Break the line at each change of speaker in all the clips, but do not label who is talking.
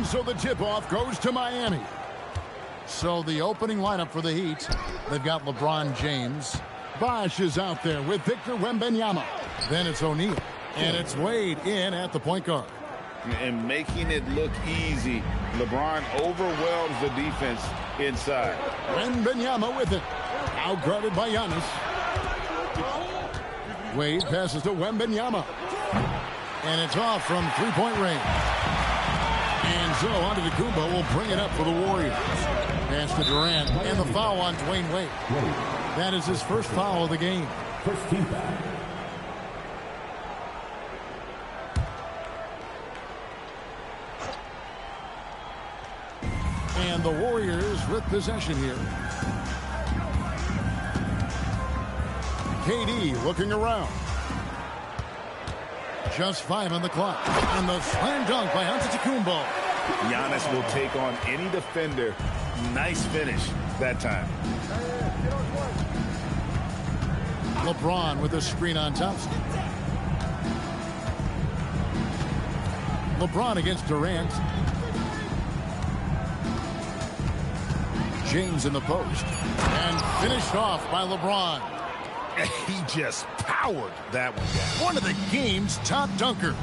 And so the tip-off goes to Miami. So the opening lineup for the Heat, they've got LeBron James. Bosh is out there with Victor Wembanyama. Then it's O'Neal. And it's Wade in at the point guard.
And making it look easy, LeBron overwhelms the defense inside.
Wembanyama with it. Outguarded by Giannis. Wade passes to Wembanyama. And it's off from three-point range. And so Antetokounmpo will bring it up for the Warriors. Pass to Durant, and the foul on Dwayne Wade. That is his first foul of the game.
First team foul.
And the Warriors with possession here. KD looking around. Just 5 on the clock. And the slam dunk by Antetokounmpo.
Giannis will take on any defender. Nice finish that time.
LeBron with a screen on Thompson. LeBron against Durant. James in the post. And finished off by LeBron.
He just powered that one down.
One of the game's top dunkers.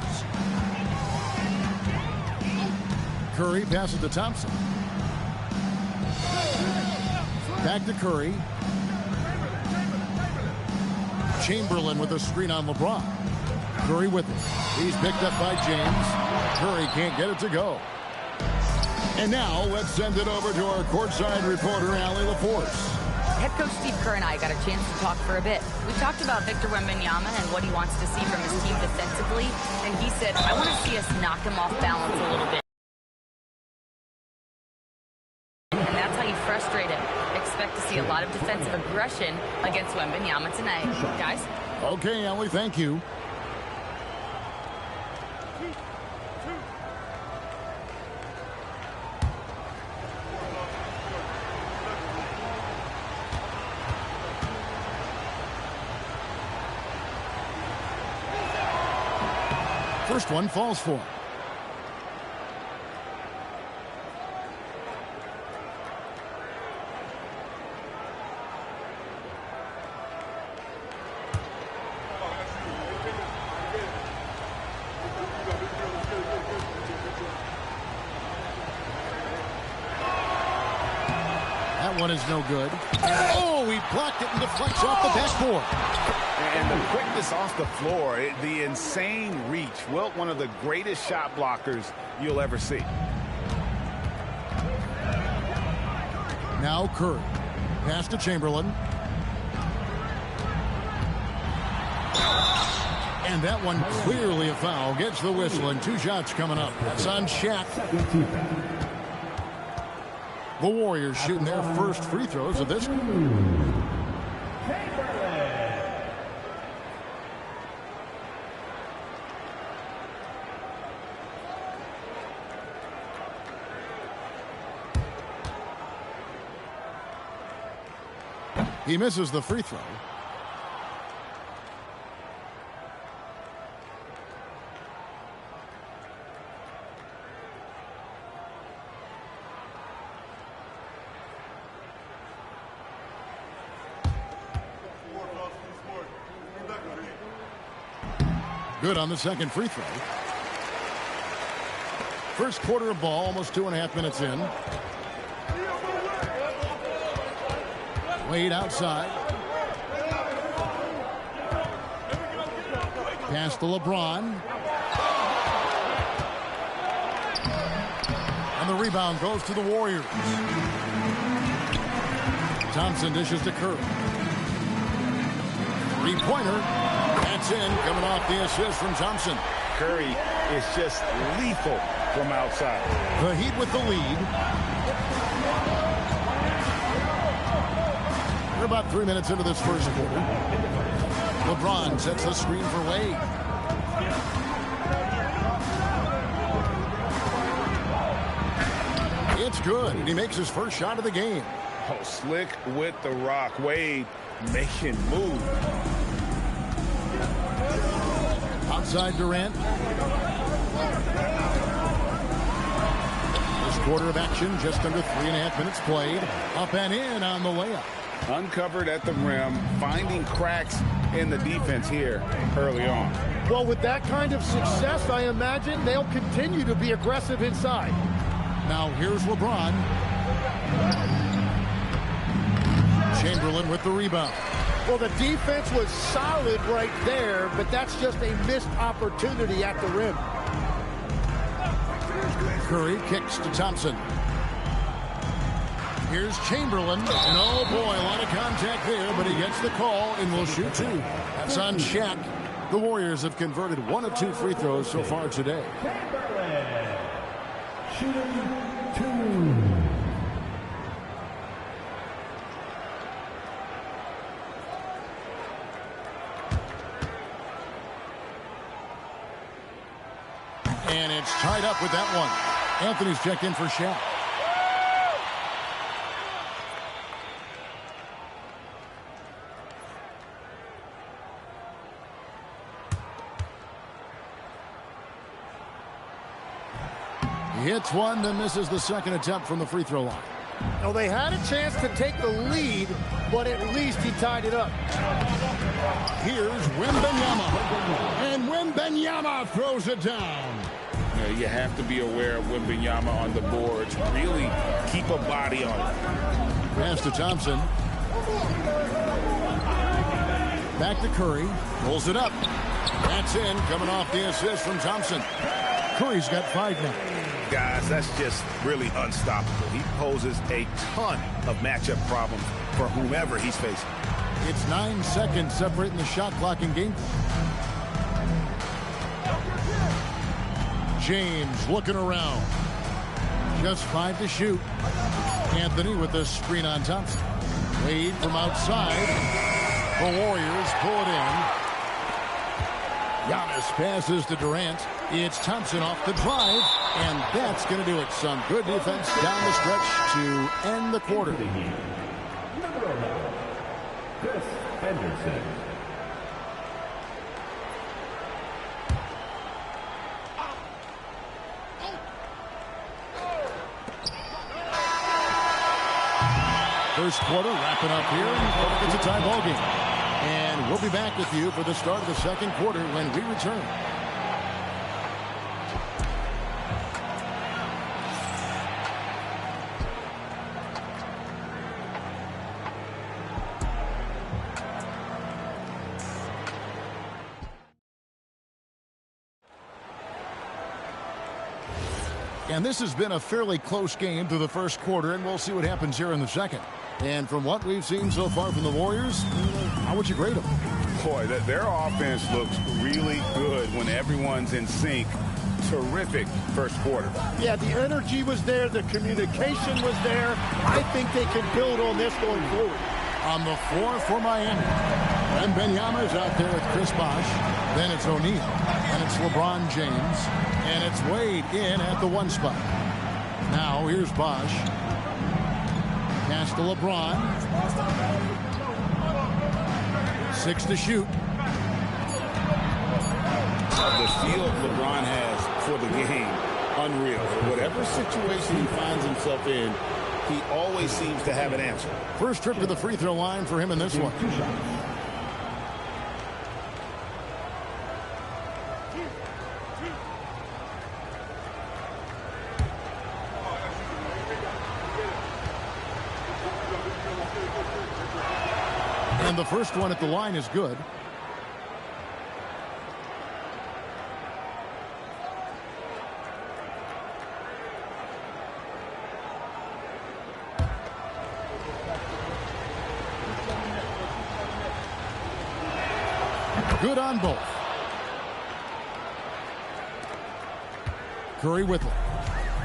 Curry passes to Thompson. Back to Curry. Chamberlain with a screen on LeBron. Curry with it. He's picked up by James. Curry can't get it to go. And now let's send it over to our courtside reporter, Allie LaForce.
Head coach Steve Kerr and I got a chance to talk for a bit. We talked about Victor Wembanyama and what he wants to see from his team defensively. And he said, I want to see us knock him off balance a little bit. And that's how you frustrate him. Expect to see a lot of defensive aggression against Wembanyama tonight. Guys?
Okay, Allie, thank you. First one falls for him. That one is no good. Oh, he blocked it and deflects off the backboard.
And the quickness off the floor, the insane reach. Wilt, one of the greatest shot blockers you'll ever see.
Now Curry. Pass to Chamberlain. And that one clearly a foul. Gets the whistle and 2 shots coming up. That's on Shaq. The Warriors shooting their first free throws of this. He misses the free throw. Good on the second free throw. First quarter of ball, almost 2.5 minutes in. Wade outside. Pass to LeBron. And the rebound goes to the Warriors. Thompson dishes to Curry. Three-pointer. That's in, coming off the assist from Thompson.
Curry is just lethal from outside.
The Heat with the lead. We're about 3 minutes into this first quarter. LeBron sets the screen for Wade. It's good, and he makes his first shot of the game.
Oh, slick with the rock. Wade making move.
Outside Durant. quarter of action, just under 3.5 minutes played. Up and in on the layup.
Uncovered at the rim, finding cracks in the defense here early on.
Well, with that kind of success, I imagine they'll continue to be aggressive inside.
Now here's LeBron. Chamberlain with the rebound.
Well, the defense was solid right there, but that's just a missed opportunity at the rim.
Curry kicks to Thompson. Here's Chamberlain, and oh boy, a lot of contact there, but he gets the call and will shoot two. That's on Shaq. The Warriors have converted 1 of 2 free throws so far today.
Shooting 2.
And it's tied up with that one. Anthony's checked in for Shaq. He hits one, then misses the second attempt from the free throw line.
Well, they had a chance to take the lead, but at least he tied it up.
Here's Wembanyama. And Wembanyama throws it down.
You have to be aware of Wembanyama on the boards. Really keep a body on it.
Pass to Thompson. Back to Curry. Pulls it up. That's in, coming off the assist from Thompson. Curry's got 5 now.
Guys, that's just really unstoppable. He poses a ton of matchup problems for whomever he's facing.
It's 9 seconds separating the shot clock and game. James looking around. Just 5 to shoot. Anthony with the screen on Thompson. Wade from outside. The Warriors pull it in. Giannis passes to Durant. It's Thompson off the drive, and that's going to do it. Some good defense down the stretch to end the quarter.
Number 11, Chris Henderson.
First quarter wrapping up here, and it's a tie ball game. And we'll be back with you for the start of the second quarter when we return. And this has been a fairly close game through the first quarter, and we'll see what happens here in the second. And from what we've seen so far from the Warriors, how would you grade them?
Boy, their offense looks really good when everyone's in sync. Terrific first quarter.
Yeah, the energy was there. The communication was there. I think they can build on this going forward.
On the floor for Miami. Wembanyama is out there with Chris Bosh. Then it's O'Neal. And it's LeBron James. And it's Wade in at the 1 spot. Now here's Bosh. Pass to LeBron. 6 to shoot.
The feel LeBron has for the game, unreal. Whatever situation he finds himself in, he always seems to have an answer.
First trip to the free throw line for him in this one.
2 shots.
And the first one at the line is good. Good on both. Curry with it.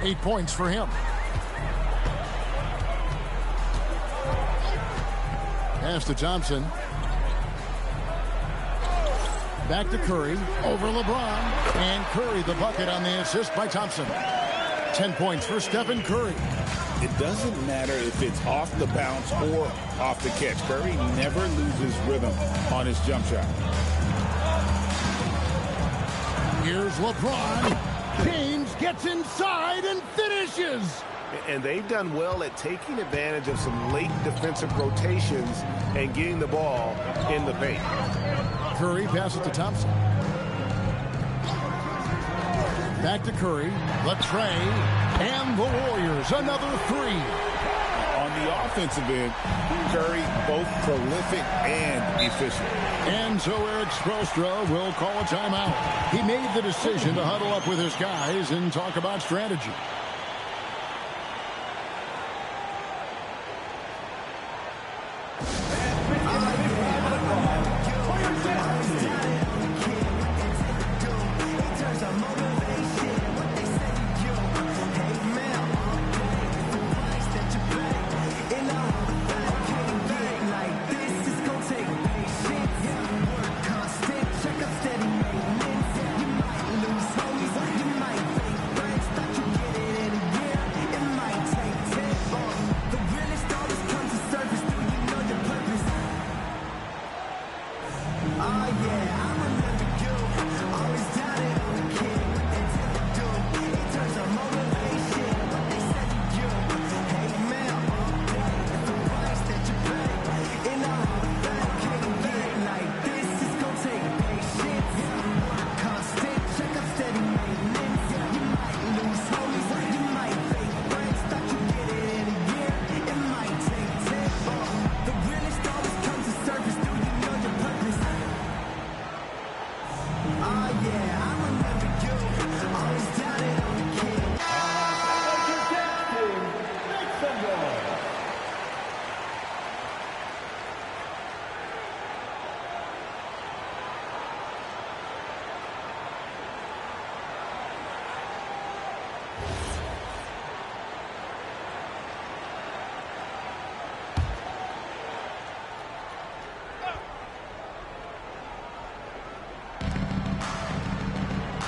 8 points for him. Pass to Thompson. Back to Curry. Over LeBron. And Curry the bucket on the assist by Thompson. 10 points for Stephen Curry.
It doesn't matter if it's off the bounce or off the catch. Curry never loses rhythm on his jump shot.
Here's LeBron. James gets inside and finishes.
And they've done well at taking advantage of some late defensive rotations and getting the ball in the paint.
Curry passes to Thompson. Back to Curry. The tray. And the Warriors, another three.
On the offensive end, Curry both prolific and efficient.
And so Eric Spoelstra will call a timeout. He made the decision to huddle up with his guys and talk about strategy.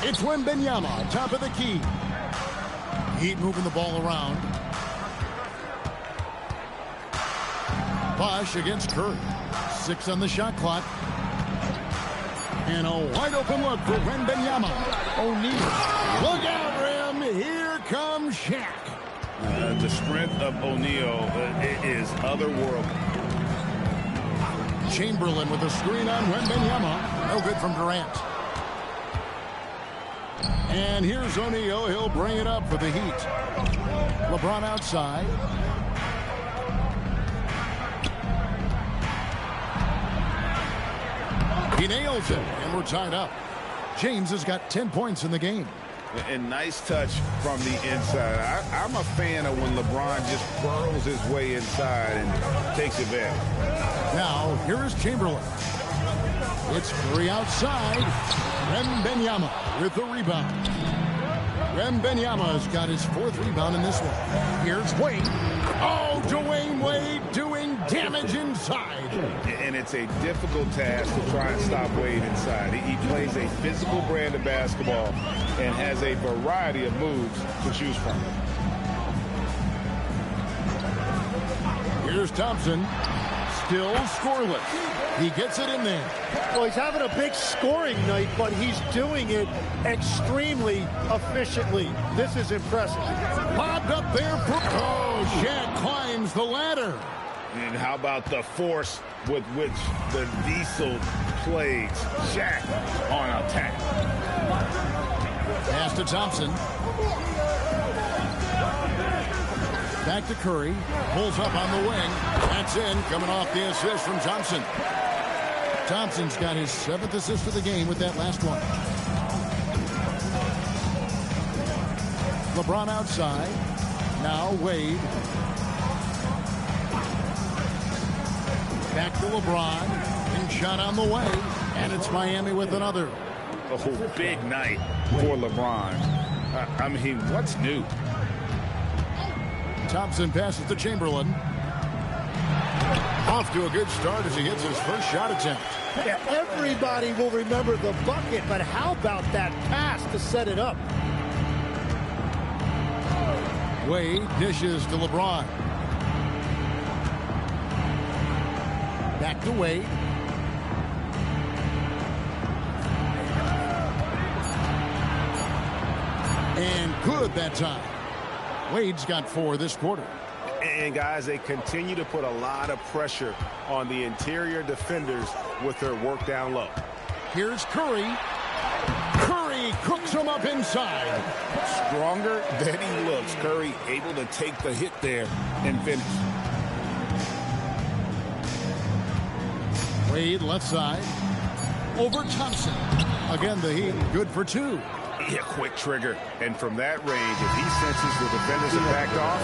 It's Wembanyama, top of the key. Heat moving the ball around. Bosh against Curry. 6 on the shot clock. And a wide open look for Wembanyama. O'Neal. Look out, Rim. Here comes Shaq.
The strength of O'Neal is otherworldly.
Chamberlain with a screen on Wembanyama. No good from Durant. And here's O'Neal. He'll bring it up for the Heat. LeBron outside. He nails it, and we're tied up. James has got 10 points in the game.
And nice touch from the inside. I'm a fan of when LeBron just burrows his way inside and takes advantage.
Now, here is Chamberlain. It's Curry outside. Wembanyama with the rebound. Wembanyama's got his 4th rebound in this one. Here's Wade. Oh, Dwayne Wade doing damage inside.
And it's a difficult task to try and stop Wade inside. He plays a physical brand of basketball and has a variety of moves to choose from.
Here's Thompson. Still scoreless. He gets it in there.
Well, he's having a big scoring night, but he's doing it extremely efficiently. This is impressive.
Bobbed up there. Oh, Shaq climbs the ladder.
And how about the force with which the Diesel plays Shaq on attack?
Pass to Thompson. Back to Curry. Pulls up on the wing. That's in. Coming off the assist from Thompson. Thompson's got his 7th assist of the game with that last one. LeBron outside. Now Wade. Back to LeBron. And shot on the way. And it's Miami with another.
Oh, big night for LeBron. I mean, what's new?
Thompson passes to Chamberlain. Off to a good start as he hits his first shot attempt.
Yeah, everybody will remember the bucket, but how about that pass to set it up?
Wade dishes to LeBron. Back to Wade. And good that time. Wade's got 4 this quarter.
And, guys, they continue to put a lot of pressure on the interior defenders with their work down low.
Here's Curry. Curry cooks him up inside.
Stronger than he looks. Curry able to take the hit there and finish.
Wade left side. Over Thompson. Again, the Heat good for 2.
Yeah, quick trigger. And from that range, if he senses the defenders have backed off,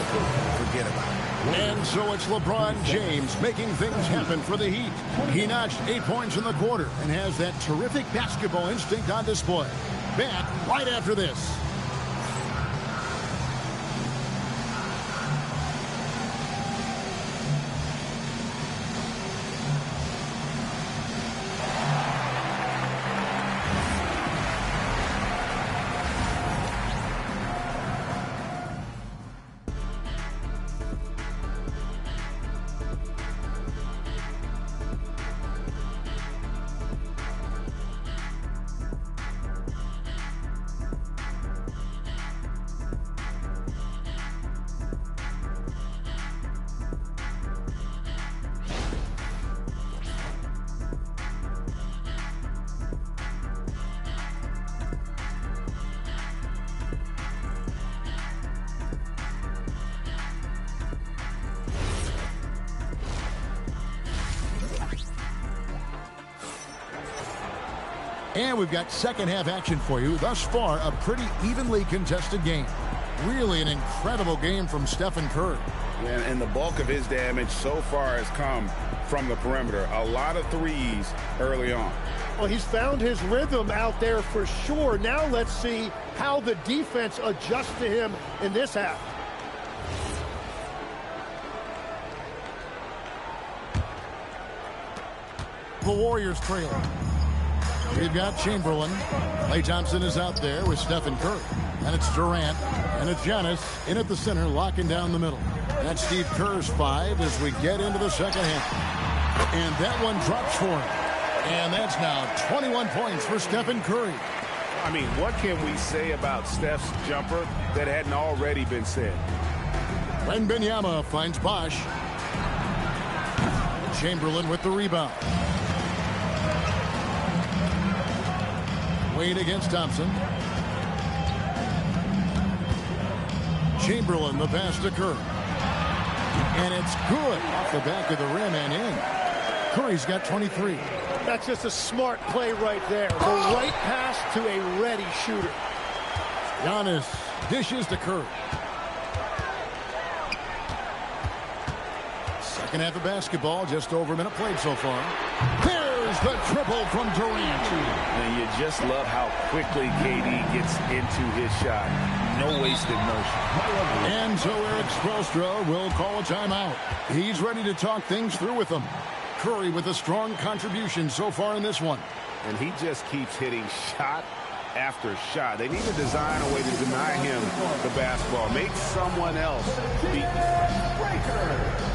forget about it.
And so it's LeBron James making things happen for the Heat. He notched 8 points in the quarter and has that terrific basketball instinct on display. Back right after this. And we've got second half action for you. Thus far, a pretty evenly contested game. Really an incredible game from Stephen Curry.
And the bulk of his damage so far has come from the perimeter. A lot of threes early on.
Well, he's found his rhythm out there for sure. Now let's see how the defense adjusts to him in this half.
The Warriors trailing. We've got Chamberlain. Klay Thompson is out there with Stephen Curry. And it's Durant. And it's Giannis in at the center, locking down the middle. That's Steve Kerr's 5 as we get into the second half. And that one drops for him. And that's now 21 points for Stephen Curry.
I mean, what can we say about Steph's jumper that hadn't already been said?
Wembanyama finds Bosh. Chamberlain with the rebound. Wade against Thompson. Chamberlain, the pass to Curry. And it's good off the back of the rim and in. Curry's got 23.
That's just a smart play right there. The right pass to a ready shooter.
Giannis dishes to Curry. Second half of basketball, just over a minute played so far. There's the triple from Durant.
And you just love how quickly KD gets into his shot. No wasted motion.
And so Eric Spoelstra will call a timeout. He's ready to talk things through with them. Curry with a strong contribution so far in this one.
And he just keeps hitting shot after shot. They need to design a way to deny him the basketball. Make someone else beat him.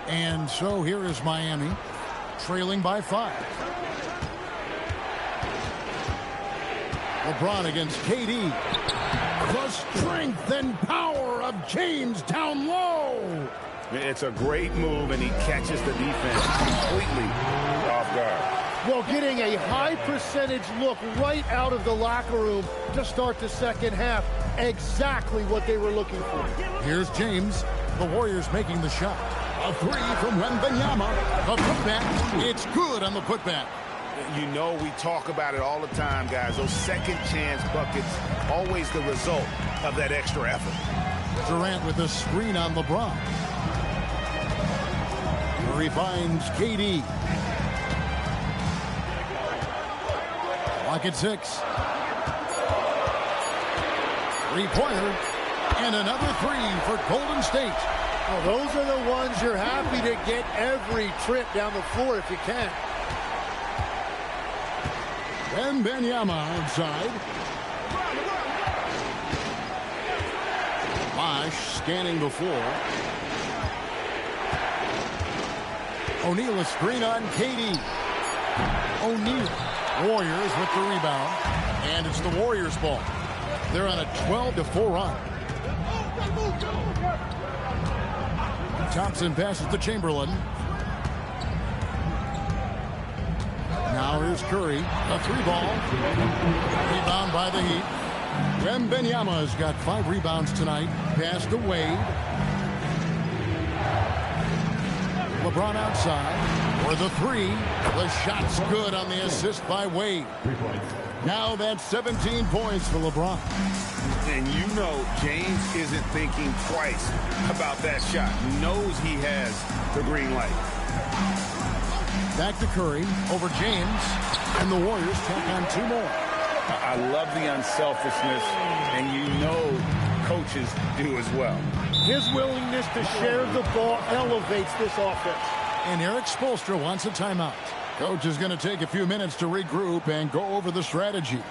And so here is Miami, trailing by 5. LeBron against KD. The strength and power of James down low.
It's a great move, and he catches the defense completely off guard.
Well, getting a high percentage look right out of the locker room to start the second half. Exactly what they were looking for.
Here's James. The Warriors making the shot. A 3 from Wembanyama. The putback. It's good on the putback.
You know, we talk about it all the time, guys. Those second chance buckets, always the result of that extra effort.
Durant with a screen on LeBron. Murray finds KD. Clock at 6. Three-pointer. And another 3 for Golden State.
Well, those are the ones you're happy to get every trip down the floor if you can.
Wembanyama outside. Bosh scanning the floor. O'Neal a screen on KD. O'Neal. Warriors with the rebound. And it's the Warriors' ball. They're on a 12-4 run. Thompson passes to Chamberlain. Now here's Curry. A 3-ball. Rebound by the Heat. Wembanyama's got 5 rebounds tonight. Pass to Wade. LeBron outside for the 3. The shot's good on the assist by Wade. Now that's 17 points for LeBron.
And you know James isn't thinking twice about that shot. He knows he has the green light.
Back to Curry over James. And the Warriors tack on 2 more.
I love the unselfishness, and you know coaches do as well.
His willingness to share the ball elevates this offense.
And Eric Spoelstra wants a timeout. Coach is going to take a few minutes to regroup and go over the strategy.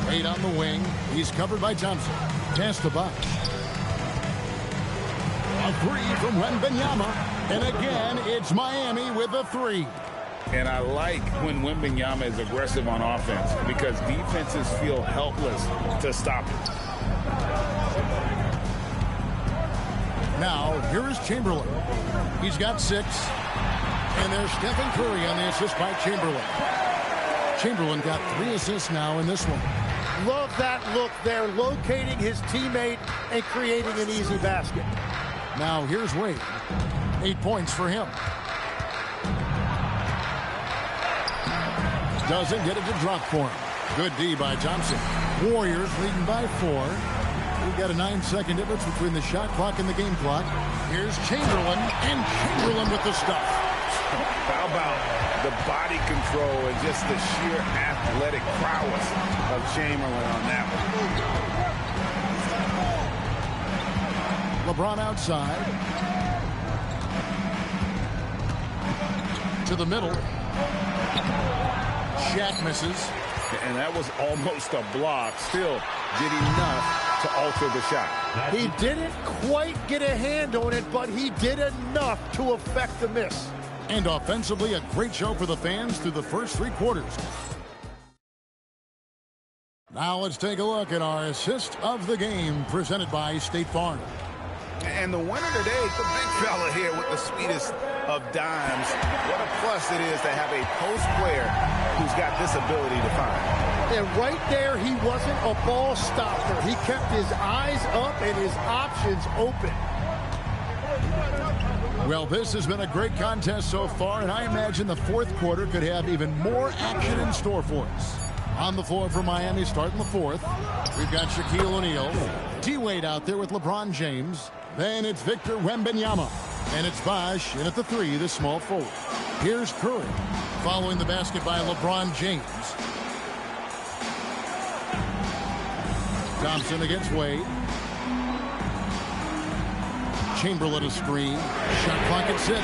Wade on the wing. He's covered by Thompson. Pass to Bosh. A 3 from Wembanyama. And again, it's Miami with a 3.
And I like when Wembanyama is aggressive on offense because defenses feel helpless to stop him.
Now, here is Chamberlain. He's got 6. And there's Stephen Curry on the assist by Chamberlain. Chamberlain got 3 assists now in this one.
Love that look there, locating his teammate and creating an easy basket.
Now here's Wade. 8 points for him. Doesn't get it to drop for him. Good D by Thompson. Warriors leading by 4. We've got a 9-second difference between the shot clock and the game clock. Here's Chamberlain, and Chamberlain with the stuff.
How about the body control and just the sheer athletic prowess of Chamberlain on that one.
LeBron outside. To the middle. Shaq misses.
And that was almost a block. Still did enough to alter the shot.
He didn't quite get a hand on it, but he did enough to affect the miss.
And offensively, a great show for the fans through the first 3 quarters. Now let's take a look at our assist of the game presented by State Farm.
And the winner today, the big fella here with the sweetest of dimes. What a plus it is to have a post player who's got this ability to find.
And right there, he wasn't a ball stopper. He kept his eyes up and his options open.
Well, this has been a great contest so far, and I imagine the 4th quarter could have even more action in store for us. On the floor for Miami starting the 4th, we've got Shaquille O'Neal. D-Wade out there with LeBron James. Then it's Victor Wembanyama. And it's Bosh in at the 3, the small forward. Here's Curry following the basket by LeBron James. Thompson against Wade. Chamberlain a screen. Shot clock at 6.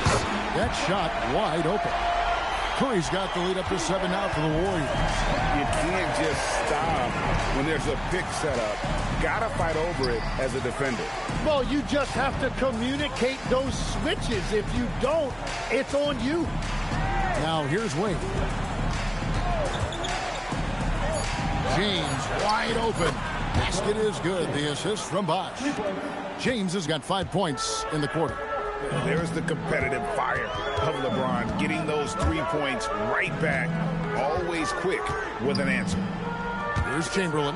That shot wide open. Curry's got the lead up to 7 now for the Warriors.
You can't just stop when there's a pick set up. Gotta fight over it as a defender.
Well, you just have to communicate those switches. If you don't, it's on you.
Now here's Wade. James wide open. Basket is good. The assist from Bosh. James has got 5 points in the quarter.
There's the competitive fire of LeBron, getting those 3 points right back, always quick with an answer.
Here's Chamberlain.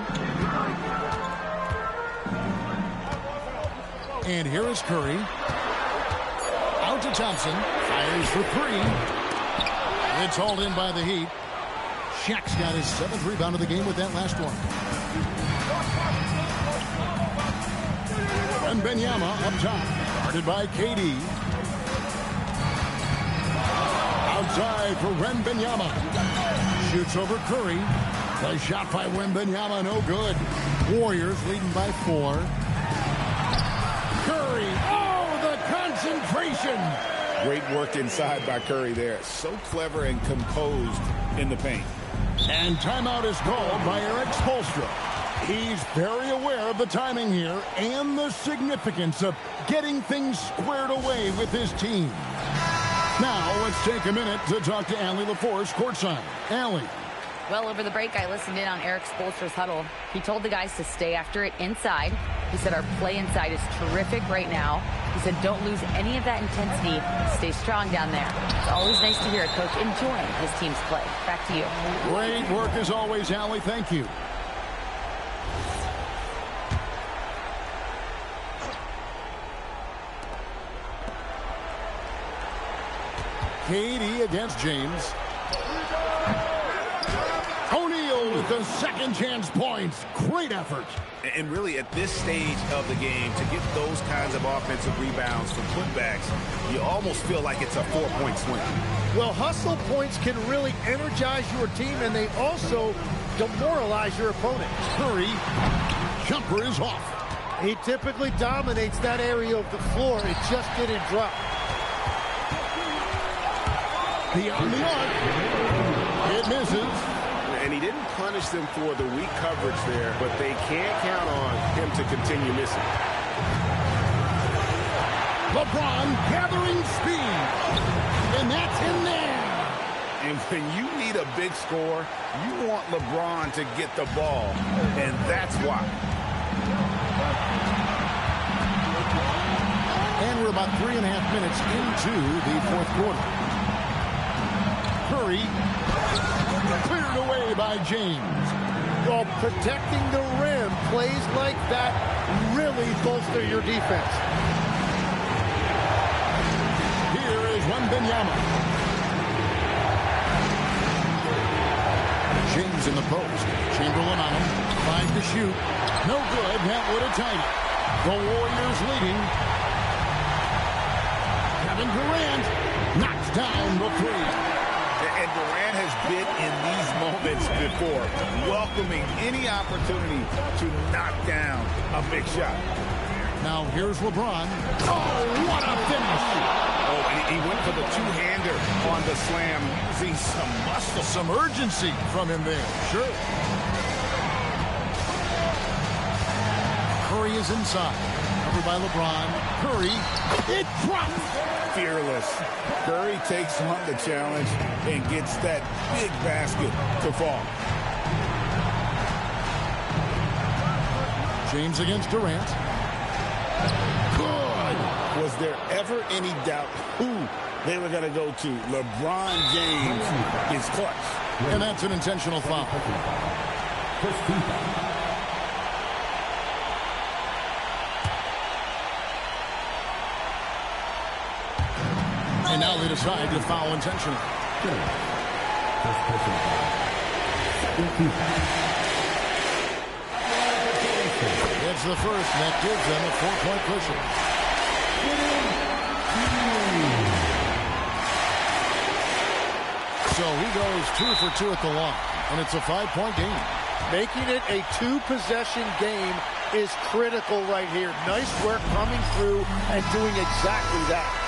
And here is Curry. Out to Thompson. Fires for 3. It's hauled in by the Heat. Shaq's got his 7th rebound of the game with that last one. And Wembanyama up top. Guarded by KD. Outside for Wembanyama. Shoots over Curry. The shot by Wembanyama, no good. Warriors leading by 4. Curry. Oh, the concentration.
Great work inside by Curry there. So clever and composed in the paint.
And timeout is called by Erik Spoelstra. He's very aware of the timing here and the significance of getting things squared away with his team. Now, let's take a minute to talk to Allie LaForce courtside. Allie.
Well, over the break, I listened in on Erik Spoelstra's huddle. He told the guys to stay after it inside. He said our play inside is terrific right now. He said don't lose any of that intensity. Stay strong down there. It's always nice to hear a coach enjoying his team's play. Back to you.
Great work as always, Allie. Thank you. KD against James. O'Neal with the second chance points. Great effort.
And really, at this stage of the game, to get those kinds of offensive rebounds from putbacks, you almost feel like it's a 4-point swing.
Well, hustle points can really energize your team, and they also demoralize your opponent.
Curry, jumper is off.
He typically dominates that area of the floor. It just didn't drop.
Beyond the arc. It misses.
And he didn't punish them for the weak coverage there, but they can't count on him to continue missing.
LeBron gathering speed. And that's in there.
And when you need a big score, you want LeBron to get the ball, and that's why.
And we're about 3.5 minutes into the 4th quarter. Curry cleared away by James.
Well, protecting the rim, plays like that really bolster your defense.
Here is Wembanyama. James in the post. Chamberlain on him. 5 to shoot. No good. That would have tied it. The Warriors leading. Kevin Durant knocks down the 3.
And Durant has been in these moments before, welcoming any opportunity to knock down a big shot.
Now here's LeBron. Oh, what a finish!
Oh, and he went for the two-hander on the slam, using some muscle.
Some urgency from him there. Sure. Curry is inside. Covered by LeBron. Curry. It drops.
Fearless. Curry takes on the challenge and gets that big basket to fall.
James against Durant. Good.
Was there ever any doubt who they were going to go to? LeBron James is clutch.
And that's an intentional foul. And now they decide to foul intentionally. It's the first, and that gives them a 4-point cushion. So he goes 2 for 2 at the line, and it's a 5-point game.
Making it a 2-possession game is critical right here. Nice work coming through and doing exactly that.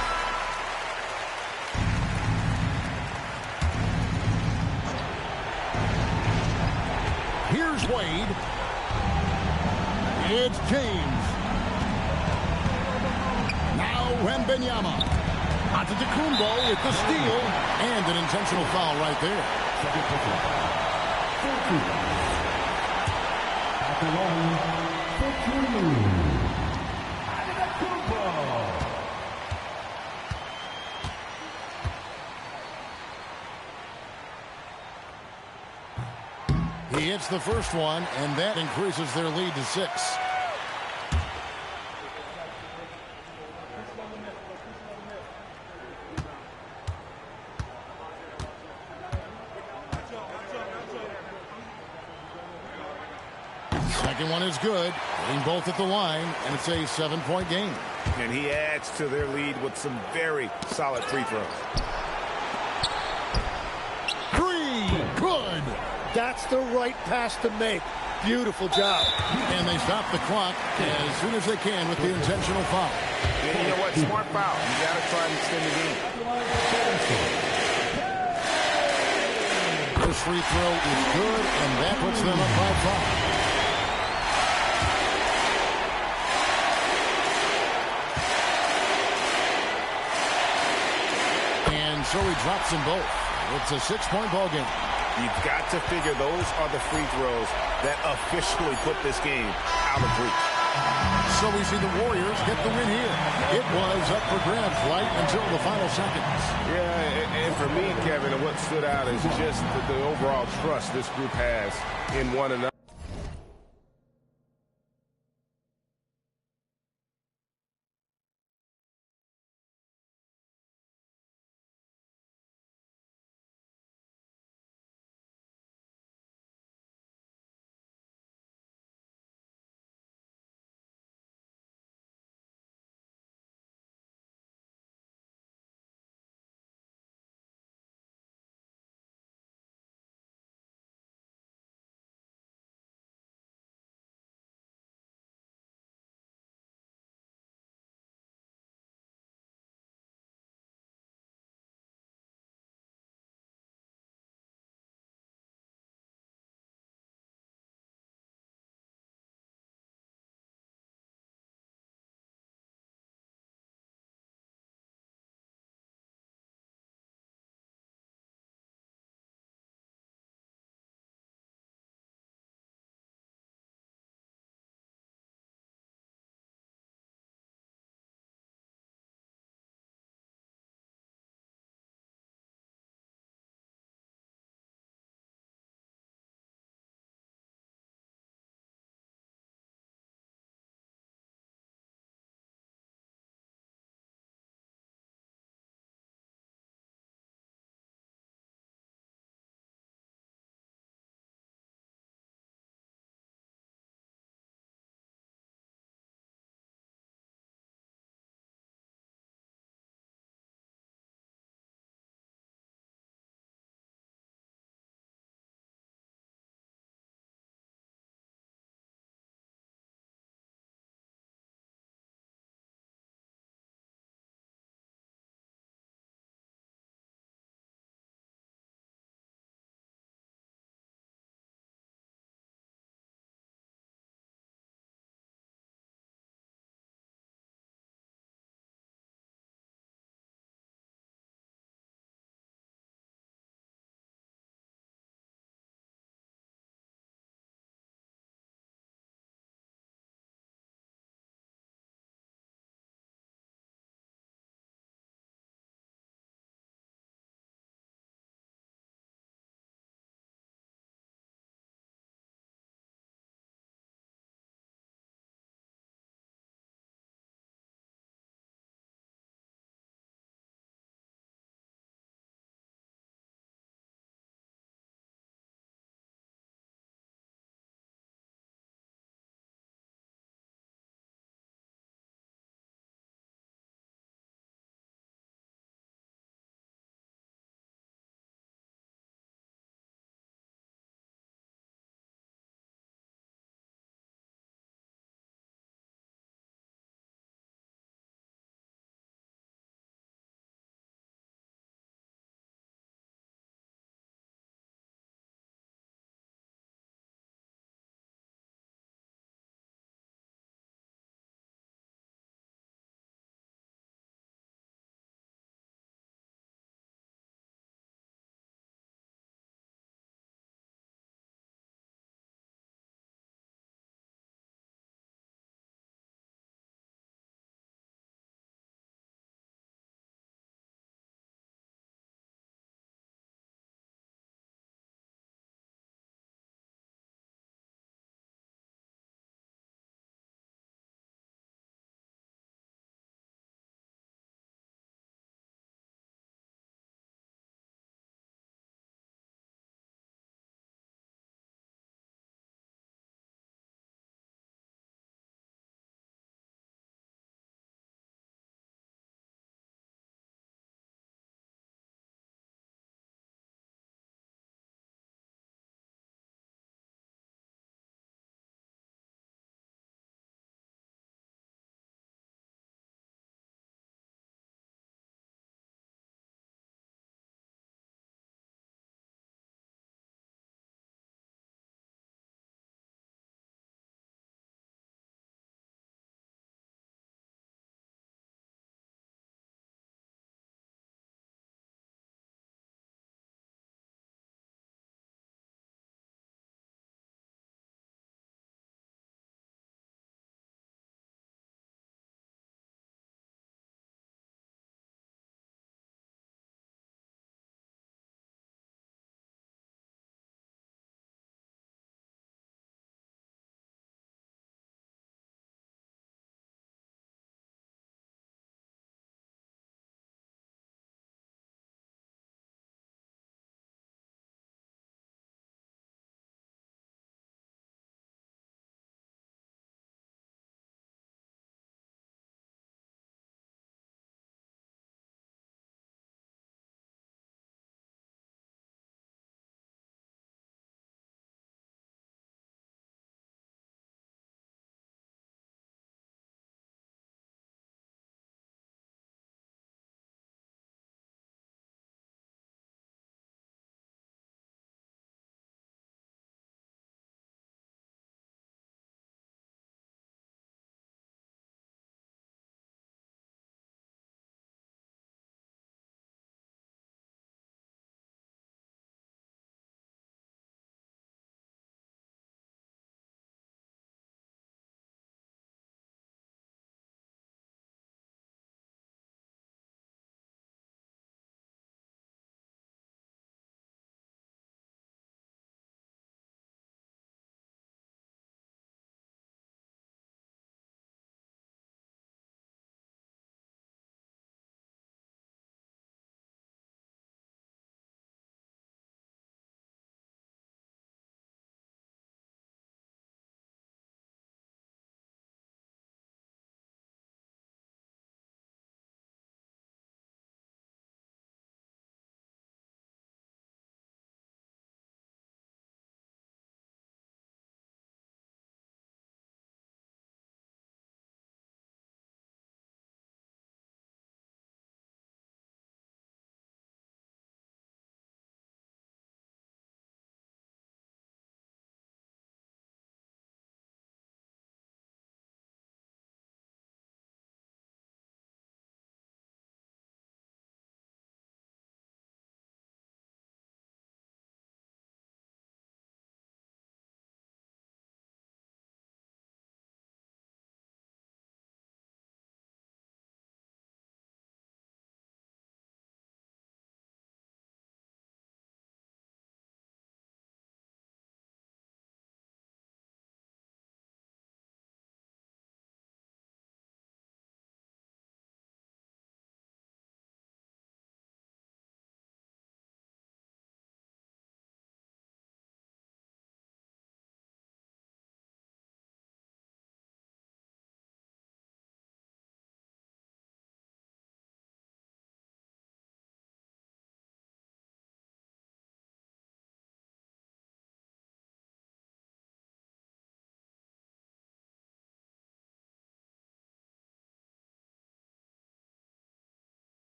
Here's Wade. It's James. Now Wembanyama. Antetokounmpo with the steal. And an intentional foul right there. He hits the first one, and that increases their lead to 6. Second one is good. Hitting both at the line, and it's a 7-point game.
And he adds to their lead with some very solid free throws.
3, good.
That's the right pass to make. Beautiful job.
And they stop the clock as soon as they can with the intentional foul.
And you know what? Smart foul. You got to try and extend the game.
This free throw is good, and that puts them up by 5. And so he drops them both. It's a 6-point ball game.
You've got to figure those are the free throws that officially put this game out of reach.
So we see the Warriors get the win here. It was up for grabs right until the final seconds.
Yeah, and for me, Kevin, what stood out is just the overall trust this group has in one another.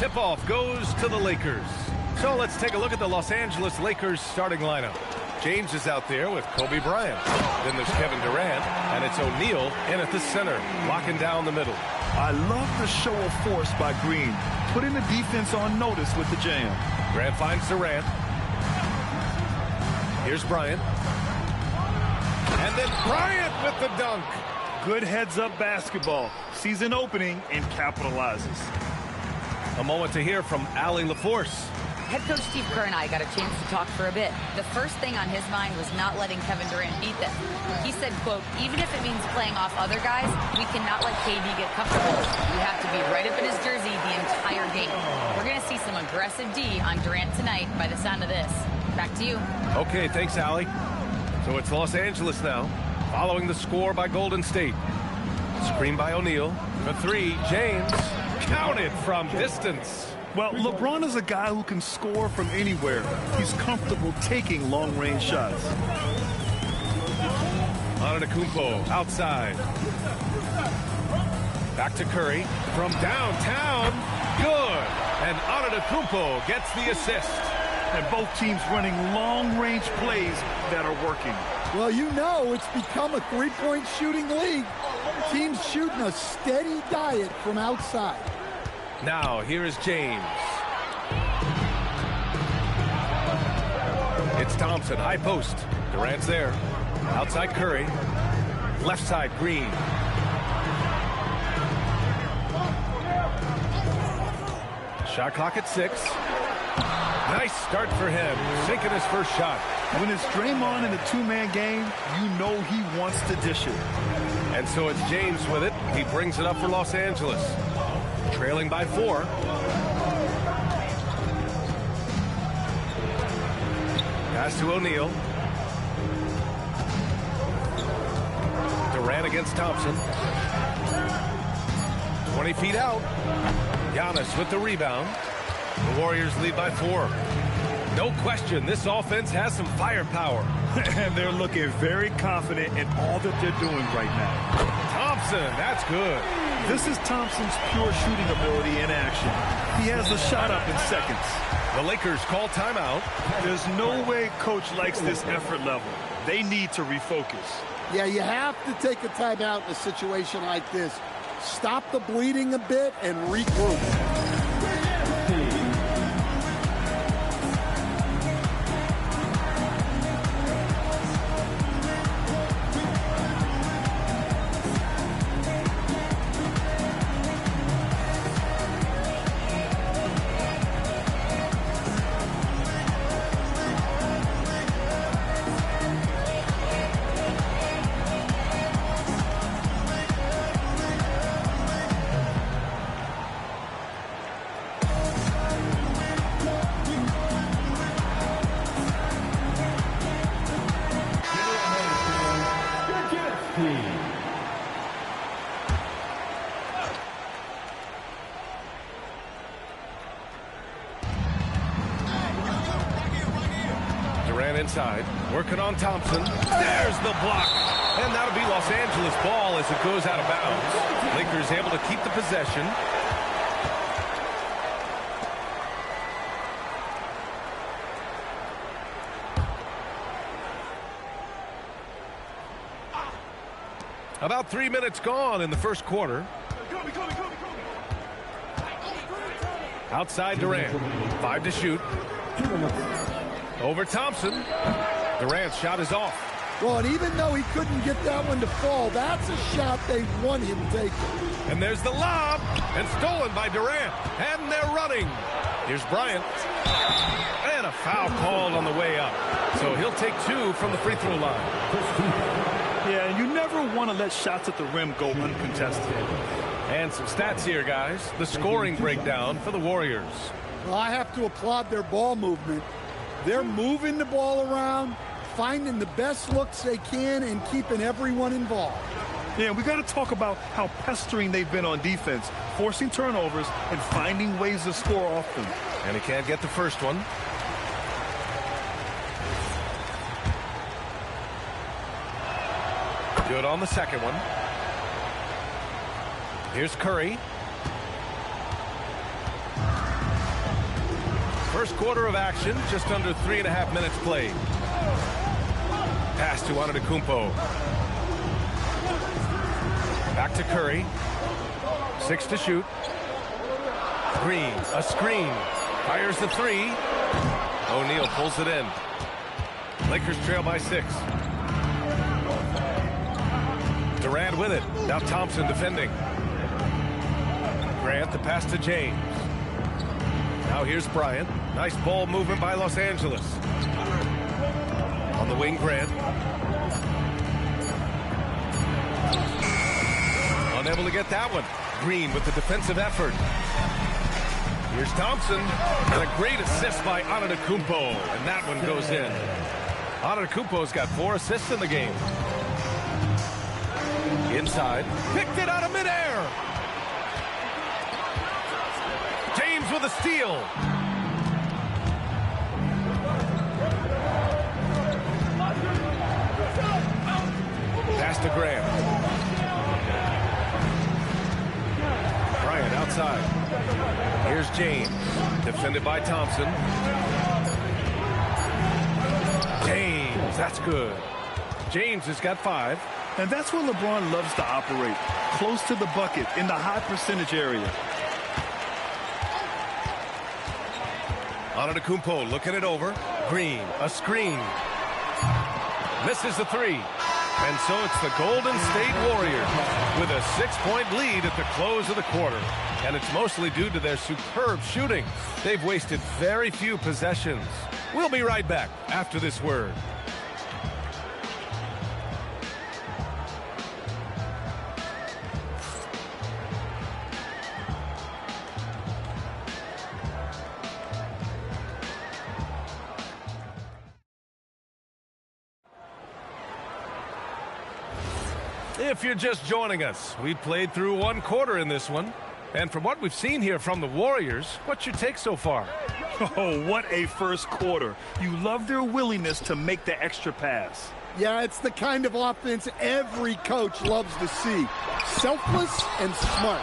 tip-off goes to the Lakers. So let's take a look at the Los Angeles Lakers starting lineup. James is out there with Kobe Bryant. Then there's Kevin Durant, and it's O'Neal in at the center, locking down the middle.
I love the show of force by Green, putting the defense on notice with the jam.
Grant finds Durant. Here's Bryant. And then Bryant with the dunk.
Good heads-up basketball. Sees an opening and capitalizes.
A moment to hear from Allie LaForce.
Head coach Steve Kerr and I got a chance to talk for a bit. The first thing on his mind was not letting Kevin Durant beat them. He said, quote, even if it means playing off other guys, we cannot let KD get comfortable. We have to be right up in his jersey the entire game. We're going to see some aggressive D on Durant tonight by the sound of this. Back to you.
Okay, thanks, Allie. So it's Los Angeles now, following the score by Golden State. Screen by O'Neal. For three, James counted from distance.
Well, LeBron is a guy who can score from anywhere. He's comfortable taking long-range shots.
Antetokounmpo outside. Back to Curry from downtown. Good. And Antetokounmpo gets the assist.
And both teams running long-range plays that are working.
Well, you know it's become a three-point shooting league. Teams shooting a steady diet from outside.
Now, here is James. It's Thompson, high post. Durant's there. Outside Curry. Left side, Green. Shot clock at 6. Nice start for him. Sinking his first shot.
When it's Draymond in a two-man game, you know he wants to dish it.
And so it's James with it. He brings it up for Los Angeles. Trailing by 4. Pass to O'Neal. Durant against Thompson. 20 feet out. Giannis with the rebound. The Warriors lead by 4. No question, this offense has some firepower.
And they're looking very confident in all that they're doing right now.
Thompson, that's good.
This is Thompson's pure shooting ability in action. He has the shot up in seconds.
The Lakers call timeout.
There's no way coach likes this effort level. They need to refocus.
Yeah, you have to take a timeout in a situation like this. Stop the bleeding a bit and regroup.
Durant inside, working on Thompson. There's the block. And that'll be Los Angeles ball as it goes out of bounds. Lakers able to keep the possession. About 3 minutes gone in the first quarter. Outside Durant. 5 to shoot. Over Thompson. Durant's shot is off.
Well, and even though he couldn't get that one to fall, that's a shot they want him taking.
And there's the lob. And stolen by Durant. And they're running. Here's Bryant. And a foul called on the way up. So he'll take 2 from the free throw line.
Yeah, you never want to let shots at the rim go uncontested.
And some stats here, guys. The scoring breakdown for the Warriors.
Well, I have to applaud their ball movement. They're moving the ball around, finding the best looks they can, and keeping everyone involved.
Yeah, we got to talk about how pestering they've been on defense, forcing turnovers and finding ways to score off them.
And he can't get the first one. Good on the second one. Here's Curry. First quarter of action, just under 3.5 minutes played. Pass to Antetokounmpo. Back to Curry. 6 to shoot. Green, a screen. Fires the 3. O'Neal pulls it in. Lakers trail by 6. Durant with it. Now Thompson defending. Grant the pass to James. Now here's Bryant. Nice ball movement by Los Angeles. On the wing, Grant. Unable to get that one. Green with the defensive effort. Here's Thompson. And a great assist by Antetokounmpo. And that one goes in. Antetokounmpo's got 4 assists in the game. Inside. Picked it out of midair. James with a steal. Pass to Grant. Bryant outside. Here's James. Defended by Thompson. James, that's good. James has got 5.
And that's where LeBron loves to operate. Close to the bucket in the high percentage area.
Antetokounmpo looking it over. Green, a screen. Misses the 3. And so it's the Golden State Warriors with a 6-point lead at the close of the quarter. And it's mostly due to their superb shooting. They've wasted very few possessions. We'll be right back after this word. If you're just joining us, we played through 1 quarter in this one. And from what we've seen here from the Warriors, what's your take so far?
Oh, what a first quarter. You love their willingness to make the extra pass.
Yeah, it's the kind of offense every coach loves to see. Selfless and smart.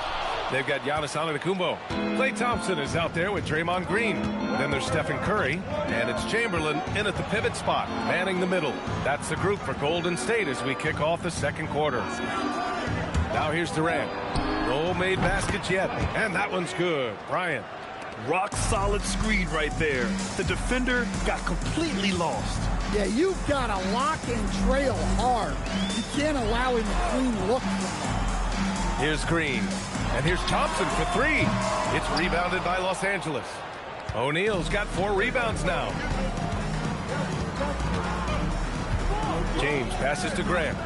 They've got Giannis Antetokounmpo. Klay Thompson is out there with Draymond Green. Then there's Stephen Curry, and it's Chamberlain in at the pivot spot, manning the middle. That's the group for Golden State as we kick off the second quarter. Now here's Durant. No made baskets yet, and that one's good. Bryant.
Rock solid screen right there. The defender got completely lost.
Yeah, you've got to lock and trail hard. You can't allow him a clean look.
Here's Green. And here's Thompson for 3. It's rebounded by Los Angeles. O'Neal's got 4 rebounds now. James passes to Grant.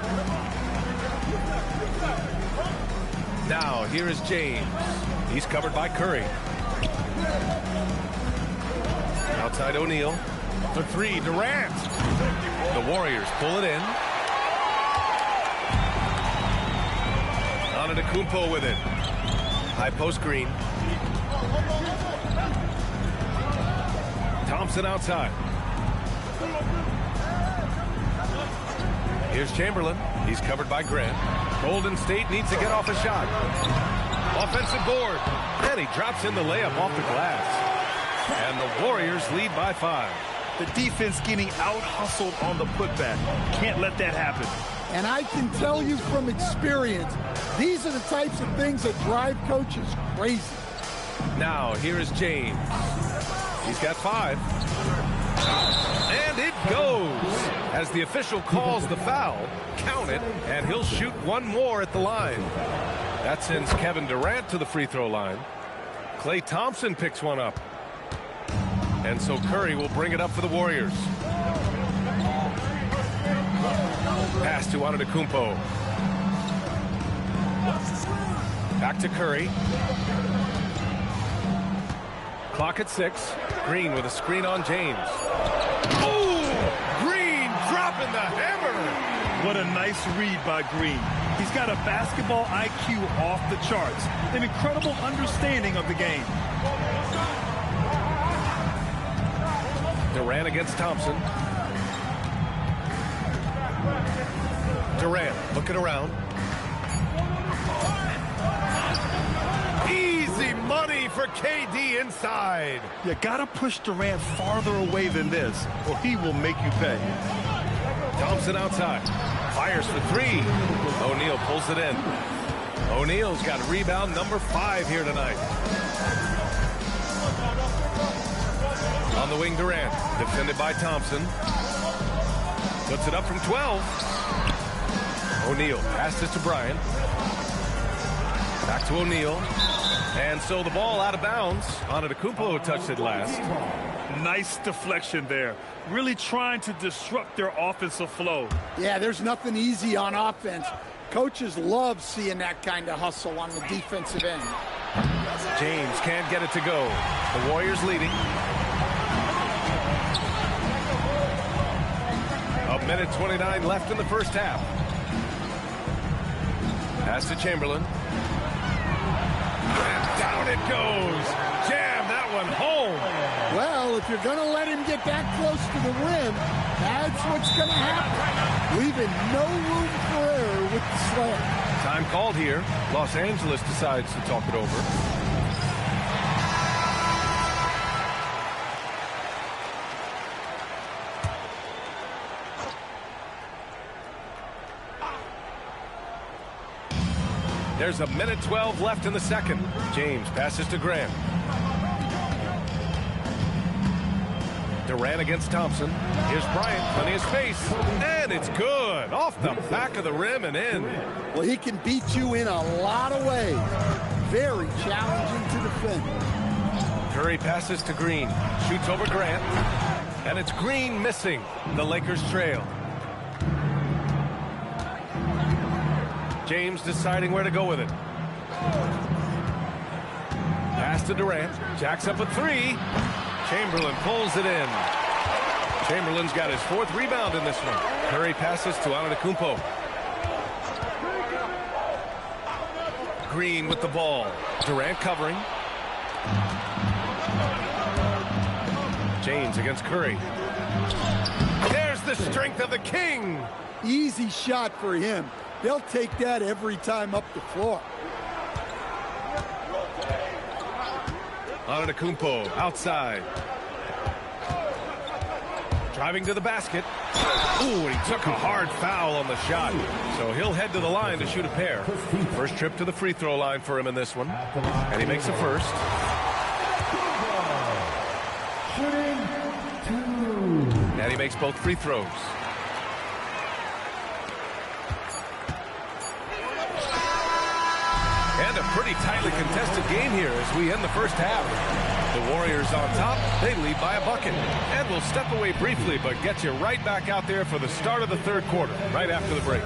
Now here is James. He's covered by Curry. Outside O'Neal. For 3, Durant. The Warriors pull it in. Antetokounmpo with it. High post Green. Thompson outside. Here's Chamberlain. He's covered by Grant. Golden State needs to get off a shot. Offensive board. And he drops in the layup off the glass. And the Warriors lead by 5.
The defense getting out-hustled on the putback. Can't let that happen.
And I can tell you from experience, these are the types of things that drive coaches crazy.
Now, here is James. He's got 5. And it goes. As the official calls the foul, count it, and he'll shoot 1 more at the line. That sends Kevin Durant to the free throw line. Klay Thompson picks one up. And so Curry will bring it up for the Warriors. Pass to Antetokounmpo. Back to Curry. Clock at 6. Green with a screen on James. Oh! Green dropping the hammer!
What a nice read by Green. He's got a basketball IQ off the charts. An incredible understanding of the game.
Durant against Thompson. Durant looking around. Easy money for KD inside.
You got to push Durant farther away than this, or he will make you pay.
Thompson outside. Fires for three. O'Neal pulls it in. O'Neal's got rebound number 5 here tonight. On the wing, Durant. Defended by Thompson. Puts it up from 12. O'Neal passes to Bryant. Back to O'Neal. And so the ball out of bounds. Antetokounmpo touched it last.
Nice deflection there. Really trying to disrupt their offensive flow.
Yeah, there's nothing easy on offense. Coaches love seeing that kind of hustle on the defensive end.
James can't get it to go. The Warriors leading. A minute 29 left in the first half. Pass to Chamberlain. And down it goes. Jam that one home.
Well, if you're going to let him get that close to the rim, that's what's going to happen. Leaving no room for error with the slam.
Time called here. Los Angeles decides to talk it over. There's a minute 12 left in the second. James passes to Graham. Durant against Thompson. Here's Bryant, plenty of space. And it's good. Off the back of the rim and in.
Well, he can beat you in a lot of ways. Very challenging to defend.
Curry passes to Green. Shoots over Grant. And it's Green missing. The Lakers trail. James deciding where to go with it. Pass to Durant. Jacks up a three. Chamberlain pulls it in. Chamberlain's got his 4th rebound in this one. Curry passes to Antetokounmpo. Green with the ball. Durant covering. James against Curry. There's the strength of the King.
Easy shot for him. They'll take that every time up the floor.
Antetokounmpo outside. Driving to the basket. Ooh, he took a hard foul on the shot. So he'll head to the line to shoot a pair. First trip to the free throw line for him in this one. And he makes the first. And he makes both free throws. And a pretty tightly contested game here as we end the first half. The Warriors on top. They lead by a bucket. And we'll step away briefly, but get you right back out there for the start of the third quarter, right after the break.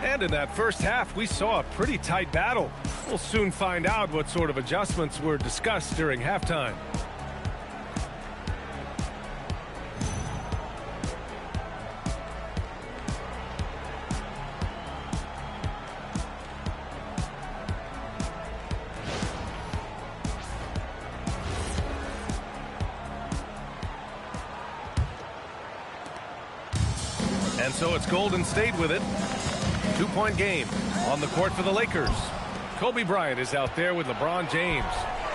And in that first half, we saw a pretty tight battle. We'll soon find out what sort of adjustments were discussed during halftime. And so it's Golden State with it. 2-point game on the court for the Lakers. Kobe Bryant is out there with LeBron James.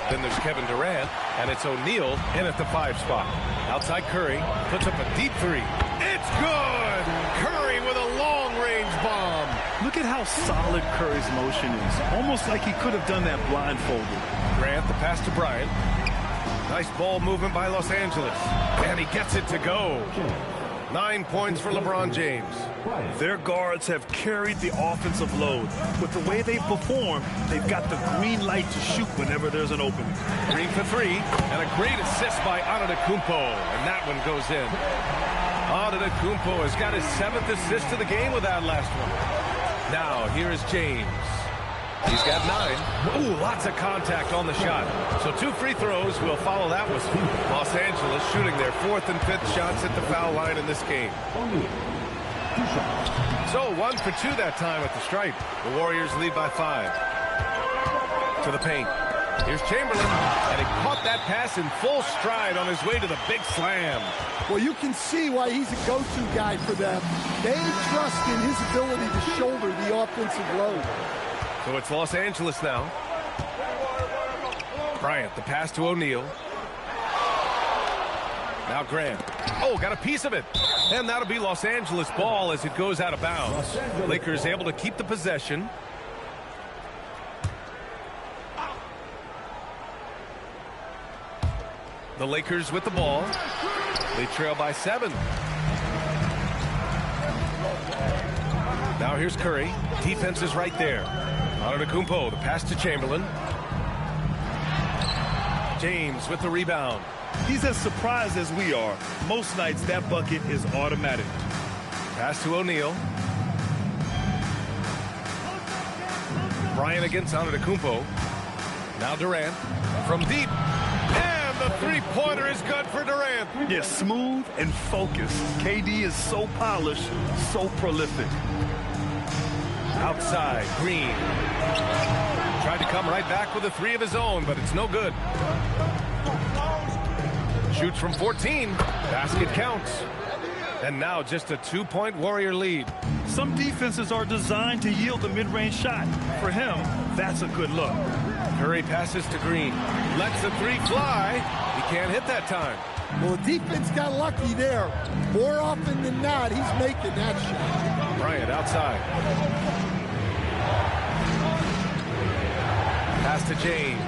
Then there's Kevin Durant, and it's O'Neal in at the 5 spot. Outside Curry, puts up a deep three. It's good! Curry with a long-range bomb.
Look at how solid Curry's motion is. Almost like he could have done that blindfolded.
Grant, the pass to Bryant. Nice ball movement by Los Angeles. And he gets it to go. 9 points for LeBron James.
Their guards have carried the offensive load. With the way they perform, they've got the green light to shoot whenever there's an opening.
Green for 3, and a great assist by Antetokounmpo, and that one goes in. Antetokounmpo has got his 7th assist of the game with that last one. Now, here is James. He's got 9. Ooh, lots of contact on the shot. So 2 free throws will follow that one. Los Angeles shooting their 4th and 5th shots at the foul line in this game. So 1 for 2 that time at the stripe. The Warriors lead by 5. To the paint. Here's Chamberlain, and he caught that pass in full stride on his way to the big slam.
Well, you can see why he's a go-to guy for them. They trust in his ability to shoulder the offensive load.
So it's Los Angeles now. Bryant, the pass to O'Neal. Now Grant. Oh, got a piece of it. And that'll be Los Angeles ball as it goes out of bounds. Lakers able to keep the possession. The Lakers with the ball. They trail by 7. Now here's Curry. Defense is right there. Antetokounmpo, the pass to Chamberlain. James with the rebound.
He's as surprised as we are. Most nights that bucket is automatic.
Pass to O'Neal. Bryant against Antetokounmpo. Now Durant from deep. And the three-pointer is good for Durant.
Yeah, smooth and focused. KD is so polished, so prolific.
Outside, Green. Tried to come right back with a 3 of his own, but it's no good. Shoots from 14. Basket counts. And now just a 2-point Warrior lead.
Some defenses are designed to yield the mid-range shot. For him, that's a good look.
Curry passes to Green. Lets the 3 fly. He can't hit that time.
Well, the defense got lucky there. More often than not, he's making that shot.
Bryant outside. Pass to James.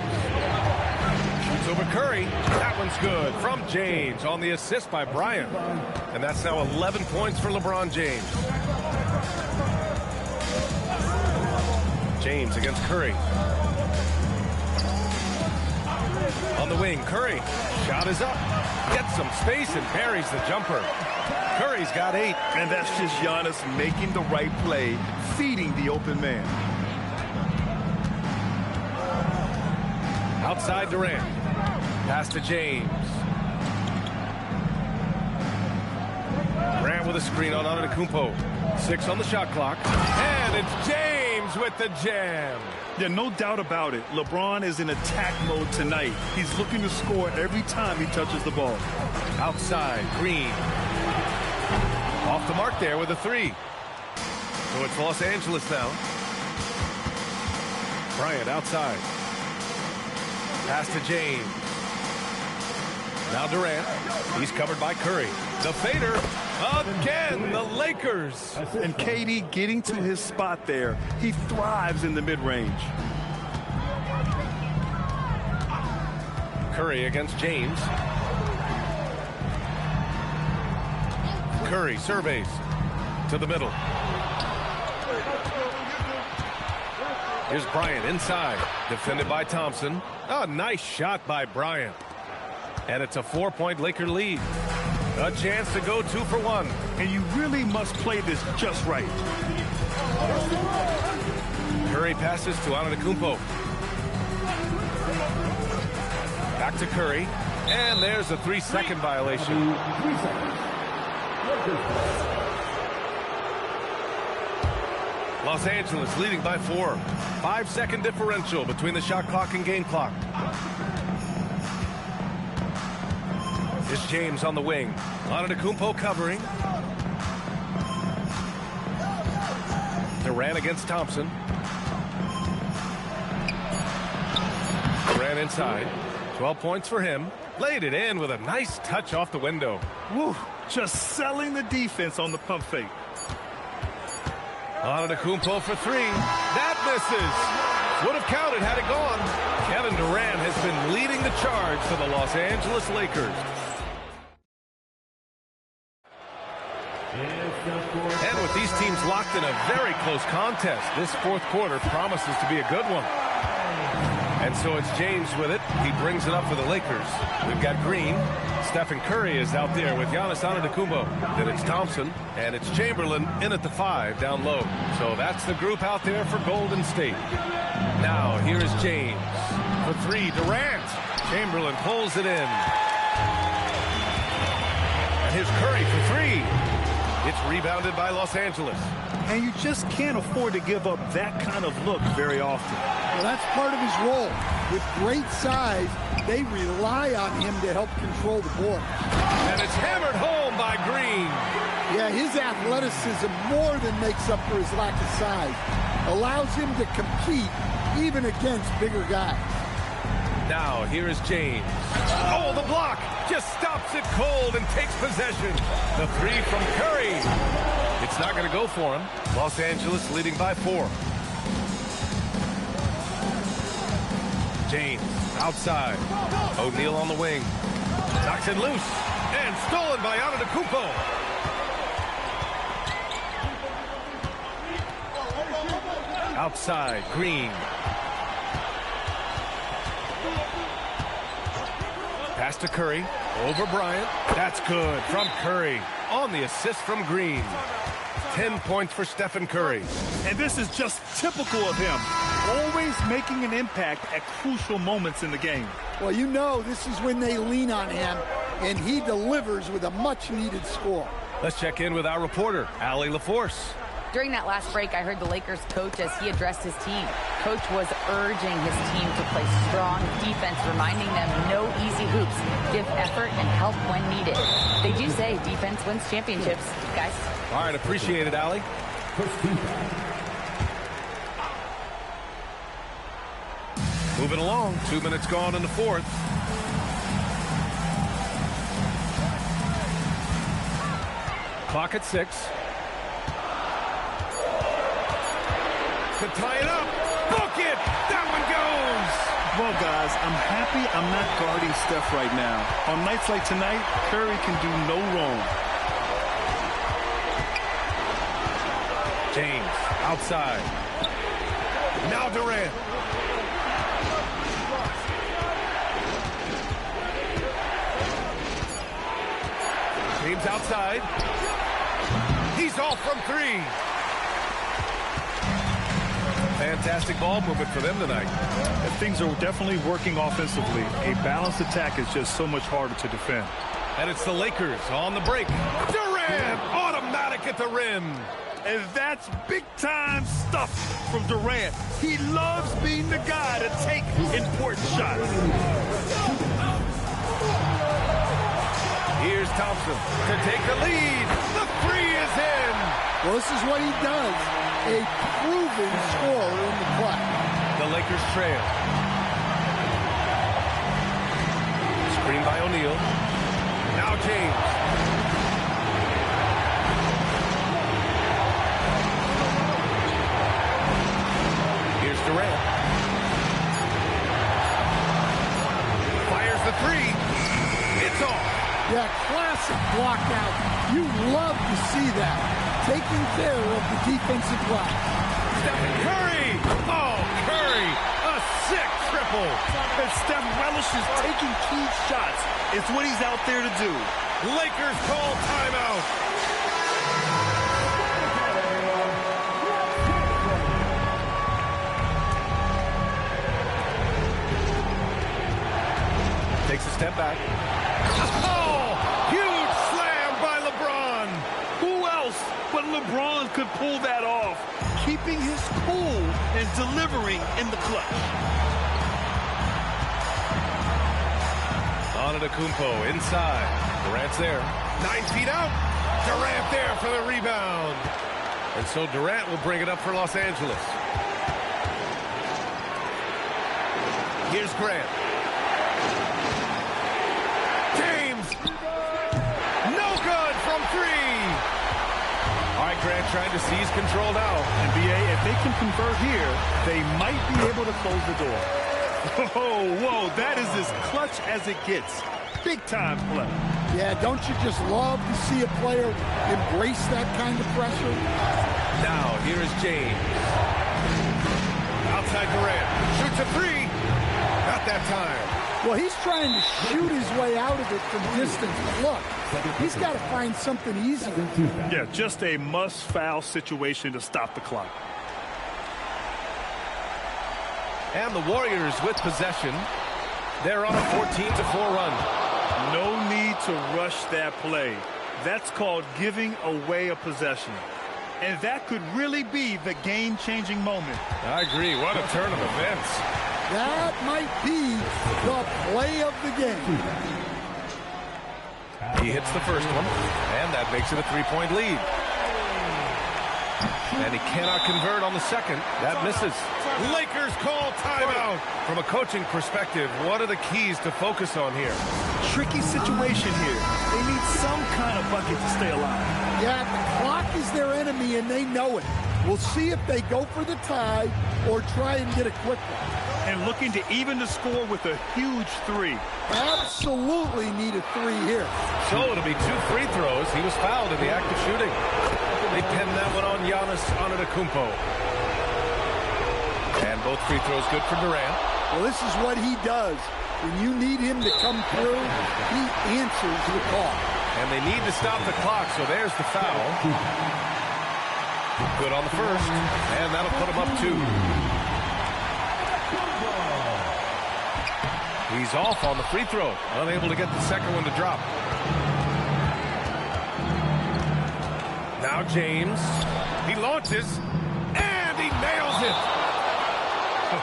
Shoots over Curry. That one's good from James on the assist by Bryant. And that's now 11 points for LeBron James. James against Curry. On the wing, Curry. Shot is up. Gets some space and buries the jumper. Curry's got 8.
And that's just Giannis making the right play, feeding the open man.
Outside Durant. Pass to James. Durant with a screen on Antetokounmpo. 6 on the shot clock. And it's James with the jam.
Yeah, no doubt about it. LeBron is in attack mode tonight. He's looking to score every time he touches the ball.
Outside, Green. Off the mark there with a 3. So it's Los Angeles now. Bryant outside. Pass to James. Now Durant. He's covered by Curry. The fader. Again, the Lakers.
And KD getting to his spot there. He thrives in the mid-range.
Curry against James. Curry surveys to the middle. Here's Bryant inside. Defended by Thompson. A nice shot by Bryant. And it's a 4-point Laker lead. A chance to go 2 for 1.
And you really must play this just right.
Curry passes to Antetokounmpo. Back to Curry. And there's a 3-second violation.
3 seconds.
Los Angeles leading by 4. 5-second differential between the shot clock and game clock. It's James on the wing. Antetokounmpo covering. Durant against Thompson. Durant inside. 12 points for him. Laid it in with a nice touch off the window.
Woo, just selling the defense on the pump fake.
Antetokounmpo for 3. That misses. Would have counted had it gone. Kevin Durant has been leading the charge for the Los Angeles Lakers. And with these teams locked in a very close contest, this 4th quarter promises to be a good one. And so it's James with it. He brings it up for the Lakers. We've got Green. Stephen Curry is out there with Giannis Antetokounmpo. Then it's Thompson. And it's Chamberlain in at the 5 down low. So that's the group out there for Golden State. Now here is James. For 3, Durant. Chamberlain pulls it in. And here's Curry for 3. It's rebounded by Los Angeles.
And you just can't afford to give up that kind of look very often.
Well, that's part of his role. With great size, they rely on him to help control the board.
And it's hammered home by Green.
Yeah, his athleticism more than makes up for his lack of size. Allows him to compete even against bigger guys.
Now, here is James. Oh, the block just stops it cold and takes possession. The three from Curry. It's not going to go for him. Los Angeles leading by 4. James outside. O'Neal on the wing. Knocks it loose. And stolen by Antetokounmpo. Outside, Green. Pass to Curry. Over Bryant. That's good from Curry. On the assist from Green. 10 points for Stephen Curry.
And this is just typical of him. Always making an impact at crucial moments in the game.
Well, you know this is when they lean on him, and he delivers with a much-needed score.
Let's check in with our reporter, Allie LaForce.
During that last break, I heard the Lakers coach as he addressed his team. Coach was urging his team to play strong defense, reminding them no easy hoops, give effort and help when needed. They do say defense wins championships, guys.
All right, appreciate it, Allie. Moving along, 2 minutes gone in the fourth. Clock at 6. To tie it up. Book it. That one goes.
Well, guys, I'm happy I'm not guarding Steph right now. On nights like tonight, Curry can do no wrong.
James outside. Now Durant. James outside. He's off from 3. Fantastic ball movement for them tonight.
And things are definitely working offensively. A balanced attack is just so much harder to defend.
And it's the Lakers on the break. Durant, automatic at the rim.
And that's big-time stuff from Durant. He loves being the guy to take important shots.
Here's Thompson to take the lead. The 3 is in.
Well, this is what he does. A proven scorer in the clutch.
The Lakers trail. Screen by O'Neal. Now James. Here's Durant. Fires the 3. It's off.
Yeah, classic block out. You love to see that. Taking care of the defensive block.
Stephen Curry. Oh, Curry. A sick triple.
And Steph relishes taking key shots. It's what he's out there to do.
Lakers call timeout. Takes a step back. Oh, huge slam by LeBron.
Who else but LeBron could pull that off? Keeping his cool and delivering in the clutch.
Antetokounmpo inside. Durant's there. 9 feet out. Durant there for the rebound. And so Durant will bring it up for Los Angeles. Here's Grant. James. No good from 3. All right, Grant trying to seize control now.
NBA, if they can convert here, they might be able to close the door. Oh, whoa, that is as clutch as it gets. Big time play.
Yeah, don't you just love to see a player embrace that kind of pressure?
Now, here is James. Outside Durant. Shoots a 3. Not that time.
Well, he's trying to shoot his way out of it from distance. But look, he's got to find something easier.
Yeah, just a must-foul situation to stop the clock.
And the Warriors with possession. They're on a 14-4 run.
No need to rush that play. That's called giving away a possession. And that could really be the game-changing moment.
I agree. What a turn of events.
That might be the play of the game.
He hits the first one, and that makes it a 3-point lead. And he cannot convert on the second. That misses. Lakers call timeout. From a coaching perspective, what are the keys to focus on here?
Tricky situation here. They need some kind of bucket to stay alive.
Yeah, the clock is their enemy, and they know it. We'll see if they go for the tie or try and get a quick one.
And looking to even the score with a huge three.
Absolutely need a three here.
So it'll be 2 free throws. He was fouled in the act of shooting. They pinned that one on Giannis Antetokounmpo. And both free throws good for Durant.
Well, this is what he does. When you need him to come through, he answers the call.
And they need to stop the clock, so there's the foul. Good on the first, and that'll put him up 2. He's off on the free throw, unable to get the second one to drop. Now James, he launches, and he nails it.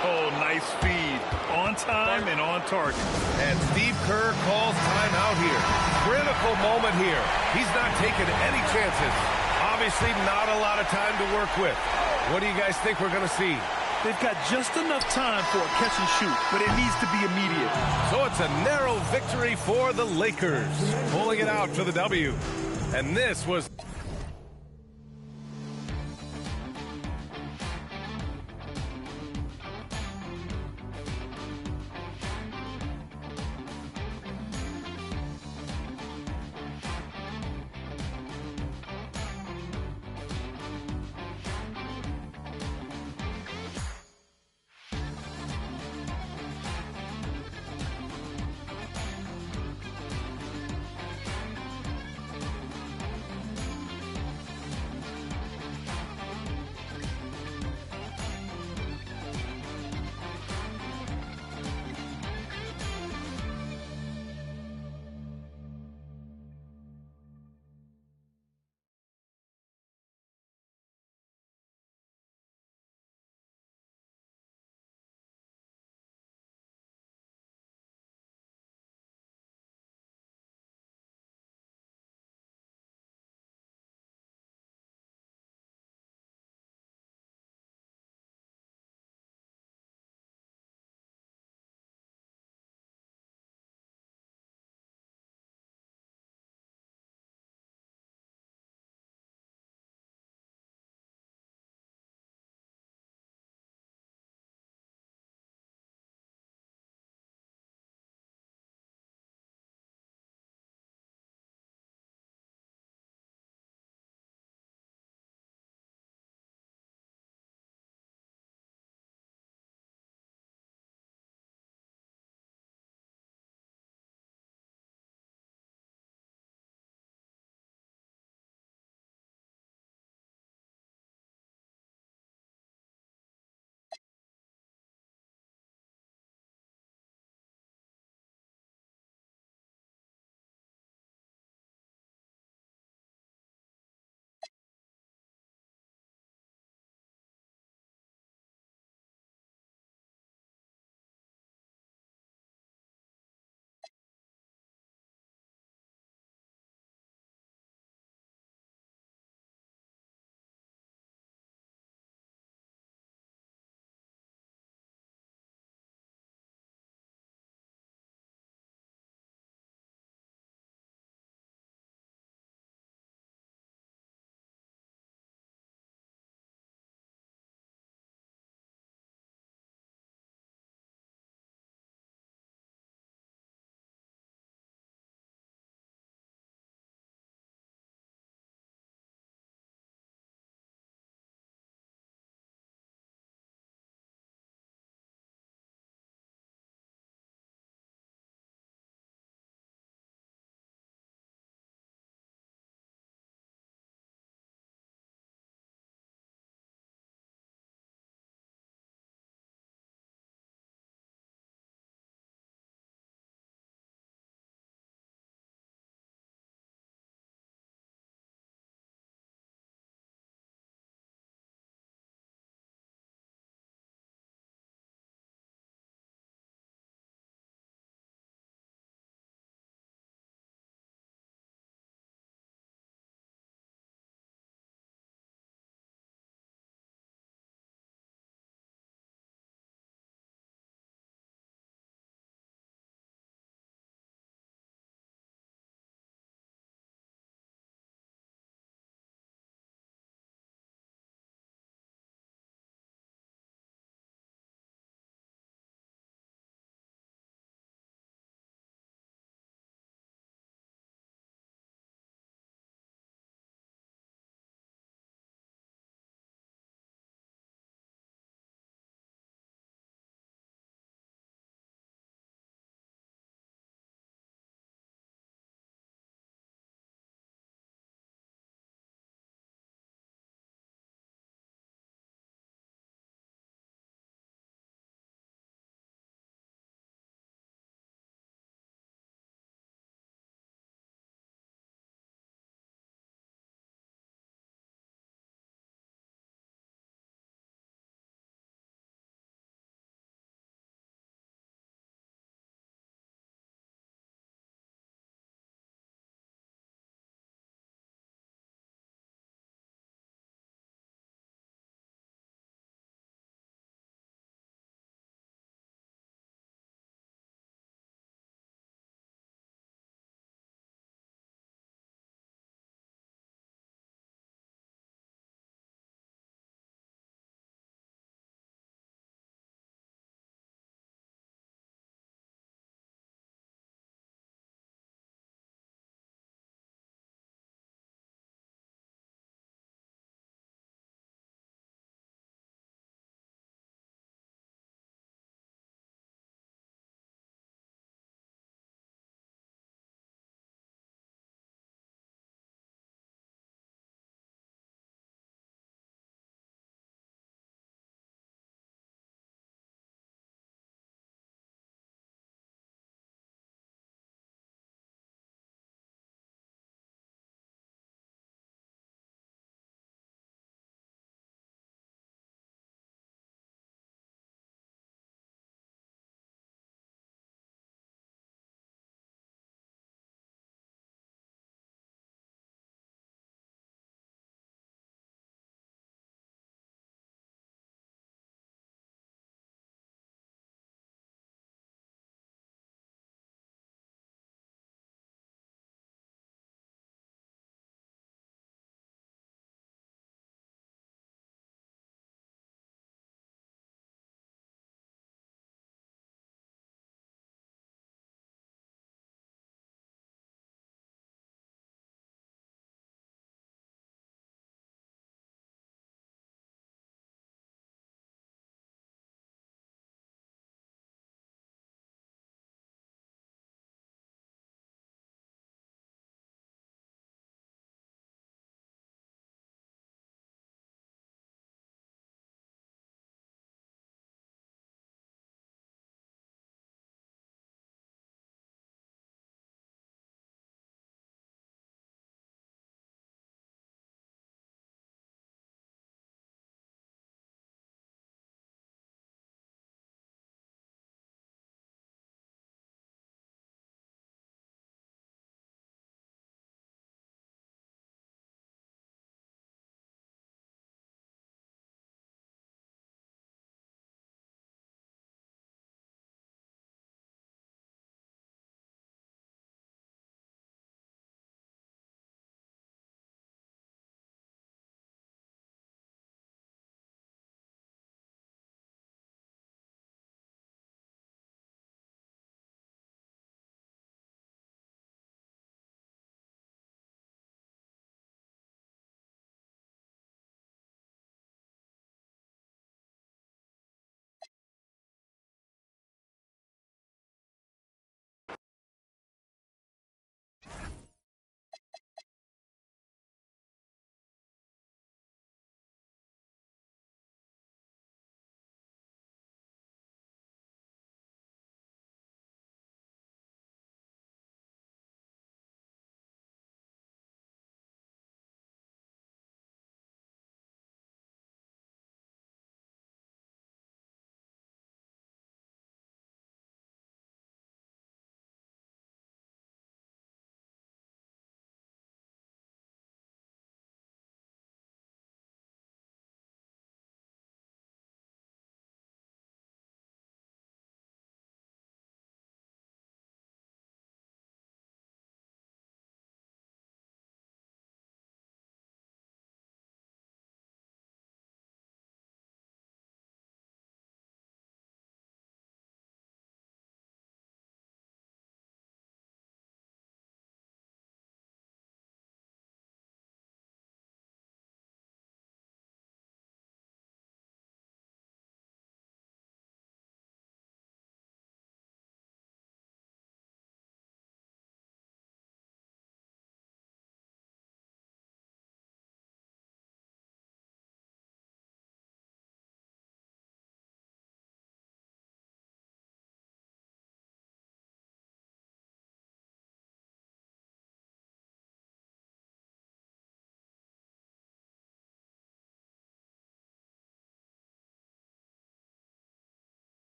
Oh, nice feed. On time and on target.
And Steve Kerr calls timeout here. Critical moment here. He's not taking any chances. Obviously not a lot of time to work with. What do you guys think we're going to see?
They've got just enough time for a catch and shoot, but it needs to be immediate.
So it's a narrow victory for the Lakers, pulling it out for the W. And this was...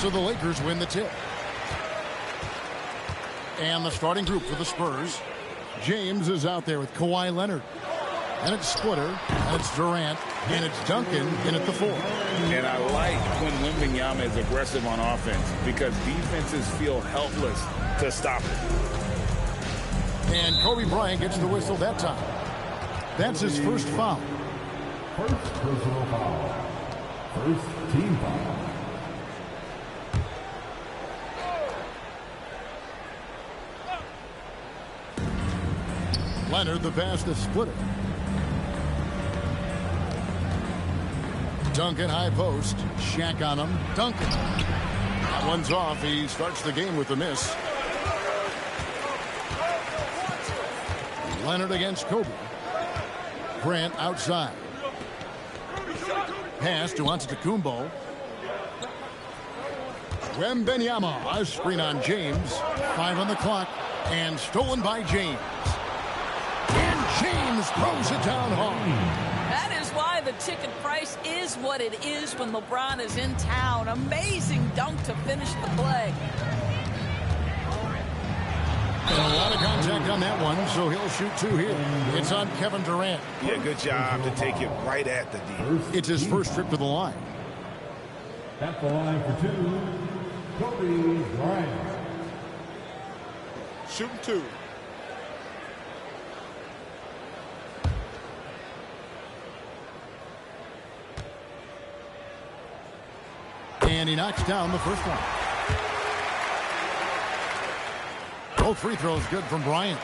So the Lakers win the tip. And the starting group for the Spurs. James is out there with Kawhi Leonard. And it's Splitter, and it's Durant, and it's Duncan in at the 4.
And I like when Wembanyama is aggressive on offense because defenses feel helpless to stop it.
And Kobe Bryant gets the whistle that time. That's his first foul.
First personal foul. First team foul.
Leonard, the pass to Splitter. Duncan, high post. Shaq on him. Duncan. That one's off. He starts the game with a miss. Leonard against Kobe. Grant outside. Pass to Antetokounmpo. Wembanyama, a screen on James. 5 on the clock. And stolen by James. And James throws it down hard.
That is why the ticket price is what it is when LeBron is in town. Amazing dunk to finish the play.
And a lot of contact on that one, so he'll shoot 2 here. It's on Kevin Durant.
Yeah, good job to take it right at the D.
It's his first trip to the line.
At the line for 2, Kobe Bryant.
Shooting 2.
And he knocks down the first one. Both free throws good from Bryant.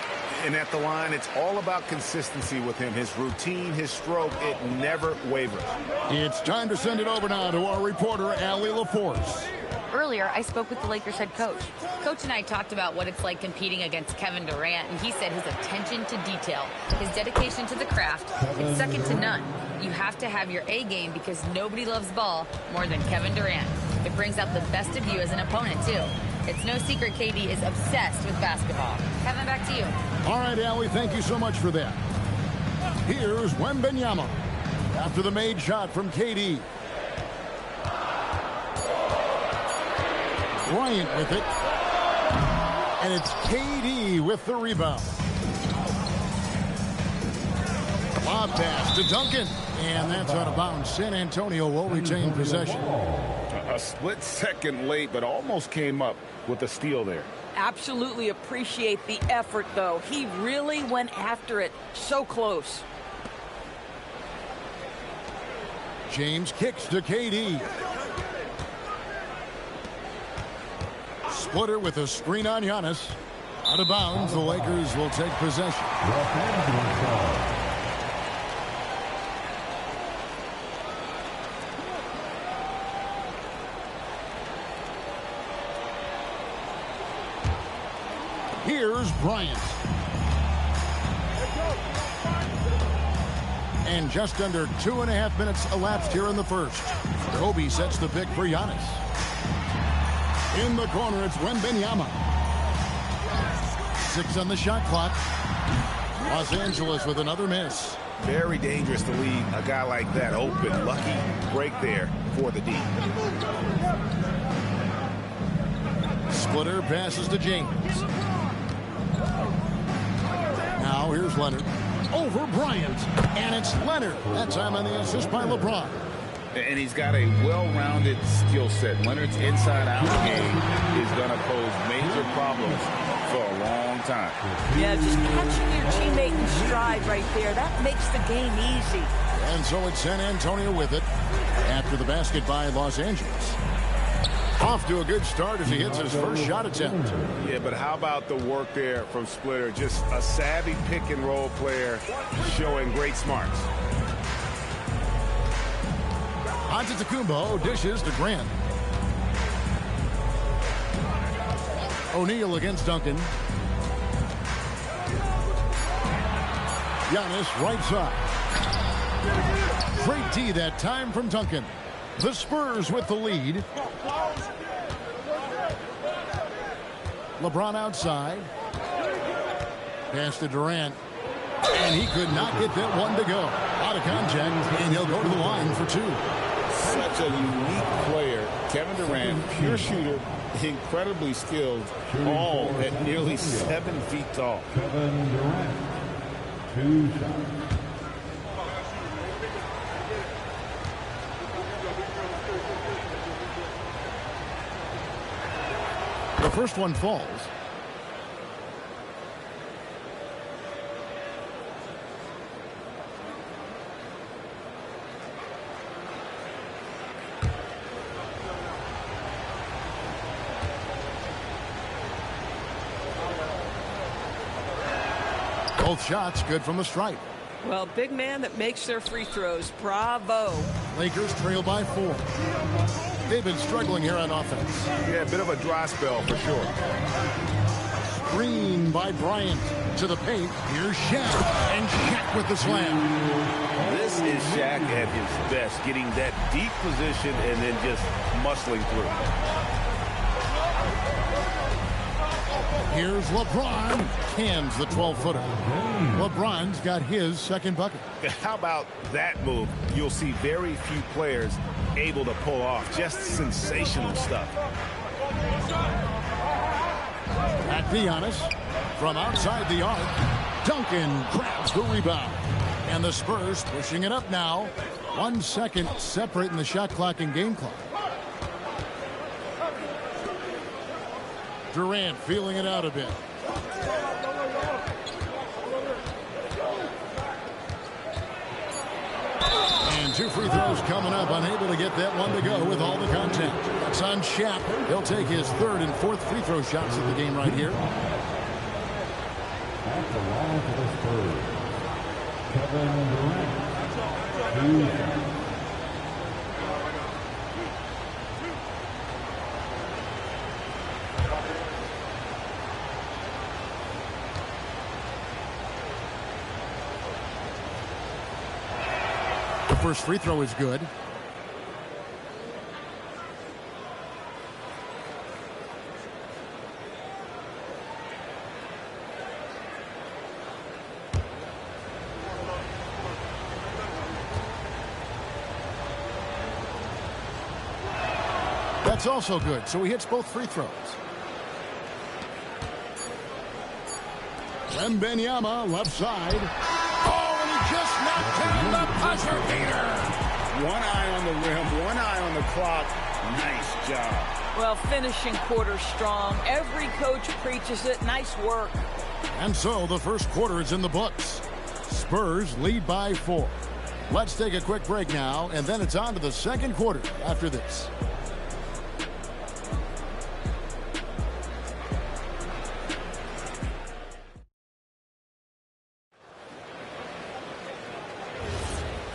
And at the line, it's all about consistency with him. His routine, his stroke, it never wavers.
It's time to send it over now to our reporter, Allie LaForce.
Earlier, I spoke with the Lakers head coach. Coach and I talked about what it's like competing against Kevin Durant, and he said his attention to detail, his dedication to the craft, is second to none. You have to have your A game because nobody loves ball more than Kevin Durant. It brings out the best of you as an opponent, too. It's no secret KD is obsessed with basketball. Kevin, back to you.
All right, Allie, thank you so much for that. Here's Wembanyama after the made shot from KD. Bryant with it. And it's KD with the rebound. Lob pass to Duncan. And that's out of bounds. San Antonio will retain possession.
A split second late, but almost came up with a steal there.
Absolutely appreciate the effort, though. He really went after it. So close.
James kicks to KD. Splitter with a screen on Giannis. Out of bounds, the Lakers will take possession. Here's Bryant. And just under 2.5 minutes elapsed here in the first. Kobe sets the pick for Giannis. In the corner, it's Wembanyama. 6 on the shot clock. Los Angeles with another miss.
Very dangerous to leave a guy like that open. Lucky break there for the D.
Splitter passes to James. Now here's Leonard. Over Bryant. And it's Leonard. That time on the assist by LeBron.
And he's got a well-rounded skill set. Leonard's inside-out game is going to pose major problems for a long time.
Yeah, just catching your teammate in stride right there. That makes the game easy.
And so it's San Antonio with it after the basket by Los Angeles. Off to a good start as he hits his first shot attempt.
Yeah, but how about the work there from Splitter? Just a savvy pick-and-roll player showing great smarts.
Antetokounmpo dishes to Grant. O'Neal against Duncan. Giannis right side. Great D that time from Duncan. The Spurs with the lead. LeBron outside. Pass to Durant. And he could not get that one to go. Out of contact, and he'll go to the line for 2.
Such a unique player. Kevin Durant, pure shooter, incredibly skilled, all at nearly 7 feet tall.
Kevin Durant, 2 shots.
The first one falls. Both shots good from the stripe.
Well, big man that makes their free throws. Bravo.
Lakers trail by 4. They've been struggling here on offense.
Yeah, a bit of a dry spell for sure.
Screen by Bryant to the paint. Here's Shaq. And Shaq with the slam.
This is Shaq at his best, getting that deep position and then just muscling through.
Here's LeBron. Cans the 12-footer. LeBron's got his second bucket.
How about that move? You'll see very few players able to pull off. Just sensational stuff.
At Giannis. From outside the arc. Duncan grabs the rebound. And the Spurs pushing it up now. 1 second separating the shot clock and game clock. Durant feeling it out a bit. And 2 free throws coming up. Unable to get that one to go with all the contact. It's on Shaq. He'll take his 3rd and 4th free throw shots of the game right here.
At the line for the Spurs, Kevin Durant, 2 shots.
First free throw is good. That's also good. So he hits both free throws. Wembanyama left side. Just knocked down the buzzer beater.
One eye on the rim, one eye on the clock. Nice job.
Well, finishing quarter strong. Every coach preaches it. Nice work.
And so the first quarter is in the books. Spurs lead by 4. Let's take a quick break now, and then it's on to the second quarter after this.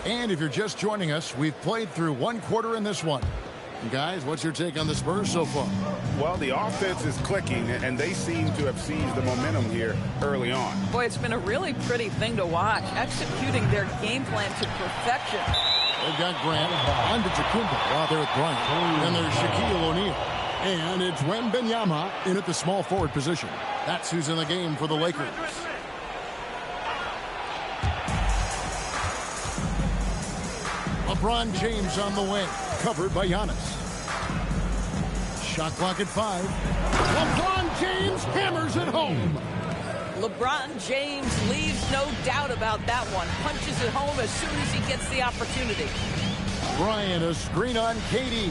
And if you're just joining us, we've played through one quarter in this one. Guys, what's your take on the Spurs so far?
Well, the offense is clicking, and they seem to have seized the momentum here early on.
Boy, it's been a really pretty thing to watch, executing their game plan to perfection.
They've got Grant on to Tacumba out there with Bryant. Then there's Shaquille O'Neal. And it's Wembanyama in at the small forward position. That's who's in the game for the Lakers. LeBron James on the wing, covered by Giannis. Shot clock at 5. LeBron James hammers it home.
LeBron James leaves no doubt about that one. Punches it home as soon as he gets the opportunity.
Bryant, a screen on KD.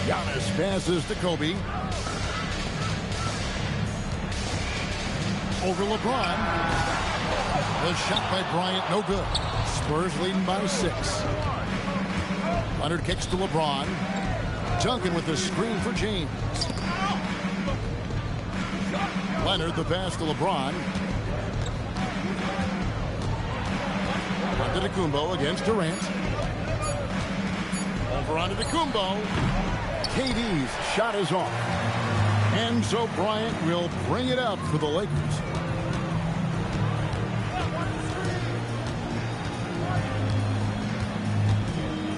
Giannis passes to Kobe. Over LeBron. The shot by Bryant, no good. Spurs leading by 6. Leonard kicks to LeBron. Duncan with the screen for James. Leonard the pass to LeBron. Antetokounmpo against Durant. Over onto Antetokounmpo. KD's shot is off. And so Bryant will bring it out for the Lakers.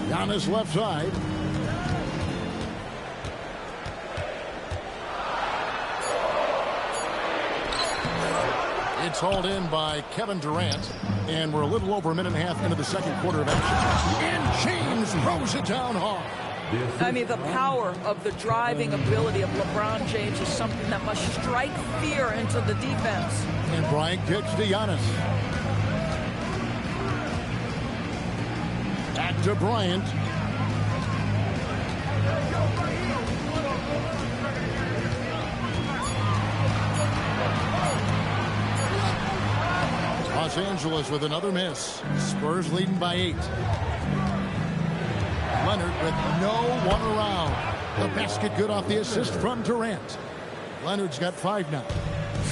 Giannis left side. It's hauled in by Kevin Durant. And we're a little over a minute and a half into the second quarter of action. And James throws it down hard.
I mean, the power of the driving ability of LeBron James is something that must strike fear into the defense.
And Bryant kicks to Giannis. Back to Bryant. Los Angeles with another miss. Spurs leading by 8. Leonard with no one around. The basket good off the assist from Durant. Leonard's got 5 now.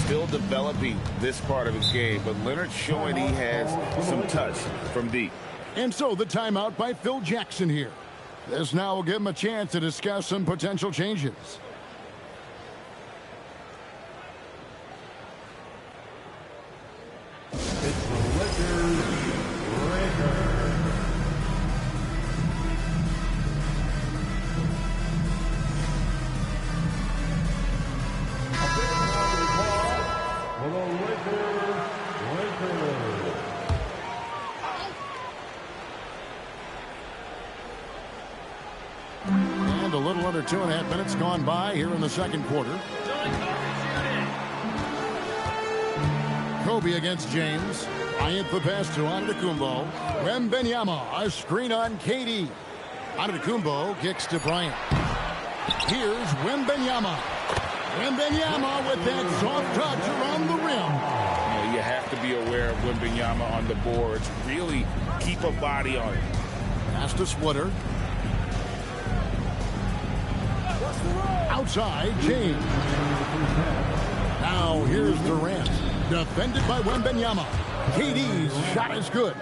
Still developing this part of his game, but Leonard showing he has some touch from deep.
And so the timeout by Phil Jackson here. This now will give him a chance to discuss some potential changes.
It's the Lakers. For the Lakers.
And a little under 2.5 minutes gone by here in the second quarter. Kobe against James. Bryant the pass to Antetokounmpo. Wembanyama, a screen on KD. Antetokounmpo kicks to Bryant. Here's Wembanyama. Wembanyama with that soft touch around the rim.
You have to be aware of Wembanyama on the boards. Really keep a body on it.
Pass to Splitter. Outside, James. Now here's Durant. Defended by Wembanyama. KD's shot is good.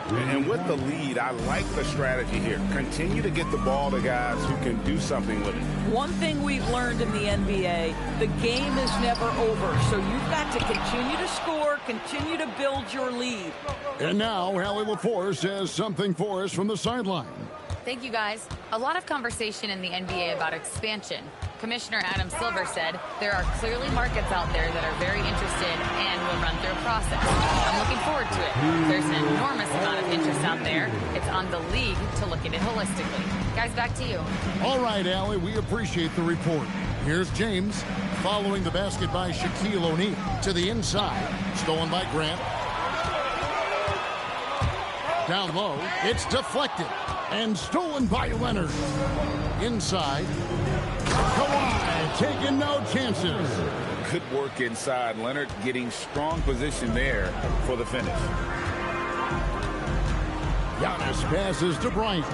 And with the lead, I like the strategy here. Continue to get the ball to guys who can do something with it.
One thing we've learned in the NBA, the game is never over. So you've got to continue to score, continue to build your lead.
And now, Hallie LaForce has something for us from the sideline.
Thank you, guys. A lot of conversation in the NBA about expansion. Commissioner Adam Silver said there are clearly markets out there that are very interested and will run through a process. I'm looking forward to it. There's an enormous amount of interest out there. It's on the league to look at it holistically. Guys, back to you.
All right, Allie, we appreciate the report. Here's James following the basket by Shaquille O'Neal to the inside. Stolen by Grant. Down low, it's deflected and stolen by Leonard. Inside, Kawhi taking no chances.
Good work inside. Leonard getting strong position there for the finish.
Giannis passes to Bryant.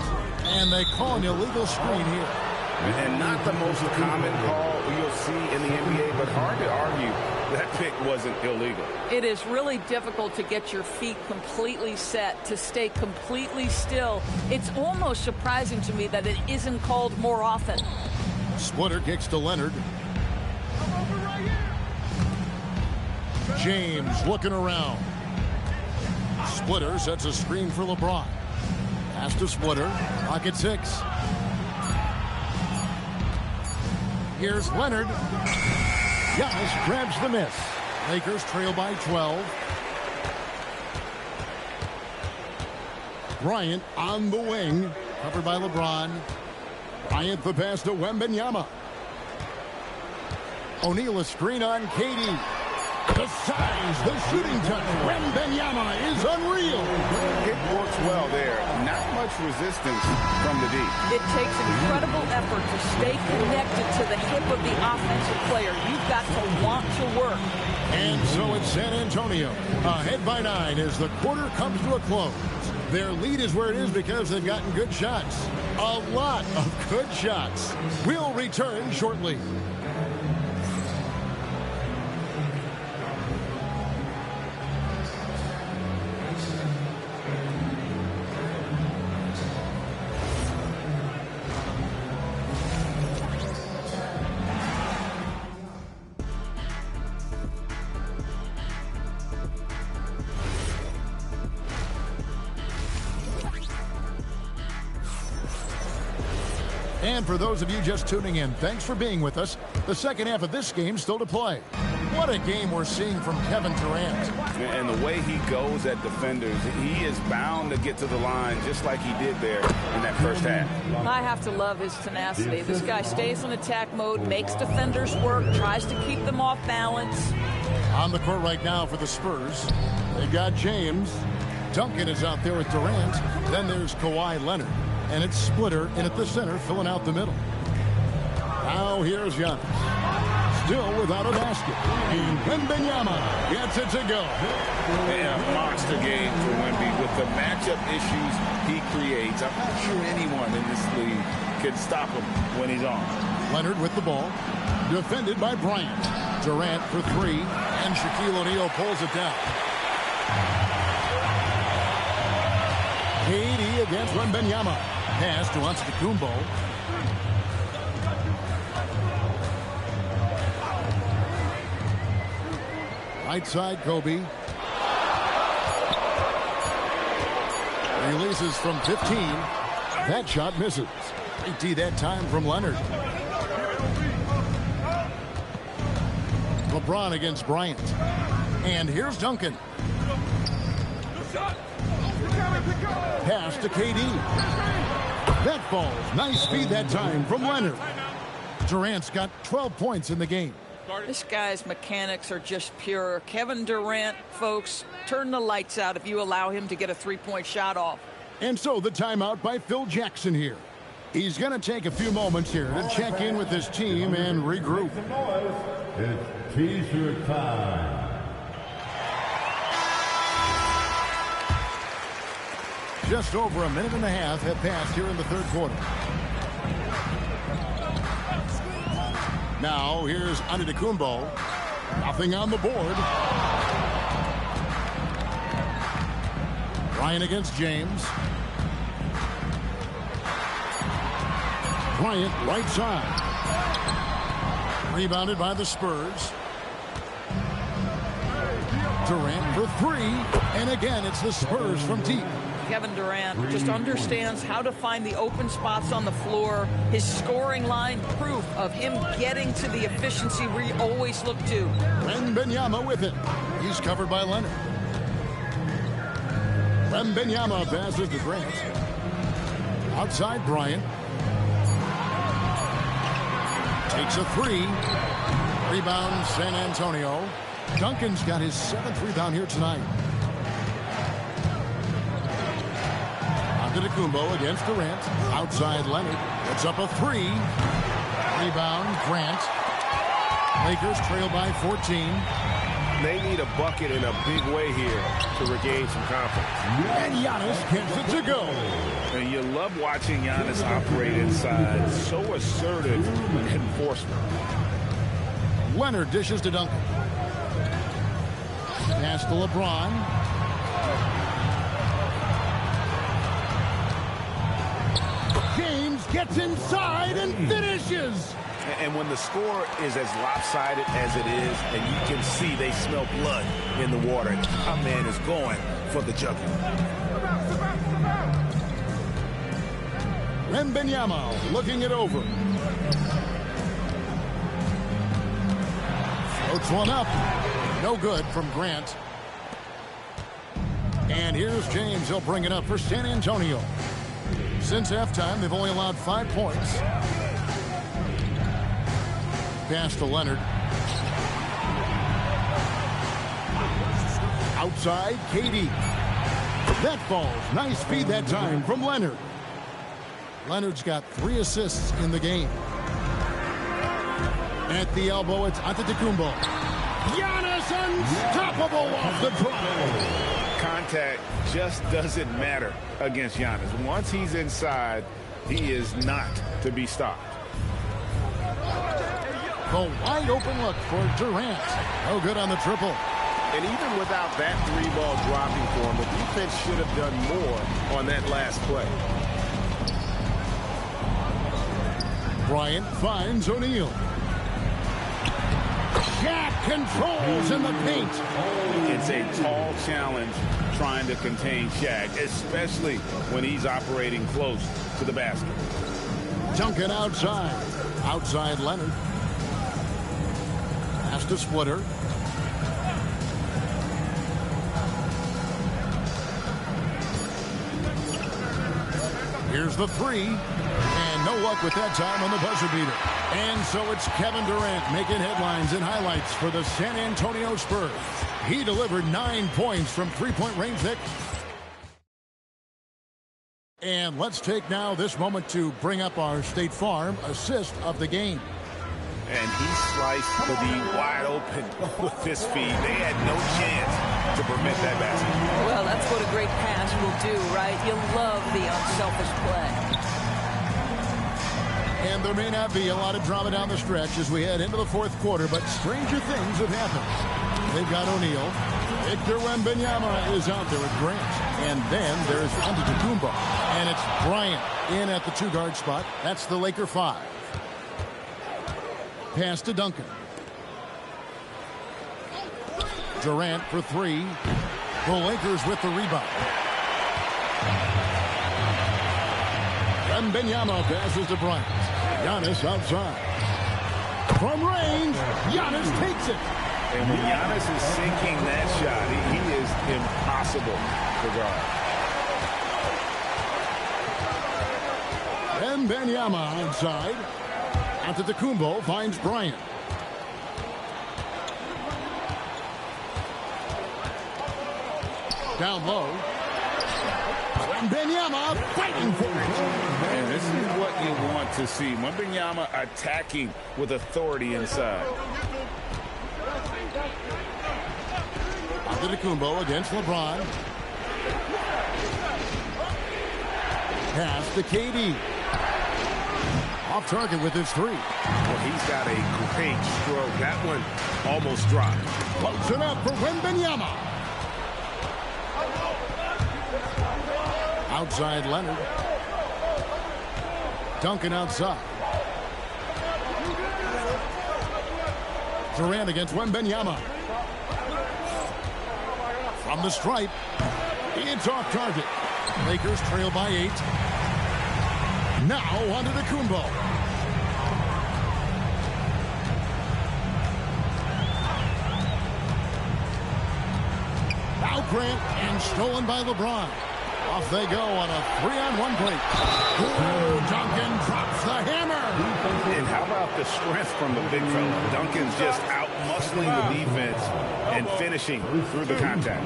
And they call an illegal screen here.
And not the most common call you'll see in the NBA, but hard to argue that pick wasn't illegal.
It is really difficult to get your feet completely set, to stay completely still. It's almost surprising to me that it isn't called more often.
Splitter kicks to Leonard. James looking around. Splitter sets a screen for LeBron. Pass to Splitter. Pocket 6. Here's Leonard. Giannis grabs the miss. Lakers trail by 12. Bryant on the wing. Covered by LeBron. Bryant the pass to Wembanyama. O'Neal a screen on KD. The size, the shooting touch. Wembanyama is unreal.
It works well there. Not much resistance from the deep.
It takes incredible effort to stay connected to the hip of the offensive player. You've got to want to work.
And so it's San Antonio. Ahead by 9 as the quarter comes to a close. Their lead is where it is because they've gotten good shots. A lot of good shots. We'll return shortly. And for those of you just tuning in, thanks for being with us. The second half of this game still to play. What a game we're seeing from Kevin Durant.
And the way he goes at defenders, he is bound to get to the line just like he did there in that first half.
I have to love his tenacity. This guy stays in attack mode, makes defenders work, tries to keep them off balance.
On the court right now for the Spurs, they've got James. Duncan is out there with Durant. Then there's Kawhi Leonard. And it's Splitter in at the center, filling out the middle. Now here's Giannis. Still without a basket. And Wembanyama gets it to go.
And a monster game for Wemby with the matchup issues he creates. I'm not sure anyone in this league can stop him when he's on.
Leonard with the ball. Defended by Bryant. Durant for 3. And Shaquille O'Neal pulls it down. KD against Wembanyama. Pass to Antetokounmpo. Right side, Kobe. Releases from 15. That shot misses. 3 that time from Leonard. LeBron against Bryant. And here's Duncan. Pass to KD. That falls. Nice speed that time from Leonard. Durant's got 12 points in the game.
This guy's mechanics are just pure. Kevin Durant, folks, turn the lights out if you allow him to get a three-point shot off.
And so the timeout by Phil Jackson here. He's going to take a few moments here to check in with his team and regroup.
It's teaser time.
Just over a minute and a half have passed here in the third quarter. Now here's Antetokounmpo. Nothing on the board. Bryant against James. Bryant right side. Rebounded by the Spurs. Durant for 3. And again, it's the Spurs from deep.
Kevin Durant just understands how to find the open spots on the floor. His scoring line, proof of him getting to the efficiency we always look to.
Wembanyama with it. He's covered by Leonard. Wembanyama passes to Grant. Outside Bryant. Takes a 3. Rebound San Antonio. Duncan's got his 7th rebound here tonight. Antetokounmpo against Durant. Outside Leonard. It's up a 3. Rebound Grant. Lakers trail by 14.
They need a bucket in a big way here to regain some confidence.
And Giannis gets it to go.
And you love watching Giannis operate inside. So assertive enforcement.
Leonard dishes to Duncan. Pass to LeBron. James gets inside and finishes.
And when the score is as lopsided as it is, and you can see they smell blood in the water, our man is going for the jugular.
Wembanyama looking it over. Floats one up. No good from Grant. And here's James. He'll bring it up for San Antonio. Since halftime, they've only allowed 5 points. Pass to Leonard. Outside, KD. That falls. Nice feed that time from Leonard. Leonard's got 3 assists in the game. At the elbow, it's Antetokounmpo. Giannis unstoppable off the dribble.
Contact just doesn't matter against Giannis. Once he's inside, he is not to be stopped.
The wide open look for Durant. No good on the triple.
And even without that 3-ball dropping for him, the defense should have done more on that last play.
Bryant finds O'Neal. Shaq controls in the paint.
It's a tall challenge trying to contain Shaq, especially when he's operating close to the basket.
Duncan outside. Outside Leonard. Pass to Splitter. Here's the 3. And no luck with that time on the buzzer beater. And so it's Kevin Durant making headlines and highlights for the San Antonio Spurs. He delivered 9 points from 3-point range, Nick. And let's take now this moment to bring up our State Farm assist of the game.
And he sliced the D wide open with his feet. They had no chance to prevent that basket.
Well, that's what a great pass will do, right? You love the unselfish play.
And there may not be a lot of drama down the stretch as we head into the 4th quarter, but stranger things have happened. They've got O'Neal. Victor Wembanyama is out there with Grant. And then there's Antetokounmpo. And it's Bryant in at the 2-guard spot. That's the Laker 5. Pass to Duncan. Durant for 3. The Lakers with the rebound. Wembanyama passes to Bryant. Giannis outside. From range, Giannis takes it.
And when Giannis is sinking that shot, he is impossible to guard.
Wembanyama outside. Antetokounmpo finds Bryant. Down low. Wembanyama fighting for it.
And this is what you want to see. Wembanyama attacking with authority inside.
Antetokounmpo against LeBron. Pass to KD. Off target with his 3.
Well, he's got a great stroke. That one almost dropped.
Close it up for Wembanyama. Outside Leonard. Duncan outside. Durant against Wembanyama. From the stripe. It's off target. Lakers trail by 8. Now Antetokounmpo. Now Grant and stolen by LeBron. Off they go on a 3-on-1 break. Ooh, Duncan drops the hammer.
And how about the strength from the big fella? Duncan's just out-muscling the defense and finishing through the contact.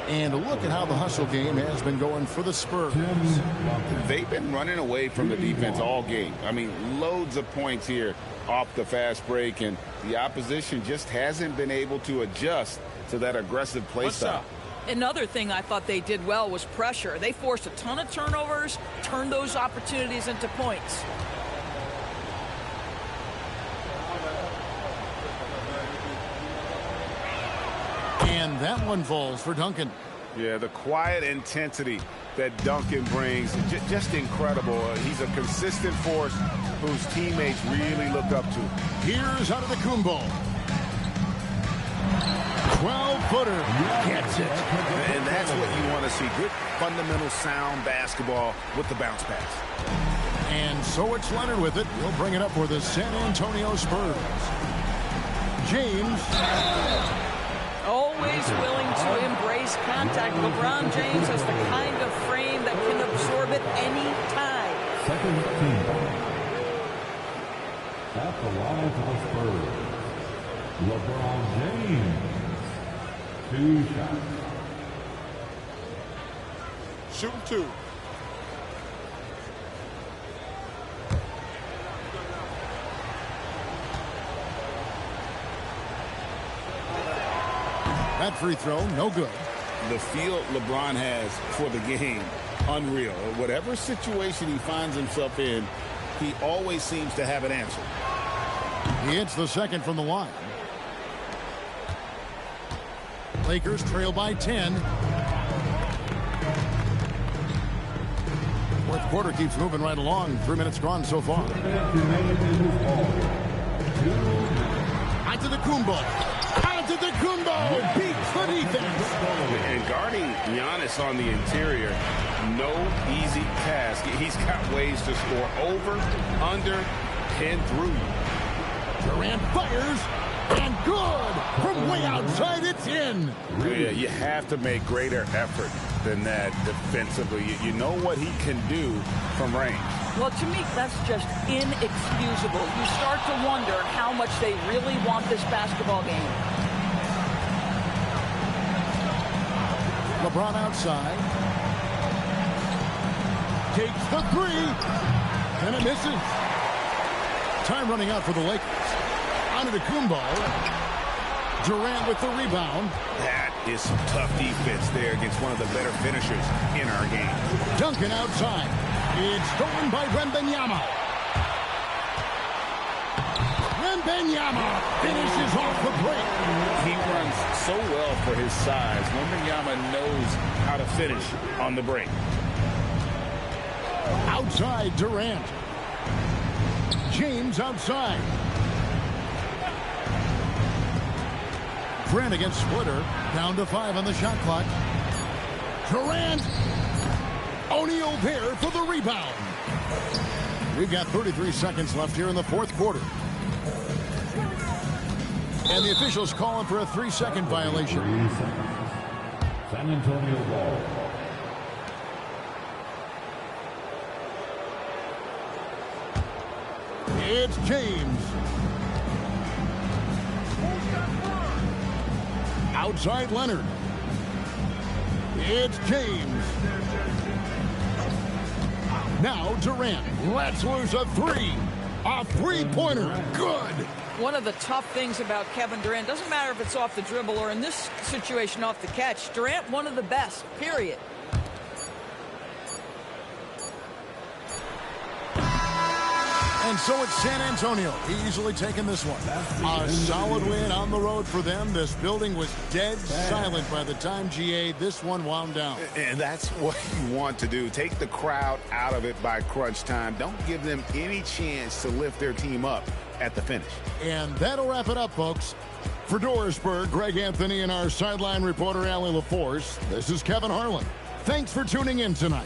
And look at how the hustle game has been going for the Spurs.
They've been running away from the defense all game. I mean, loads of points here off the fast break, and the opposition just hasn't been able to adjust to that aggressive play style.
Another thing I thought they did well was pressure. They forced a ton of turnovers, turned those opportunities into points.
And that one falls for Duncan.
Yeah, the quiet intensity that Duncan brings, just incredible. He's a consistent force whose teammates really look up to.
Here's Antetokounmpo. 12-footer. Gets it.
And that's what you want to see. Good, fundamental, sound basketball with the bounce pass.
And so it's Leonard with it. He'll bring it up for the San Antonio Spurs. James.
Always willing to embrace contact. LeBron James has the kind of frame that can absorb it any time.
Second team. At the line for the Spurs, LeBron James. 2 shots.
Shooting 2.
That free throw, no good.
The feel LeBron has for the game, unreal. Whatever situation he finds himself in, he always seems to have an answer.
He hits the second from the line. Lakers trail by 10. Fourth quarter keeps moving right along. 3 minutes gone so far. Antetokounmpo. Antetokounmpo beats the defense.
And guarding Giannis on the interior, no easy task. He's got ways to score over, under, and through you.
Durant fires, and good! From way outside, it's in.
Yeah, you have to make greater effort than that defensively. You know what he can do from range.
Well, to me, that's just inexcusable. You start to wonder how much they really want this basketball game.
LeBron outside. Takes the three. And it misses. Time running out for the Lakers. Antetokounmpo. Durant with the rebound.
That is some tough defense there against one of the better finishers in our game.
Duncan outside. It's stolen by Wembanyama. Wembanyama finishes off the break.
He runs so well for his size. Wembanyama knows how to finish on the break.
Outside Durant. James outside. Grant against Splitter. Down to 5 on the shot clock. Durant. O'Neal there for the rebound. We've got 33 seconds left here in the fourth quarter. And the officials calling for a 3-second violation.
3 seconds. San Antonio ball.
It's James. Outside Leonard. It's James. Now Durant lets loose a three. A three-pointer. Good.
One of the tough things about Kevin Durant, doesn't matter if it's off the dribble or in this situation off the catch, Durant one of the best, period.
And so it's San Antonio easily taking this one. A solid win on the road for them. This building was dead silent by the time GA this one wound down.
And that's what you want to do. Take the crowd out of it by crunch time. Don't give them any chance to lift their team up at the finish.
And that'll wrap it up, folks. For Dorisburg, Greg Anthony and our sideline reporter, Allie LaForce, this is Kevin Harlan. Thanks for tuning in tonight.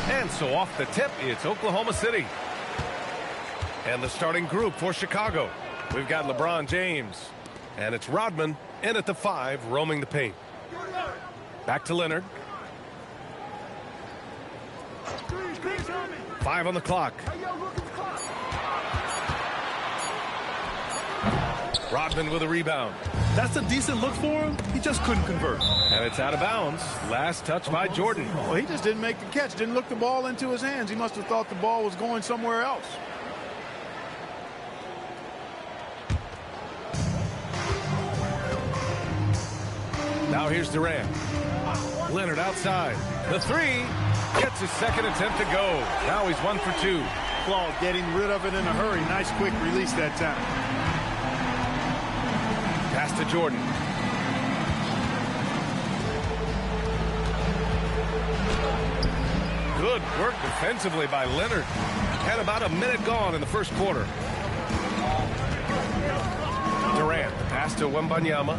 And so off the tip, it's Oklahoma City. And the starting group for Chicago. We've got LeBron James. And it's Rodman in at the 5, roaming the paint. Back to Leonard. 5 on the clock. Rodman with a rebound.
That's a decent look for him. He just couldn't convert.
And it's out of bounds. Last touch by Jordan.
Well, he just didn't make the catch. Didn't look the ball into his hands. He must have thought the ball was going somewhere else.
Now here's Durant. Leonard outside. The 3 gets his second attempt to go. Now he's 1 for 2.
Claude getting rid of it in a hurry. Nice quick release that time.
Pass to Jordan. Good work defensively by Leonard. Had about a minute gone in the first quarter. Durant, pass to Wembanyama.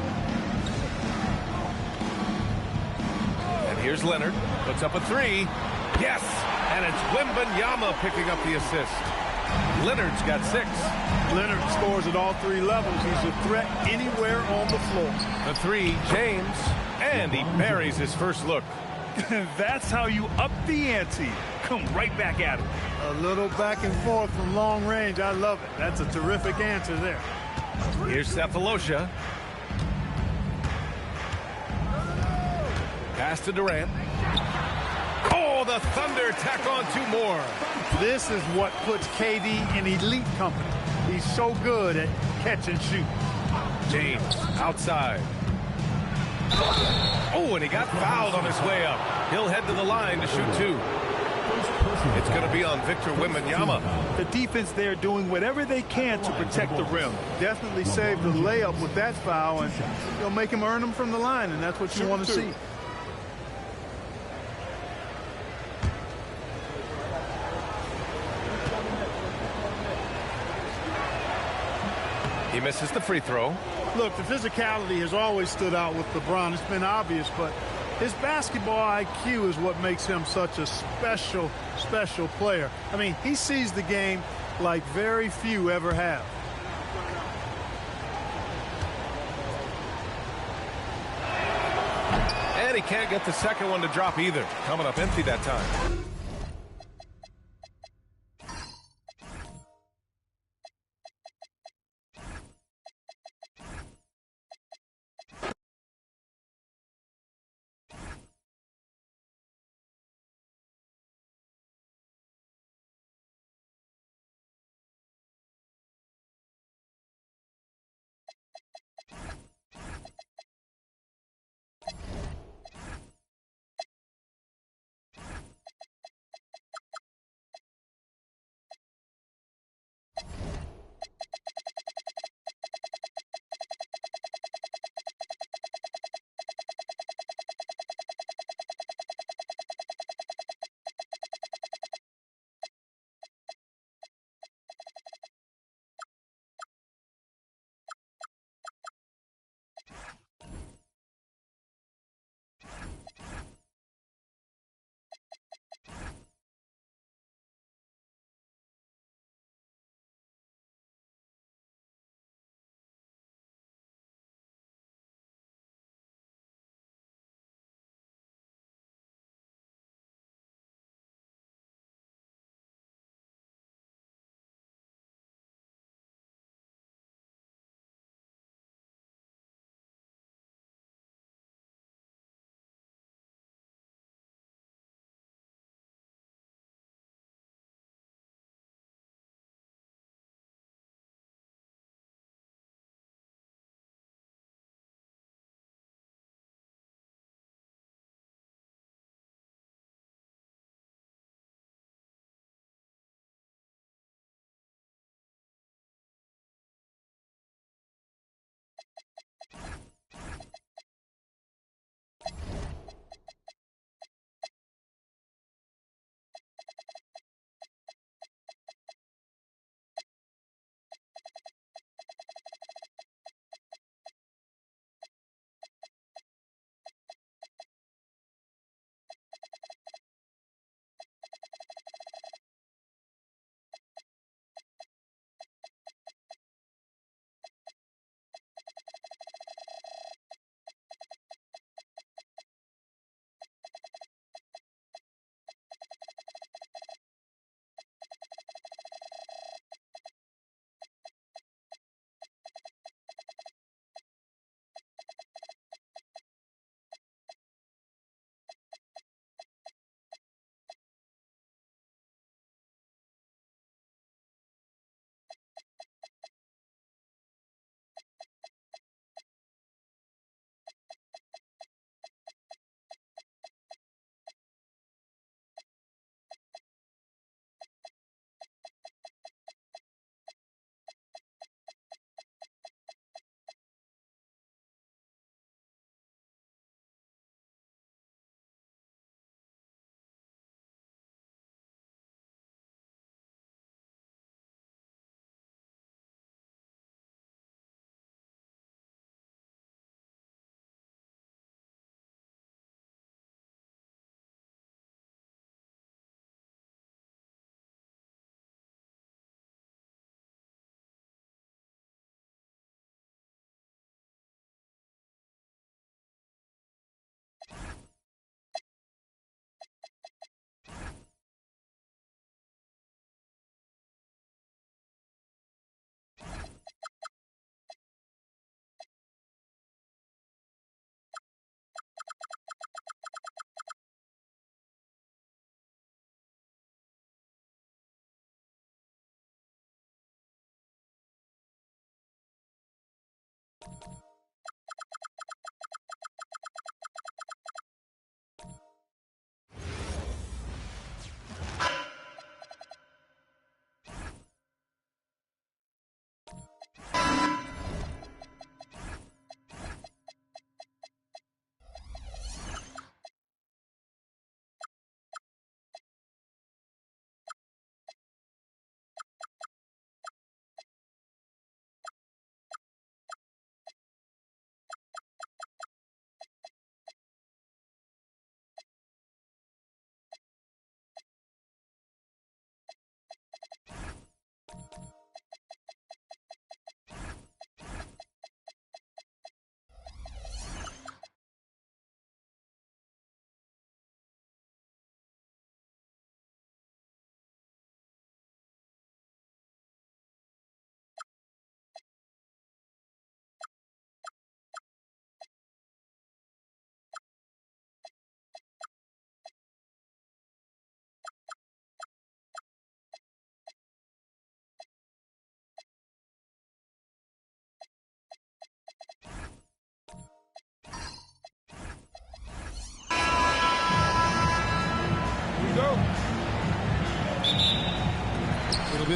And here's Leonard. Puts up a 3. Yes! And it's Wembanyama picking up the assist. Leonard's got 6.
Leonard scores at all 3 levels. He's a threat anywhere on the floor.
The 3, James. And he buries his first look.
That's how you up the ante. Come right back at him.
A little back and forth from long range. I love it. That's a terrific answer there.
Here's Cephalosha. Pass to Durant. Oh, the Thunder tack on 2 more.
This is what puts KD in elite company. He's so good at catch and shoot.
James outside. Oh, and he got fouled on his way up. He'll head to the line to shoot 2. It's going to be on Victor Wembanyama.
The defense there doing whatever they can to protect the rim. Definitely saved the layup with that foul, and they'll make him earn them from the line, and that's what you want to see.
He misses the free throw.
Look, the physicality has always stood out with LeBron. It's been obvious, but his basketball IQ is what makes him such a special player. I mean, he sees the game like very few ever have.
And he can't get the second one to drop either. Coming up empty that time.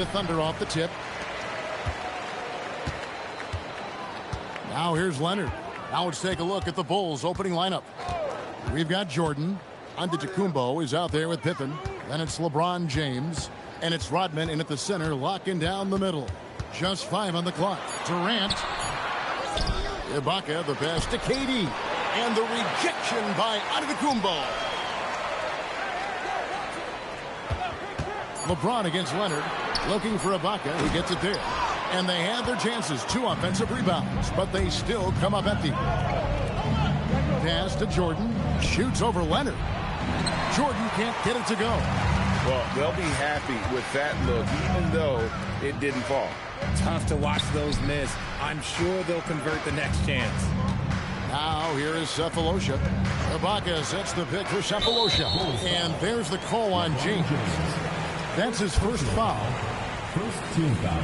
the Thunder off the tip. Now here's Leonard. Now let's take a look at the Bulls opening lineup. We've got Jordan. Antetokounmpo is out there with Pippen. Then it's LeBron James. And it's Rodman in at the center, locking down the middle. Just 5 on the clock. Durant. Ibaka, the pass to KD. And the rejection by Antetokounmpo. LeBron against Leonard. Looking for Ibaka. He gets it there. And they had their chances. 2 offensive rebounds. But they still come up empty. Pass to Jordan. Shoots over Leonard. Jordan can't get it to go.
Well, they'll be happy with that look, even though it didn't fall.
Tough to watch those miss. I'm sure they'll convert the next chance.
Now here is Sefolosha. Ibaka sets the pick for Sefolosha. And there's the call on James. That's his first foul.
First team foul.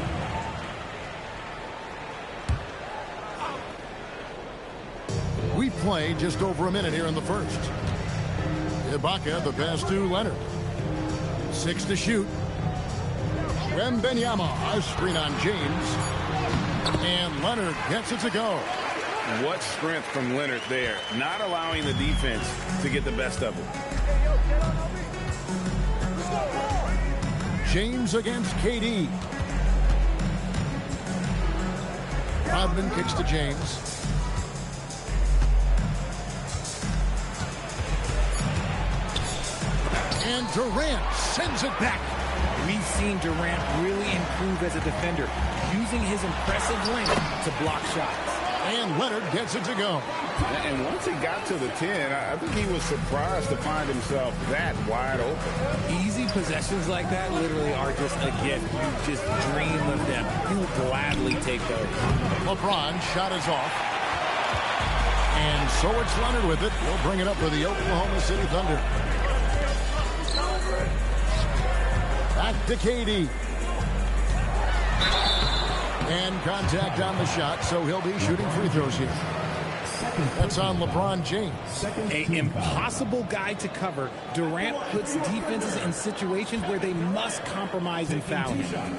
We play just over a minute here in the first. Ibaka, the pass to Leonard. 6 to shoot. Wembanyama, a screen on James. And Leonard gets it to go.
What strength from Leonard there, not allowing the defense to get the best of it.
James against KD. Rodman kicks to James. And Durant sends it back.
We've seen Durant really improve as a defender, using his impressive length to block shots.
And Leonard gets it to go.
And once he got to the 10, I think he was surprised to find himself that wide open.
Easy possessions like that literally are just a gift. You just dream of them. You will gladly take those.
LeBron shot is off. And so it's Leonard with it. He'll bring it up for the Oklahoma City Thunder. Back to KD. And contact on the shot, so he'll be shooting free throws here. That's on LeBron James.
An impossible guy to cover. Durant puts defenses in situations where they must compromise and foul him.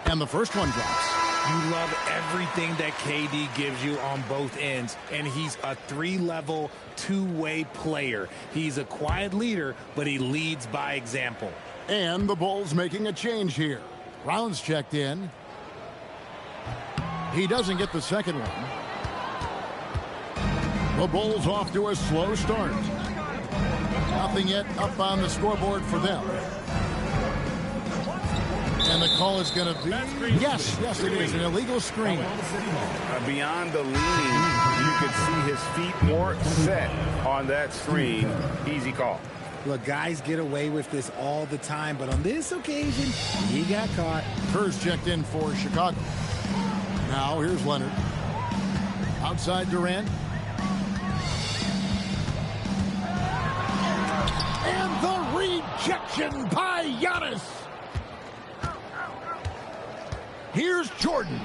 And the first one drops.
You love everything that KD gives you on both ends, and he's a 3-level, 2-way player. He's a quiet leader, but he leads by example.
And the Bulls making a change here. Rounds checked in. He doesn't get the second one. The Bulls off to a slow start. Nothing yet up on the scoreboard for them. And the call is going to be, yes, it is, an illegal screen.
Beyond the leaning, you could see his feet more set on that screen. Easy call.
Look, guys get away with this all the time, but on this occasion, he got caught.
Kerr's checked in for Chicago. Now here's Leonard. Outside Durant. And the rejection by Giannis. Here's Jordan.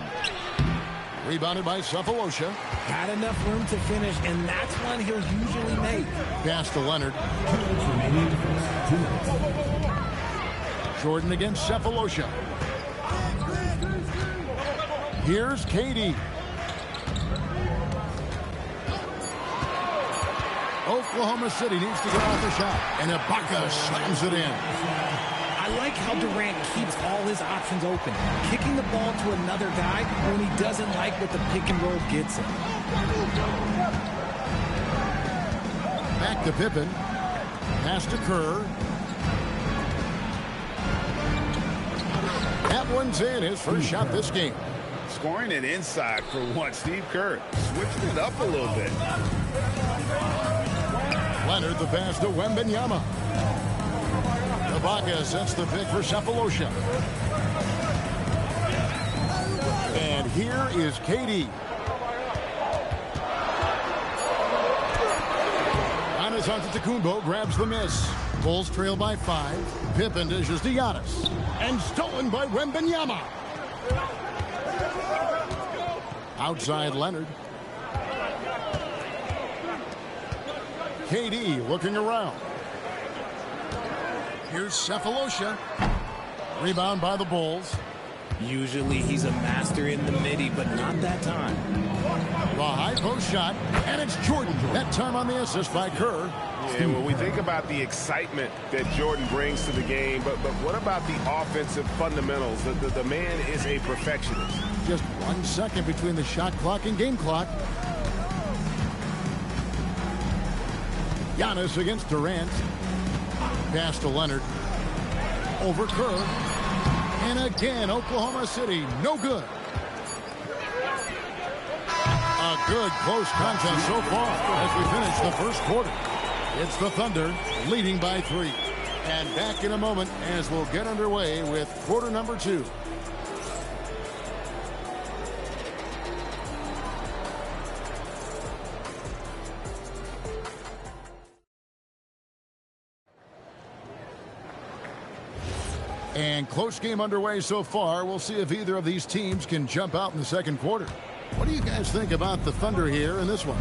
Rebounded by Sefolosha.
Had enough room to finish, and that's one he'll usually make.
Pass to Leonard. Jordan against Sefolosha. Here's KD. Oklahoma City needs to get off the shot, and Ibaka slams it in.
I like how Durant keeps all his options open, kicking the ball to another guy when he doesn't like what the pick and roll gets him.
Back to Pippen. Pass to Kerr. That one's in, his first shot this game.
Scoring it inside for once. Steve Kerr switched it up a little bit.
Leonard, the pass to Wembanyama. Ibaka sets the pick for Sefolosha. And here is KD. Giannis Antetokounmpo grabs the miss. Bulls trail by 5. Pippen dishes to Giannis. And stolen by Wembanyama. Outside Leonard. KD looking around. Here's Cephalosha. Rebound by the Bulls.
Usually he's a master in the midi, but not that time.
The high post shot, and it's Jordan. That time on the assist by Kerr.
And when we think about the excitement that Jordan brings to the game, but what about the offensive fundamentals? The man is a perfectionist.
Just 1 second between the shot clock and game clock. Giannis against Durant. Pass to Leonard. Over Kerr. And again, Oklahoma City, no good. A good close contest so far as we finish the first quarter. It's the Thunder leading by 3. And back in a moment as we'll get underway with quarter number 2. And close game underway so far. We'll see if either of these teams can jump out in the second quarter. What do you guys think about the Thunder here in this one?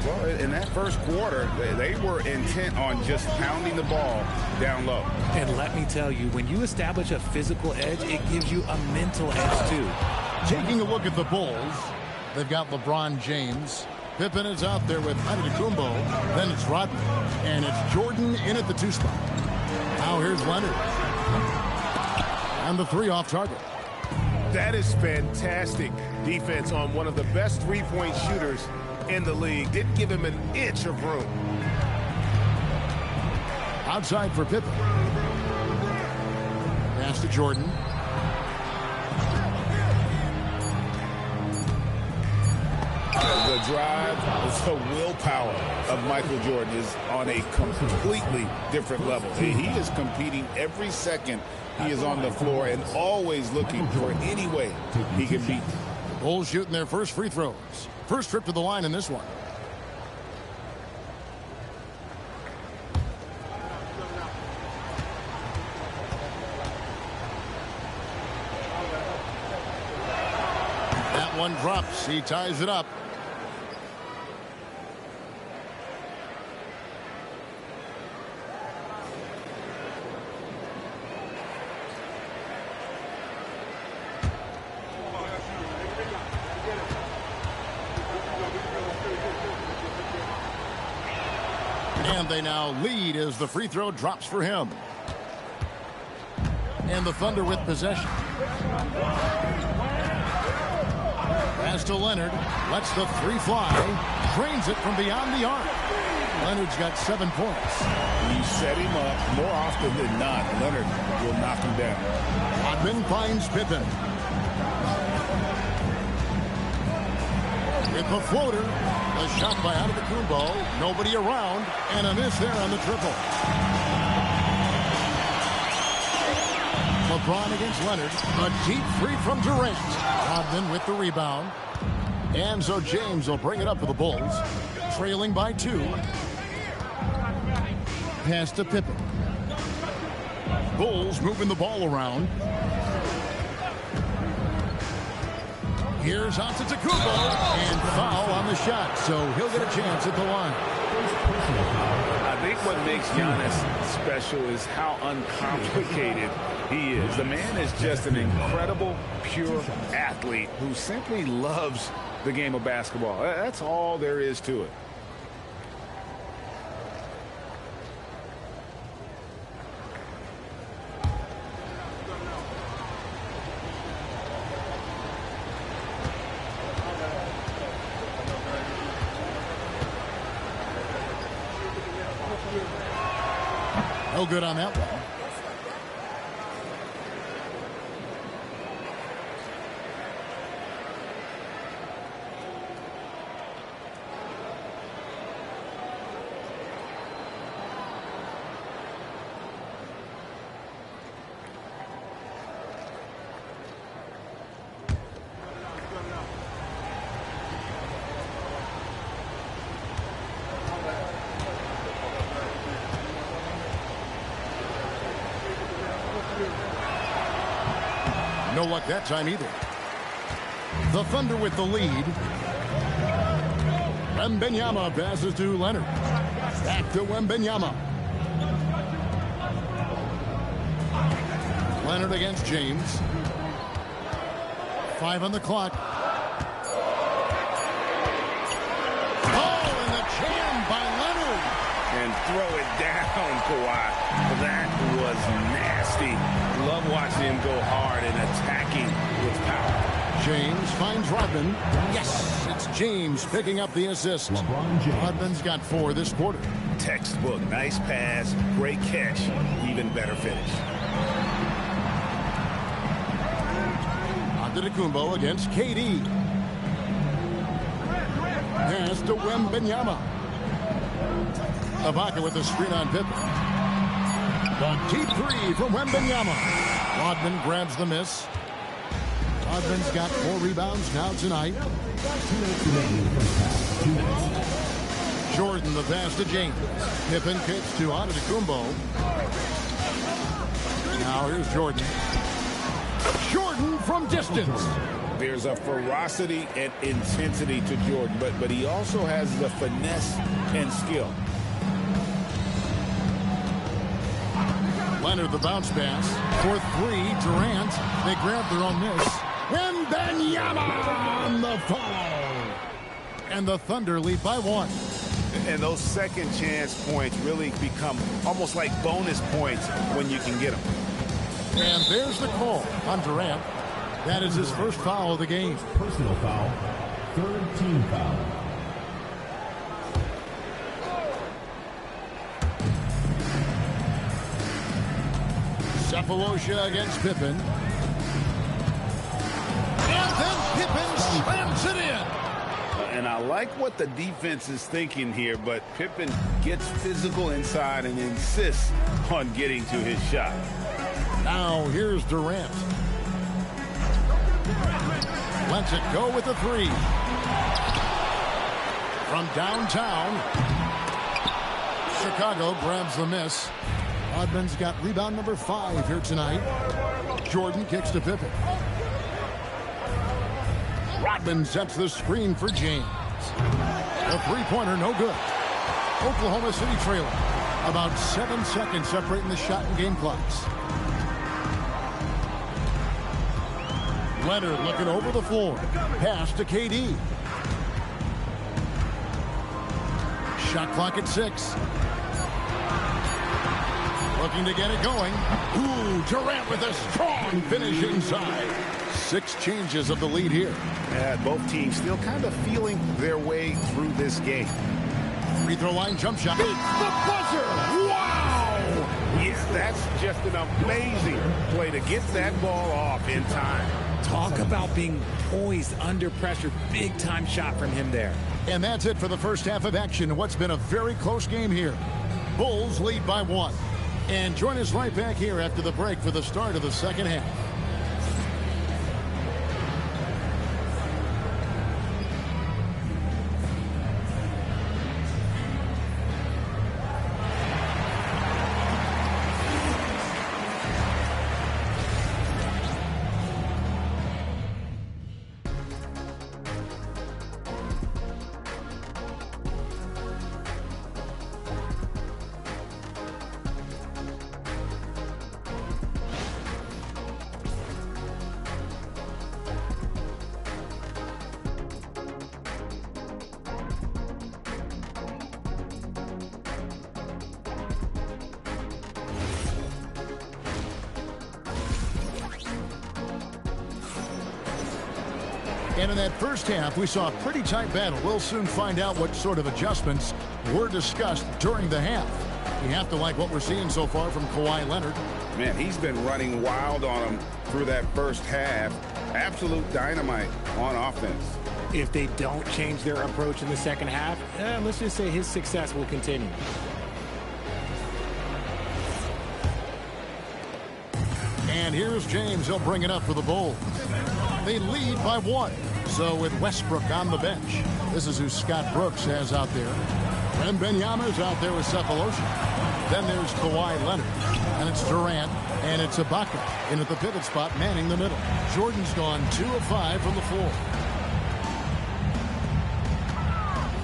Well, in that first quarter, they were intent on just pounding the ball down low.
And let me tell you, when you establish a physical edge, it gives you a mental edge, too.
Taking a look at the Bulls, they've got LeBron James. Pippen is out there with Antetokounmpo. Then it's Rodman. And it's Jordan in at the 2 spot. Now here's Leonard. And the 3 off target.
That is fantastic defense on one of the best three-point shooters in the league. Didn't give him an inch of room.
Outside for Pippen. Pass to Jordan.
The drive, the willpower of Michael Jordan is on a completely different level. He is competing every second he is on the floor and always looking for any way he can beat.
The Bulls shooting their first free throws. First trip to the line in this one. That one drops. He ties it up. And they now lead as the free throw drops for him. And the Thunder with possession. Pass to Leonard. Lets the 3 fly. Drains it from beyond the arc. Leonard's got 7 points.
You set him up more often than not. Leonard will knock him down.
Rodman finds Pippen. With the floater. A shot by Antetokounmpo. Nobody around. And a miss there on the triple. LeBron against Leonard. A deep 3 from Durant. Rodman with the rebound. And so James will bring it up for the Bulls. Trailing by 2. Pass to Pippen. Bulls moving the ball around. Here's Antetokounmpo, and foul on the shot, so he'll get a chance at the line.
I think what makes Giannis special is how uncomplicated he is. The man is just an incredible, pure athlete who simply loves the game of basketball. That's all there is to it.
No good on that one. No luck that time either. The Thunder with the lead. Wembanyama passes to Leonard. Back to Wembanyama. Leonard against James. 5 on the clock. Oh, and the jam by Leonard.
And throw it down, Kawhi. That was nasty. Love watching him go hard and attacking with power.
James finds Rodman. Yes, it's James picking up the assist. Rodman's got 4 this quarter.
Textbook. Nice pass. Great catch. Even better finish.
Antetokounmpo against KD. Pass to Wembanyama. Ibaka with the screen on Pippen. The deep 3 from Wembanyama. Rodman grabs the miss. Rodman's got 4 rebounds now tonight. Jordan the pass to James. Pippen kicks to Antetokounmpo. Now here's Jordan. Jordan from distance.
There's a ferocity and intensity to Jordan, but he also has the finesse and skill.
Leonard the bounce pass for 3. Durant. They grab their own miss. Wembanyama on the follow. And the Thunder lead by 1.
And those second chance points really become almost like bonus points when you can get them.
And there's the call on Durant. That is his first foul of the game.
Personal foul. 3rd team foul.
Sefolosha against Pippen. And then Pippen slams it in.
And I like what the defense is thinking here, but Pippen gets physical inside and insists on getting to his shot.
Now here's Durant. Lets it go with a 3. From downtown. Chicago grabs the miss. Rodman's got rebound number 5 here tonight. Jordan kicks to Pippen. Rodman sets the screen for James. A 3-pointer, no good. Oklahoma City trailing. About 7 seconds separating the shot and game clocks. Leonard looking over the floor. Pass to KD. Shot clock at 6. Looking to get it going. Ooh, Durant with a strong finish inside. 6 changes of the lead here.
Yeah, both teams still kind of feeling their way through this game.
Free throw line jump shot. Beats the buzzer. Wow!
Yes, that's just an amazing play to get that ball off in time.
Talk about being poised under pressure. Big time shot from him there.
And that's it for the first half of action in what's been a very close game here. Bulls lead by 1. And join us right back here after the break for the start of the second half. And in that first half, we saw a pretty tight battle. We'll soon find out what sort of adjustments were discussed during the half. You have to like what we're seeing so far from Kawhi Leonard.
Man, he's been running wild on him through that first half. Absolute dynamite on offense.
If they don't change their approach in the second half, let's just say his success will continue.
And here's James. He'll bring it up for the Bulls. They lead by 1. So with Westbrook on the bench, this is who Scott Brooks has out there. Wembanyama's out there with Cephalosha. Then there's Kawhi Leonard. And it's Durant. And it's Ibaka in at the pivot spot, manning the middle. Jordan's gone 2 of 5 from the floor.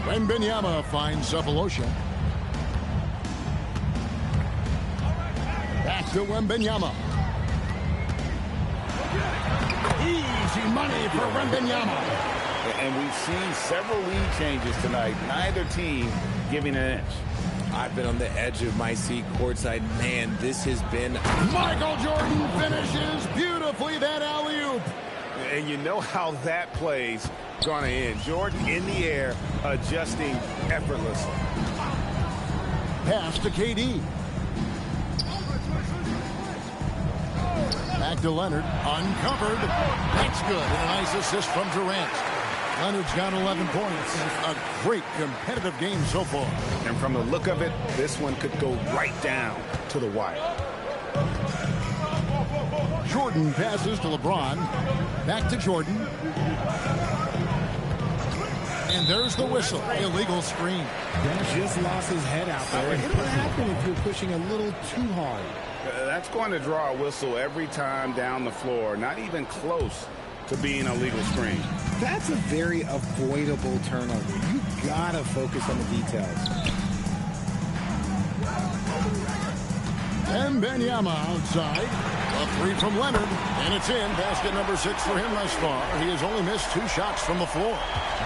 Wembanyama finds Cephalosha. Back to Wembanyama. Easy money for Wembanyama.
And we've seen several lead changes tonight. Neither team giving an inch.
I've been on the edge of my seat courtside. Man, this has been...
Michael Jordan finishes beautifully that alley-oop.
And you know how that play's going to end. Jordan in the air, adjusting effortlessly.
Pass to KD. Back to Leonard, uncovered. That's good, and a nice assist from Durant. Leonard's got 11 points. A great competitive game so far.
And from the look of it, this one could go right down to the wire.
Jordan passes to LeBron. Back to Jordan. And there's the whistle. Illegal screen.
Just lost his head out there. It'll happen if you're pushing a little too hard.
That's going to draw a whistle every time down the floor. Not even close to being a legal screen.
That's a very avoidable turnover. You gotta focus on the details.
Wembanyama outside. A three from Leonard, and it's in. Basket number 6 for him thus far. He has only missed 2 shots from the floor.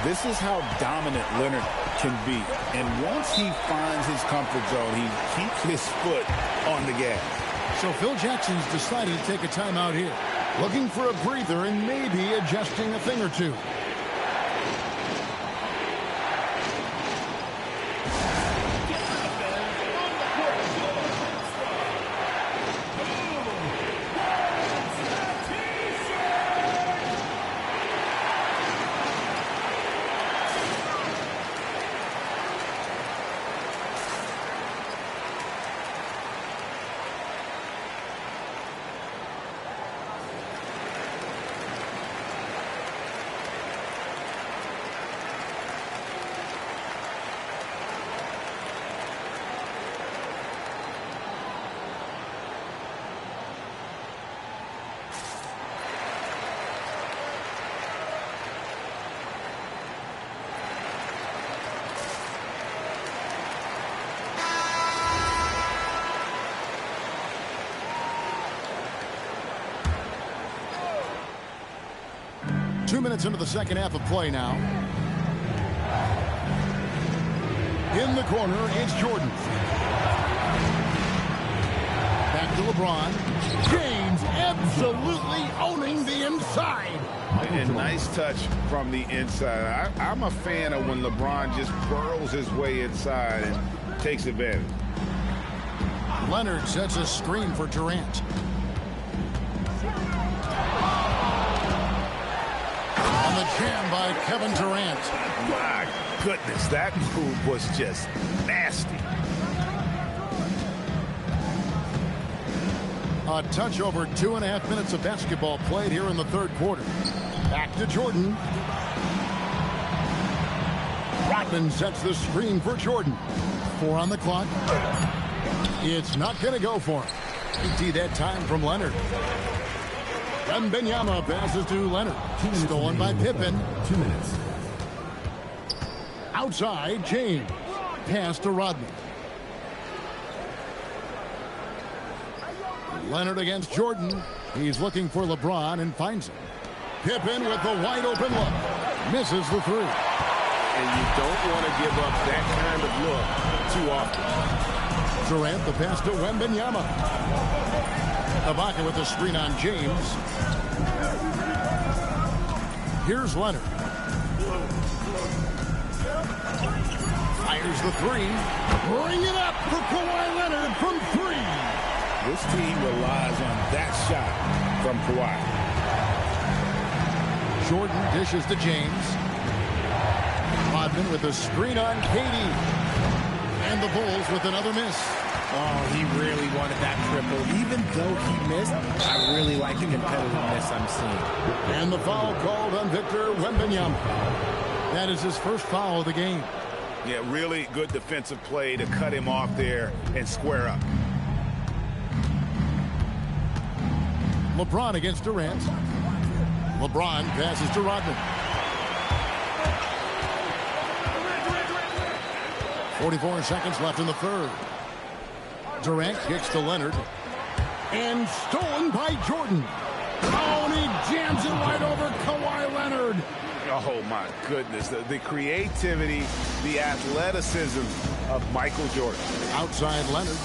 This is how dominant Leonard can be. And once he finds his comfort zone, he keeps his foot on the gas.
So Phil Jackson's decided to take a timeout here. Looking for a breather and maybe adjusting a thing or two. Two minutes into the second half of play now. In the corner, it's Jordan. Back to LeBron. James absolutely owning the inside.
And nice touch from the inside. I'm a fan of when LeBron just burrows his way inside and takes advantage.
Leonard sets a screen for Durant. On the jam by Kevin Durant.
My goodness, that move was just nasty.
A touch over 2.5 minutes of basketball played here in the third quarter. Back to Jordan. Rodman sets the screen for Jordan. 4 on the clock. It's not going to go for him. See that time from Leonard. Wembanyama passes to Leonard. Stolen by Pippen.
2 minutes.
Outside, James. Pass to Rodman. Leonard against Jordan. He's looking for LeBron and finds him. Pippen with the wide open look. Misses the 3.
And you don't want to give up that kind of look too often.
Durant, the pass to Wembanyama. Ibaka with the screen on James. Here's Leonard. Fires the 3. Bring it up for Kawhi Leonard from 3.
This team relies on that shot from Kawhi.
Jordan dishes to James. Rodman with the screen on KD. And the Bulls with another miss.
Oh, he really wanted that triple. Even though he missed, I really like the competitiveness I'm seeing.
And the foul called on Victor Wembanyama. That is his first foul of the game.
Yeah, really good defensive play to cut him off there and square up.
LeBron against Durant. LeBron passes to Rodman. 44 seconds left in the third. Durant kicks to Leonard. And stolen by Jordan. Oh, and he jams it right over Kawhi Leonard.
Oh, my goodness. The creativity, the athleticism of Michael Jordan.
Outside Leonard.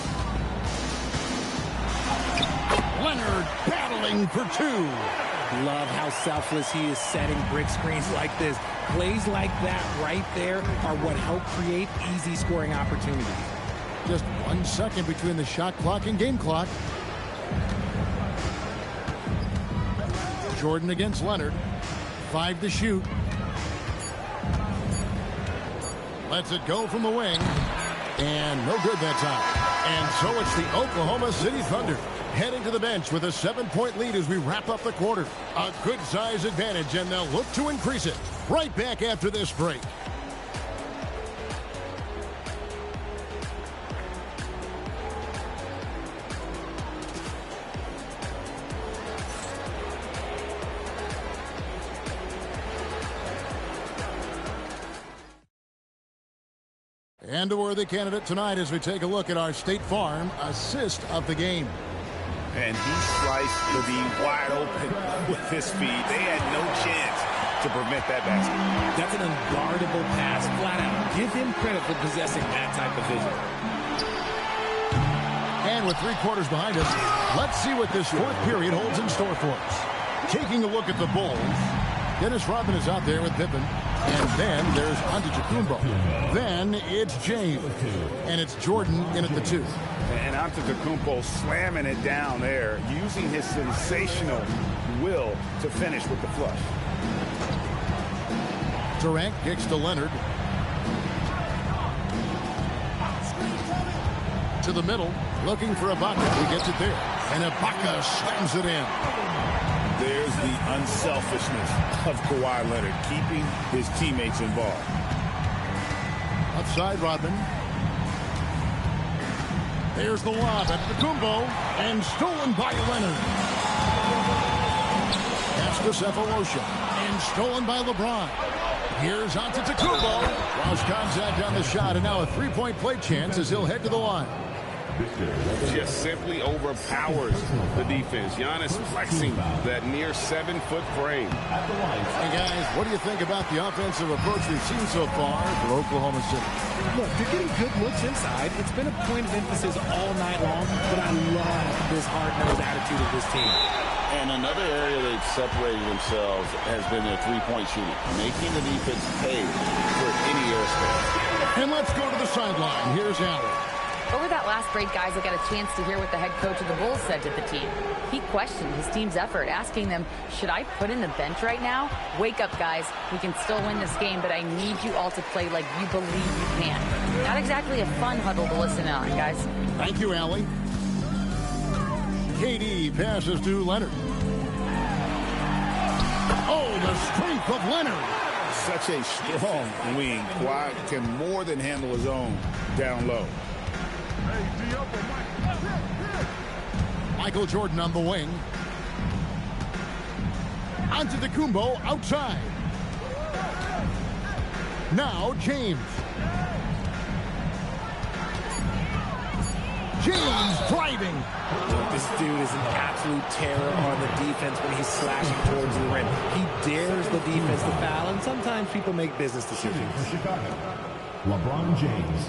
Leonard battling for two.
Love how selfless he is setting brick screens like this. Plays like that right there are what help create easy scoring opportunities.
Just 1 second between the shot clock and game clock. Jordan against Leonard. 5 to shoot. Lets it go from the wing. And no good that time. And so it's the Oklahoma City Thunder heading to the bench with a 7-point lead as we wrap up the quarter. A good size advantage, and they'll look to increase it. Right back after this break. And a worthy candidate tonight as we take a look at our State Farm assist of the game.
And he sliced the wide open with his feet. They had no chance to prevent that basket.
That's an unguardable pass, flat out. Give him credit for possessing that type of vision.
And with 3 quarters behind us, let's see what this fourth period holds in store for us. Taking a look at the Bulls, Dennis Rodman is out there with Pippen. And then there's Antetokounmpo. Then it's James. And it's Jordan in at the 2.
And Antetokounmpo slamming it down there, using his sensational will to finish with the flush.
Durant kicks to Leonard. To the middle, looking for Ibaka. He gets it there. And Ibaka slams it in.
There's the unselfishness of Kawhi Leonard, keeping his teammates involved.
Outside Rodman. There's the lob at Antetokounmpo, and stolen by Leonard. Pass to Sefolosha, and stolen by LeBron. Here's Antetokounmpo. Lost contact on the shot, and now a 3-point play chance as he'll head to the line.
Just simply overpowers the defense. Giannis flexing that near 7-foot frame.
Hey guys, what do you think about the offensive approach we've seen so far for Oklahoma City?
Look, they're getting good looks inside. It's been a point of emphasis all night long, but I love this hard-nosed attitude of this team.
And another area they've separated themselves has been their 3-point shooting, making the defense pay for any airspace.
And let's go to the sideline. Here's Allen.
Over that last break, guys, I got a chance to hear what the head coach of the Bulls said to the team. He questioned his team's effort, asking them, should I put in the bench right now? Wake up, guys. We can still win this game, but I need you all to play like you believe you can. Not exactly a fun huddle to listen on, guys.
Thank you, Allie. KD passes to Leonard. Oh, the strength of Leonard.
Such a strong wing. Kawhi can more than handle his own down low.
Michael Jordan on the wing. Antetokounmpo outside. Now James. James driving.
This dude is an absolute terror on the defense when he's slashing towards the rim. He dares the defense to foul, and sometimes people make business decisions.
For Chicago, LeBron James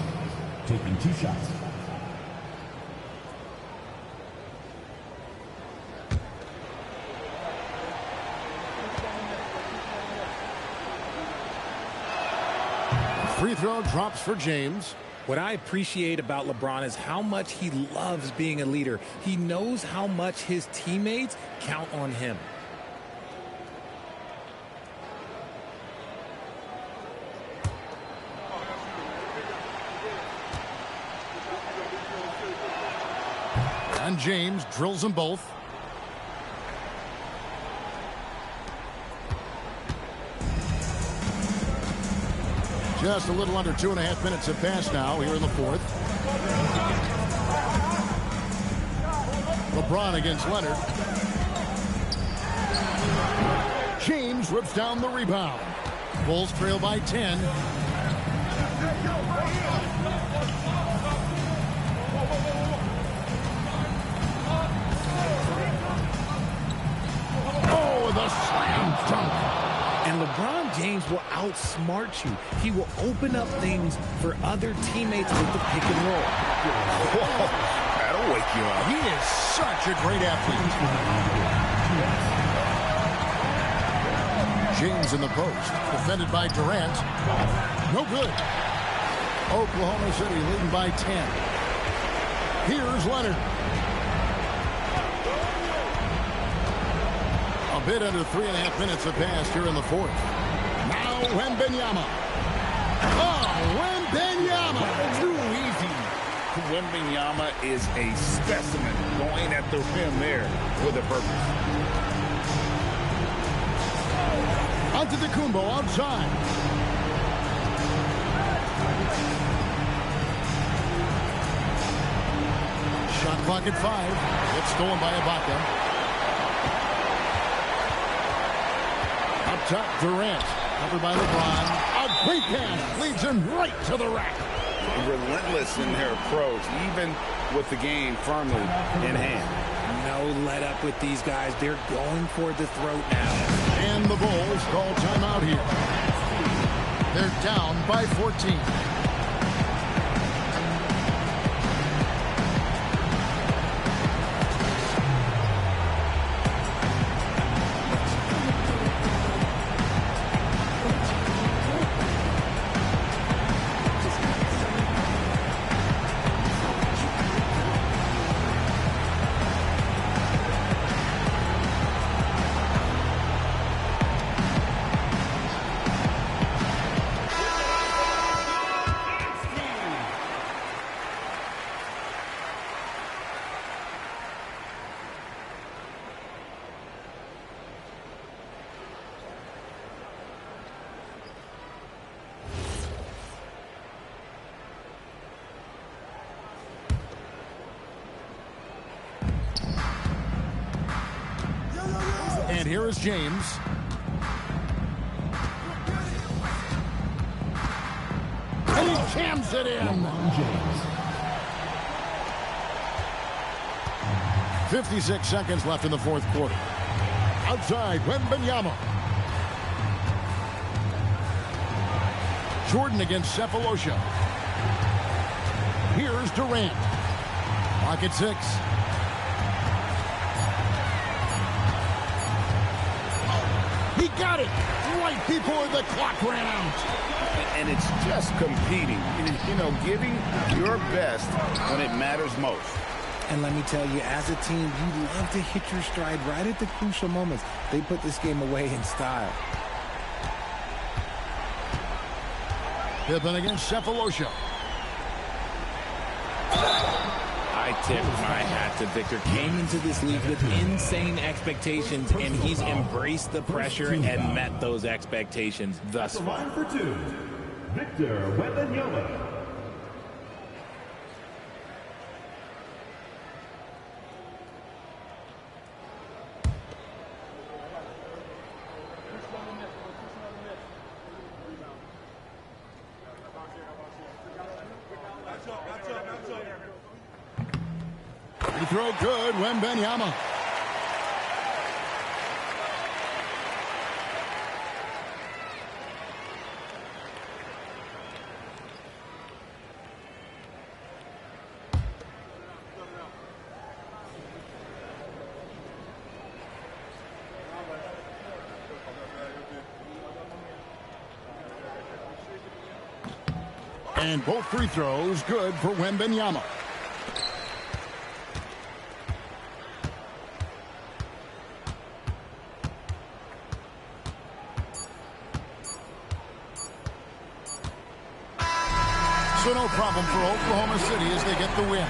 taking 2 shots.
Free throw drops for James.
What I appreciate about LeBron is how much he loves being a leader. He knows how much his teammates count on him.
And James drills them both. Just a little under 2.5 minutes have passed now here in the fourth. LeBron against Leonard. James rips down the rebound. Bulls trail by 10. Oh, the slam dunk.
And LeBron James will outsmart you. He will open up things for other teammates with the pick and roll.
Whoa, that'll wake you up.
He is such a great athlete. James in the post, defended by Durant. No good. Oklahoma City leading by 10. Here's Leonard. A bit under 3.5 minutes have passed here in the fourth. Now Wembanyama. Oh, Wembanyama.
Too easy. Wembanyama is a specimen going at the rim there with a purpose.
Antetokounmpo outside. Shot clock at 5. It's stolen by Ibaka. Up top, Durant. Covered by LeBron. A great pass leads him right to the rack.
Relentless in their approach, even with the game firmly in hand.
No let up with these guys. They're going for the throat now.
And the Bulls call timeout here. They're down by 14. And here is James. And he jams it in.
LeBron James.
56 seconds left in the fourth quarter. Outside, Wembanyama. Jordan against Cephalosha. Here's Durant. Clock at 6. He got it right before the clock ran out.
And it's just competing, you know, giving your best when it matters most.
And let me tell you, as a team, you love to hit your stride right at the crucial moments. They put this game away in style.
Pippen against Cephalosha.
I tip my hat to Victor. Came into this league with insane expectations, and he's embraced the pressure and met those expectations thus far.
Line for 2, Victor Wembanyama.
Free throw good, Wembanyama. And both free throws good for Wembanyama. So no problem for Oklahoma City as they get the win.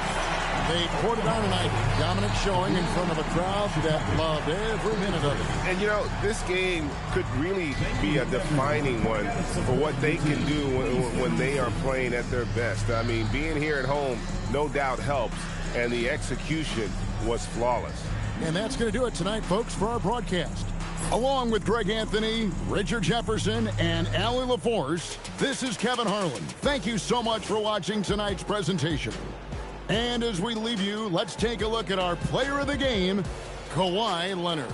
They poured it on tonight. Dominant showing in front of a crowd that loved every minute of it.
And, you know, this game could really be a defining one for what they can do when they are playing at their best. I mean, being here at home no doubt helps, and the execution was flawless.
And that's going to do it tonight, folks, for our broadcast. Along with Greg Anthony, Richard Jefferson, and Allie LaForce, this is Kevin Harlan. Thank you so much for watching tonight's presentation. And as we leave you, let's take a look at our player of the game, Kawhi Leonard.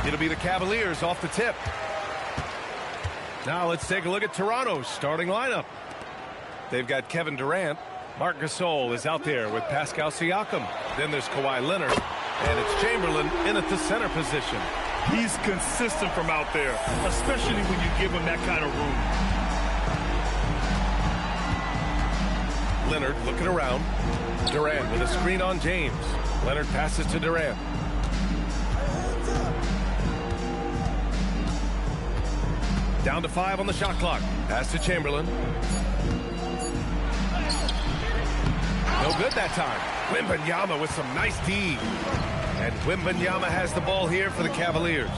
It'll be the Cavaliers off the tip. Now let's take a look at Toronto's starting lineup. They've got Kevin Durant. Marc Gasol is out there with Pascal Siakam. Then there's Kawhi Leonard. And it's Chamberlain in at the center position.
He's consistent from out there, especially when you give him that kind of room.
Leonard looking around. Durant with a screen on James. Leonard passes to Durant. Down to 5 on the shot clock. Pass to Chamberlain. No good that time. Wembanyama with some nice D. And Wembanyama has the ball here for the Cavaliers.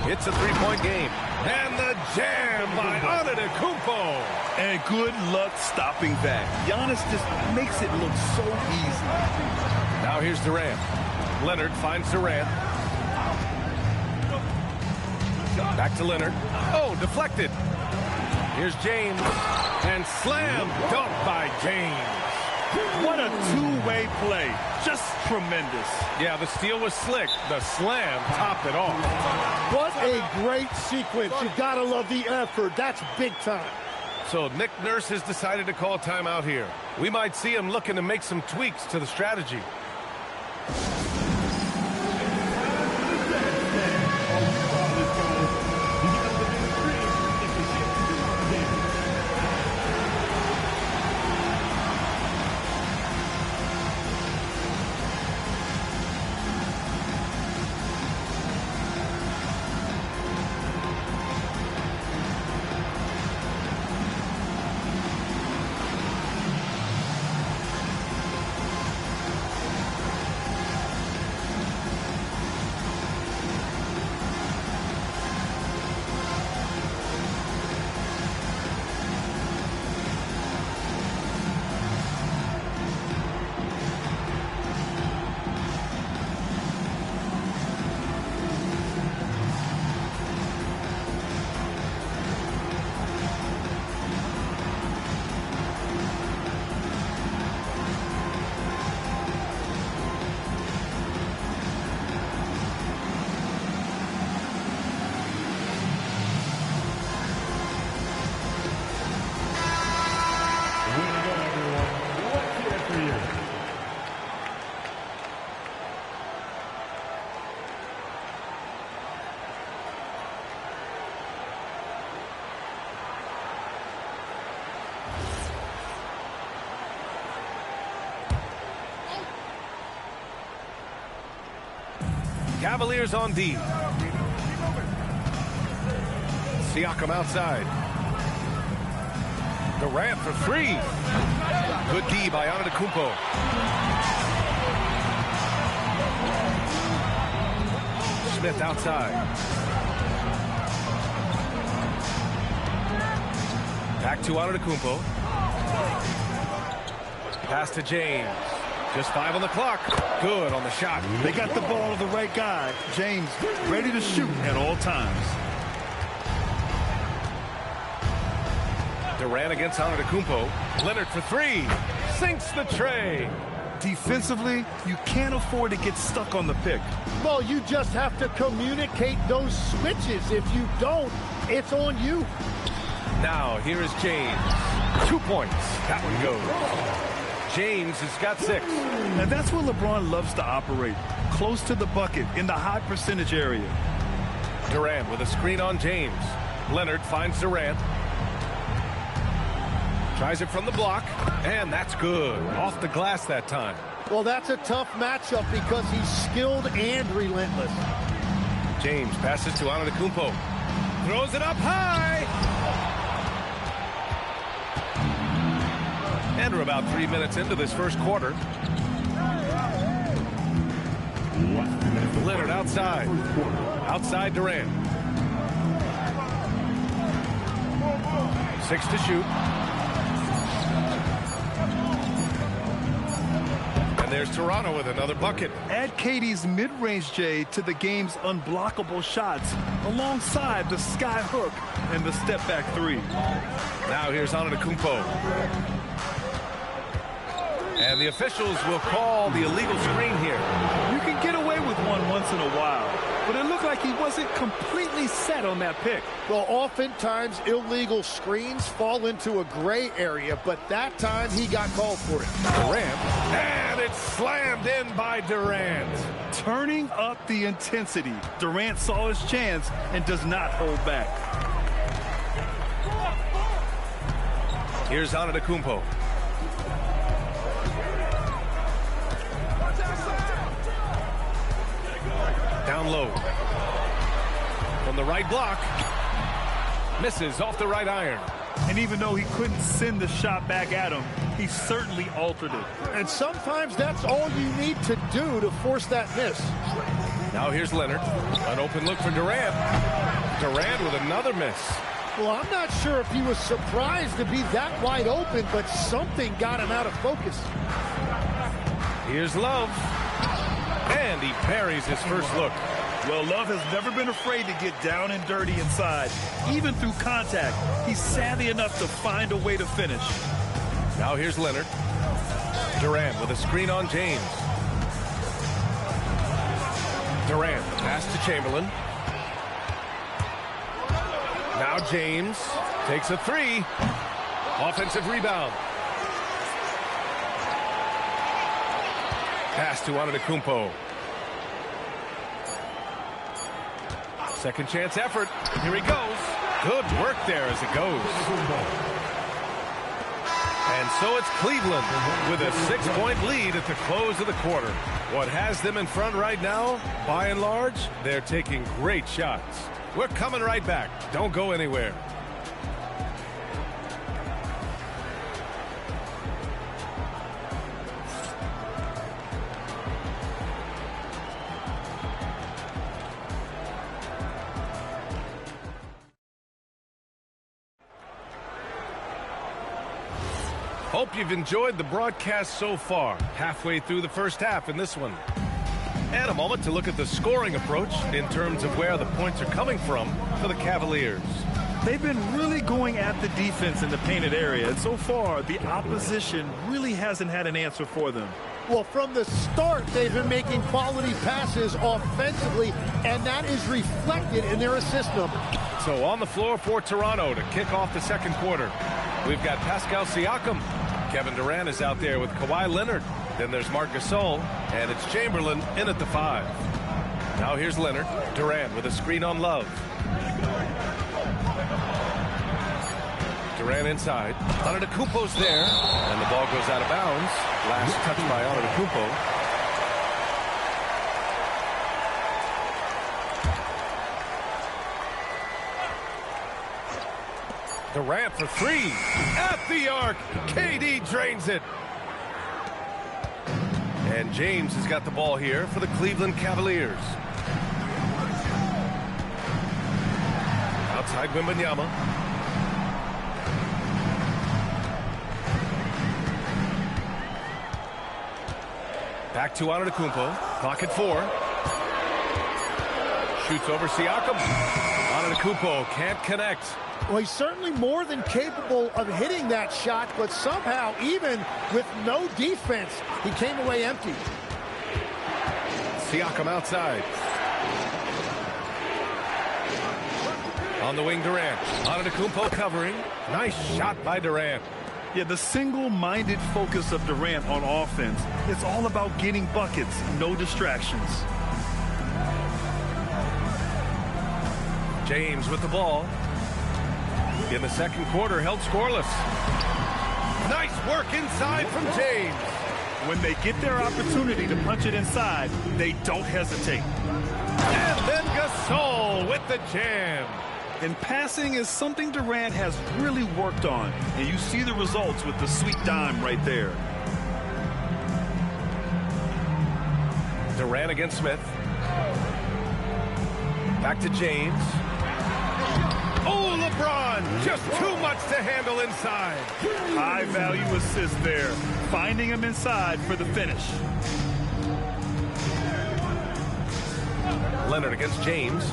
It's a three-point game. And the jam by Antetokounmpo.
And good luck stopping that. Giannis just makes it look so easy.
Now here's Durant. Leonard finds Durant. Back to Leonard. Oh, deflected. Here's James. And slam dunk by James.
What a two-way play. Just tremendous.
Yeah, the steal was slick. The slam topped it off.
What a great sequence. You gotta love the effort. That's big time.
So Nick Nurse has decided to call timeout here. We might see him looking to make some tweaks to the strategy. Cavaliers on D. Siakam outside. Durant for 3. Good D by Antetokounmpo. Smith outside. Back to Antetokounmpo. Pass to James. Just 5 on the clock. Good on the shot.
They got the ball to the right guy. James ready to shoot at all times.
Durant against Antetokounmpo. Leonard for 3. Sinks the tray.
Defensively, you can't afford to get stuck on the pick.
Well, you just have to communicate those switches. If you don't, it's on you.
Now, here is James. 2 points. That one goes. James has got 6.
And that's where LeBron loves to operate. Close to the bucket, in the high percentage area.
Durant with a screen on James. Leonard finds Durant. Tries it from the block. And that's good. Off the glass that time.
Well, that's a tough matchup because he's skilled and relentless.
James passes to Antetokounmpo. Throws it up high. And we're about 3 minutes into this first quarter. Leonard outside. Outside Durant. 6 to shoot. And there's Toronto with another bucket.
Add KD's mid-range J to the game's unblockable shots alongside the sky hook and the step-back 3.
Now here's Antetokounmpo. And the officials will call the illegal screen here.
You can get away with one once in a while, but it looked like he wasn't completely set on that pick.
Well, oftentimes illegal screens fall into a gray area, but that time he got called for it.
Durant, and it's slammed in by Durant.
Turning up the intensity. Durant saw his chance and does not hold back.
Here's Antetokounmpo. Down low. From the right block. Misses off the right iron.
And even though he couldn't send the shot back at him, he certainly altered it.
And sometimes that's all you need to do to force that miss.
Now here's Leonard. An open look for Durant. Durant with another miss.
Well, I'm not sure if he was surprised to be that wide open, but something got him out of focus.
Here's Love. And he parries his first look.
Well, Love has never been afraid to get down and dirty inside. Even through contact, he's savvy enough to find a way to finish.
Now here's Leonard. Durant with a screen on James. Durant, pass to Chamberlain. Now James takes a three. Offensive rebound. Pass to Antetokounmpo. Second chance effort. Here he goes. Good work there as it goes. And so it's Cleveland with a 6-point lead at the close of the quarter. What has them in front right now, by and large, they're taking great shots. We're coming right back. Don't go anywhere. Hope you've enjoyed the broadcast so far. Halfway through the first half in this one. And a moment to look at the scoring approach in terms of where the points are coming from for the Cavaliers.
They've been really going at the defense in the painted area, and so far the opposition really hasn't had an answer for them.
Well, from the start, they've been making quality passes offensively, and that is reflected in their assist number.
So on the floor for Toronto to kick off the second quarter, we've got Pascal Siakam. Kevin Durant is out there with Kawhi Leonard. Then there's Marc Gasol, and it's Chamberlain in at the 5. Now here's Leonard. Durant with a screen on Love. Durant inside. Antetokounmpo's there, and the ball goes out of bounds. Last touch by Antetokounmpo. Durant for three. At the arc. KD drains it. And James has got the ball here for the Cleveland Cavaliers. Outside Wembanyama. Back to Antetokounmpo. Clock at 4. Shoots over Siakam. Antetokounmpo can't connect.
Well, he's certainly more than capable of hitting that shot, but somehow, even with no defense, he came away empty.
Siakam outside. On the wing, Durant. Antetokounmpo covering. Nice shot by Durant.
Yeah, the single-minded focus of Durant on offense, it's all about getting buckets, no distractions.
James with the ball. In the second quarter, held scoreless. Nice work inside from James.
When they get their opportunity to punch it inside, they don't hesitate.
And then Gasol with the jam.
And passing is something Durant has really worked on. And you see the results with the sweet dime right there.
Durant against Smith. Back to James. Oh, LeBron, just too much to handle inside.
High value assist there. Finding him inside for the finish.
Leonard against James.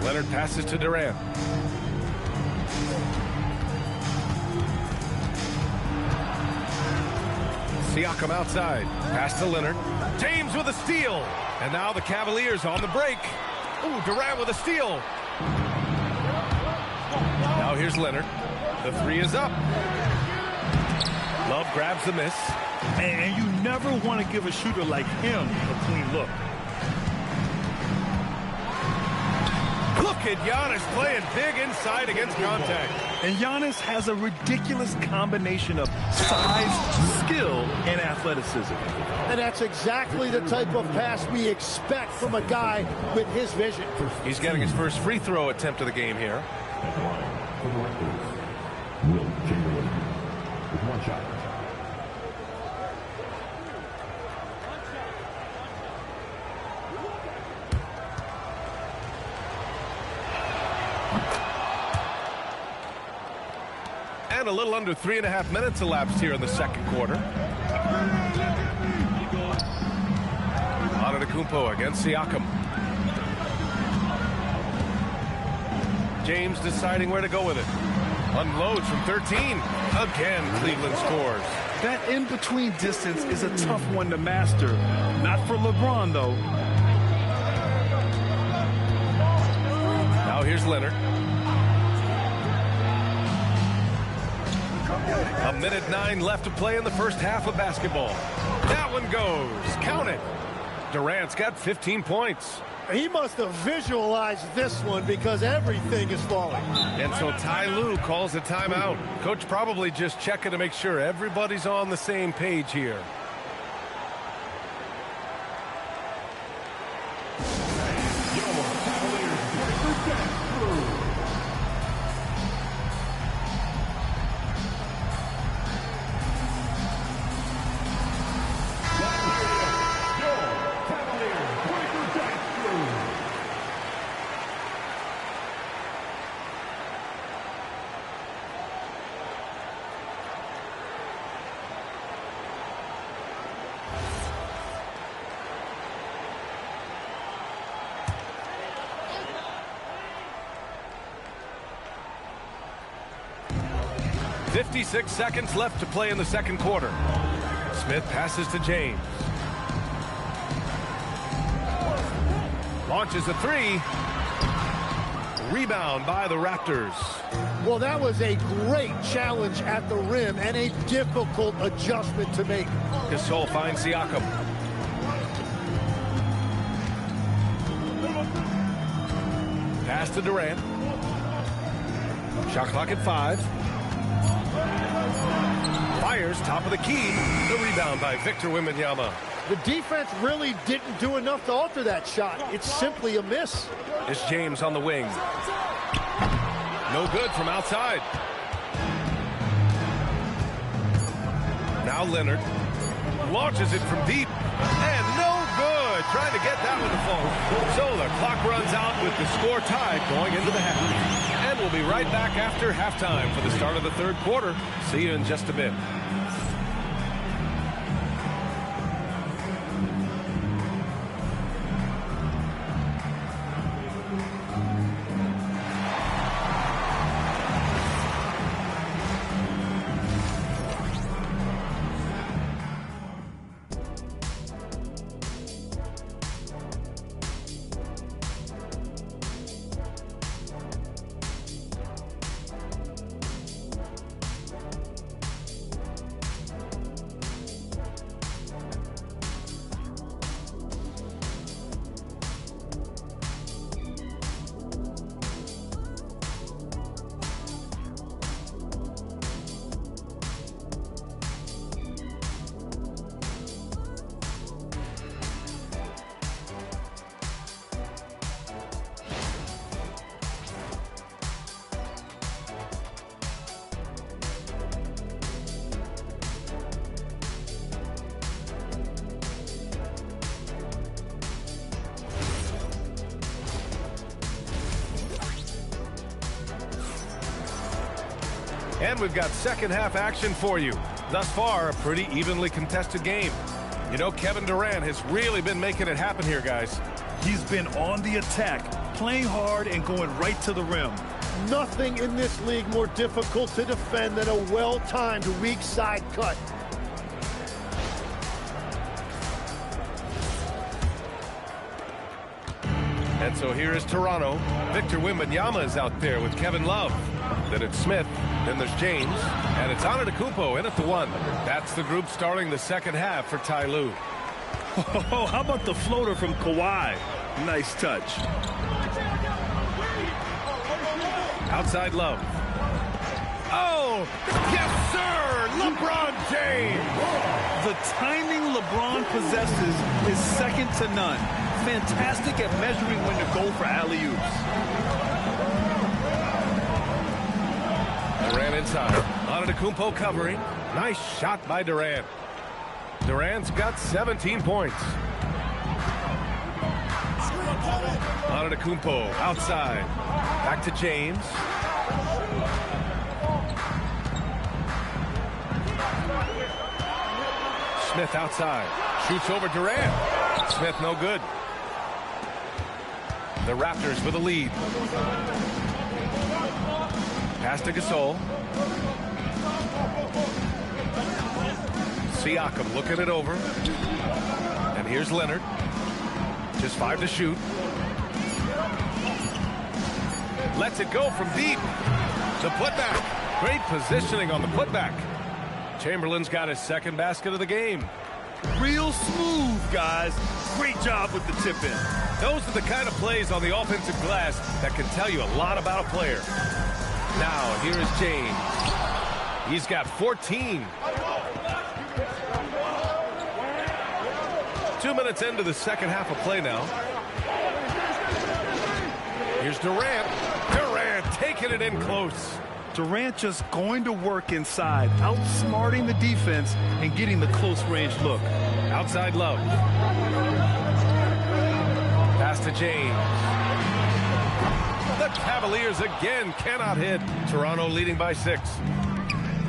Leonard passes to Durant. Siakam outside. Pass to Leonard. James with a steal. And now the Cavaliers on the break. Ooh, Durant with a steal. Now here's Leonard. The three is up. Love grabs the miss.
And you never want to give a shooter like him a clean look.
Look at Giannis playing big inside against contact.
And Giannis has a ridiculous combination of size, skill, and athleticism.
And that's exactly the type of pass we expect from a guy with his vision.
He's getting his first free throw attempt of the game here.
For the Raptors, Will Chamberlain with one shot.
And a little under 3.5 minutes elapsed here in the second quarter. Antetokounmpo against Siakam. James deciding where to go with it. Unloads from 13. Again, Cleveland scores.
That in-between distance is a tough one to master. Not for LeBron, though.
Now here's Leonard. A minute 9 left to play in the first half of basketball. That one goes. Count it. Durant's got 15 points.
He must have visualized this one because everything is falling.
And so Ty Lue calls a timeout. Coach probably just checking to make sure everybody's on the same page here. .56 seconds left to play in the second quarter. Smith passes to James. Launches a three. Rebound by the Raptors.
Well, that was a great challenge at the rim and a difficult adjustment to make.
Gasol finds Siakam. Pass to Durant. Shot clock at 5. Fires top of the key. The rebound by Victor Wembanyama.
The defense really didn't do enough to alter that shot. It's simply a miss.
It's James on the wing. No good from outside. Now Leonard launches it from deep. And no good. Trying to get that one to fall. So the clock runs out with the score tied going into the half. And we'll be right back after halftime for the start of the third quarter. See you in just a bit. And we've got second half action for you. Thus far, a pretty evenly contested game. You know, Kevin Durant has really been making it happen here, guys.
He's been on the attack, playing hard and going right to the rim.
Nothing in this league more difficult to defend than a well-timed weak side cut.
And so here is Toronto. Victor Wembanyama is out there with Kevin Love. Then it's Smith. Then there's James. And it's Antetokounmpo in at the 1. That's the group starting the second half for Ty Lue.
Oh, how about the floater from Kawhi? Nice touch.
Outside Love. Oh, yes, sir! LeBron James!
The timing LeBron possesses is second to none. Fantastic at measuring when to go for alley-oops.
Durant inside. Antetokounmpo covering. Nice shot by Durant. Durant's got 17 points. Antetokounmpo outside. Back to James. Smith outside. Shoots over Durant. Smith no good. The Raptors with a lead. Pass to Gasol. Siakam looking it over. And here's Leonard. Just 5 to shoot. Lets it go from deep. The putback. Great positioning on the putback. Chamberlain's got his second basket of the game.
Real smooth, guys. Great job with the tip-in.
Those are the kind of plays on the offensive glass that can tell you a lot about a player. Now, here is James. He's got 14. 2 minutes into the second half of play now. Here's Durant. Durant taking it in close.
Durant just going to work inside, outsmarting the defense and getting the close-range look.
Outside Love. Pass to James. The Cavaliers again cannot hit. Toronto leading by 6.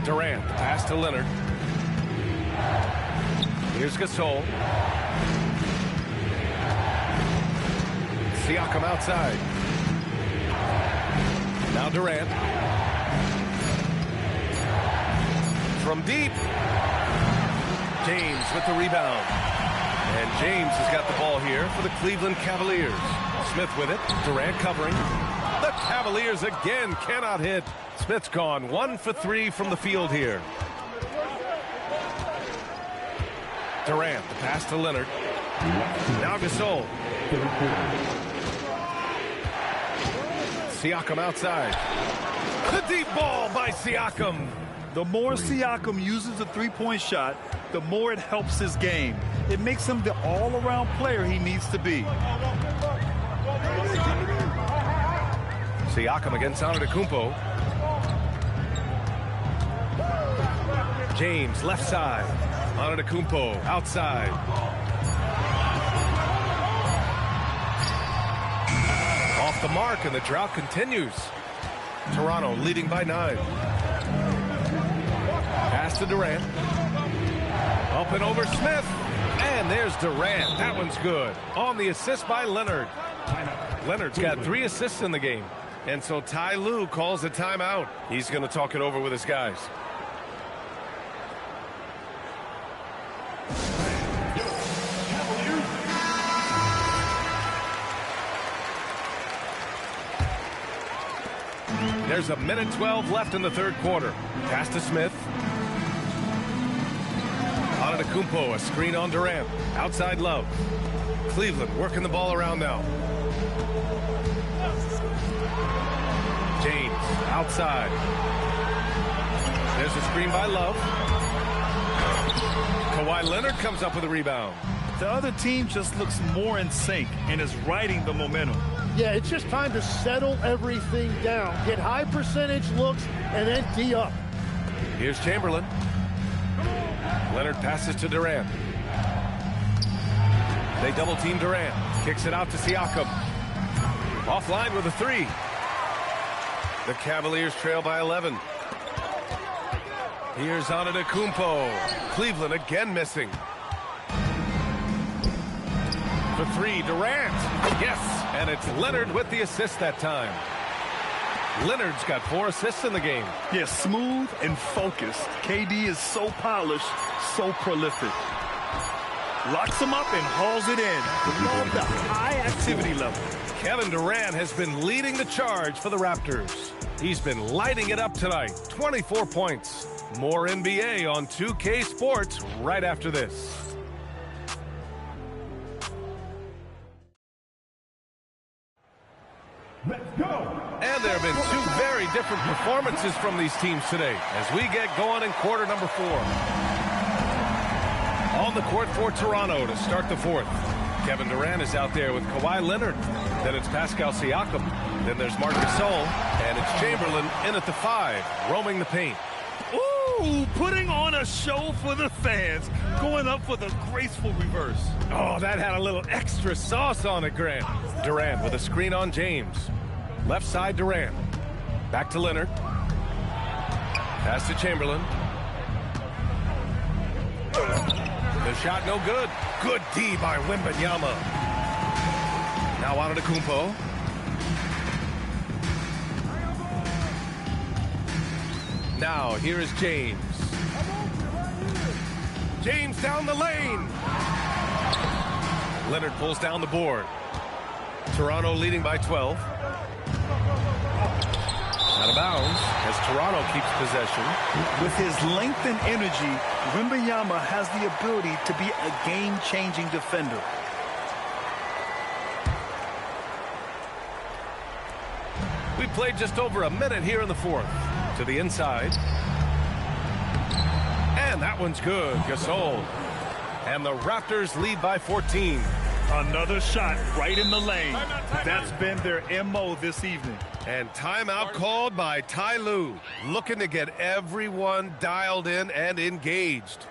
Durant. Pass to Leonard. Here's Gasol. Siakam outside. Now Durant. From deep. James with the rebound. And James has got the ball here for the Cleveland Cavaliers. Smith with it. Durant covering. The Cavaliers again cannot hit. Smith's gone 1 for 3 from the field here. Durant, the pass to Leonard. Now Gasol. Siakam outside. The deep ball by Siakam.
The more Siakam uses the three-point shot, the more it helps his game. It makes him the all-around player he needs to be.
Siakam against Antetokounmpo. James left side. Antetokounmpo outside. Off the mark, and the drought continues. Toronto leading by 9. Pass to Durant. Up and over Smith. And there's Durant. That one's good. On the assist by Leonard. Leonard's got 3 assists in the game. And so Ty Lue calls a timeout. He's going to talk it over with his guys. There's a minute 12 left in the third quarter. Pass to Smith. Antetokounmpo, a screen on Durant. Outside Love. Cleveland working the ball around now. James outside. There's a screen by Love. Kawhi Leonard comes up with a rebound.
The other team just looks more in sync and is riding the momentum.
Yeah, it's just time to settle everything down. Get high percentage looks and then D up.
Here's Chamberlain. Leonard passes to Durant. They double team Durant. Kicks it out to Siakam. Offline with a 3. The Cavaliers trail by 11. Here's Antetokounmpo. Cleveland again missing. For 3, Durant. Yes, and it's Leonard with the assist that time. Leonard's got 4 assists in the game.
Yeah, smooth and focused. KD is so polished, so prolific. Locks him up and hauls it in. Love the high activity level.
Kevin Durant has been leading the charge for the Raptors. He's been lighting it up tonight. 24 points. More NBA on 2K Sports right after this.
Let's go!
And there have been two very different performances from these teams today as we get going in quarter number 4. On the court for Toronto to start the fourth. Kevin Durant is out there with Kawhi Leonard. Then it's Pascal Siakam. Then there's Marc Gasol. And it's Chamberlain in at the 5, roaming the paint.
Ooh, putting on a show for the fans. Going up for the graceful reverse.
Oh, that had a little extra sauce on it, Grant. Durant with a screen on James. Left side, Durant. Back to Leonard. Pass to Chamberlain. The shot no good. Good D by Wembanyama. Now on to Kumpo. Now here is James. James down the lane. Leonard pulls down the board. Toronto leading by 12. Out of bounds as Toronto keeps possession.
With his length and energy, Wembanyama has the ability to be a game-changing defender.
We played just over a minute here in the fourth. To the inside. And that one's good. Gasol. And the Raptors lead by 14.
Another shot right in the lane. That's been their MO this evening.
And timeout called by Ty Lue. Looking to get everyone dialed in and engaged.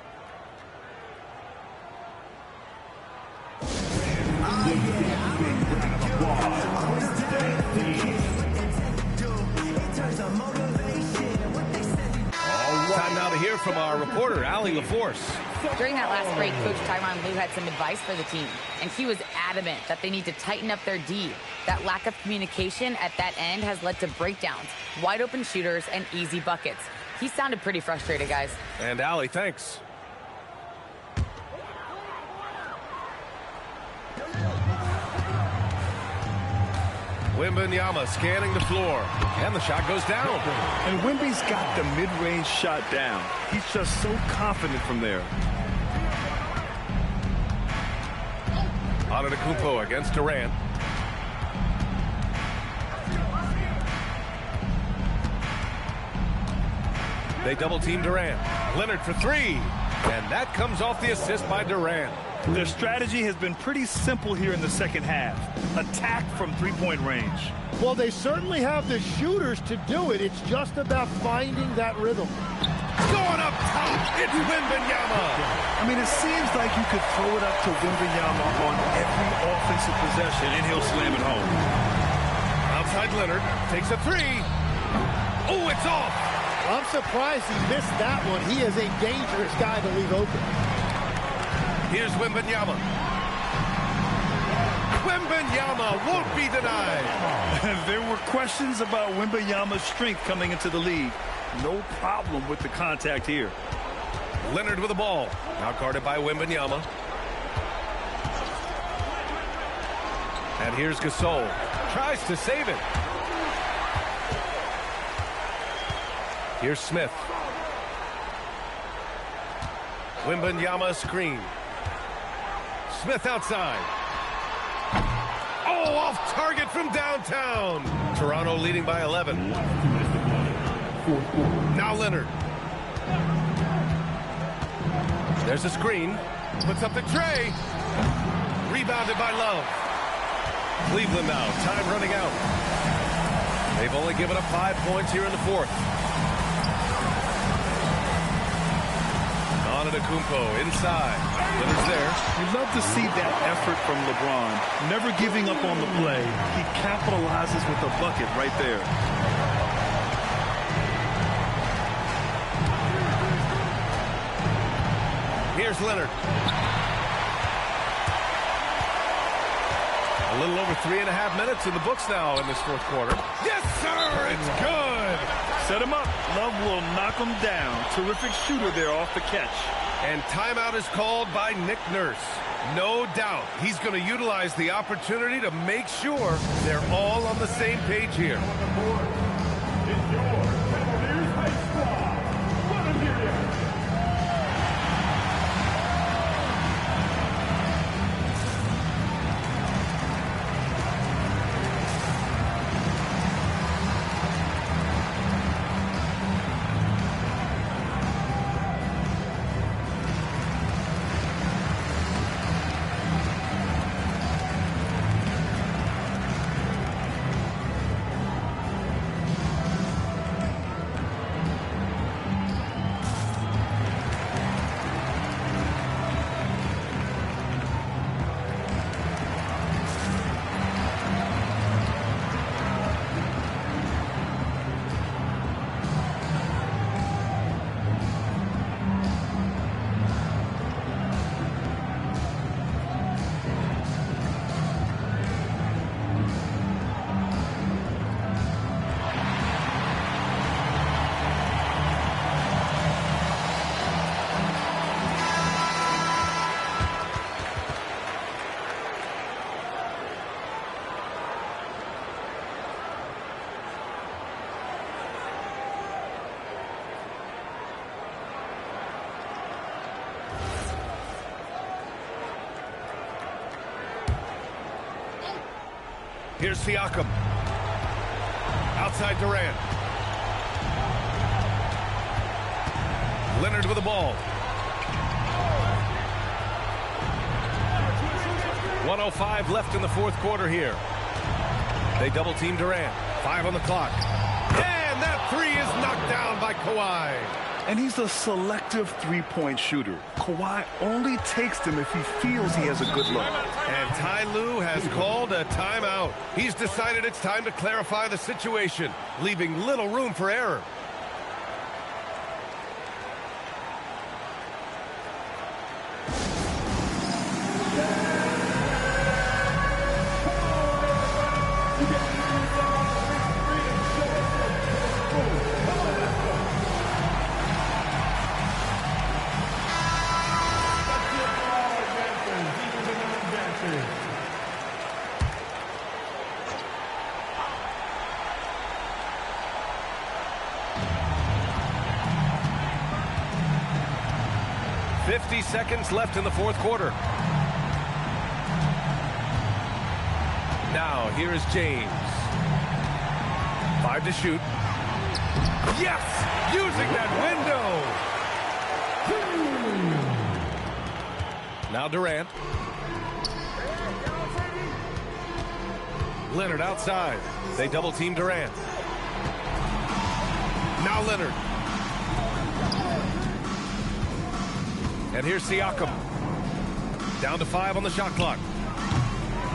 Time now to hear from our reporter, Allie LaForce.
During that last break, Coach Tyronn Lue had some advice for the team, and he was adamant that they need to tighten up their D. That lack of communication at that end has led to breakdowns, wide open shooters, and easy buckets. He sounded pretty frustrated, guys.
And Allie, thanks. Wembanyama scanning the floor, and the shot goes down.
And Wemby's got the mid-range shot down. He's just so confident from there.
Antetokounmpo against Durant. They double-team Durant. Leonard for 3, and that comes off the assist by Durant.
Their strategy has been pretty simple here in the second half. Attack from three-point range.
Well, they certainly have the shooters to do it. It's just about finding that rhythm.
Going up top, it's Wembanyama.
I mean, it seems like you could throw it up to Wembanyama on every offensive possession, and he'll slam it home.
Outside Leonard, takes a 3. Oh, it's off.
I'm surprised he missed that one. He is a dangerous guy to leave open.
Here's Wembanyama. Wembanyama won't be denied.
There were questions about Wembanyama's strength coming into the league. No problem with the contact here.
Leonard with the ball. Now guarded by Wembanyama. And here's Gasol. Tries to save it. Here's Smith. Wembanyama screen. Smith outside. Oh, off target from downtown. Toronto leading by 11. Now Leonard. There's a screen. Puts up the tray. Rebounded by Love. Cleveland now. Time running out. They've only given up 5 points here in the fourth. Antetokounmpo inside. Leonard's there.
You love to see that effort from LeBron. Never giving up on the play. He capitalizes with a bucket right there.
Here's Leonard. A little over 3.5 minutes in the books now in this fourth quarter. Yes, sir! It's good!
Set him up. Love will knock him down. Terrific shooter there off the catch.
And timeout is called by Nick Nurse. No doubt he's going to utilize the opportunity to make sure they're all on the same page here. Here's Siakam. Outside Durant. Leonard with the ball. 1:05 left in the fourth quarter here. They double team Durant. 5 on the clock. And that three is knocked down by Kawhi.
And he's a selective three-point shooter. Kawhi only takes them if he feels he has a good look.
And Ty Lue has called a timeout. He's decided it's time to clarify the situation, leaving little room for error. Seconds left in the fourth quarter. Now here is James. 5 to shoot. Yes! Using that window. Now Durant. Leonard outside. They double team Durant. Now Leonard. And here's Siakam. Down to 5 on the shot clock.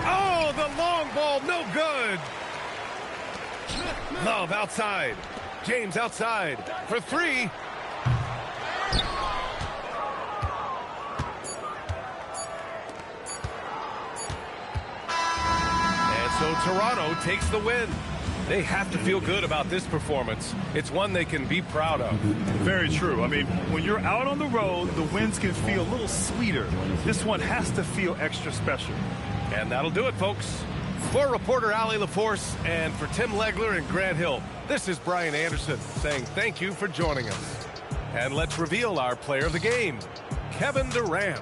Oh, the long ball, no good. Love outside. James outside for 3. And so Toronto takes the win. They have to feel good about this performance. It's one they can be proud of.
Very true. I mean, when you're out on the road, the wins can feel a little sweeter. This one has to feel extra special.
And that'll do it, folks. For reporter Allie LaForce and for Tim Legler and Grant Hill, this is Brian Anderson saying thank you for joining us. And let's reveal our player of the game, Kevin Durant.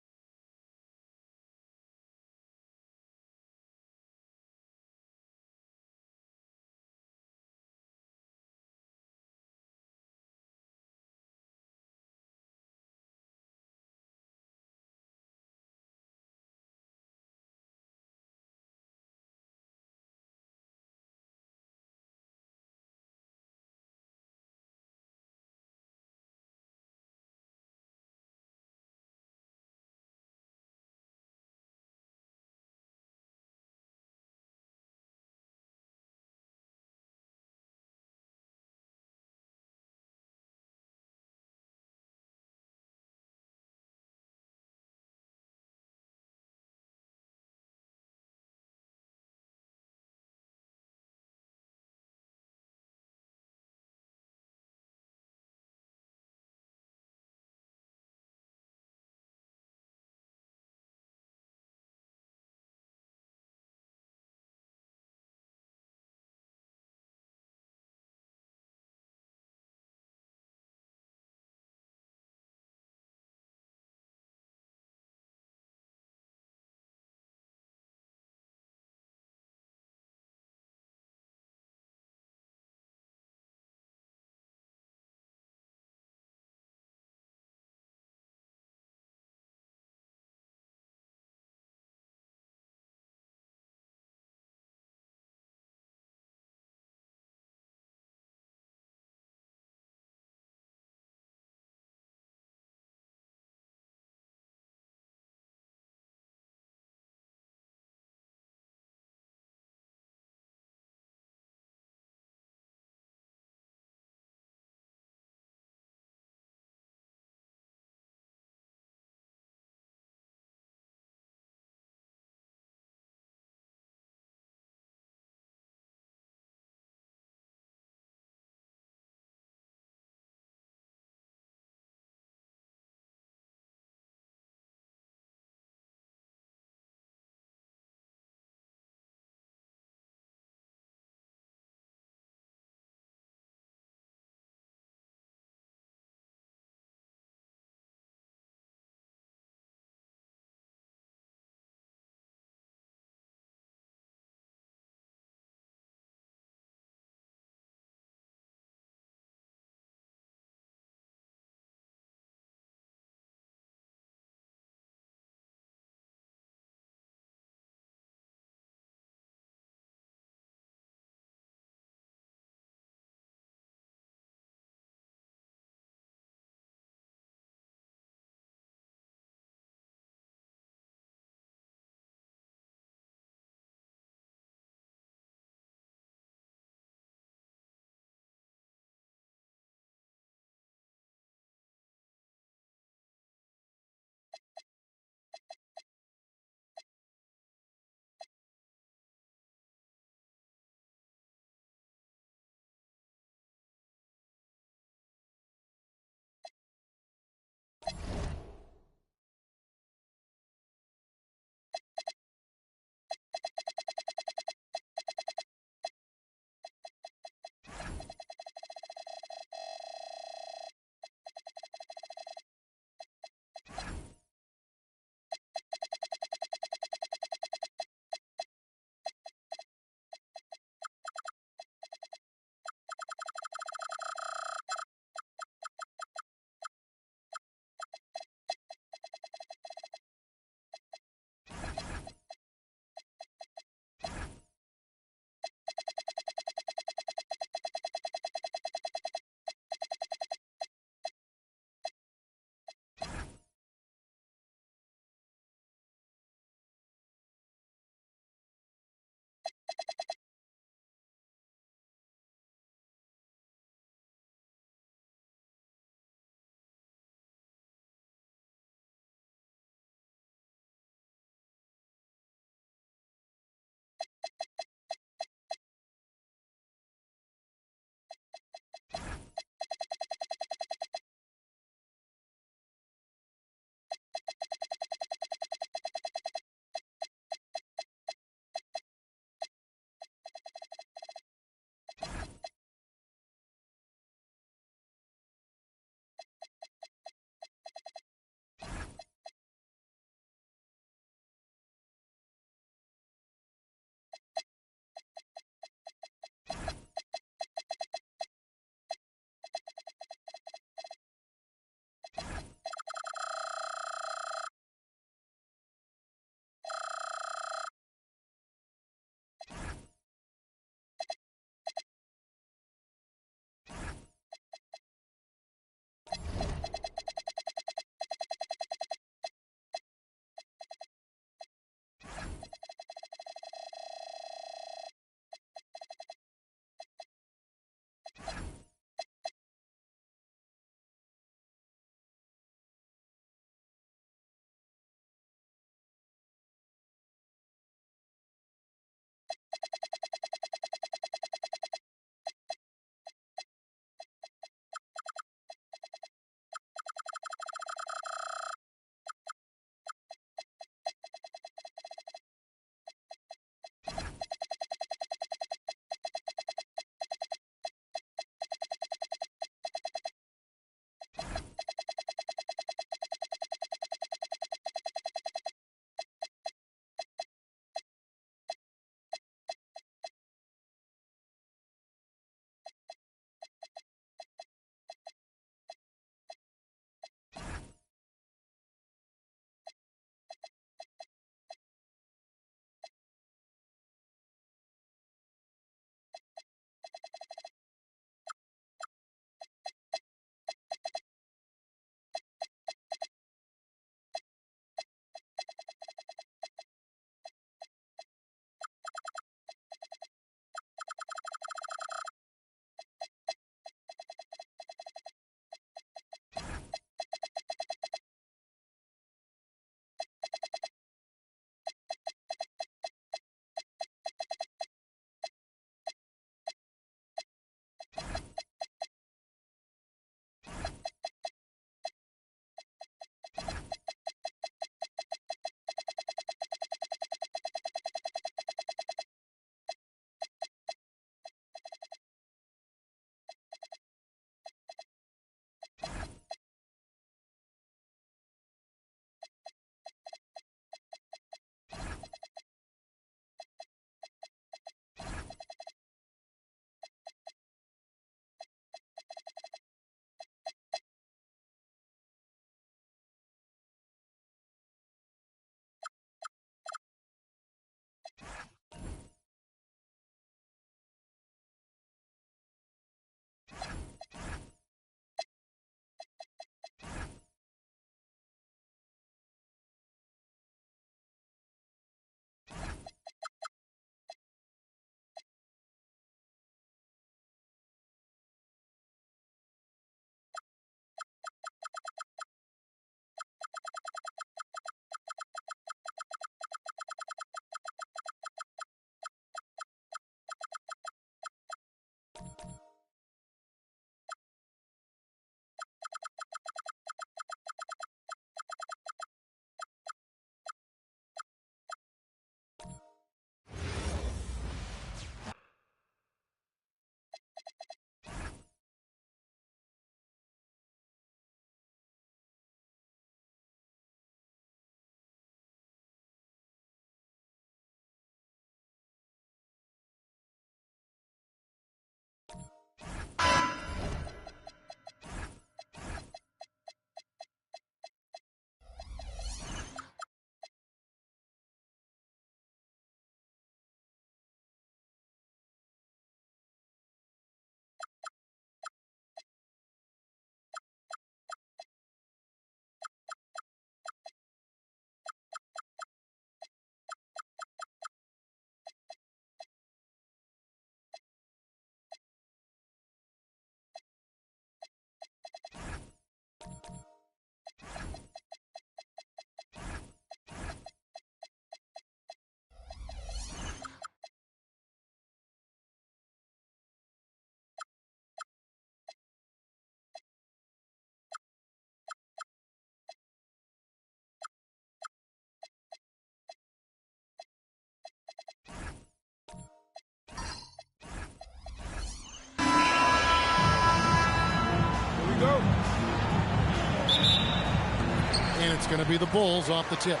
And it's going to be the Bulls off the tip.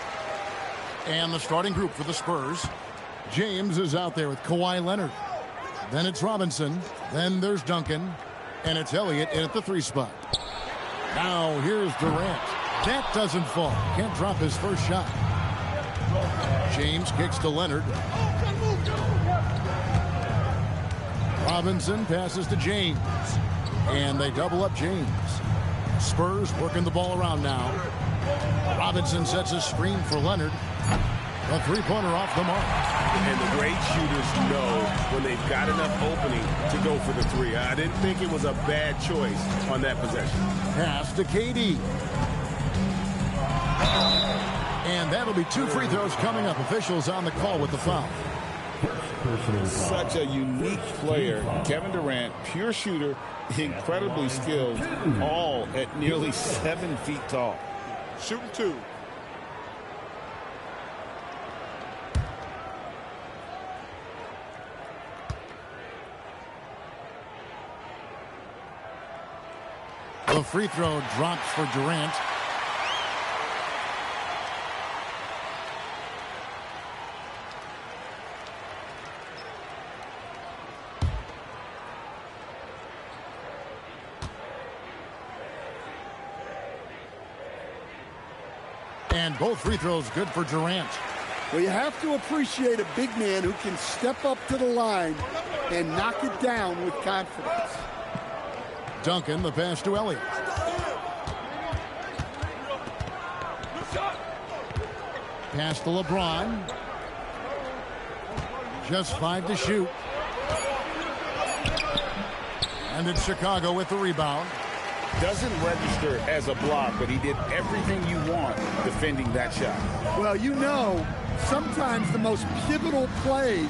And the starting group for the Spurs. James is out there with Kawhi Leonard. Then it's Robinson. Then there's Duncan. And it's Elliott in at the 3 spot. Now here's Durant. That doesn't fall. Can't drop his first shot. James kicks to Leonard. Robinson passes to James. And they double up James. Spurs working the ball around now. Robinson sets a screen for Leonard. A 3-pointer off the mark.
And the great shooters know when they've got enough opening to go for the 3. I didn't think it was a bad choice on that possession.
Pass to KD. And that'll be 2 free throws coming up. Officials on the call with the foul.
Such a unique player. Kevin Durant, pure shooter, incredibly skilled, all at nearly 7 feet tall.
Shooting 2.
The free throw drops for Durant. And both free throws good for Durant.
Well, you have to appreciate a big man who can step up to the line and knock it down with confidence.
Duncan, the pass to Elliott. Pass to LeBron. Just 5 to shoot. And it's Chicago with the rebound.
Doesn't register as a block, but he did everything you want defending that shot.
Well, you know, sometimes the most pivotal plays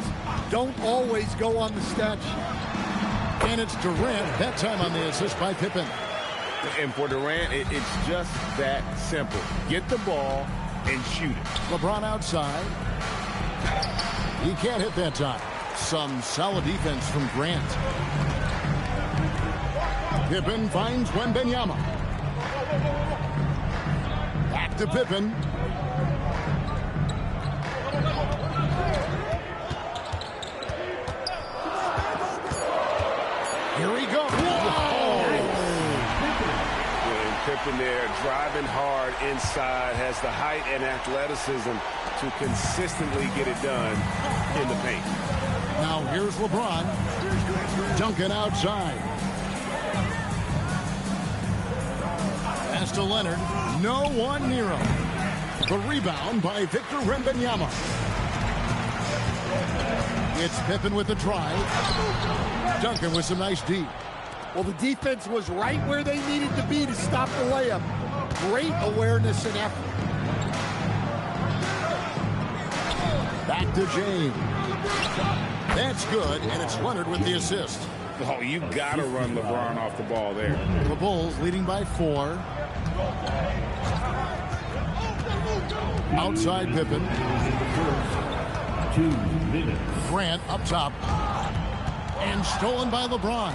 don't always go on the stat sheet.
And it's Durant, that time on the assist by Pippen.
And for Durant, it's just that simple. Get the ball and shoot it.
LeBron outside. He can't hit that time. Some solid defense from Grant. Pippen finds Wembanyama. Back to Pippen. Here he goes.
Pippen there driving hard inside, has the height and athleticism to consistently get it done in the paint.
Now here's LeBron. Duncan outside. Pass to Leonard. No one near him. The rebound by Victor Wembanyama. It's Pippen with the drive. Duncan with some nice D.
Well, the defense was right where they needed to be to stop the layup. Great awareness and effort.
Back to James. That's good, and it's Leonard with the assist.
Oh, you got to run LeBron off the ball there.
The Bulls leading by 4. Outside Pippen.
2 minutes.
Grant up top. And stolen by LeBron.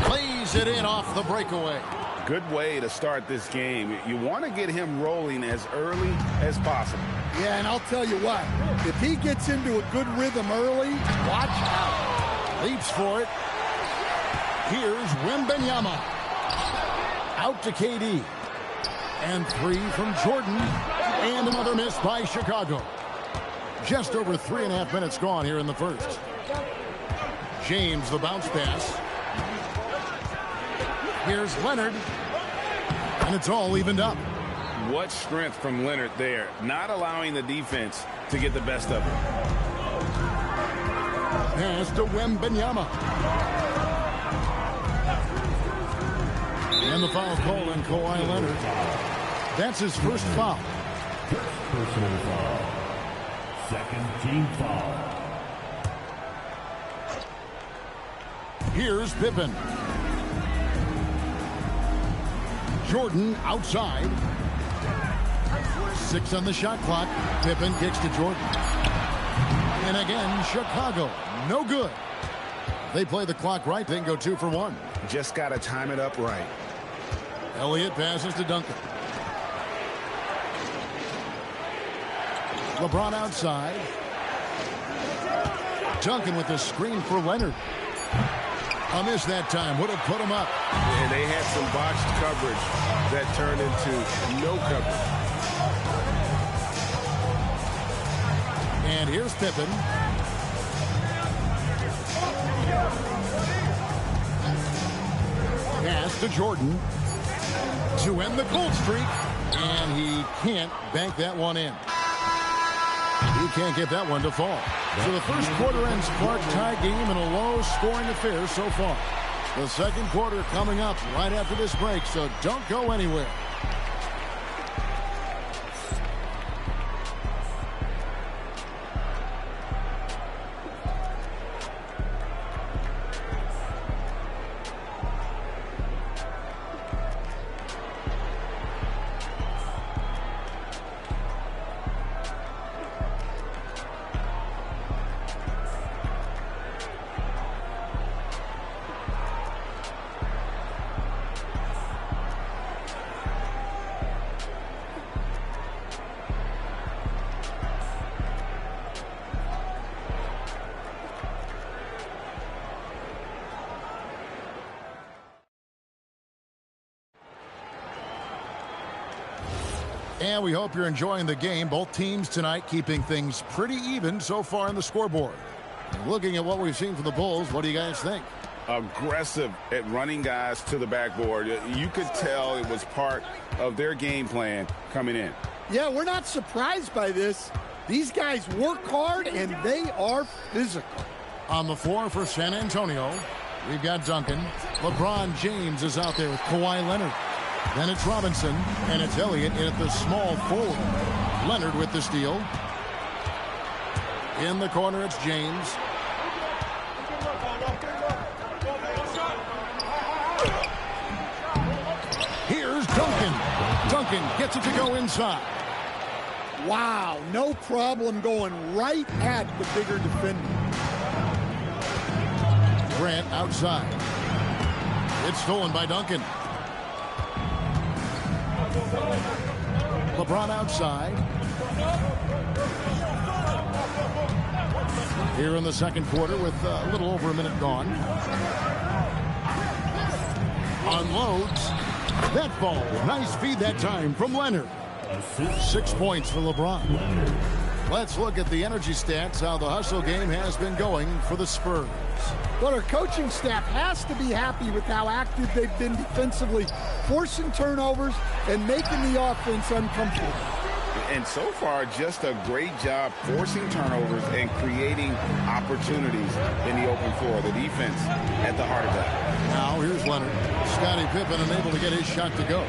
Plays it in off the breakaway.
Good way to start this game. You want to get him rolling as early as possible.
Yeah, and I'll tell you what, if he gets into a good rhythm early, watch out.
Leaps for it. Here's Wembanyama. Out to KD. And 3 from Jordan. And another miss by Chicago. Just over 3.5 minutes gone here in the first. James, the bounce pass. Here's Leonard. And it's all evened up.
What strength from Leonard there, not allowing the defense to get the best of him.
Pass to Wembanyama. And the foul call on Kawhi Leonard. That's his first foul.
Personal foul. Second team foul.
Here's Pippen. Jordan outside. 6 on the shot clock. Pippen kicks to Jordan. And again, Chicago. No good. They play the clock right. They can go 2 for 1.
Just got to time it up right.
Elliott passes to Duncan. LeBron outside. Duncan with the screen for Leonard. A miss that time. Would have put him up.
And they had some botched coverage that turned into no coverage.
And here's Pippen. Pass to Jordan to end the cold streak. And he can't bank that one in. He can't get that one to fall. So the first quarter ends Clark tie game in a low-scoring affair so far. The second quarter coming up right after this break, so don't go anywhere. And we hope you're enjoying the game. Both teams tonight keeping things pretty even so far in the scoreboard. Looking at what we've seen from the Bulls, what do you guys think?
Aggressive at running guys to the backboard. You could tell it was part of their game plan coming in.
Yeah, we're not surprised by this. These guys work hard, and they are physical.
On the floor for San Antonio, we've got Duncan. LeBron James is out there with Kawhi Leonard. Then it's Robinson, and it's Elliott in at the small forward. Leonard with the steal. In the corner, it's James. Here's Duncan. Duncan gets it to go inside.
Wow, no problem going right at the bigger defender.
Grant outside. It's stolen by Duncan. LeBron outside. Here in the second quarter with a little over a minute gone. Unloads. That ball. Nice feed that time from Leonard. 6 points for LeBron. Let's look at the energy stats, how the hustle game has been going for the Spurs.
But our coaching staff has to be happy with how active they've been defensively, forcing turnovers and making the offense uncomfortable.
And so far, just a great job forcing turnovers and creating opportunities in the open floor. The defense at the heart of that.
Now here's Leonard. Scottie Pippen unable to get his shot to go.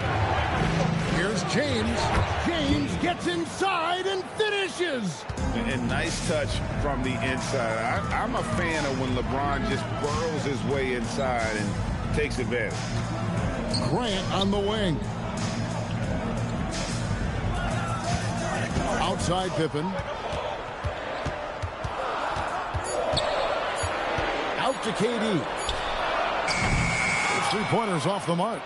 Here's James. James gets inside and finishes.
And nice touch from the inside. I'm a fan of when LeBron just burrows his way inside and takes advantage.
Grant on the wing. Outside Pippen. Out to KD. The three-pointers off the mark.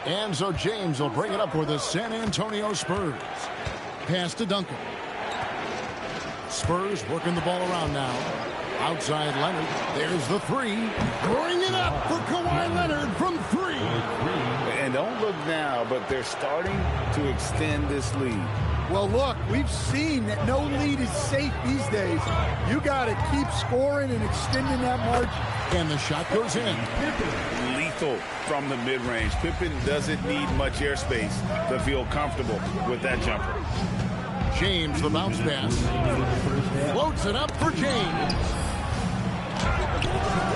And so James will bring it up for the San Antonio Spurs. Pass to Duncan. Spurs working the ball around now. Outside Leonard. There's the three. Bring it up for Kawhi Leonard from three.
And don't look now, but they're starting to extend this lead.
Well, look, we've seen that no lead is safe these days. You got to keep scoring and extending that margin.
And the shot goes in.
Lethal from the mid-range. Pippen doesn't need much airspace to feel comfortable with that jumper.
James, the bounce pass. Floats it up for James.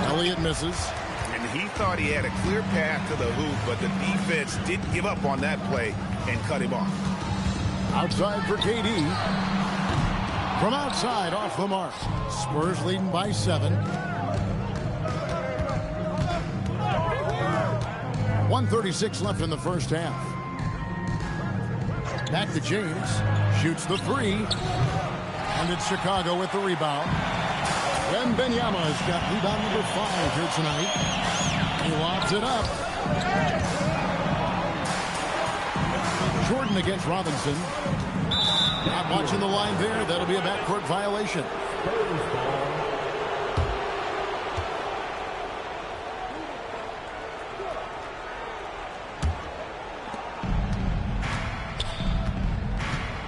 Elliott misses.
And he thought he had a clear path to the hoop, but the defense didn't give up on that play and cut him off.
Outside for KD. From outside, off the mark. Spurs leading by 7. 1:36 left in the first half. Back to James. Shoots the three. And it's Chicago with the rebound. Wembanyama has got rebound number 5 here tonight. He lobs it up. Jordan against Robinson. Not watching the line there. That'll be a backcourt violation.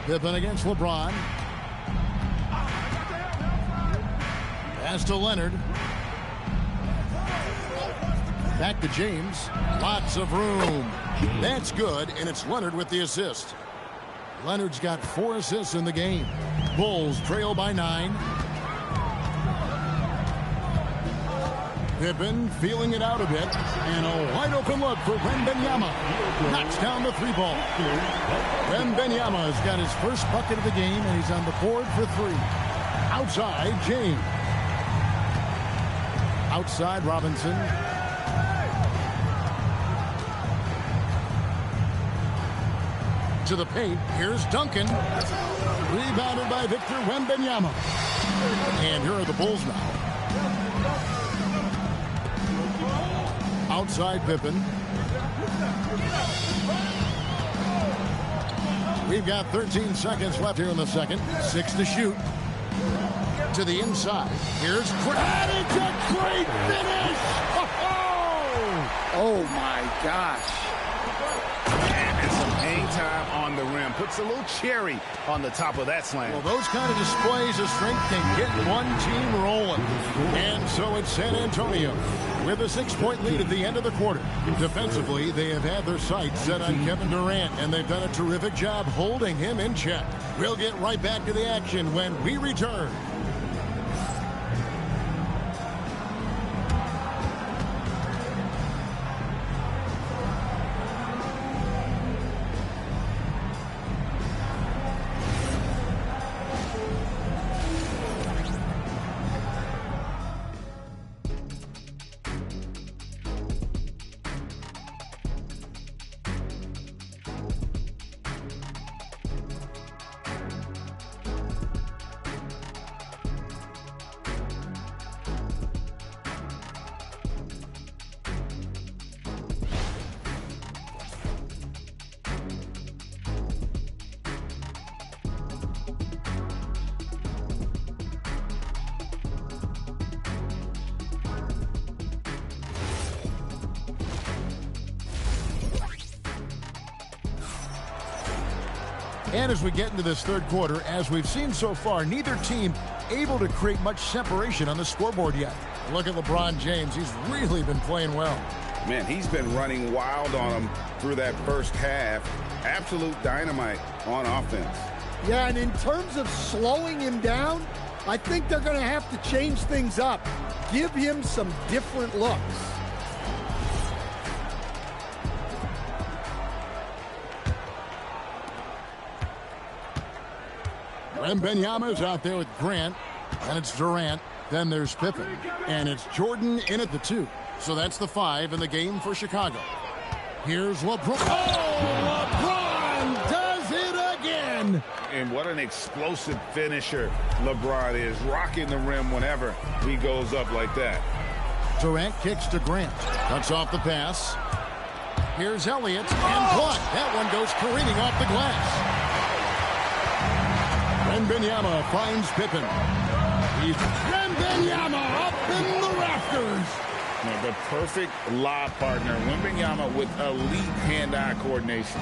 Pippen against LeBron. Pass to Leonard. Back to James. Lots of room. That's good, and it's Leonard with the assist. Leonard's got 4 assists in the game. Bulls trail by 9. Pippen feeling it out a bit, and a wide open look for Wembanyama. Knocks down the 3-ball. Wembanyama has got his first bucket of the game, and he's on the board for 3. Outside, James. Outside, Robinson. To the paint. Here's Duncan. Rebounded by Victor Wembanyama. And here are the Bulls now. Outside Pippen. We've got 13 seconds left here in the second. 6 to shoot. To the inside. Here's Grant. It's a great finish.
Oh my gosh.
And some hang time on the rim. Puts a little cherry on the top of that slam.
Well, those kind of displays of strength can get one team rolling. And so it's San Antonio with a 6-point lead at the end of the quarter. Defensively, they have had their sights set on Kevin Durant, and they've done a terrific job holding him in check. We'll get right back to the action when we return. And as we get into this third quarter, as we've seen so far, neither team able to create much separation on the scoreboard yet. Look at LeBron James. He's really been playing well.
Man, he's been running wild on him through that first half. Absolute dynamite on offense.
Yeah, and in terms of slowing him down, I think they're going to have to change things up. Give him some different looks.
Wembanyama's out there with Grant, and it's Durant. Then there's Pippen, and it's Jordan in at the 2. So that's the 5 in the game for Chicago. Here's LeBron. Oh, LeBron does it again.
And what an explosive finisher LeBron is, rocking the rim whenever he goes up like that.
Durant kicks to Grant. Cuts off the pass. Here's Elliott, and blocked. That one goes careening off the glass. Wembanyama finds Pippen. He's Wembanyama up in the rafters.
Now, the perfect lob partner. Wembanyama with elite hand-eye coordination.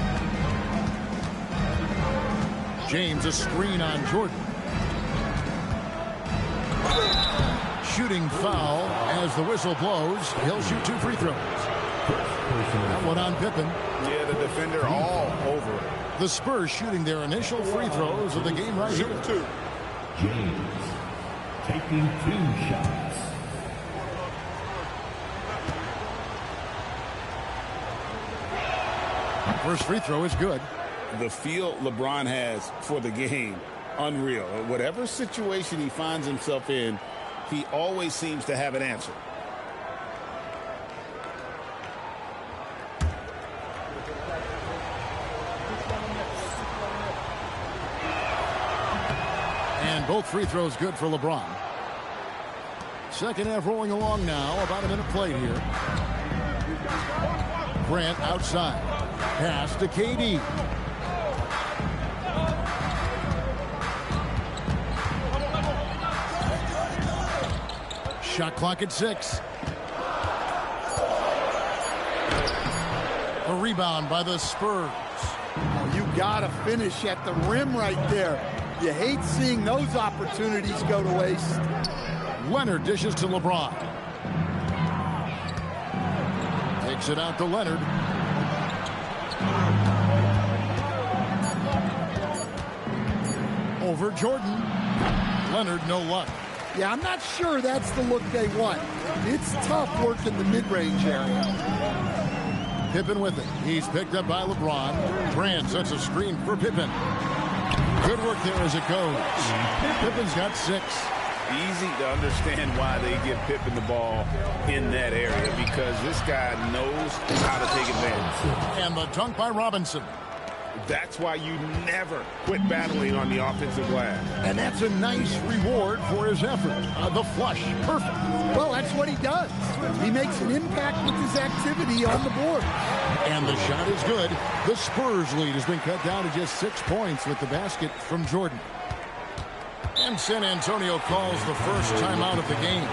James a screen on Jordan. Shooting foul as the whistle blows. He'll shoot 2 free throws. That one on Pippen.
Yeah, the defender all over it.
The Spurs shooting their initial free throws of the game right here.
James taking 2 shots.
First free throw is good.
The feel LeBron has for the game, unreal. Whatever situation he finds himself in, he always seems to have an answer.
And both free throws good for LeBron. Second half rolling along now. About a minute played here. Grant outside. Pass to KD. Shot clock at 6. A rebound by the Spurs.
Oh, you got to finish at the rim right there. You hate seeing those opportunities go to waste.
Leonard dishes to LeBron. Takes it out to Leonard. Over Jordan. Leonard, no luck.
Yeah, I'm not sure that's the look they want. It's tough working the mid-range area.
Pippen with it. He's picked up by LeBron. Durant sets a screen for Pippen. Good work there as it goes. Pippen's got 6.
Easy to understand why they give Pippen the ball in that area, because this guy knows how to take advantage.
And the dunk by Robinson.
That's why you never quit battling on the offensive glass.
And that's a nice reward for his effort. The flush, perfect.
Well, that's what he does. He makes an impact with his activity on the board.
And the shot is good. The Spurs lead has been cut down to just 6 points with the basket from Jordan. And San Antonio calls the first timeout of the game.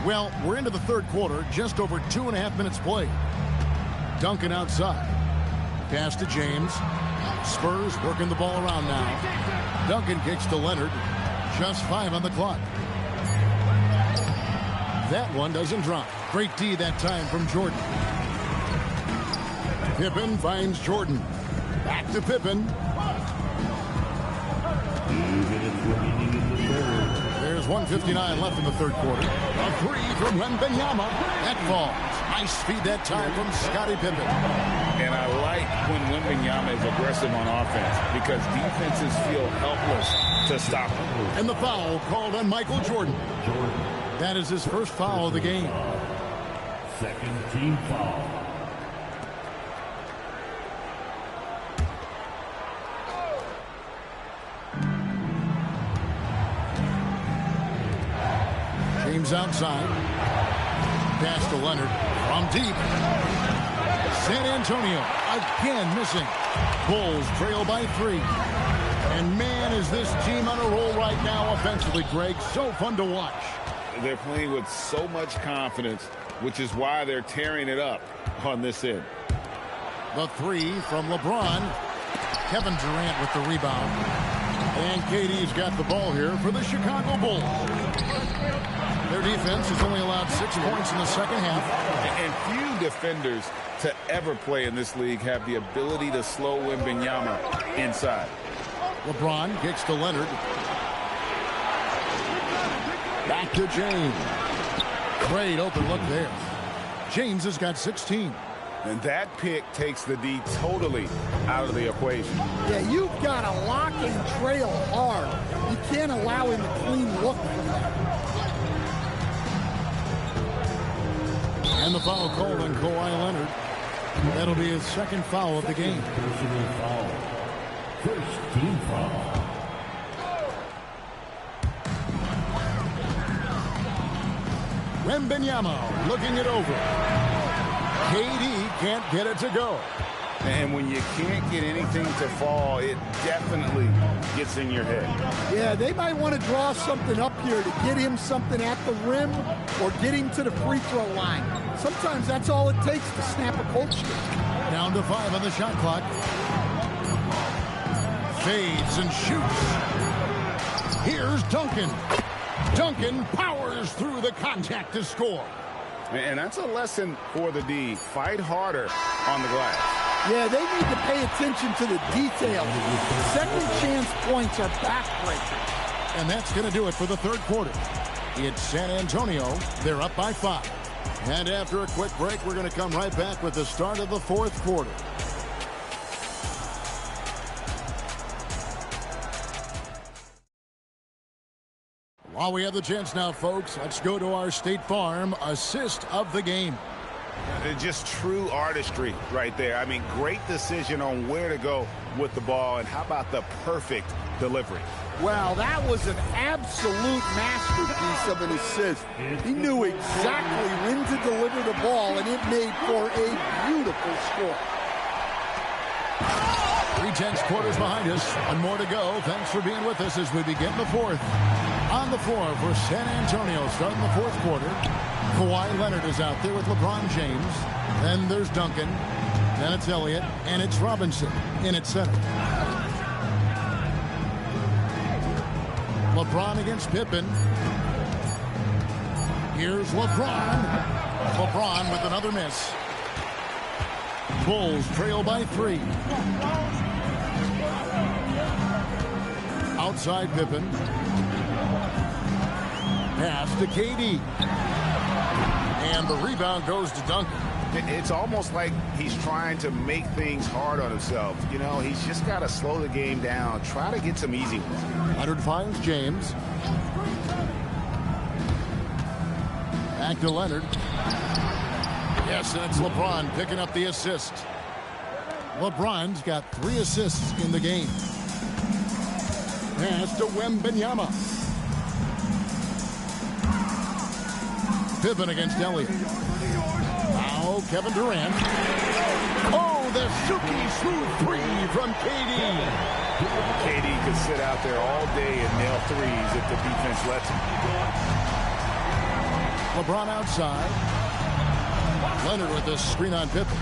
Well, we're into the third quarter, just over 2.5 minutes played. Duncan outside. Pass to James. Spurs working the ball around now. Duncan kicks to Leonard. Just 5 on the clock. That one doesn't drop. Great D that time from Jordan. Pippen finds Jordan. Back to Pippen. There's 1:59 left in the third quarter. A 3 from Wembanyama. That falls. Nice feed that time from Scottie Pippen.
And I like when Wembanyama is aggressive on offense, because defenses feel helpless to stop him.
And the foul called on Michael Jordan. That is his first foul of the game.
Second team foul.
James outside. Pass to Leonard from deep. San Antonio again missing. Bulls trail by 3. And man, is this team on a roll right now offensively, Greg. So fun to watch.
They're playing with so much confidence, which is why they're tearing it up on this end.
The 3 from LeBron. Kevin Durant with the rebound. And KD's got the ball here for the Chicago Bulls. Their defense has only allowed 6 points in the second half.
And few defenders to ever play in this league have the ability to slow Wembanyama inside.
LeBron kicks to Leonard. Back to James. Great open look there. James has got 16.
And that pick takes the D totally out of the equation.
Yeah, you've got to lock and trail hard. You can't allow him a clean look from that.
And the foul called on Kawhi Leonard. That'll be his second foul of the game.
Personal foul. First team foul.
Wembanyama looking it over. KD can't get it to go.
And when you can't get anything to fall, it definitely gets in your head.
Yeah, they might want to draw something up here to get him something at the rim or get him to the free throw line. Sometimes that's all it takes to snap a cold streak.
Down to 5 on the shot clock. Fades and shoots. Here's Duncan. Duncan powers through the contact to score.
And that's a lesson for the D. Fight harder on the glass.
Yeah, they need to pay attention to the details. Second chance points are backbreakers.
And that's going to do it for the third quarter. It's San Antonio. They're up by 5. And after a quick break, we're going to come right back with the start of the fourth quarter. While we have the chance now, folks, let's go to our State Farm assist of the game.
Just true artistry right there. I mean, great decision on where to go with the ball, and how about the perfect delivery?
Well, that was an absolute masterpiece of an assist. He knew exactly when to deliver the ball, and it made for a beautiful score.
3/10 quarters behind us. One more to go. Thanks for being with us as we begin the fourth. On the floor for San Antonio, starting the fourth quarter. Kawhi Leonard is out there with LeBron James. Then there's Duncan. Then it's Elliott. And it's Robinson in at center. LeBron against Pippen. Here's LeBron. LeBron with another miss. Bulls trail by 3. Outside Pippen. Pass to KD. And the rebound goes to Duncan.
It's almost like he's trying to make things hard on himself. You know, he's just got to slow the game down. Try to get some easy ones.
Leonard finds James. Back to Leonard. Yes, that's LeBron picking up the assist. LeBron's got 3 assists in the game. Pass to Wembanyama. Pippen against Elliott. Now Kevin Durant. Oh, the silky smooth 3 from KD.
KD could sit out there all day and nail threes if the defense lets him.
LeBron outside. Leonard with the screen on Pippen.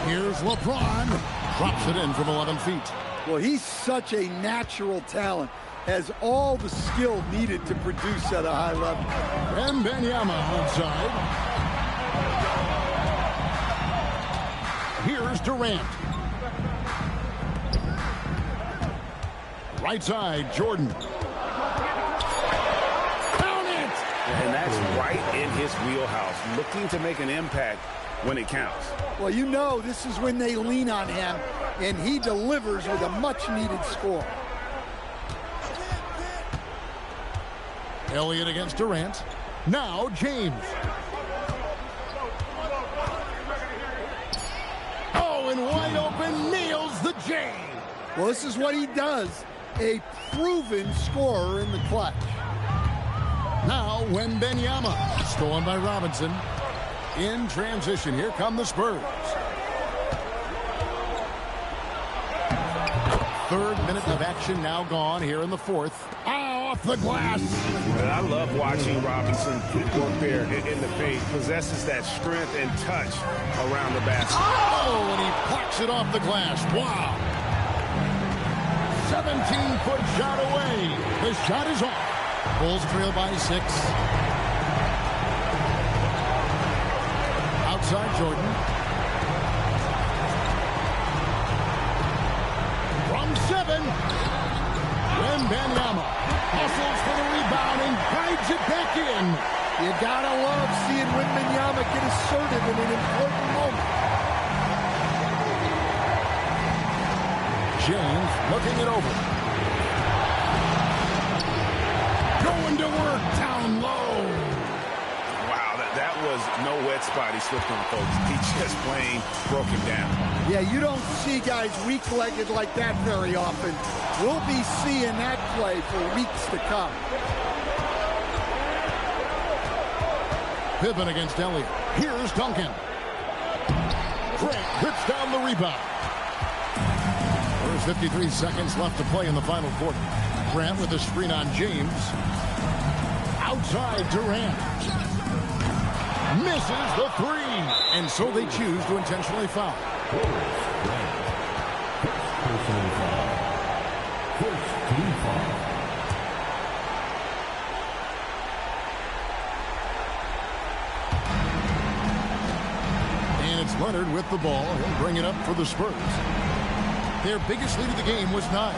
Here's LeBron. Drops it in from 11 feet.
Well, he's such a natural talent. Has all the skill needed to produce at a high level.
Wembanyama outside. Here's Durant. Right side, Jordan. Count it!
And that's right in his wheelhouse. Looking to make an impact when it counts.
Well, you know this is when they lean on him, and he delivers with a much-needed score.
Elliott against Durant. Now James. Oh, and wide open, nails the J.
Well, this is what he does. A proven scorer in the clutch.
Now Wembanyama. Stolen by Robinson. In transition, here come the Spurs. 3rd minute of action now gone here in the 4th. Off the glass.
I love watching Robinson work there in the paint. Possesses that strength and touch around the basket.
Oh, and he plucks it off the glass. Wow. 17-foot shot away. The shot is off. Bulls trail by 6. Outside Jordan. From 7. Wembanyama hustles for the rebound and guides it back in.
You gotta love seeing Wembanyama get assertive in an important moment.
James looking it over. Going to work down low.
Wow, that was no wet spot he slipped on, folks. He just plain broke him down.
Yeah, you don't see guys weak-legged like that very often. We'll be seeing that play for weeks to come.
Pippen against Elliott. Here's Duncan. Grant hits down the rebound. There's 53 seconds left to play in the final quarter. Grant with a screen on James. Outside Durant. Misses the 3. And so they choose to intentionally foul.
Personal foul. First team foul.
And it's Leonard with the ball. He'll bring it up for the Spurs. Their biggest lead of the game was 9.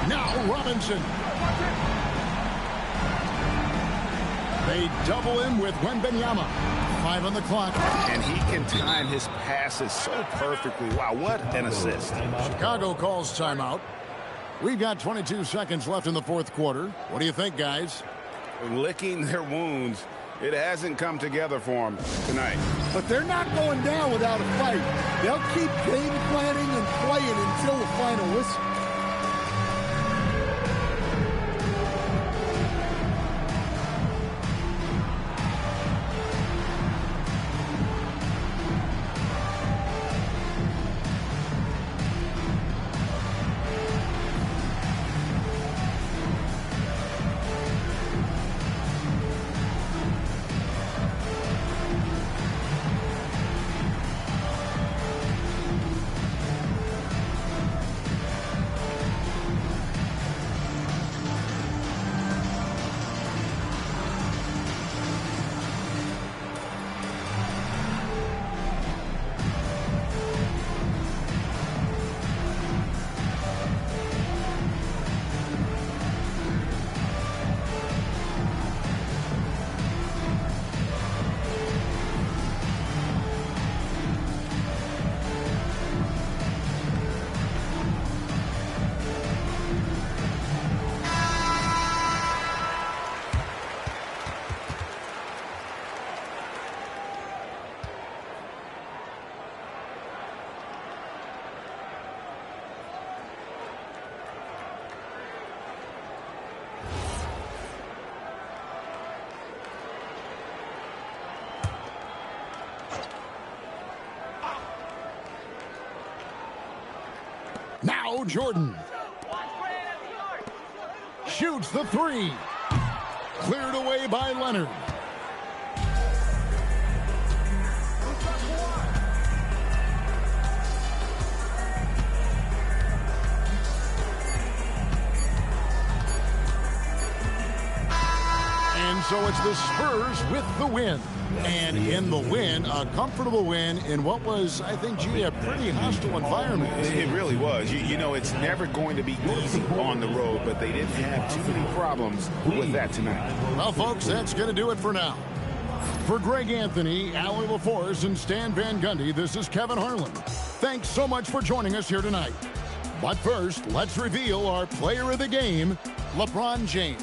Now Robinson. They double him with Wembanyama. 5 on the clock.
And he can time his passes so perfectly. Wow, what an assist.
Chicago calls timeout. We've got 22 seconds left in the 4th quarter. What do you think, guys?
Licking their wounds
It hasn't come together for them tonight.
But they're not going down without a fight. They'll keep game planning and playing until the final whistle.
Now Jordan. Shoots the three. Cleared away by Leonard. And so it's the Spurs with the win. And in the win, a comfortable win in what was, I think, G, a pretty hostile environment.
It really was. You know, it's never going to be easy on the road, but they didn't have too many problems with that tonight.
Well, folks, that's going to do it for now. For Greg Anthony, Allie LaForce, and Stan Van Gundy, this is Kevin Harlan. Thanks so much for joining us here tonight. But first, let's reveal our player of the game, LeBron James.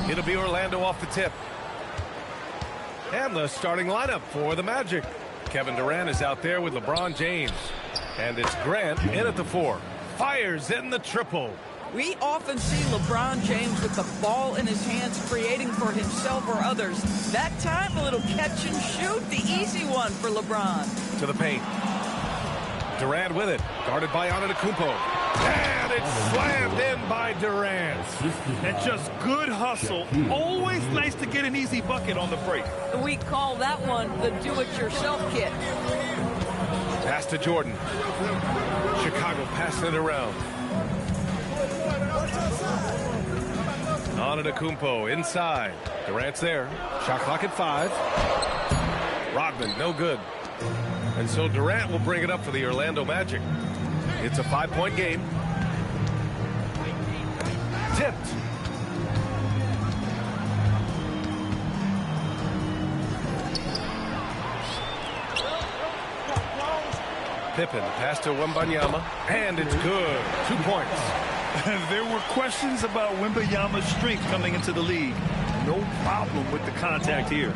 It'll be Orlando off the tip. And the starting lineup for the Magic. Kevin Durant is out there with LeBron James. And it's Grant in at the 4. Fires in the triple.
We often see LeBron James with the ball in his hands, creating for himself or others. That time, a little catch and shoot, the easy one for LeBron.
To the paint. Durant with it, guarded by Antetokounmpo. And it's slammed in by Durant.
And just good hustle. Always nice to get an easy bucket on the break.
We call that one the do-it-yourself kit.
Pass to Jordan. Chicago passing it around. Antetokounmpo inside. Durant's there. Shot clock at 5. Rodman, no good. And so Durant will bring it up for the Orlando Magic. It's a 5-point game. Tipped. Pippen, pass to Wembanyama, and it's good. 2 points.
There were questions about Wembanyama's strength coming into the league. No problem with the contact here.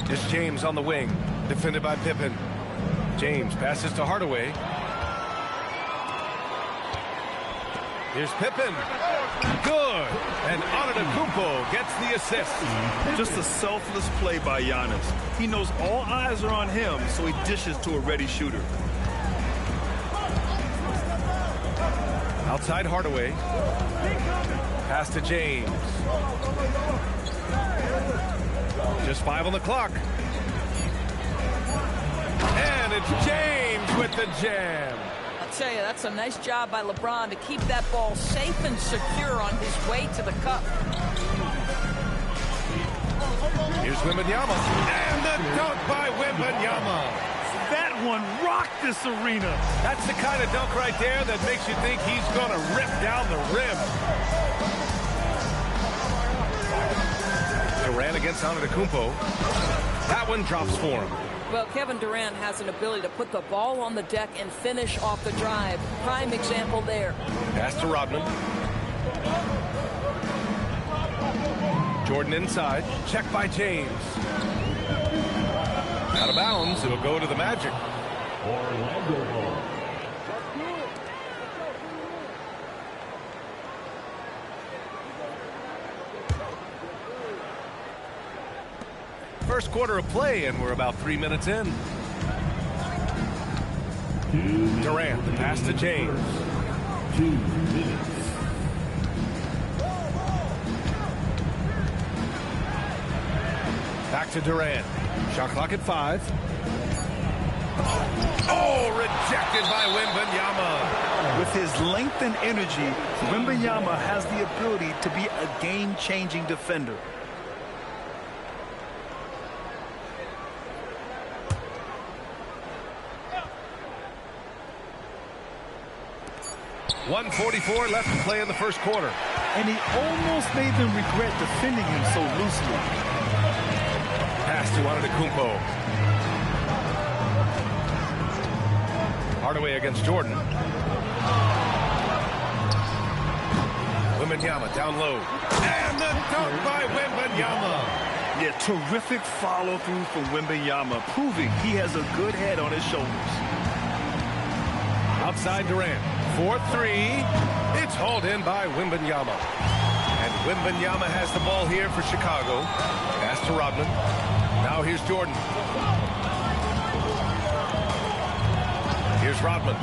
It's James on the wing, defended by Pippen. James passes to Hardaway. Here's Pippen. Good. And Antetokounmpo gets the assist.
Just a selfless play by Giannis. He knows all eyes are on him, so he dishes to a ready shooter.
Outside Hardaway. Pass to James. Just 5 on the clock. And it's James with the jam.
I'll tell you, that's a nice job by LeBron to keep that ball safe and secure on his way to the cup.
Here's Wembanyama. And the dunk by Wembanyama.
That one rocked this arena.
That's the kind of dunk right there that makes you think he's going to rip down the rim. Durant against Antetokounmpo. That one drops for him.
Well, Kevin Durant has an ability to put the ball on the deck and finish off the drive. Prime example there.
Pass to Rodman. Jordan inside. Check by James. Out of bounds. It'll go to the Magic.
Orlando ball.
First quarter of play, and we're about 3 minutes in. Durant, the pass to James.
2 minutes.
Back to Durant. Shot clock at 5. Oh, rejected by Wembanyama.
With his length and energy, Wembanyama has the ability to be a game-changing defender.
.144 left to play in the first quarter.
And he almost made them regret defending him so loosely.
Pass to Antetokounmpo. Hardaway against Jordan. Wembanyama down low. And the dunk by Wembanyama.
Yeah, terrific follow-through from Wembanyama, proving he has a good head on his shoulders.
Outside Durant. 4-3. It's hauled in by Wembanyama. And Wembanyama has the ball here for Chicago. Pass to Rodman. Now here's Jordan. Here's Rodman.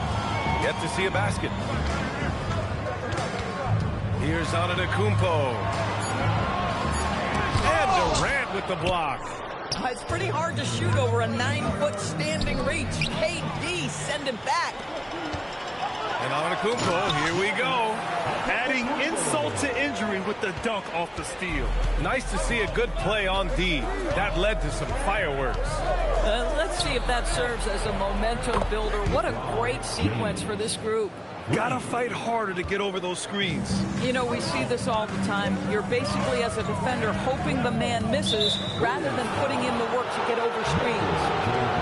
Yet to see a basket. Here's Antetokounmpo. And Durant with the block.
It's pretty hard to shoot over a 9-foot standing reach. KD, send him back.
And Antetokounmpo, here we go.
Adding insult to injury with the dunk off the steal.
Nice to see a good play on D. That led to some fireworks.
Let's see if that serves as a momentum builder. What a great sequence for this group.
Gotta fight harder to get over those screens.
You know, we see this all the time. You're basically, as a defender, hoping the man misses rather than putting in the work to get over screens.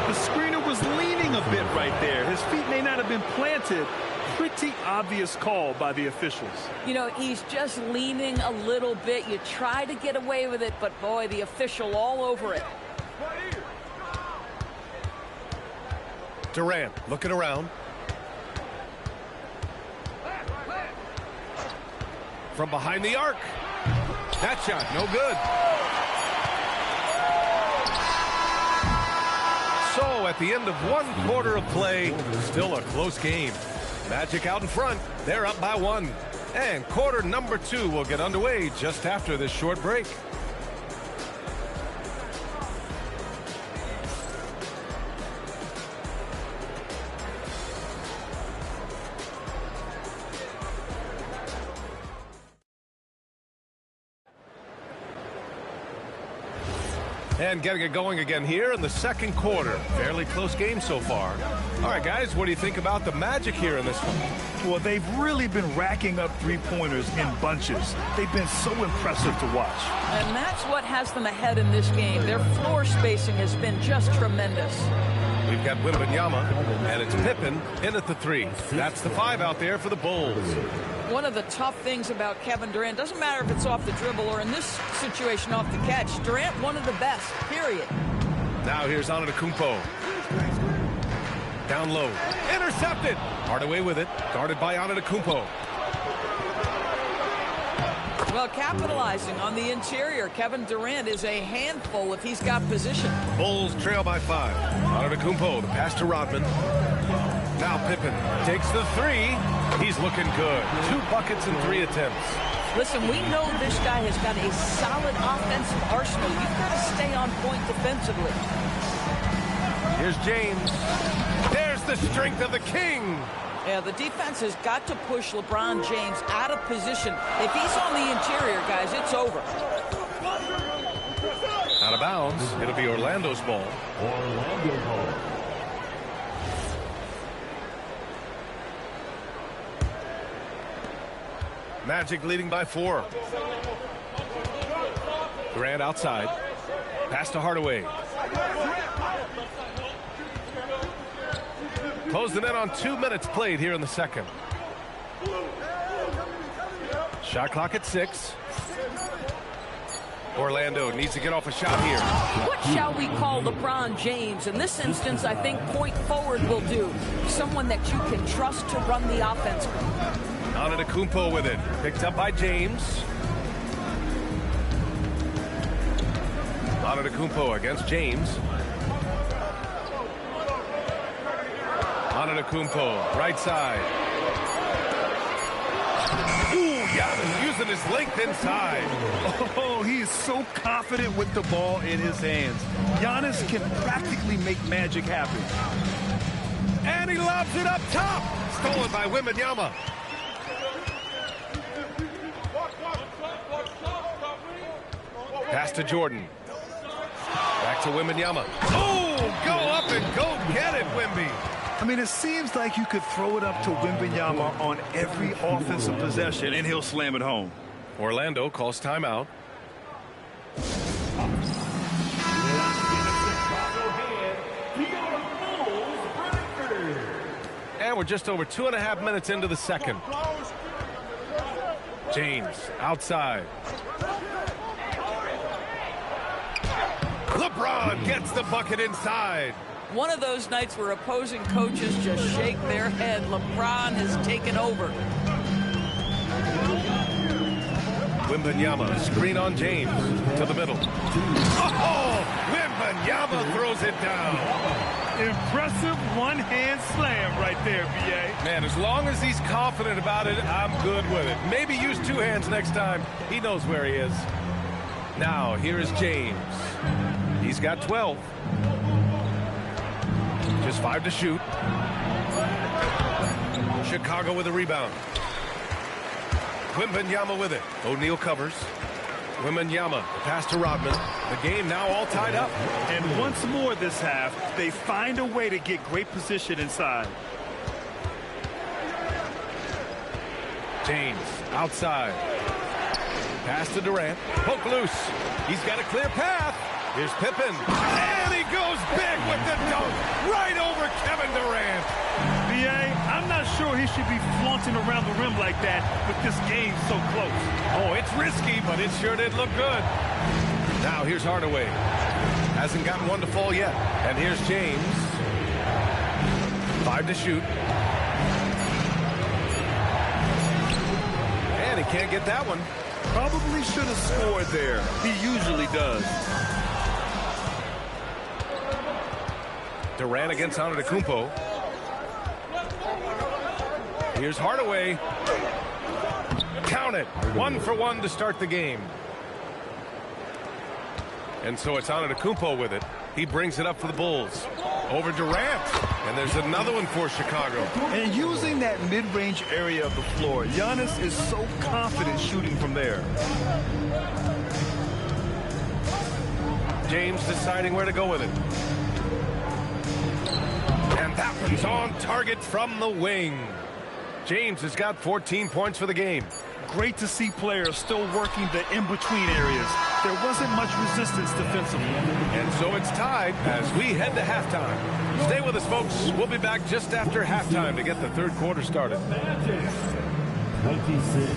The screener was leaning a bit right there. His feet may not have been planted, pretty obvious call by the officials.
You know, he's just leaning a little bit. You try to get away with it, but boy, the official all over it.
Durant looking around. From behind the arc. That shot, no good. So at the end of 1 quarter of play, still a close game. Magic out in front. They're up by 1. And quarter number 2 will get underway just after this short break. And getting it going again here in the second quarter. Fairly close game so far. All right, guys, what do you think about the Magic here in this one?
Well, they've really been racking up three-pointers in bunches. They've been so impressive to watch.
And that's what has them ahead in this game. Their floor spacing has been just tremendous.
We've got Wembanyama, and it's Pippen in at the 3. That's the 5 out there for the Bulls.
One of the tough things about Kevin Durant, doesn't matter if it's off the dribble or in this situation off the catch, Durant one of the best, period.
Now here's Antetokounmpo. Down low. Intercepted. Hardaway with it. Guarded by Antetokounmpo.
Well, capitalizing on the interior, Kevin Durant is a handful if he's got position.
Bulls trail by 5. Antetokounmpo, the pass to Rodman. Now Pippen takes the 3. He's looking good. 2 buckets and 3 attempts.
Listen, we know this guy has got a solid offensive arsenal. You've got to stay on point defensively.
Here's James. There's the strength of the king.
Yeah, the defense has got to push LeBron James out of position. If he's on the interior, guys, it's over.
Out of bounds. It'll be Orlando's ball.
Orlando ball.
Magic leading by 4. Durant outside. Pass to Hardaway. Closing in on 2 minutes played here in the second. Shot clock at 6. Orlando needs to get off a shot here.
What shall we call LeBron James? In this instance, I think point forward will do. Someone that you can trust to run the offense.
Antetokounmpo with it. Picked up by James. Antetokounmpo against James. Antetokounmpo, right side. Ooh, Giannis using his length inside.
Oh, he is so confident with the ball in his hands. Giannis can practically make magic happen.
And he lobs it up top. Stolen by Wembanyama. Pass to Jordan. Back to Wembanyama. Oh, go up and go get it, Wemby.
I mean, it seems like you could throw it up to Wembanyama on every offensive possession, and he'll slam it home.
Orlando calls timeout. And we're just over 2.5 minutes into the second. James outside. LeBron gets the bucket inside.
One of those nights where opposing coaches just shake their head. LeBron has taken over.
Wembanyama, screen on James, to the middle. Oh, Wembanyama throws it down.
Impressive one-hand slam right there, B.A.
Man, as long as he's confident about it, I'm good with it. Maybe use 2 hands next time. He knows where he is. Now, here is James. He's got 12. Just 5 to shoot. Chicago with a rebound. Wembanyama with it. O'Neal covers. Wembanyama, the pass to Rodman. The game now all tied up.
And once more this half, they find a way to get great position inside.
James outside. Pass to Durant. Poke loose. He's got a clear path. Here's Pippen. And he goes big with the dunk right over Kevin Durant.
B.A., I'm not sure he they should be flaunting around the rim like that with this game so close.
Oh, it's risky, but it sure did look good. Now here's Hardaway. Hasn't gotten one to fall yet. And here's James. 5 to shoot. And he can't get that one.
Probably should have scored there. He usually does.
Durant against Antetokounmpo. Here's Hardaway. Count it. 1 for 1 to start the game. And so it's Antetokounmpo with it. He brings it up for the Bulls. Over Durant. And there's another one for Chicago.
And using that mid-range area of the floor, Giannis is so confident shooting from there.
James deciding where to go with it. And that one's on target from the wing. James has got 14 points for the game.
Great to see players still working the in-between areas. There wasn't much resistance defensively.
And so it's tied as we head to halftime. Stay with us, folks. We'll be back just after halftime to get the third quarter started.
26.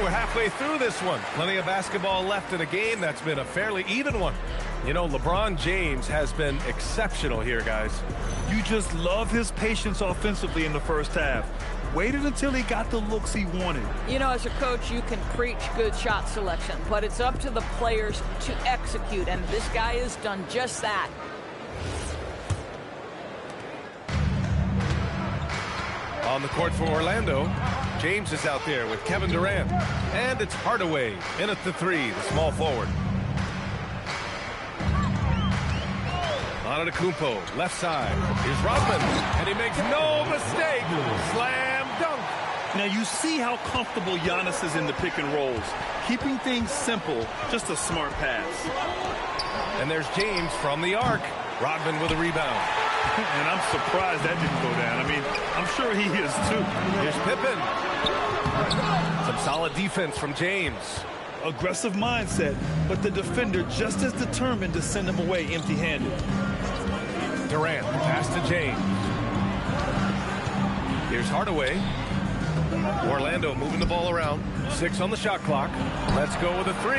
We're halfway through this one. Plenty of basketball left in a game that's been a fairly even one. You know, LeBron James has been exceptional here, guys.
You just love his patience offensively in the first half. Waited until he got the looks he wanted.
You know, as a coach, you can preach good shot selection, but it's up to the players to execute, and this guy has done just that.
On the court for Orlando, James is out there with Kevin Durant. And it's Hardaway in at the 3, the small forward. Antetokounmpo, left side. Here's Rodman, and he makes no mistake. Slam dunk.
Now you see how comfortable Giannis is in the pick and rolls. Keeping things simple, just a smart pass.
And there's James from the arc. Rodman with a rebound.
And I'm surprised that didn't go down. I mean, I'm sure he is too.
Here's Pippen. Some solid defense from James.
Aggressive mindset, but the defender just as determined to send him away empty-handed.
Durant, pass to James. Here's Hardaway. Orlando moving the ball around. 6 on the shot clock. Let's go with a 3.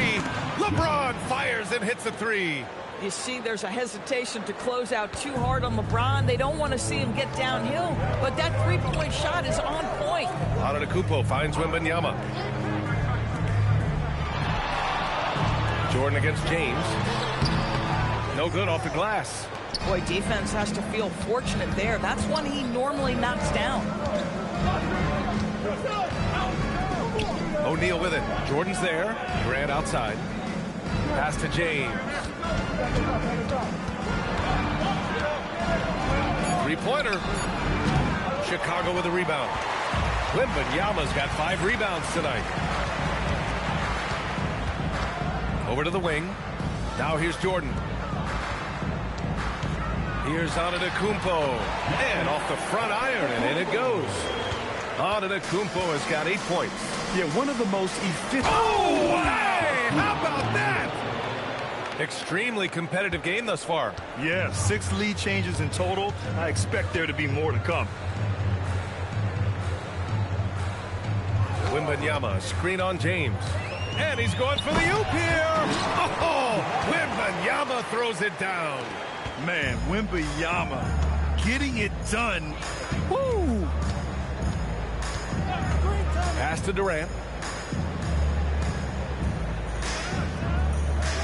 LeBron fires and hits a 3.
You see, there's a hesitation to close out too hard on LeBron. They don't want to see him get downhill, but that three-point shot is on point.
Antetokounmpo finds Wembanyama. Jordan against James. No good off the glass.
Boy, defense has to feel fortunate there. That's one he normally knocks down.
O'Neal with it. Jordan's there. Durant outside. Pass to James. Three-pointer. Chicago with a rebound. Wembanyama's got 5 rebounds tonight. Over to the wing. Now here's Jordan. Here's Antetokounmpo. And off the front iron, and in it goes. Antetokounmpo has got 8 points.
Yeah, one of the most efficient.
Oh, hey! How about that? Extremely competitive game thus far.
Yeah, 6 lead changes in total. I expect there to be more to come.
Wembanyama, screen on James. And he's going for the oop here. Oh, Wembanyama throws it down.
Man, Wembanyama getting it done. Woo!
Pass to Durant.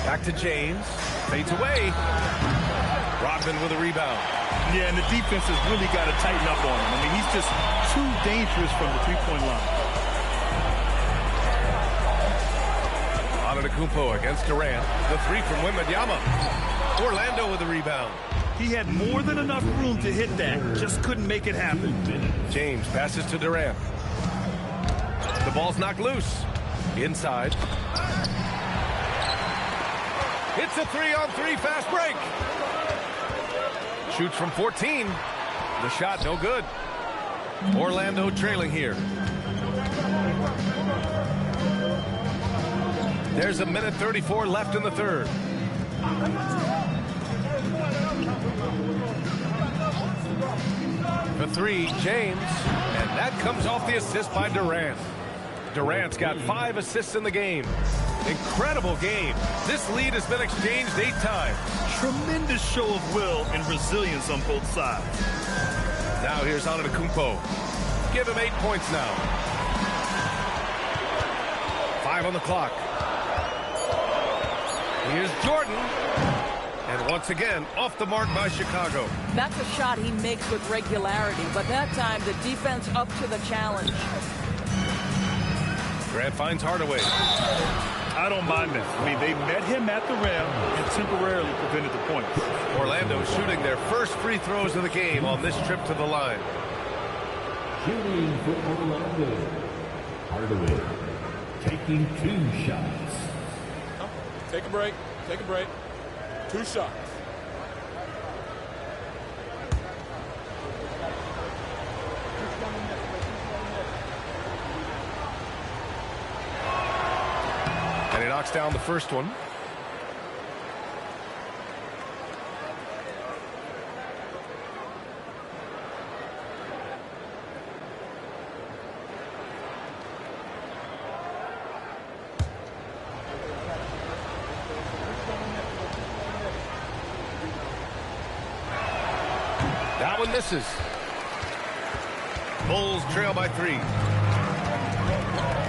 Back to James. Fades away. Rodman with a rebound.
Yeah, and the defense has really got to tighten up on him. I mean, he's just too dangerous from the three-point line.
Antetokounmpo against Durant. The three from Wembanyama. Orlando with a rebound.
He had more than enough room to hit that. Just couldn't make it happen.
James passes to Durant. The ball's knocked loose. Inside. It's a 3-on-3 fast break. Shoots from 14. The shot no good. Orlando trailing here. There's a minute 34 left in the third. For three, James. And that comes off the assist by Durant. Durant's got 5 assists in the game. Incredible game. This lead has been exchanged 8 times.
Tremendous show of will and resilience on both sides.
Now here's Antetokounmpo. Give him 8 points now. 5 on the clock. Here's Jordan. And once again, off the mark by Chicago.
That's a shot he makes with regularity, but that time the defense up to the challenge.
Grant finds Hardaway.
I don't mind that. I mean, they met him at the rim and temporarily prevented the points.
Orlando shooting their first free throws of the game on this trip to the line.
Shooting for Orlando. Hardaway taking 2 shots.
Take a break. Take a break. 2 shots.
And he knocks down the first one. That one misses. Bulls trail by 3.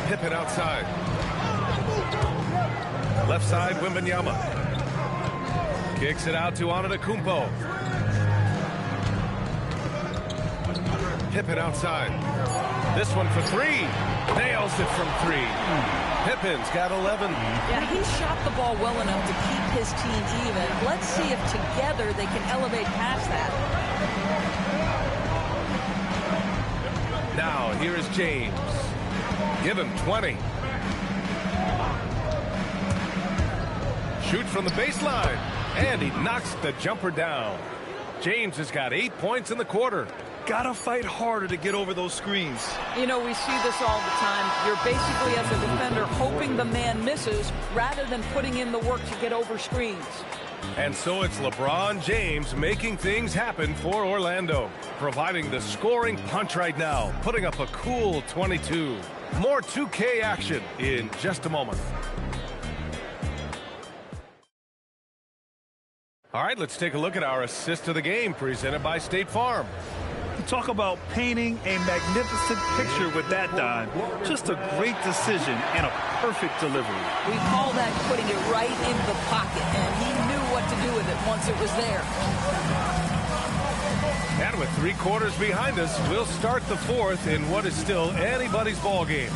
Pippen outside. Left side, Wembanyama. Kicks it out to Antetokounmpo. Pippen outside. This one for 3. Nails it from 3. Pippen's got 11.
Yeah, he shot the ball well enough to keep his team even. Let's see if together they can elevate past that.
Now, here is James. Give him 20. Shoots from the baseline. And he knocks the jumper down. James has got 8 points in the quarter.
Gotta fight harder to get over those screens.
You know, we see this all the time. You're basically, as a defender, hoping the man misses rather than putting in the work to get over screens.
And so it's LeBron James making things happen for Orlando, providing the scoring punch right now, putting up a cool 22. More 2K action in just a moment. All right, let's take a look at our assist of the game presented by State Farm.
Talk about painting a magnificent picture with that dime. Just a great decision and a perfect delivery.
We call that putting it right in the pocket, and he knew what to do with it once it was there.
And with 3 quarters behind us, we'll start the 4th in what is still anybody's ball game.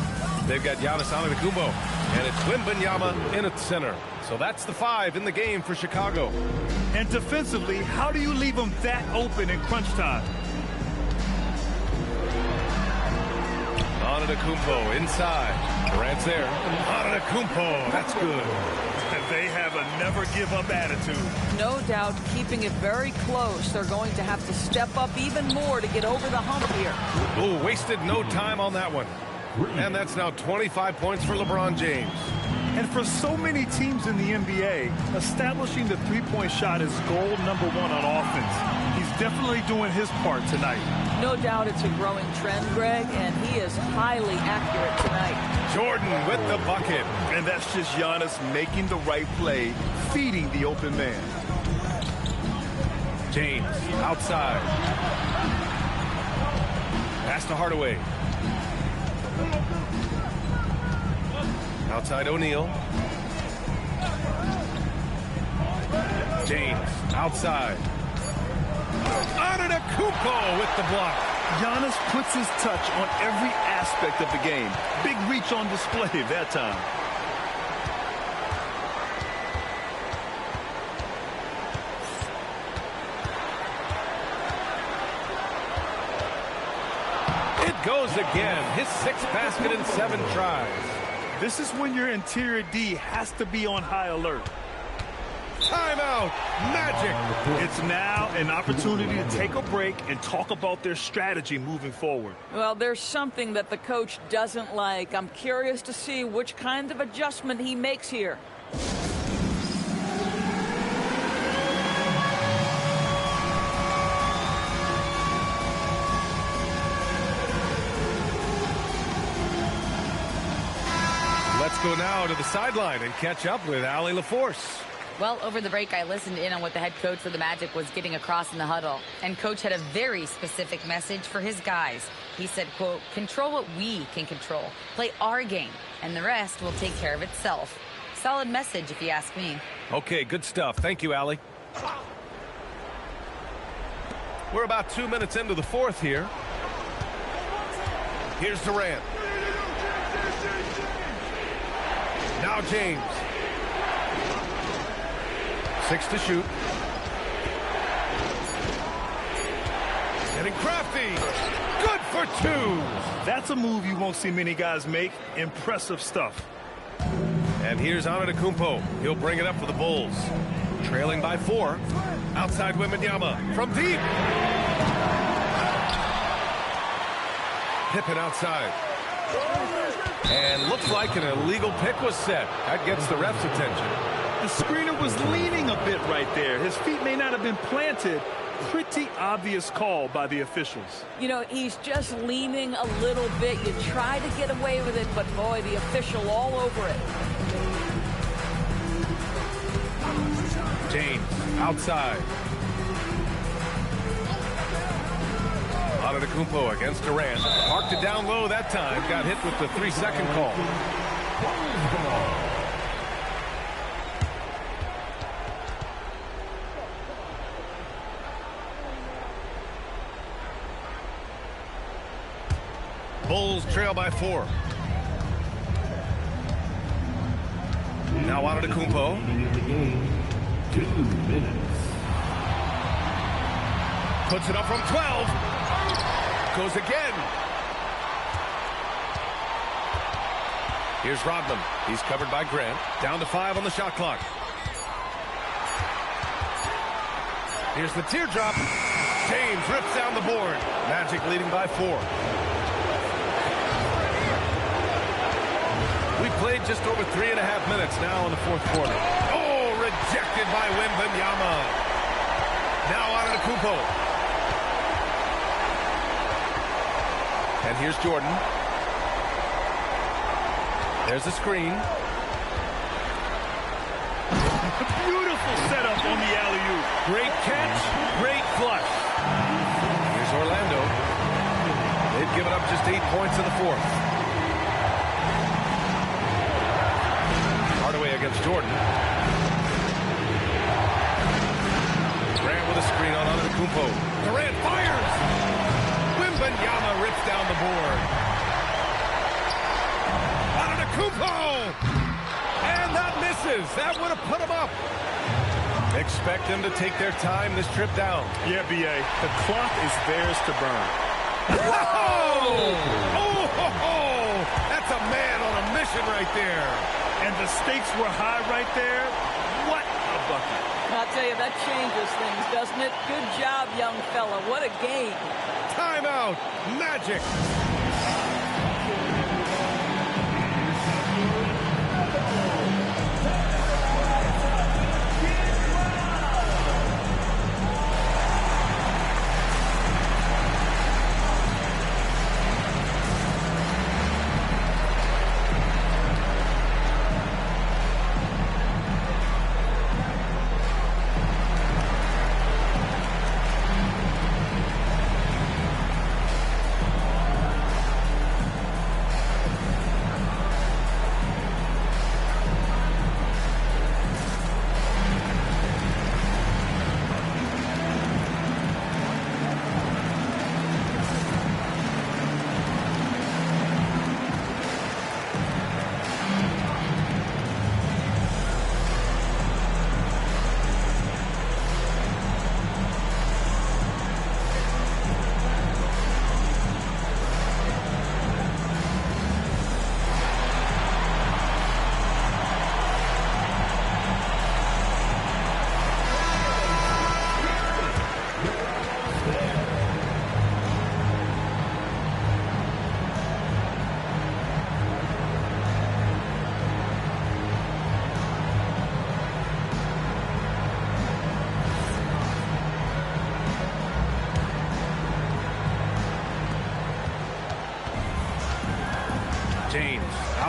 They've got Giannis Antetokounmpo, and it's Wembanyama in at center. So that's the 5 in the game for Chicago.
And defensively, how do you leave them that open in crunch time?
Antetokounmpo inside. Durant's there. Antetokounmpo, that's good.
They have a never-give-up attitude.
No doubt, keeping it very close. They're going to have to step up even more to get over the hump here.
Oh, wasted no time on that one. And that's now 25 points for LeBron James.
And for so many teams in the NBA, establishing the three-point shot is goal number 1 on offense. He's definitely doing his part tonight.
No doubt it's a growing trend, Greg, and he is highly accurate tonight.
Jordan with the bucket.
And that's just Giannis making the right play, feeding the open man.
James outside. Pass to Hardaway. Outside O'Neal. James outside. Antetokounmpo with the block.
Giannis puts his touch on every aspect of the game. Big reach on display that time.
It goes again. His 6th basket in 7 tries.
This is when your interior D has to be on high alert.
Timeout, Magic.
It's now an opportunity to take a break and talk about their strategy moving forward.
Well, there's something that the coach doesn't like. I'm curious to see which kind of adjustment he makes here.
Let's go now to the sideline and catch up with Allie LaForce.
Well, over the break, I listened in on what the head coach for the Magic was getting across in the huddle. And coach had a very specific message for his guys. He said, quote, control what we can control. Play our game, and the rest will take care of itself. Solid message, if you ask me.
Okay, good stuff. Thank you, Allie. We're about 2 minutes into the 4th here. Here's Durant. Now James. 6 to shoot. Getting crafty. Good for 2.
That's a move you won't see many guys make. Impressive stuff.
And here's Antetokounmpo. He'll bring it up for the Bulls. Trailing by 4. Outside Wembanyama from deep. Pippen outside. And looks like an illegal pick was set. That gets the ref's attention.
The screener was leaning a bit right there. His feet may not have been planted. Pretty obvious call by the officials.
You know, he's just leaning a little bit. You try to get away with it, but boy, the official all over it.
James outside. Antetokounmpo against Durant. Parked it down low that time. Got hit with the 3-second call. Bulls trail by 4. Now Antetokounmpo.
2 minutes.
Puts it up from 12. Goes again. Here's Rodman. He's covered by Grant. Down to 5 on the shot clock. Here's the teardrop. James rips down the board. Magic leading by 4. We played just over 3.5 minutes now in the 4th quarter. Oh, rejected by Wembanyama. Now Antetokounmpo. And here's Jordan. There's a screen.
Beautiful setup on the alley-oop.
Great catch, great flush. Here's Orlando. They've given up just 8 points in the 4th. Hardaway against Jordan. Grant with a screen on Antetokounmpo. Durant fires. Wembanyama rips down the board. Antetokounmpo! And that misses. That would have put him up. Expect them to take their time this trip down.
Yeah, B.A. The clock is theirs to burn.
Oh! That's a man on a mission right there.
And the stakes were high right there. What a bucket.
I'll tell you, that changes things, doesn't it? Good job, young fella. What a game.
Timeout. Magic.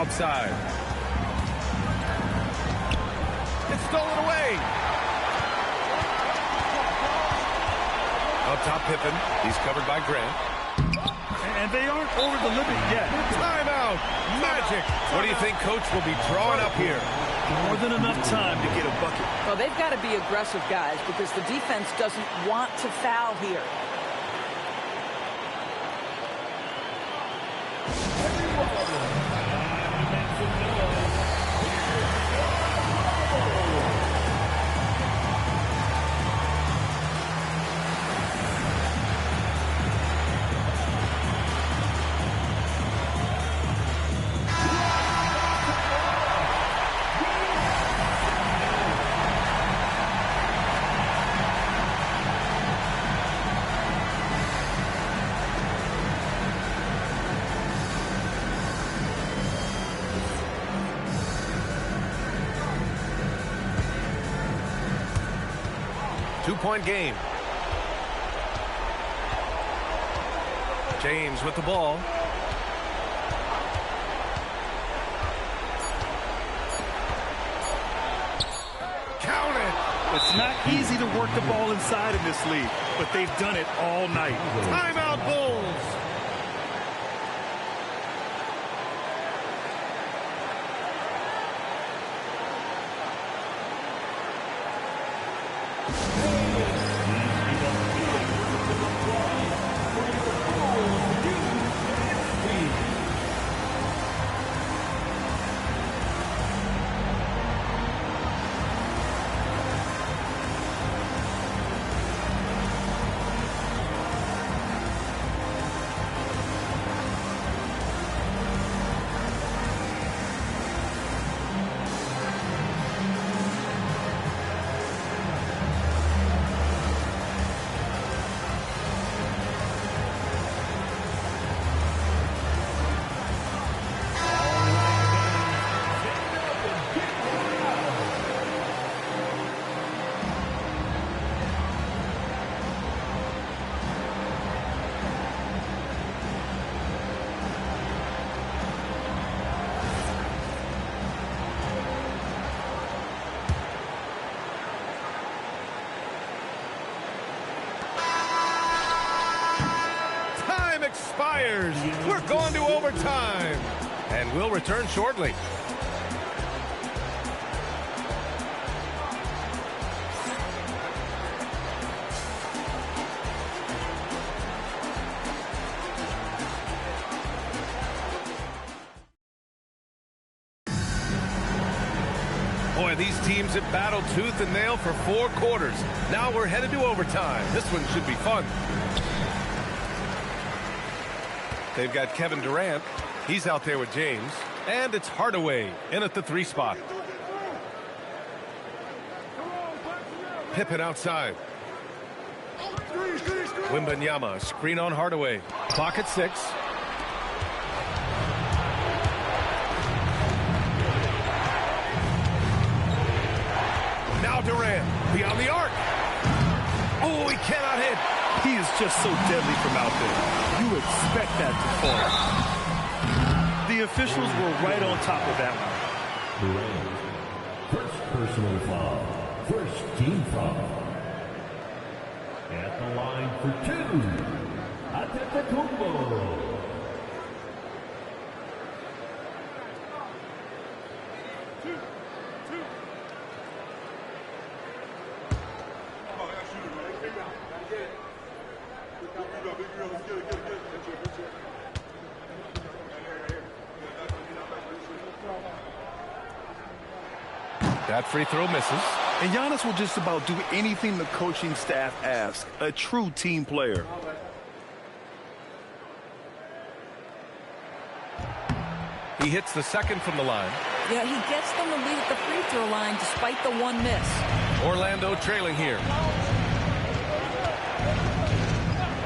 outside. It's stolen away. Up top, Pippen. He's covered by Grant.
And they aren't over the limit yet.
Timeout. Magic. What do you think Coach will be drawing up here?
More than enough time to get a bucket.
Well, they've got to be aggressive, guys, because the defense doesn't want to foul here.
Two-point game. James with the ball. Count it.
It's not easy to work the ball inside in this league, but they've done it all night.
Timeout, Bulls. Expires. We're going to overtime. And we'll return shortly. Boy, these teams have battled tooth and nail for 4 quarters. Now we're headed to overtime. This one should be fun. They've got Kevin Durant. He's out there with James. And it's Hardaway in at the 3 spot. Pippen outside. Wembanyama, screen on Hardaway. Clock at 6. Now Durant, beyond the arc. Oh, he cannot hit.
He is just so deadly from out there. You expect that to fall. The officials were right on top of that one.
First personal foul. First team foul. At the line for 2. Antetokounmpo.
That free throw misses.
And Giannis will just about do anything the coaching staff asks. A true team player.
He hits the second from the line.
Yeah, he gets them to lead at the free throw line despite the 1 miss.
Orlando trailing here.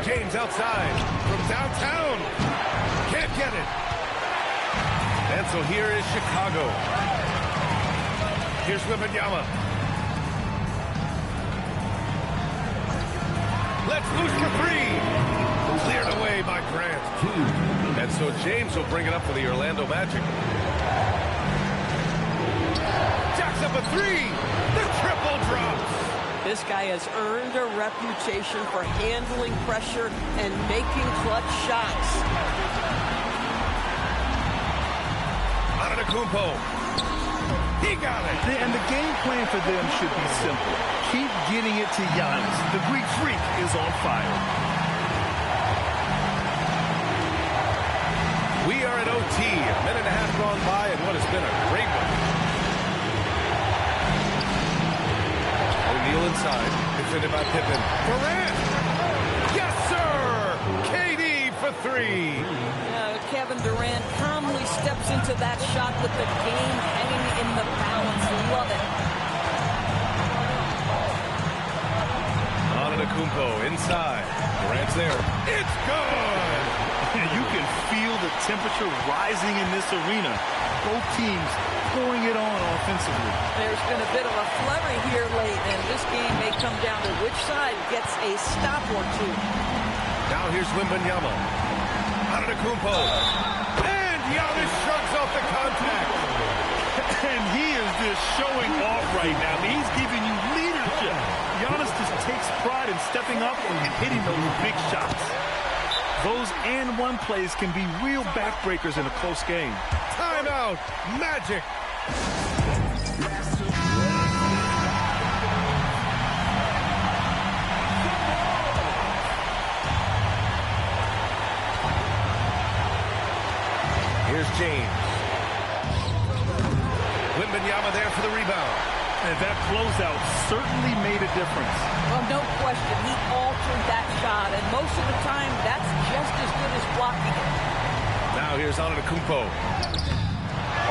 James outside from downtown. Can't get it. And so here is Chicago. Here's Wembanyama. Let's loose for 3. Cleared away by Grant. And so James will bring it up for the Orlando Magic. Jacks up a three. The triple drops.
This guy has earned a reputation for handling pressure and making clutch shots.
Antetokounmpo. He got it.
And the game plan for them should be simple. Keep getting it to Giannis. The Greek Freak is on fire.
We are at OT. A minute and a half gone by in what has been a great one. O'Neal inside. Defended by Pippen. Durant. Yes, sir. KD for three.
Kevin Durant calmly steps into that shot with the game hanging in the balance. Love it.
Antetokounmpo inside. Durant's there. It's good.
You can feel the temperature rising in this arena. Both teams pouring it on offensively.
There's been a bit of a flurry here late, and this game may come down to which side gets a stop or two.
Now here's Wembanyama. Antetokounmpo. And Giannis shrugs off the contact.
And he is just showing off right now. I mean, he's giving you leadership. Giannis just takes pride in stepping up and hitting those big shots. Those and one plays can be real backbreakers in a close game.
Timeout. Magic. Here's James. Wembanyama there for the rebound.
And that closeout certainly made a difference.
Well, no question. He altered that shot, and most of the time, that's just as good as blocking it.
Now here's Antetokounmpo.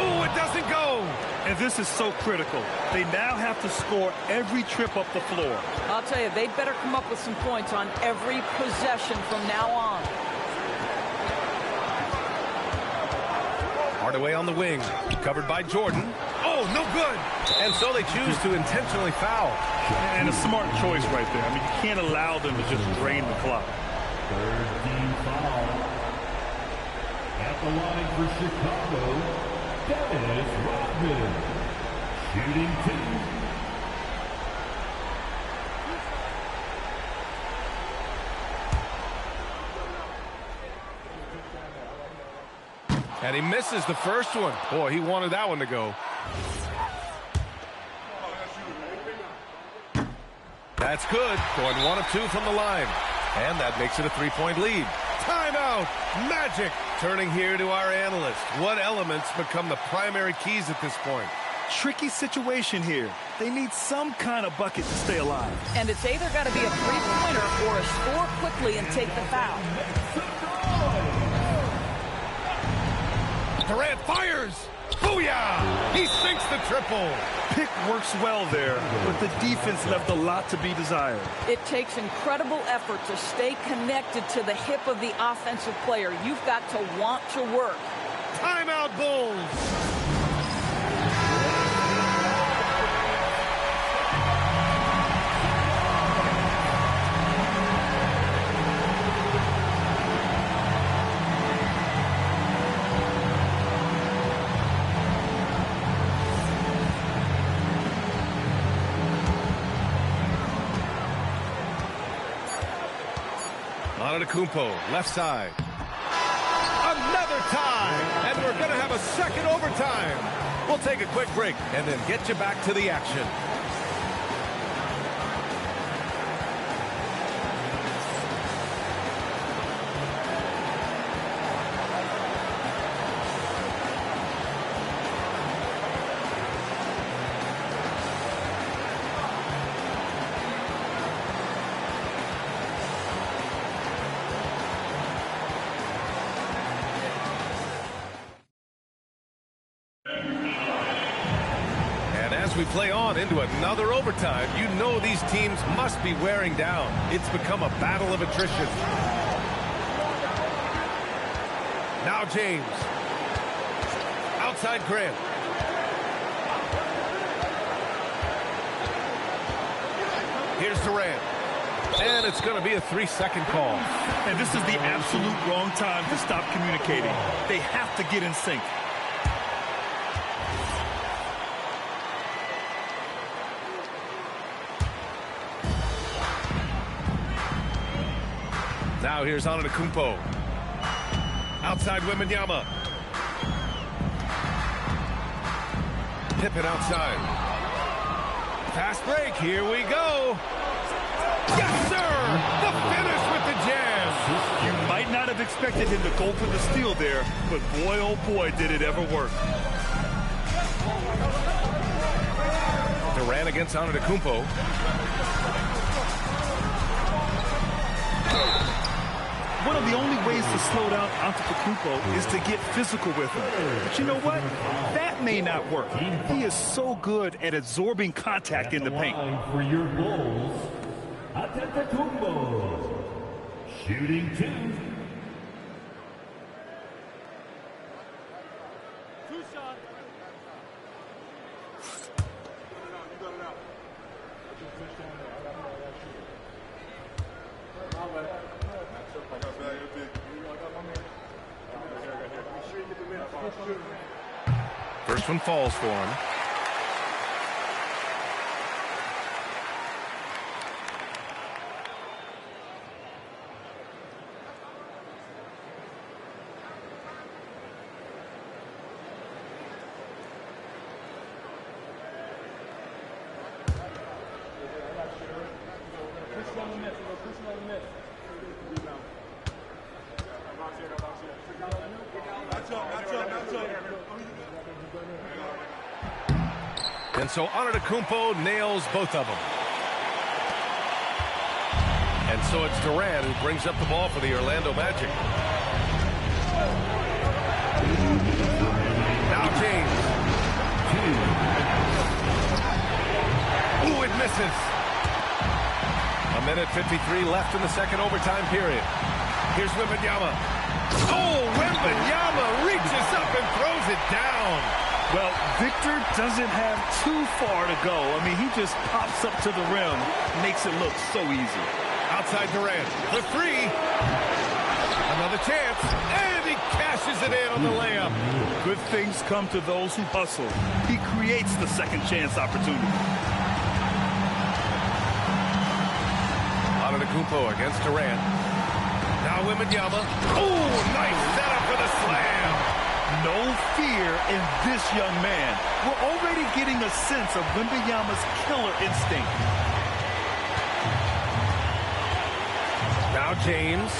Oh, it doesn't go.
And this is so critical. They now have to score every trip up the floor.
I'll tell you, they better come up with some points on every possession from now on.
Hardaway on the wing. Covered by Jordan. Oh, no good. And so they choose to intentionally foul.
And a smart choice right there. I mean, you can't allow them to just drain the clock.
Third team foul. At the line for Chicago, Dennis Rodman. Shooting two.
And he misses the first one. Boy, he wanted that one to go. That's good. Going 1 of 2 from the line. And that makes it a 3-point lead. Timeout. Magic. Turning here to our analyst. What elements become the primary keys at this point?
Tricky situation here. They need some kind of bucket to stay alive.
And it's either got to be a three-pointer or a score quickly and take the foul.
Durant fires. Booyah! He sinks the triple.
Pick works well there, but the defense left a lot to be desired.
It takes incredible effort to stay connected to the hip of the offensive player. You've got to want to work.
Timeout, Bulls. Antetokounmpo, left side. Another tie, and we're going to have a second overtime. We'll take a quick break and then get you back to the action. We play on into another overtime. You know these teams must be wearing down. It's become a battle of attrition. Now James. Outside Grant. Here's Durant. And it's going to be a 3-second call.
And this is the absolute wrong time to stop communicating. They have to get in sync.
Now here's Antetokounmpo. Outside Wembanyama. Pippen outside. Fast break. Here we go. Yes, sir! The finish with the jam.
You might not have expected him to go for the steal there, but boy, oh boy, did it ever work.
Durant against Antetokounmpo.
One of the only ways to slow down Antetokounmpo is to get physical with him. But you know what? That may not work. He is so good at absorbing contact in the paint.
For your Bulls, Antetokounmpo, shooting 2.
First one falls for him. And so Antetokounmpo nails both of them. And so it's Durant who brings up the ball for the Orlando Magic. Now James. Ooh, it misses. 1:53 left in the second overtime period. Here's Wembanyama. Oh, Wembanyama reaches up and throws it down.
Well, Victor doesn't have too far to go. I mean, he just pops up to the rim, makes it look so easy.
Outside Durant for 3. Another chance, and he cashes it in on the layup.
Good things come to those who hustle. He creates the second chance opportunity.
Antetokounmpo against Durant. Now Wembanyama. Oh, nice setup for the slam.
No fear in this young man. We're already getting a sense of Wembanyama's killer instinct.
Now James.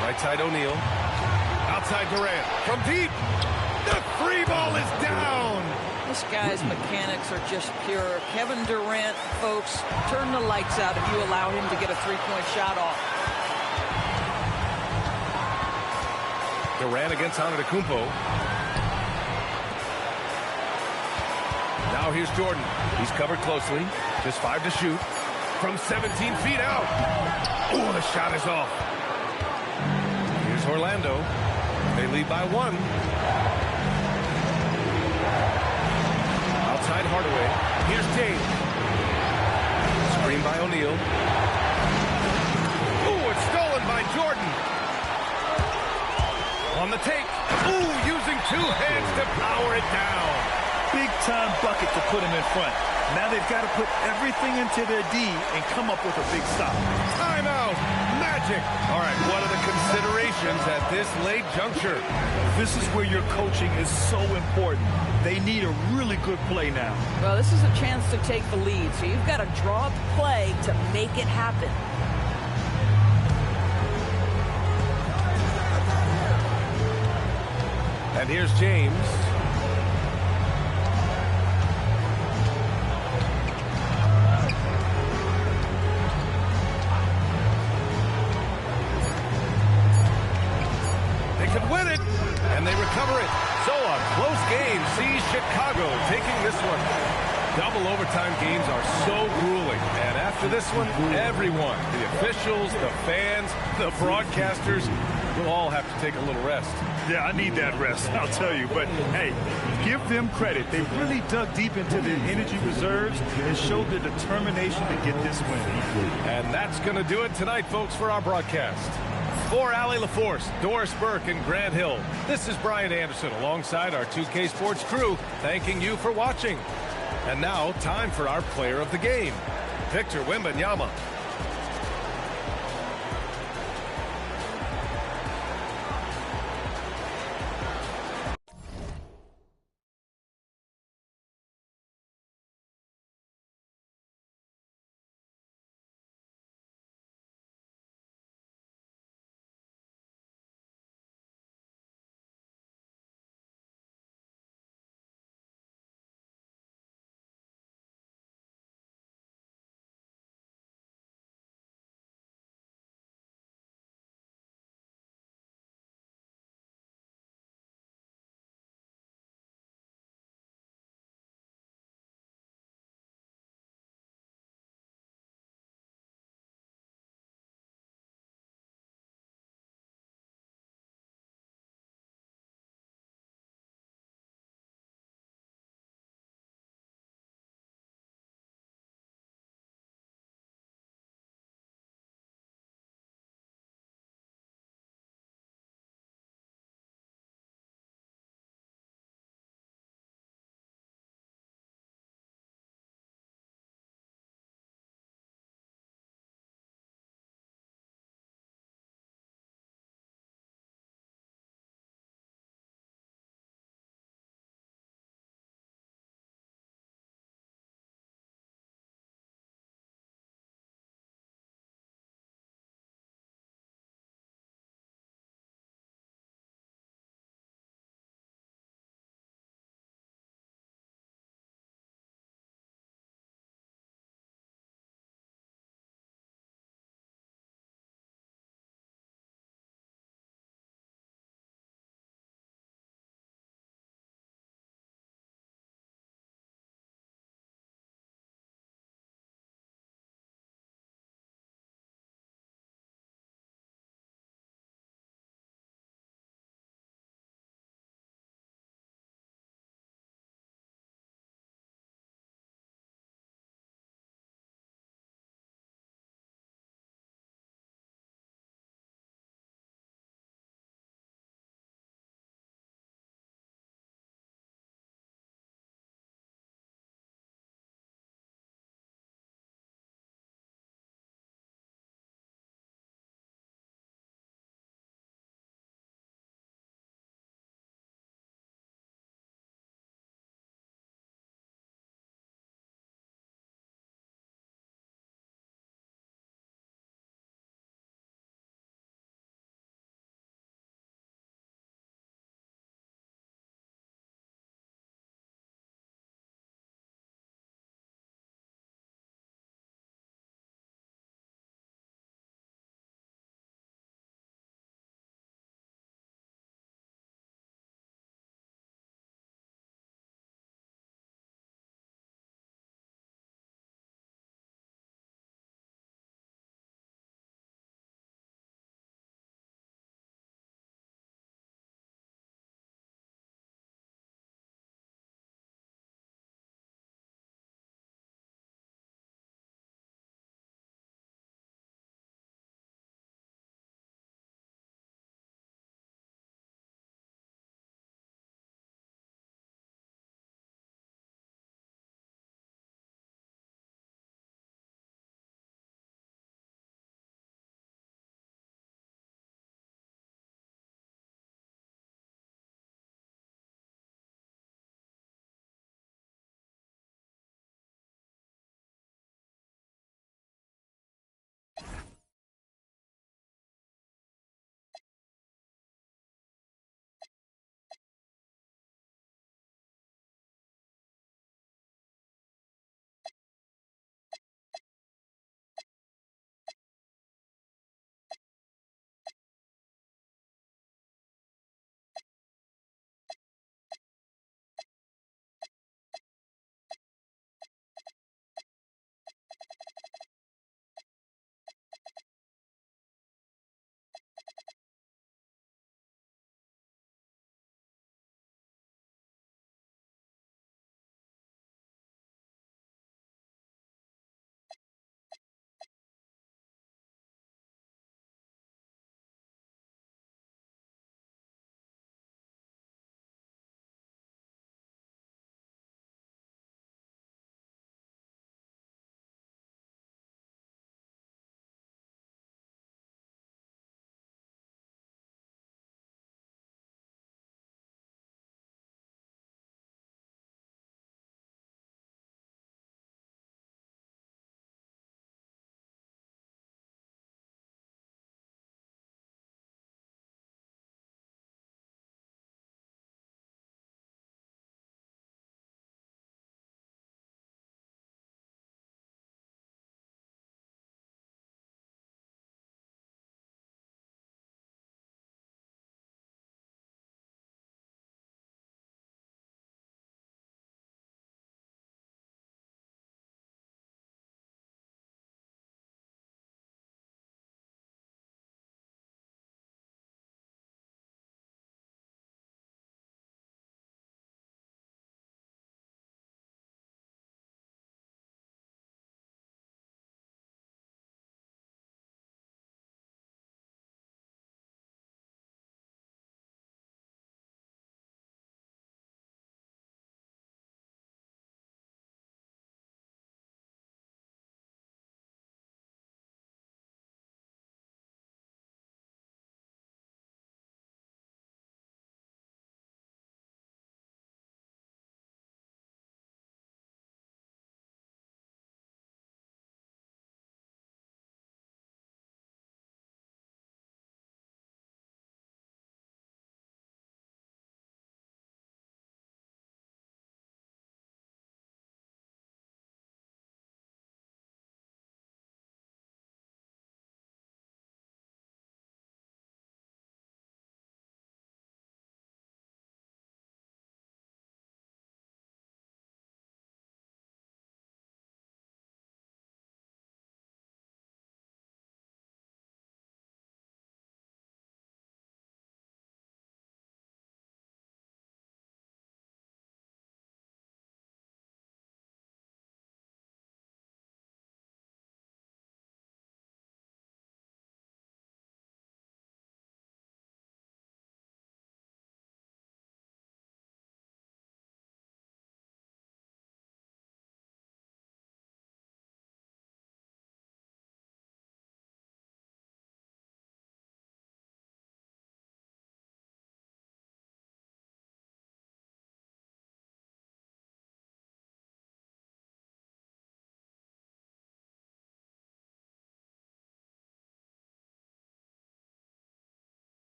Right side O'Neal. Outside Durant. From deep. The 3 ball is down.
This guy's mechanics are just pure. Kevin Durant, folks, turn the lights out if you allow him to get a 3-point shot off.
Durant against Antetokounmpo. Now here's Jordan. He's covered closely. Just 5 to shoot. From 17 feet out. Oh, the shot is off. Here's Orlando. They lead by 1. Outside Hardaway. Here's James. Screen by O'Neal. Oh, it's stolen by Jordan. On the take. Ooh, using 2 hands to power it down.
Big-time bucket to put him in front. Now they've got to put everything into their D and come up with a big stop.
Timeout. Magic. All right, what are the considerations at this late juncture?
This is where your coaching is so important. They need a really good play now.
Well, this is a chance to take the lead, so you've got to draw up the play to make it happen.
And here's James. They could win it, and they recover it. So a close game sees Chicago taking this one. Double overtime games are so grueling. And after this one, everyone, the officials, the fans, the broadcasters, will all have to take a little rest.
Yeah, I need that rest, I'll tell you. But, hey, give them credit. They really dug deep into their energy reserves and showed their determination to get this win.
And that's going to do it tonight, folks, for our broadcast. For Allie LaForce, Doris Burke, and Grant Hill, this is Brian Anderson alongside our 2K Sports crew, thanking you for watching. And now, time for our player of the game. Victor Wembanyama.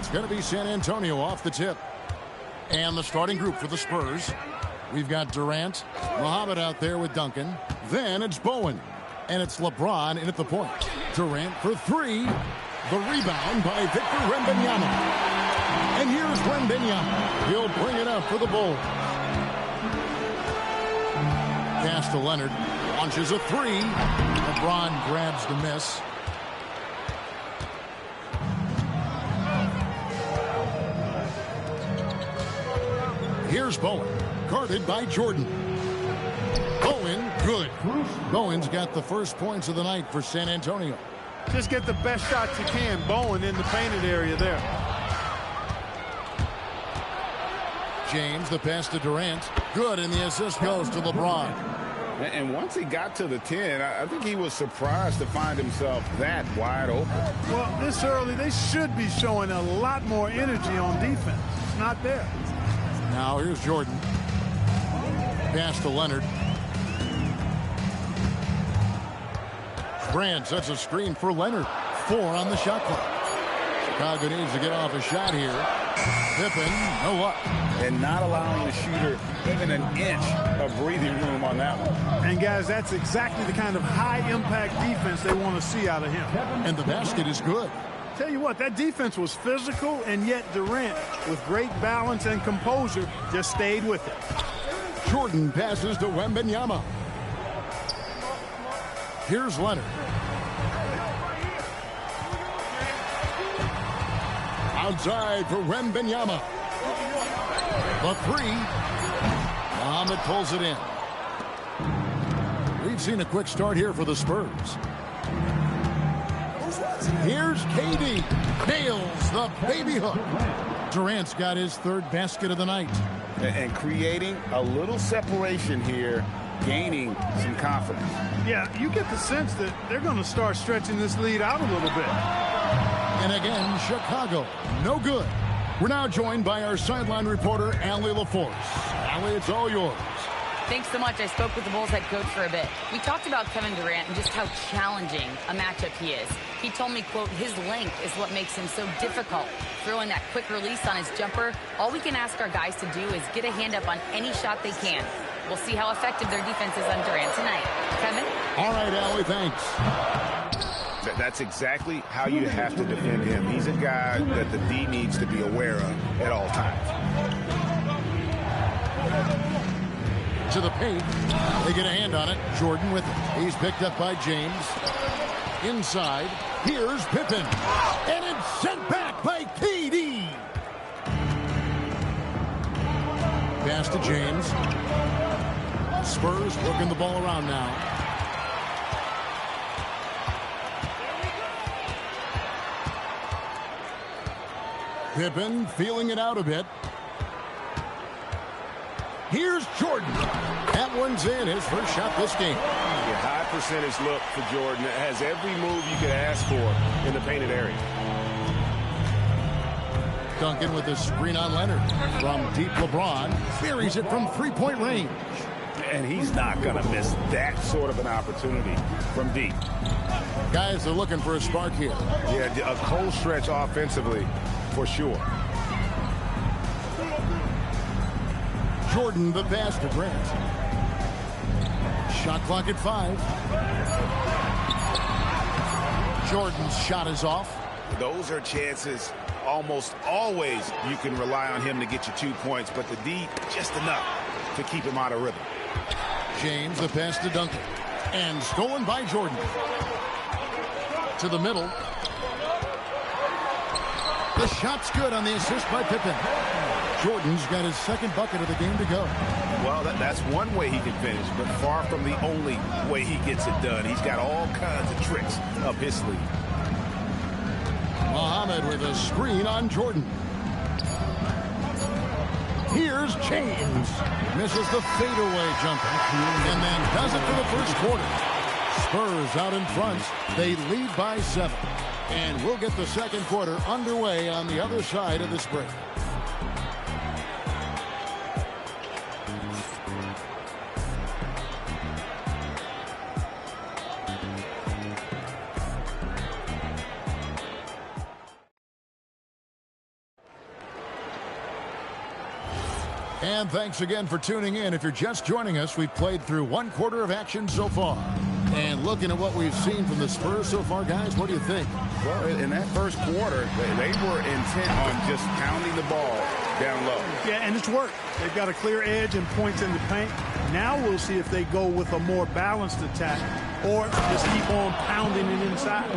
It's going to be San Antonio off the tip. And the starting group for the Spurs. We've got Durant, Muhammad out there with Duncan. Then it's Bowen. And it's LeBron in at the point. Durant for three. The rebound by Victor Wembanyama. And here's Wembanyama. He'll bring it up for the Bulls. Pass to Leonard. Launches a three. LeBron grabs the miss. Here's Bowen, guarded by Jordan. Bowen, good. Bowen's got the first points of the night for San Antonio.
Just get the best shots you can. Bowen in the painted area there.
James, the pass to Durant. Good, and the assist goes to LeBron.
And once he got to the 10, I think he was surprised to find himself that wide open.
Well, this early, they should be showing a lot more energy on defense. It's not there.
Now here's Jordan. Pass to Leonard. Grant sets a screen for Leonard. 4 on the shot clock. Chicago needs to get off a shot here. Pippen, no luck.
And not allowing the shooter even an inch of breathing room on that one.
And, guys, that's exactly the kind of high-impact defense they want to see out of him.
And the basket is good.
Tell you what, that defense was physical, and yet Durant, with great balance and composure, just stayed with it.
Jordan passes to Wembanyama. Here's Leonard. Outside for Wembanyama. The 3. Muhammad pulls it in. We've seen a quick start here for the Spurs. Here's KD. Nails the baby hook. Durant's got his 3rd basket of the night.
And creating a little separation here, gaining some confidence.
Yeah, you get the sense that they're going to start stretching this lead out a little bit.
And again, Chicago, no good. We're now joined by our sideline reporter, Allie LaForce. Allie, it's all yours.
Thanks so much. I spoke with the Bulls head coach for a bit. We talked about Kevin Durant and just how challenging a matchup he is. He told me, quote, his length is what makes him so difficult. Throwing that quick release on his jumper, all we can ask our guys to do is get a hand up on any shot they can. We'll see how effective their defense is on Durant tonight. Kevin?
All right, Allie, thanks.
That's exactly how you have to defend him. He's a guy that the D needs to be aware of at all times.
To the paint. They get a hand on it. Jordan with it. He's picked up by James. Inside. Here's Pippen. And it's sent back by KD. Pass to James. Spurs working the ball around now. Pippen feeling it out a bit. Here's Jordan. That one's in. His first shot this game.
A high percentage look for Jordan. It has every move you could ask for in the painted area.
Duncan with a screen on Leonard. From deep, LeBron buries it from 3-point range.
And he's not going to miss that sort of an opportunity from deep.
Guys are looking for a spark here.
Yeah, a cold stretch offensively for sure.
Jordan the pass to Grant. Shot clock at 5. Jordan's shot is off.
Those are chances almost always you can rely on him to get you 2 points, but the D just enough to keep him out of rhythm.
James the pass to Duncan. And stolen by Jordan. To the middle. The shot's good on the assist by Pippen. Jordan's got his 2nd bucket of the game to go.
Well, that's one way he can finish, but far from the only way he gets it done. He's got all kinds of tricks up his sleeve.
Muhammad with a screen on Jordan. Here's James. Misses the fadeaway jumper. And then does it for the first quarter. Spurs out in front. They lead by 7. And we'll get the 2nd quarter underway on the other side of this break. And thanks again for tuning in. If you're just joining us, we've played through 1 quarter of action so far. And looking at what we've seen from the Spurs so far, guys, what do you think?
Well, in that first quarter, they were intent on just pounding the ball down low.
Yeah, and it's worked. They've got a clear edge and points in the paint. Now we'll see if they go with a more balanced attack or just keep on pounding it inside.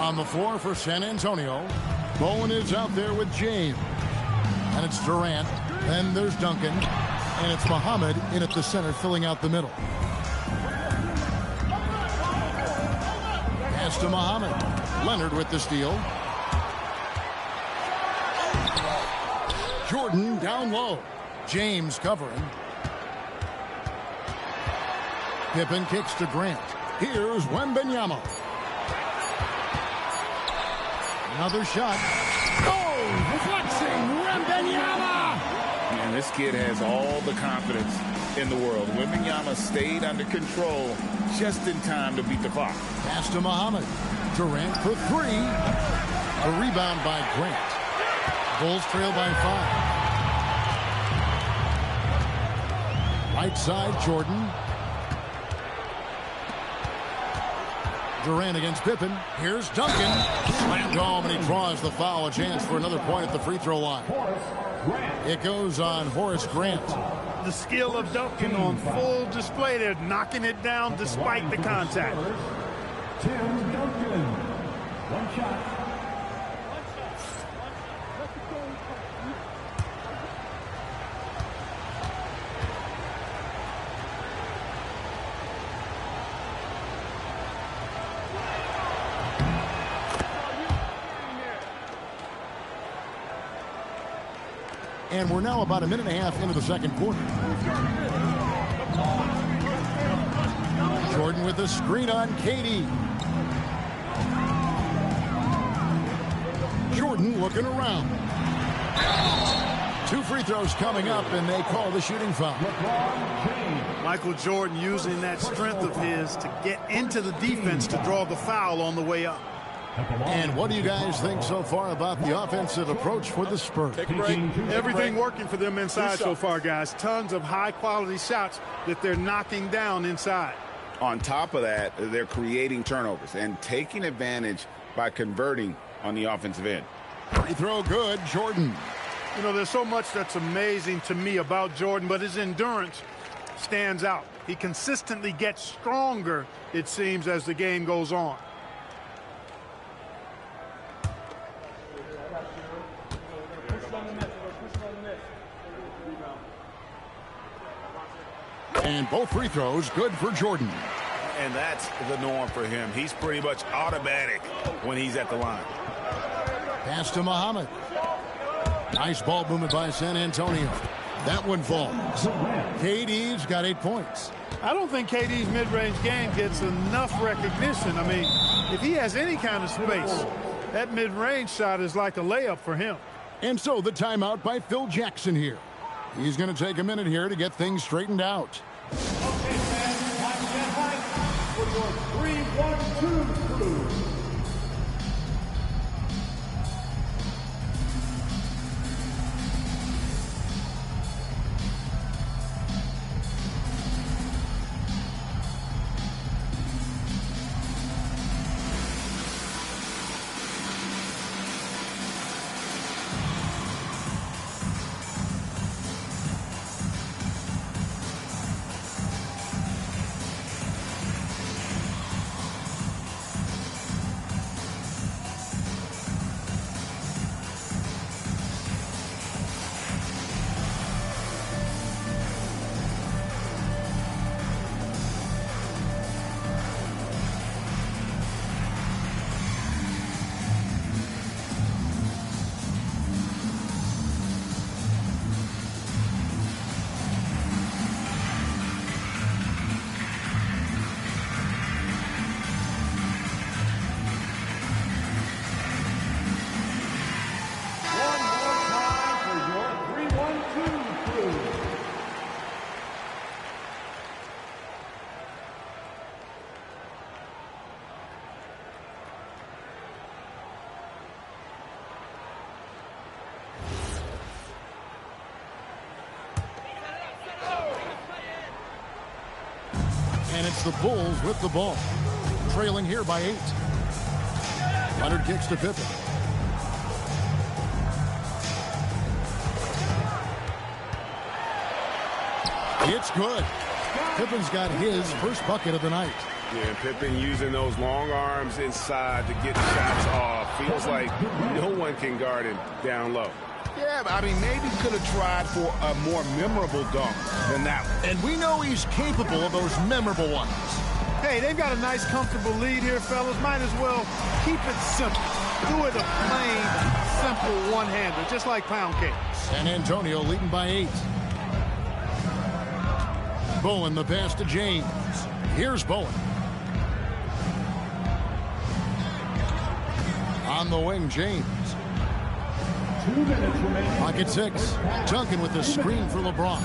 On the floor for San Antonio, Bowen is out there with James. And it's Durant. Then there's Duncan. And it's Muhammad in at the center, filling out the middle. Pass to Muhammad. Leonard with the steal. Jordan down low. James covering. Pippen kicks to Grant. Here's Wembanyama. Another shot. Oh, flexing Wembanyama.
And this kid has all the confidence in the world. Wembanyama stayed under control just in time to beat the clock.
Pass to Muhammad. Durant for three. A rebound by Grant. Bulls trail by 5. Right side, Jordan. Durant against Pippen. Here's Duncan. Slammed home, and he draws the foul. A chance for another point at the free throw line. It goes on Horace Grant.
The skill of Duncan on full display there, knocking it down despite the contact.
Tim Duncan. One shot.
And we're now about a minute and a half into the second quarter. Jordan with the screen on KD. Jordan looking around. 2 free throws coming up, and they call the shooting foul.
Michael Jordan using that strength of his to get into the defense to draw the foul on the way up.
And what do you guys think so far about the offensive approach for the Spurs?
Everything working for them inside so far, guys. Tons of high-quality shots that they're knocking down inside.
On top of that, they're creating turnovers and taking advantage by converting on the offensive end.
Free throw good, Jordan.
You know, there's so much that's amazing to me about Jordan, but his endurance stands out. He consistently gets stronger, it seems, as the game goes on.
And both free throws good for Jordan.
And that's the norm for him. He's pretty much automatic when he's at the line.
Pass to Muhammad. Nice ball movement by San Antonio. That one falls. KD's got 8 points.
I don't think KD's mid-range game gets enough recognition. I mean, if he has any kind of space, that mid-range shot is like a layup for him.
And so the timeout by Phil Jackson here. He's going to take a minute here to get things straightened out.
Okay, fans, time to get hype for your 3-1-2 crew.
And it's the Bulls with the ball. Trailing here by 8. Leonard kicks to Pippen. It's good. Pippen's got his first bucket of the night.
Yeah, Pippen using those long arms inside to get shots off. Feels like no one can guard him down low.
Yeah, I mean, maybe could have tried for a more memorable dunk than that one.
And we know he's capable of those memorable ones.
Hey, they've got a nice, comfortable lead here, fellas. Might as well keep it simple. Do it a plain, simple one-hander, just like pound cake.
San Antonio leading by 8. Bowen the pass to James. Here's Bowen. On the wing, James.
2 minutes remaining.
Pocket 6. Duncan with the screen for LeBron.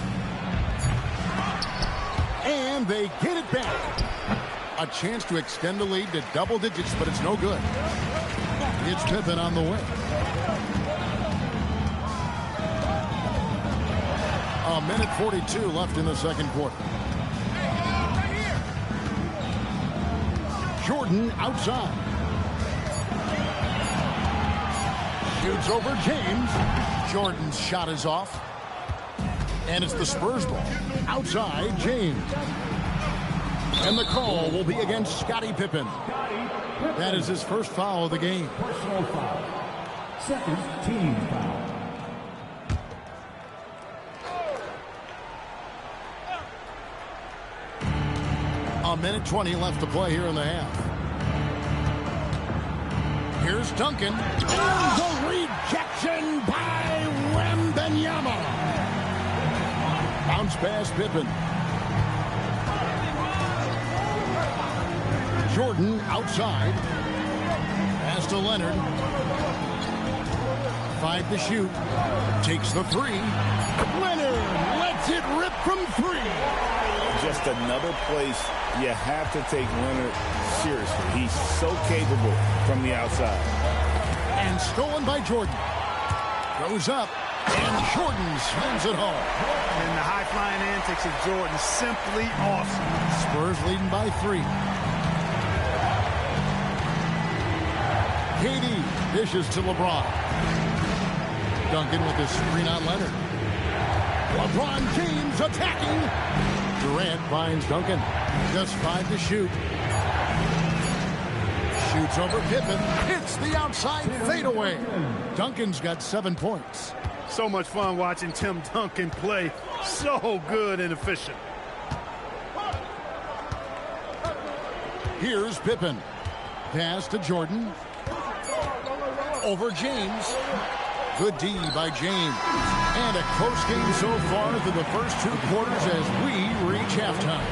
And they get it back. A chance to extend the lead to double digits, but it's no good. It's Pippen on the wing. A minute 42 left in the second quarter. Jordan outside. Shoots over James. Jordan's shot is off. And it's the Spurs ball. Outside, James. And the call will be against Scottie Pippen. That is his first foul of the game.
Personal foul. Second team foul.
A minute 20 left to play here in the half. Here's Duncan. And the rejection by Wembanyama. Bounce pass Pippen. Jordan outside. Pass to Leonard. 5 to shoot. Takes the 3. Leonard lets it rip from 3.
Just another place you have to take Leonard seriously. He's so capable from the outside.
And stolen by Jordan. Goes up. And Jordan slams it home.
And the high-flying antics of Jordan, simply awesome.
Spurs leading by 3. KD dishes to LeBron. Duncan with the screen on Leonard. LeBron James attacking. Durant finds Duncan. Just 5 to shoot. Shoots over Pippen. Hits the outside fadeaway. Duncan's got 7 points.
So much fun watching Tim Duncan play. So good and efficient.
Here's Pippen. Pass to Jordan. Over James. Good D by James. And a close game so far through the first 2 quarters as we reach halftime.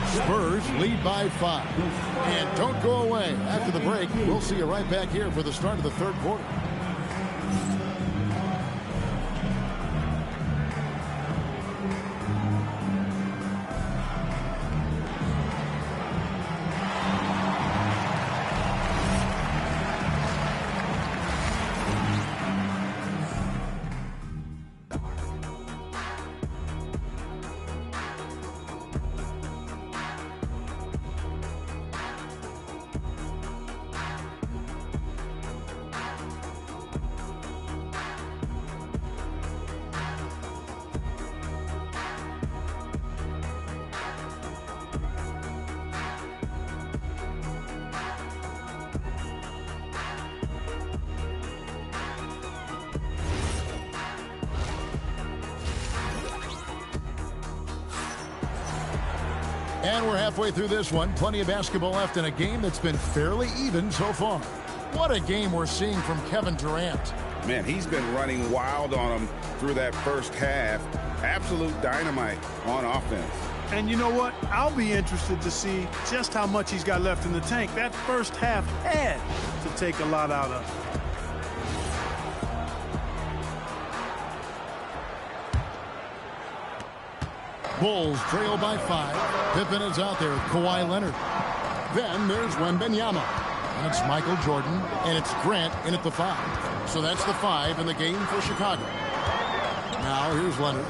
Spurs lead by 5. And don't go away. After the break, we'll see you right back here for the start of the third quarter. And we're halfway through this one. Plenty of basketball left in a game that's been fairly even so far. What a game we're seeing from Kevin Durant.
Man, he's been running wild on him through that first half. Absolute dynamite on offense.
And you know what? I'll be interested to see just how much he's got left in the tank. That first half had to take a lot out of it.
Bulls trail by 5. Pippen is out there with Kawhi Leonard. Then there's Wembanyama. And it's Michael Jordan. And it's Grant in at the 5. So that's the 5 in the game for Chicago. Now here's Leonard.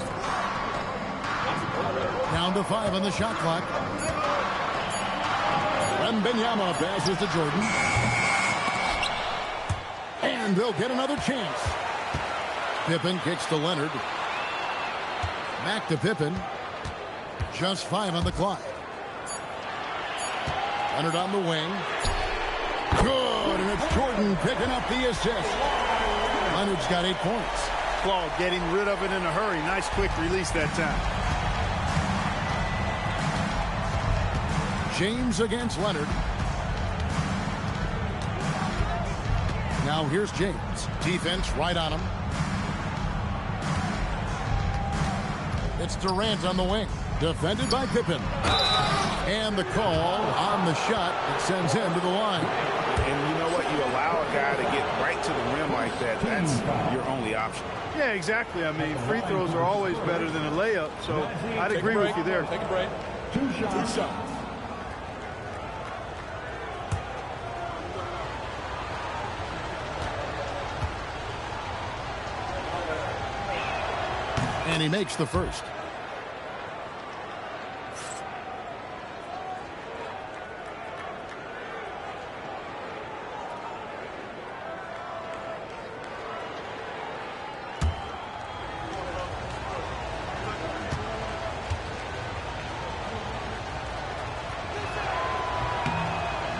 Down to 5 on the shot clock. Wembanyama passes to Jordan. And they'll get another chance. Pippen kicks to Leonard. Back to Pippen. Just 5 on the clock. Leonard on the wing. Good, and it's Jordan picking up the assist. Leonard's got 8 points.
Claude getting rid of it in a hurry. Nice quick release that time.
James against Leonard. Now here's James. Defense right on him. It's Durant on the wing. Defended by Pippen. And the call on the shot that sends him to the line.
And you know what? You allow a guy to get right to the rim like that. That's your only option.
Yeah, exactly. I mean, free throws are always better than a layup, so I'd agree with you there.
Take a break. Two shots.
And he makes the first.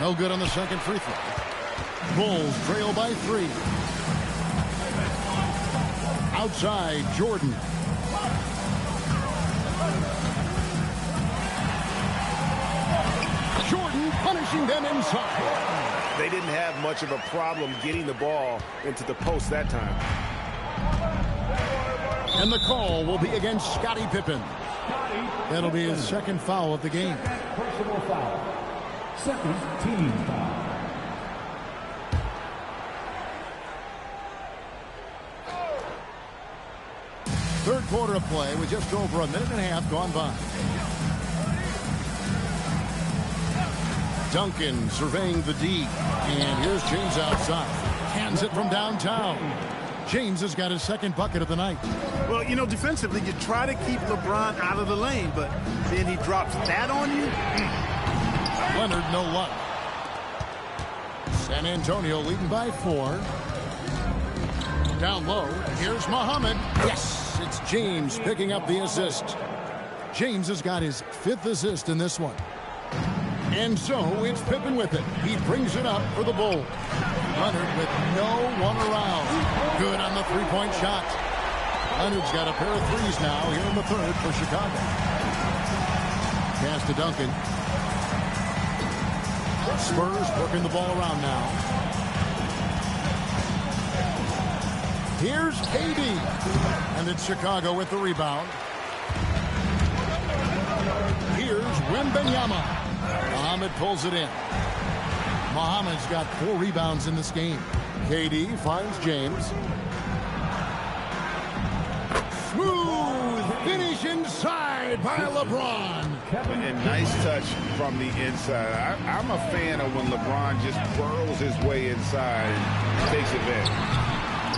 No good on the second free throw. Bulls trail by 3. Outside, Jordan. Jordan punishing them inside.
They didn't have much of a problem getting the ball into the post that time.
And the call will be against Scottie Pippen. That'll be his second foul of the game.
Personal foul. Second team foul.
Third quarter of play with just over a minute and a half gone by. Duncan surveying the D. And here's James outside. Hands it from downtown. James has got his second bucket of the night.
Well, you know, defensively, you try to keep LeBron out of the lane, but then he drops that on you.
Leonard, no luck. San Antonio leading by 4. Down low, here's Muhammad. Yes, it's James picking up the assist. James has got his 5th assist in this one. And so it's Pippen with it. He brings it up for the Bulls. Leonard with no one around. Good on the three-point shot. Leonard's got a pair of threes now here in the third for Chicago. Pass to Duncan. Spurs working the ball around now. Here's KD. And it's Chicago with the rebound. Here's Wembanyama. Muhammad pulls it in. Muhammad's got 4 rebounds in this game. KD finds James. Smooth finish inside by LeBron.
And nice touch from the inside. I'm a fan of when LeBron just burrows his way inside and takes advantage.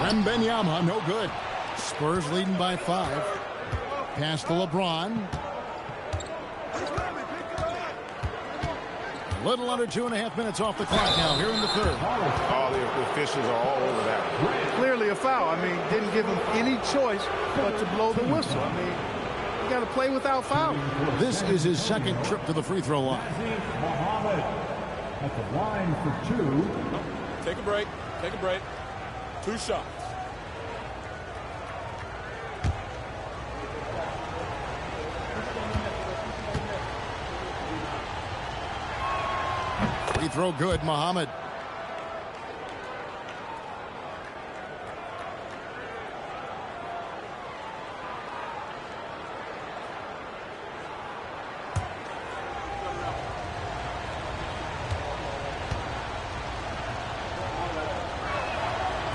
Wembanyama, no good. Spurs leading by 5. Pass to LeBron. Little under 2.5 minutes off the clock now here in the third.
All the officials are all over that.
Clearly a foul. I mean, didn't give him any choice but to blow the whistle. I mean, you got to play without foul.
This is his second trip to the free throw line.
Muhammad at the line for 2.
Take a break. Take a break. 2 shots.
Free throw good, Muhammad.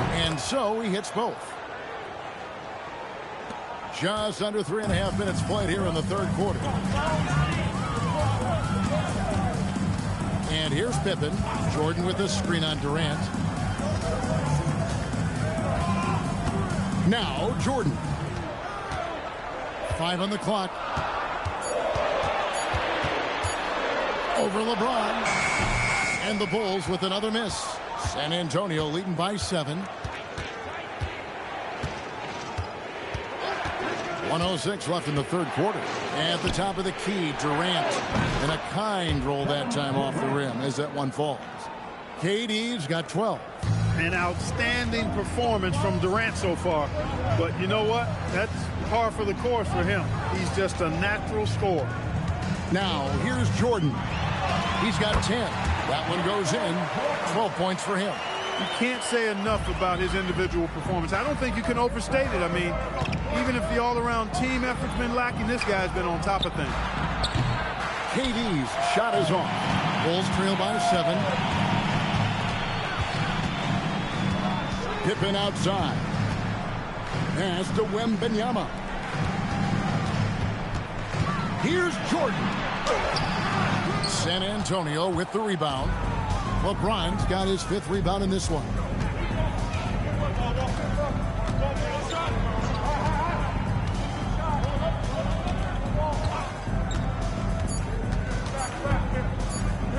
And so he hits both. Just under 3.5 minutes played here in the third quarter. And here's Pippen. Jordan with a screen on Durant. Now Jordan. 5 on the clock. Over LeBron. And the Bulls with another miss. San Antonio leading by 7. 1:06 left in the third quarter. At the top of the key, Durant. And a kind roll that time off the rim as that one falls. KD's got 12.
An outstanding performance from Durant so far. But you know what? That's par for the course for him. He's just a natural scorer.
Now, here's Jordan. He's got 10. That one goes in. 12 points for him.
You can't say enough about his individual performance. I don't think you can overstate it. I mean, even if the all-around team effort's been lacking, this guy's been on top of things.
KD's shot is off. Bulls trail by 7. Pippen outside. Pass to Wembanyama. Here's Jordan. San Antonio with the rebound. LeBron's got his 5th rebound in this one.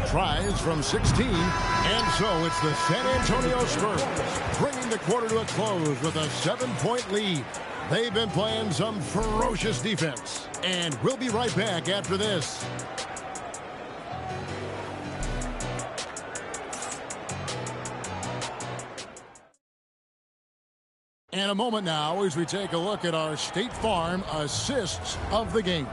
Tries from 16, and so it's the San Antonio Spurs bringing the quarter to a close with a 7-point lead. They've been playing some ferocious defense, and we'll be right back after this. And a moment now as we take a look at our State Farm assists of the game.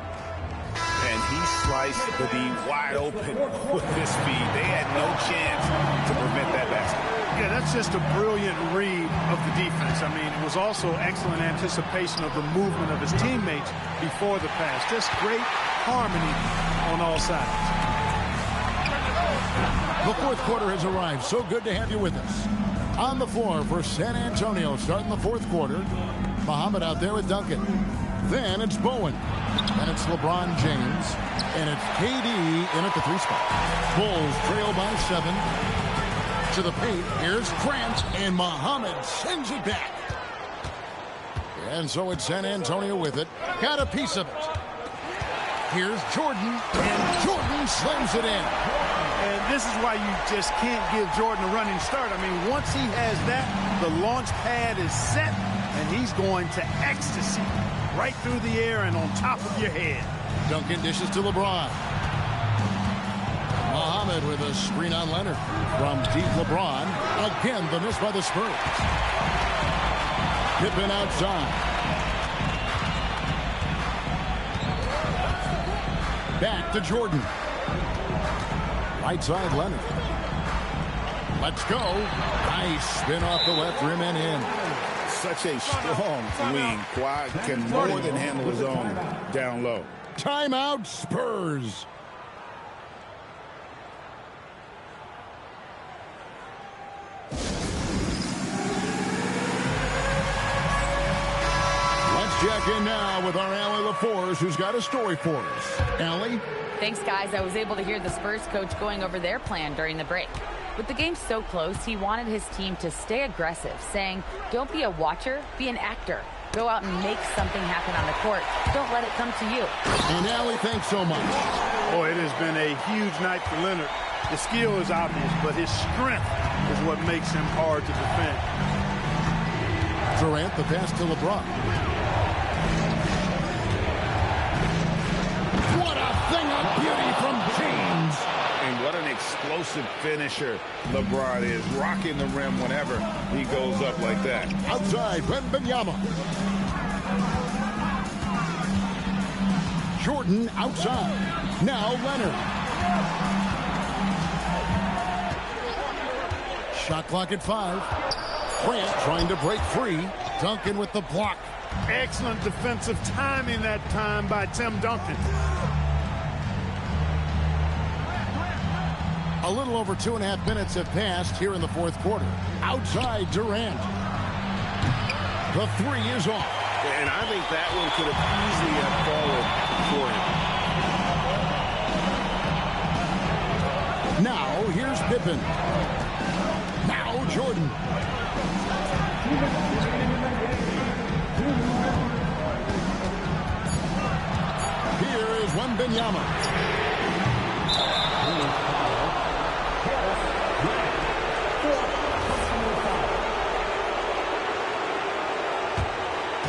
And he sliced the D wide open with his speed. They had no chance to prevent that basket.
Yeah, that's just a brilliant read of the defense. I mean, it was also excellent anticipation of the movement of his teammates before the pass. Just great harmony on all sides.
The 4th quarter has arrived. So good to have you with us. On the floor for San Antonio starting the 4th quarter. Muhammad out there with Duncan. Then it's Bowen. And it's LeBron James. And it's KD in at the 3 spot. Bulls trail by 7. To the paint. Here's Grant. And Muhammad sends it back. And so it's San Antonio with it. Got a piece of it. Here's Jordan. And Jordan slams it in.
And this is why you just can't give Jordan a running start. I mean, once he has that, the launch pad is set, and he's going to ecstasy right through the air and on top of your head.
Duncan dishes to LeBron. Muhammad with a screen on Leonard. From deep LeBron. Again, the miss by the Spurs. Pippen outside. Back to Jordan. Right side, Leonard. Let's go. Nice spin off the left rim and in.
Such a strong wing. Quad can more than handle his own down low.
Timeout, Spurs. Let's check in now with our Allie LaForce, who's got a story for us. Allie?
Thanks, guys. I was able to hear the Spurs coach going over their plan during the break. With the game so close, he wanted his team to stay aggressive, saying, don't be a watcher, be an actor. Go out and make something happen on the court. Don't let it come to you.
And Allie, thanks so much.
Boy, it has been a huge night for Leonard. The skill is obvious, but his strength is what makes him hard to defend.
Durant, the pass to LeBron. What a thing of beauty from James.
And what an explosive finisher LeBron is. Rocking the rim whenever he goes up like that.
Outside, Wembanyama. Jordan outside. Now Leonard. Shot clock at 5. Grant trying to break free. Duncan with the block.
Excellent defensive timing that time by Tim Duncan.
A little over 2.5 minutes have passed here in the 4th quarter. Outside, Durant. The 3 is off.
And I think that one could have easily have fallen for him.
Now, here's Pippen. Now, Jordan. Here is Wembanyama.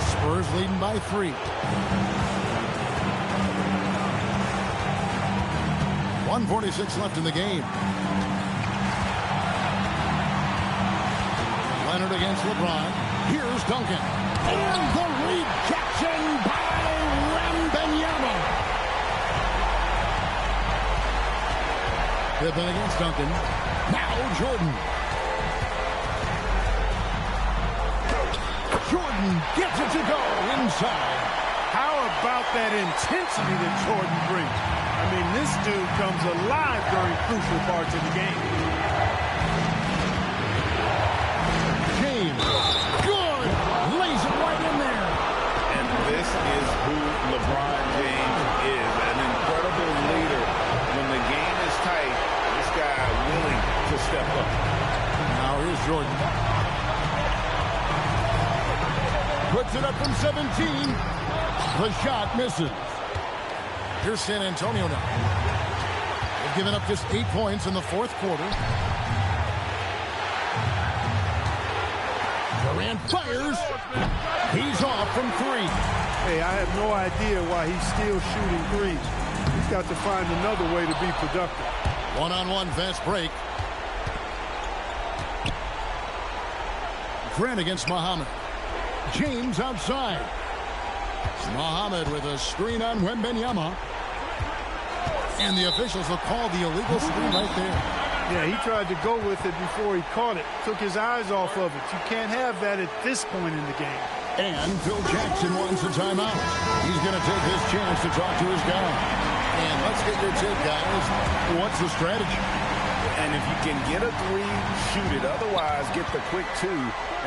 Spurs leading by 3. 1:46 left in the game. Leonard against LeBron. Here's Duncan. And the rejection by Wembanyama. Pippen against Duncan. Now Jordan. Jordan gets it to go inside.
How about that intensity that Jordan brings? I mean, this dude comes alive during crucial parts of the game.
James, good, lays it right in there.
And this is who LeBron James is, an incredible leader. When the game is tight, this guy willing to step up.
Now here's Jordan. Puts it up from 17. The shot misses. Here's San Antonio now. They've given up just 8 points in the fourth quarter. Durant fires. He's off from 3.
Hey, I have no idea why he's still shooting threes. He's got to find another way to be productive.
One-on-one fast break. Grant against Muhammad. James outside. Muhammad with a screen on Wembanyama. And the officials will call the illegal screen right there.
Yeah, he tried to go with it before he caught it. Took his eyes off of it. You can't have that at this point in the game.
And Phil Jackson wants a timeout. He's going to take this chance to talk to his guy. And let's get your take, guys. What's the strategy?
And if you can get a 3, shoot it. Otherwise, get the quick 2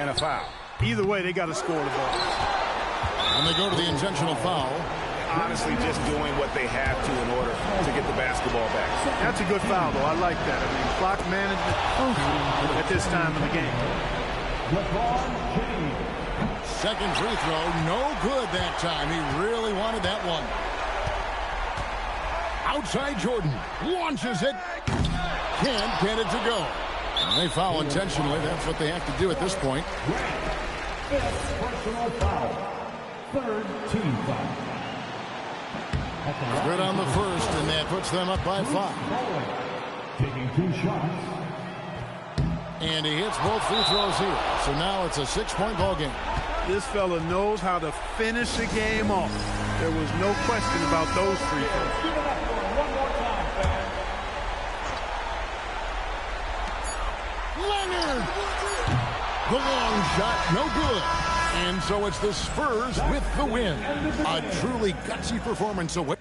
and a foul.
Either way, they got to score the ball.
And they go to the intentional foul.
Honestly, just doing what they have to in order to get the basketball back.
That's a good foul, though. I like that. I mean, clock management at this time of the game.
Second free throw, no good that time. He really wanted that one. Outside Jordan, launches it. Can't get it to go. And they foul intentionally. That's what they have to do at this point.
Personal foul. Third team foul.
Good on the first, and that puts them up by 5.
Taking 2 shots.
And he hits both free throws here. So now it's a 6-point ball game.
This fella knows how to finish a game off. There was no question about those free throws.
Give it up for him one more time, fans.
Leonard! The long shot, no good. And so it's the Spurs with the win. A truly gutsy performance away.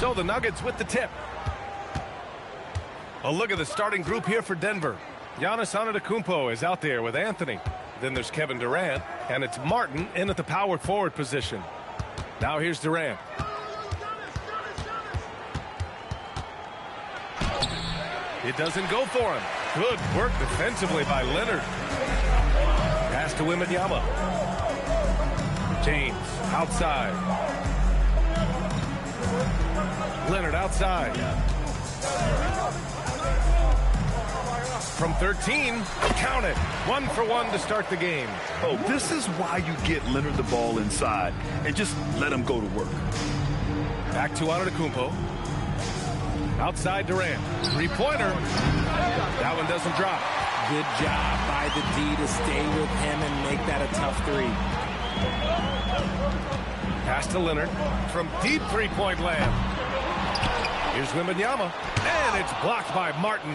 So the Nuggets with the tip. A look at the starting group here for Denver. Giannis Antetokounmpo is out there with Anthony. Then there's Kevin Durant, and it's Martin in at the power forward position. Now here's Durant. It doesn't go for him. Good work defensively by Leonard. Pass to Wembanyama. James outside. Leonard outside. From 13, count it. 1 for 1 to start the game.
Oh, this is why you get Leonard the ball inside and just let him go to work.
Back to Antetokounmpo. Outside Durant. Three-pointer. That one doesn't drop.
Good job by the D to stay with him and make that a tough three.
Pass to Leonard from deep three-point land. Here's Wembanyama, and it's blocked by Martin.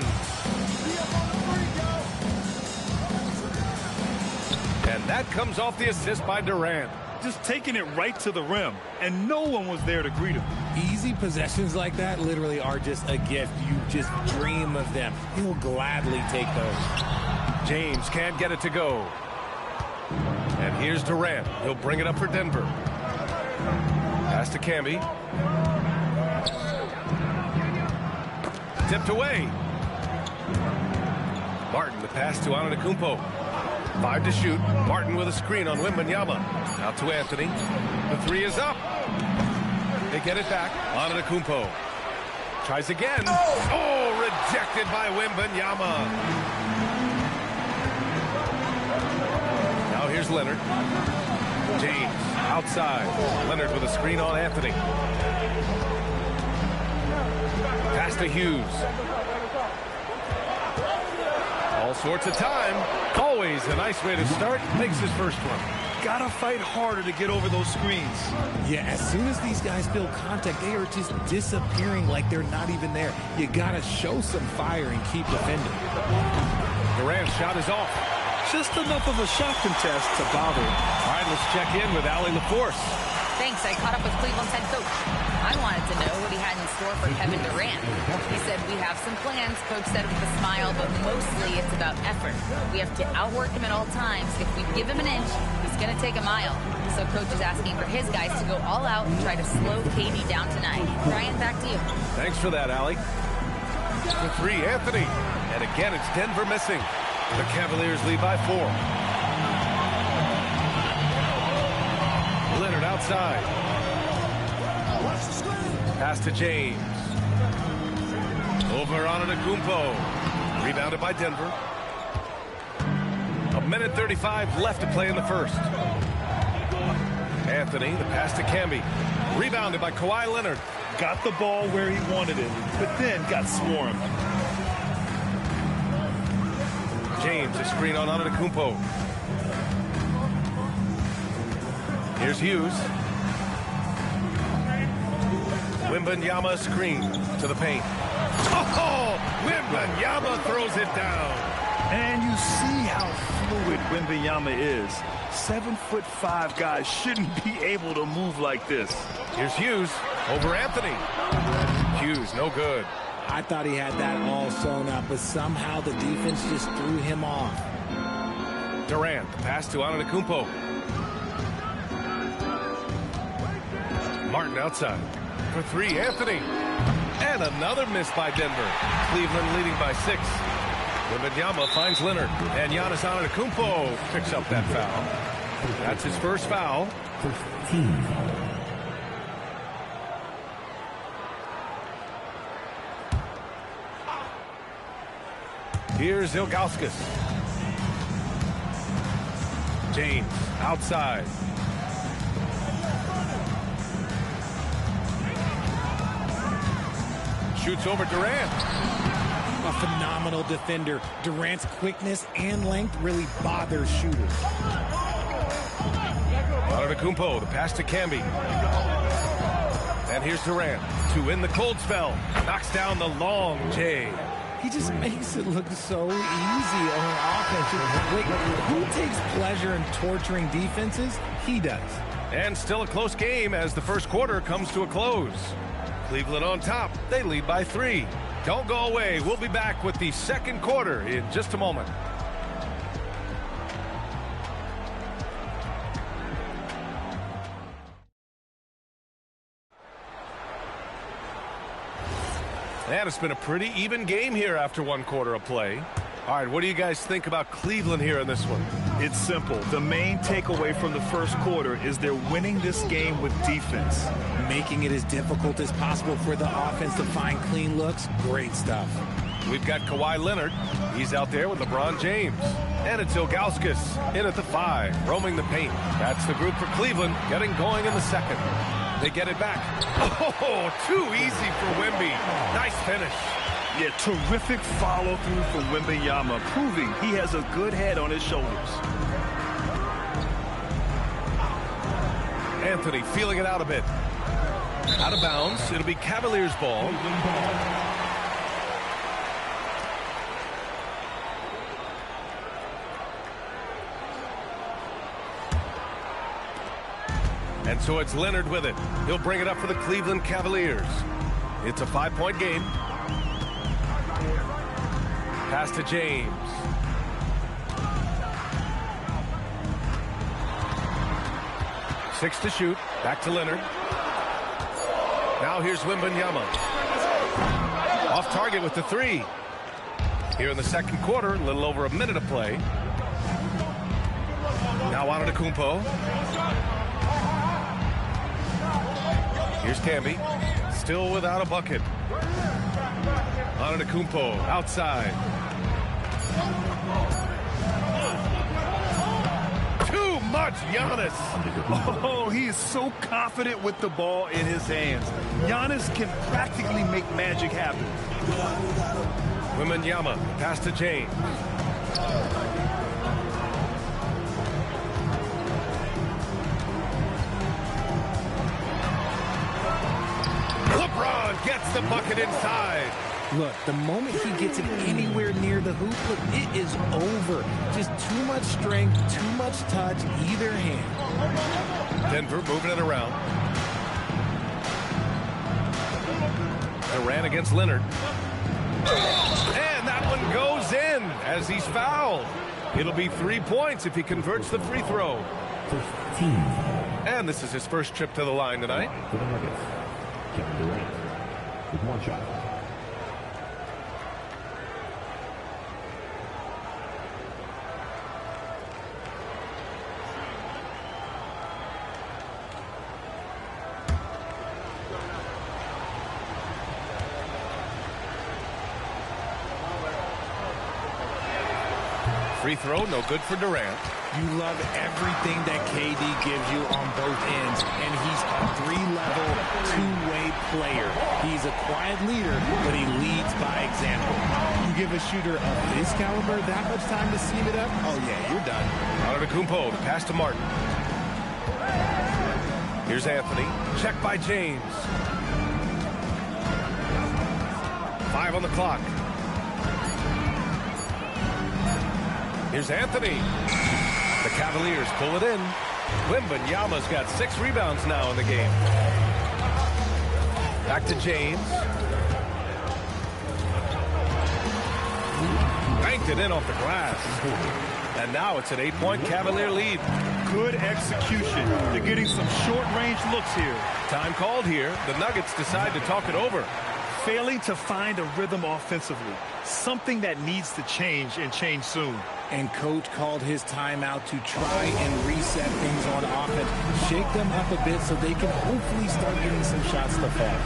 And that comes off the assist by Durant.
Just taking it right to the rim, and no one was there to greet him.
Easy possessions like that literally are just a gift. You just dream of them. He'll gladly take those.
James can't get it to go. And here's Durant. He'll bring it up for Denver. Pass to Camby. Tipped away. Martin, the pass to Antetokounmpo. 5 to shoot. Martin with a screen on Wembanyama. Out to Anthony. The three is up. They get it back. Antetokounmpo. Tries again. Oh, rejected by Wembanyama. Now here's Leonard. James outside. Leonard with a screen on Anthony. Pass to Hughes. All sorts of time. Always a nice way to start. Makes his first one.
Gotta fight harder to get over those screens.
Yeah, as soon as these guys feel contact, they are just disappearing like they're not even there. You gotta show some fire and keep defending.
Durant's shot is off.
Just enough of a shot contest to bother him.
All right, let's check in with Allie LaForce.
Thanks. I caught up with Cleveland's head coach. I wanted to know what he had in store for Kevin Durant. He said, we have some plans, Coach said with a smile, but mostly it's about effort. We have to outwork him at all times. If we give him an inch, he's going to take a mile. So Coach is asking for his guys to go all out and try to slow KD down tonight. Brian, back to you.
Thanks for that, Allie. The three, Anthony. And again, it's Denver missing. The Cavaliers lead by 4. Leonard outside. Pass to James. Over Antetokounmpo. Rebounded by Denver. 1:35 left to play in the first. Anthony, the pass to Camby. Rebounded by Kawhi Leonard.
Got the ball where he wanted it, but then got swarmed.
James, a screen on Antetokounmpo. Here's Hughes. Wembanyama screen to the paint. Oh, Wembanyama throws it down.
And you see how fluid Wembanyama is. 7'5" guys shouldn't be able to move like this.
Here's Hughes over Anthony. Hughes, no good.
I thought he had that all sewn up, but somehow the defense just threw him off.
Durant, the pass to Antetokounmpo. Martin outside. For 3, Anthony. And another miss by Denver. Cleveland leading by 6. Wembanyama finds Leonard. And Giannis Antetokounmpo picks up that foul. That's his first foul.
15.
Here's Ilgauskas. James outside. shoots over Durant.
A phenomenal defender. Durant's quickness and length really bothers shooters.
Antetokounmpo, the pass to Camby. And here's Durant to win the cold spell. Knocks down the long J.
He just makes it look so easy on offense. Wait, who takes pleasure in torturing defenses? He does.
And still a close game as the first quarter comes to a close. Cleveland on top. They lead by 3. Don't go away. We'll be back with the second quarter in just a moment. And it's been a pretty even game here after one quarter of play. All right, what do you guys think about Cleveland here in this one?
It's simple. The main takeaway from the first quarter is they're winning this game with defense.
Making it as difficult as possible for the offense to find clean looks. Great stuff.
We've got Kawhi Leonard. He's out there with LeBron James. And it's Ilgauskas in at the 5, roaming the paint. That's the group for Cleveland, getting going in the second. They get it back. Oh, too easy for Wemby. Nice finish.
Yeah, terrific follow-through from Wembanyama, proving he has a good head on his shoulders.
Anthony feeling it out a bit. Out of bounds. It'll be Cavaliers ball. And so it's Leonard with it. He'll bring it up for the Cleveland Cavaliers. It's a 5-point game. Pass to James. Six to shoot. Back to Leonard. Now here's Wembanyama. Off target with the 3. Here in the second quarter, a little over a minute of play. Now Antetokounmpo. Here's Camby. Still without a bucket. Antetokounmpo outside. Too much Giannis.
Oh, he is so confident with the ball in his hands. Giannis can practically make magic happen.
Wembanyama, pass to James. LeBron gets the bucket inside.
Look, the moment he gets it anywhere near the hoop, look, it is over. Just too much strength, too much touch, either hand.
Denver moving it around. Durant against Leonard. And that one goes in as he's fouled. It'll be 3 points if he converts the free throw.
15.
And this is his first trip to the line tonight.
For the Nuggets, Kevin Durant with 1 shot.
Free throw, no good for Durant.
You love everything that KD gives you on both ends, and he's a 3-level, 2-way player. He's a quiet leader, but he leads by example. You give a shooter of his caliber that much time to seam it up, oh yeah, you're done.
Antetokounmpo, the pass to Martin. Here's Anthony, checked by James. 5 on the clock. Here's Anthony. The Cavaliers pull it in. Wembanyama's got 6 rebounds now in the game. Back to James. Banked it in off the glass. And now it's an 8-point Cavalier lead.
Good execution. They're getting some short-range looks here.
Time called here. The Nuggets decide to talk it over.
Failing to find a rhythm offensively. Something that needs to change and change soon.
And coach called his timeout to try and reset things on offense. Shake them up a bit so they can hopefully start getting some shots to fall.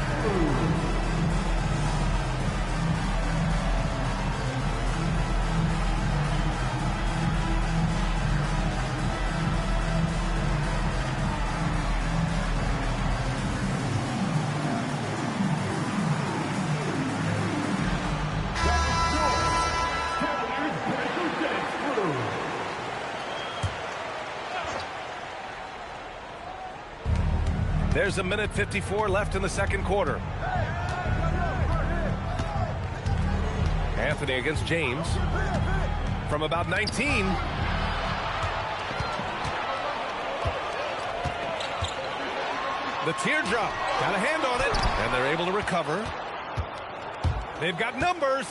There's a minute 54 left in the second quarter. Anthony against James. From about 19. The teardrop. Got a hand on it. And they're able to recover. They've got numbers.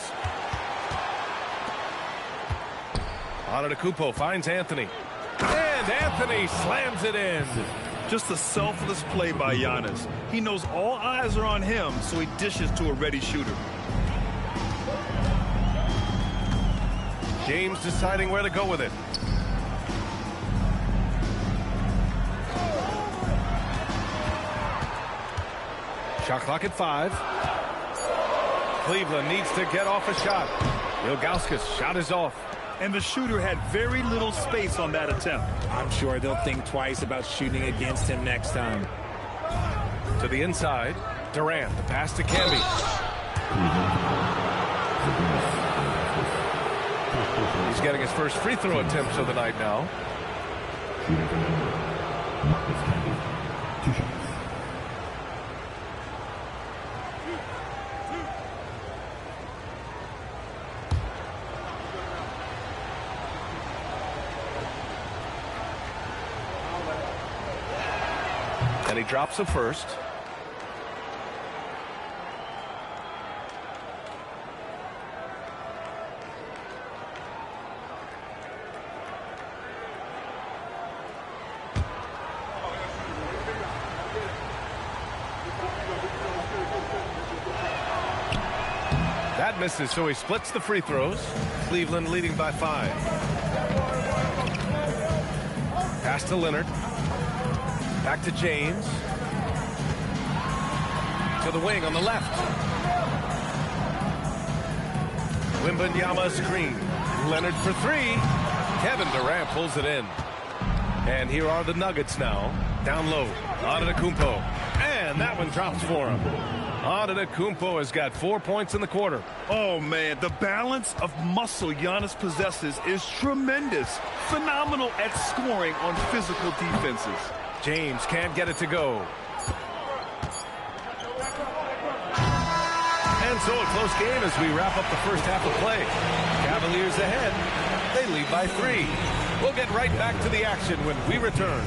Antetokounmpo finds Anthony. And Anthony slams it in.
Just a selfless play by Giannis. He knows all eyes are on him, so he dishes to a ready shooter.
James deciding where to go with it. Shot clock at 5. Cleveland needs to get off a shot. Ilgauskas' shot is off.
And the shooter had very little space on that attempt.
I'm sure they'll think twice about shooting against him next time.
To the inside. Durant, the pass to Camby. He's getting his first free throw attempts of the night now. And he drops a first. That misses, so he splits the free throws. Cleveland leading by 5. Pass to Leonard. Back to James. To the wing on the left. Wembanyama screen. Leonard for 3. Kevin Durant pulls it in. And here are the Nuggets now. Down low. Antetokounmpo. And that one drops for him. Antetokounmpo has got 4 points in the quarter.
Oh, man, the balance of muscle Giannis possesses is tremendous. Phenomenal at scoring on physical defenses.
James can't get it to go. And so a close game as we wrap up the first half of play. Cavaliers ahead. They lead by 3. We'll get right back to the action when we return.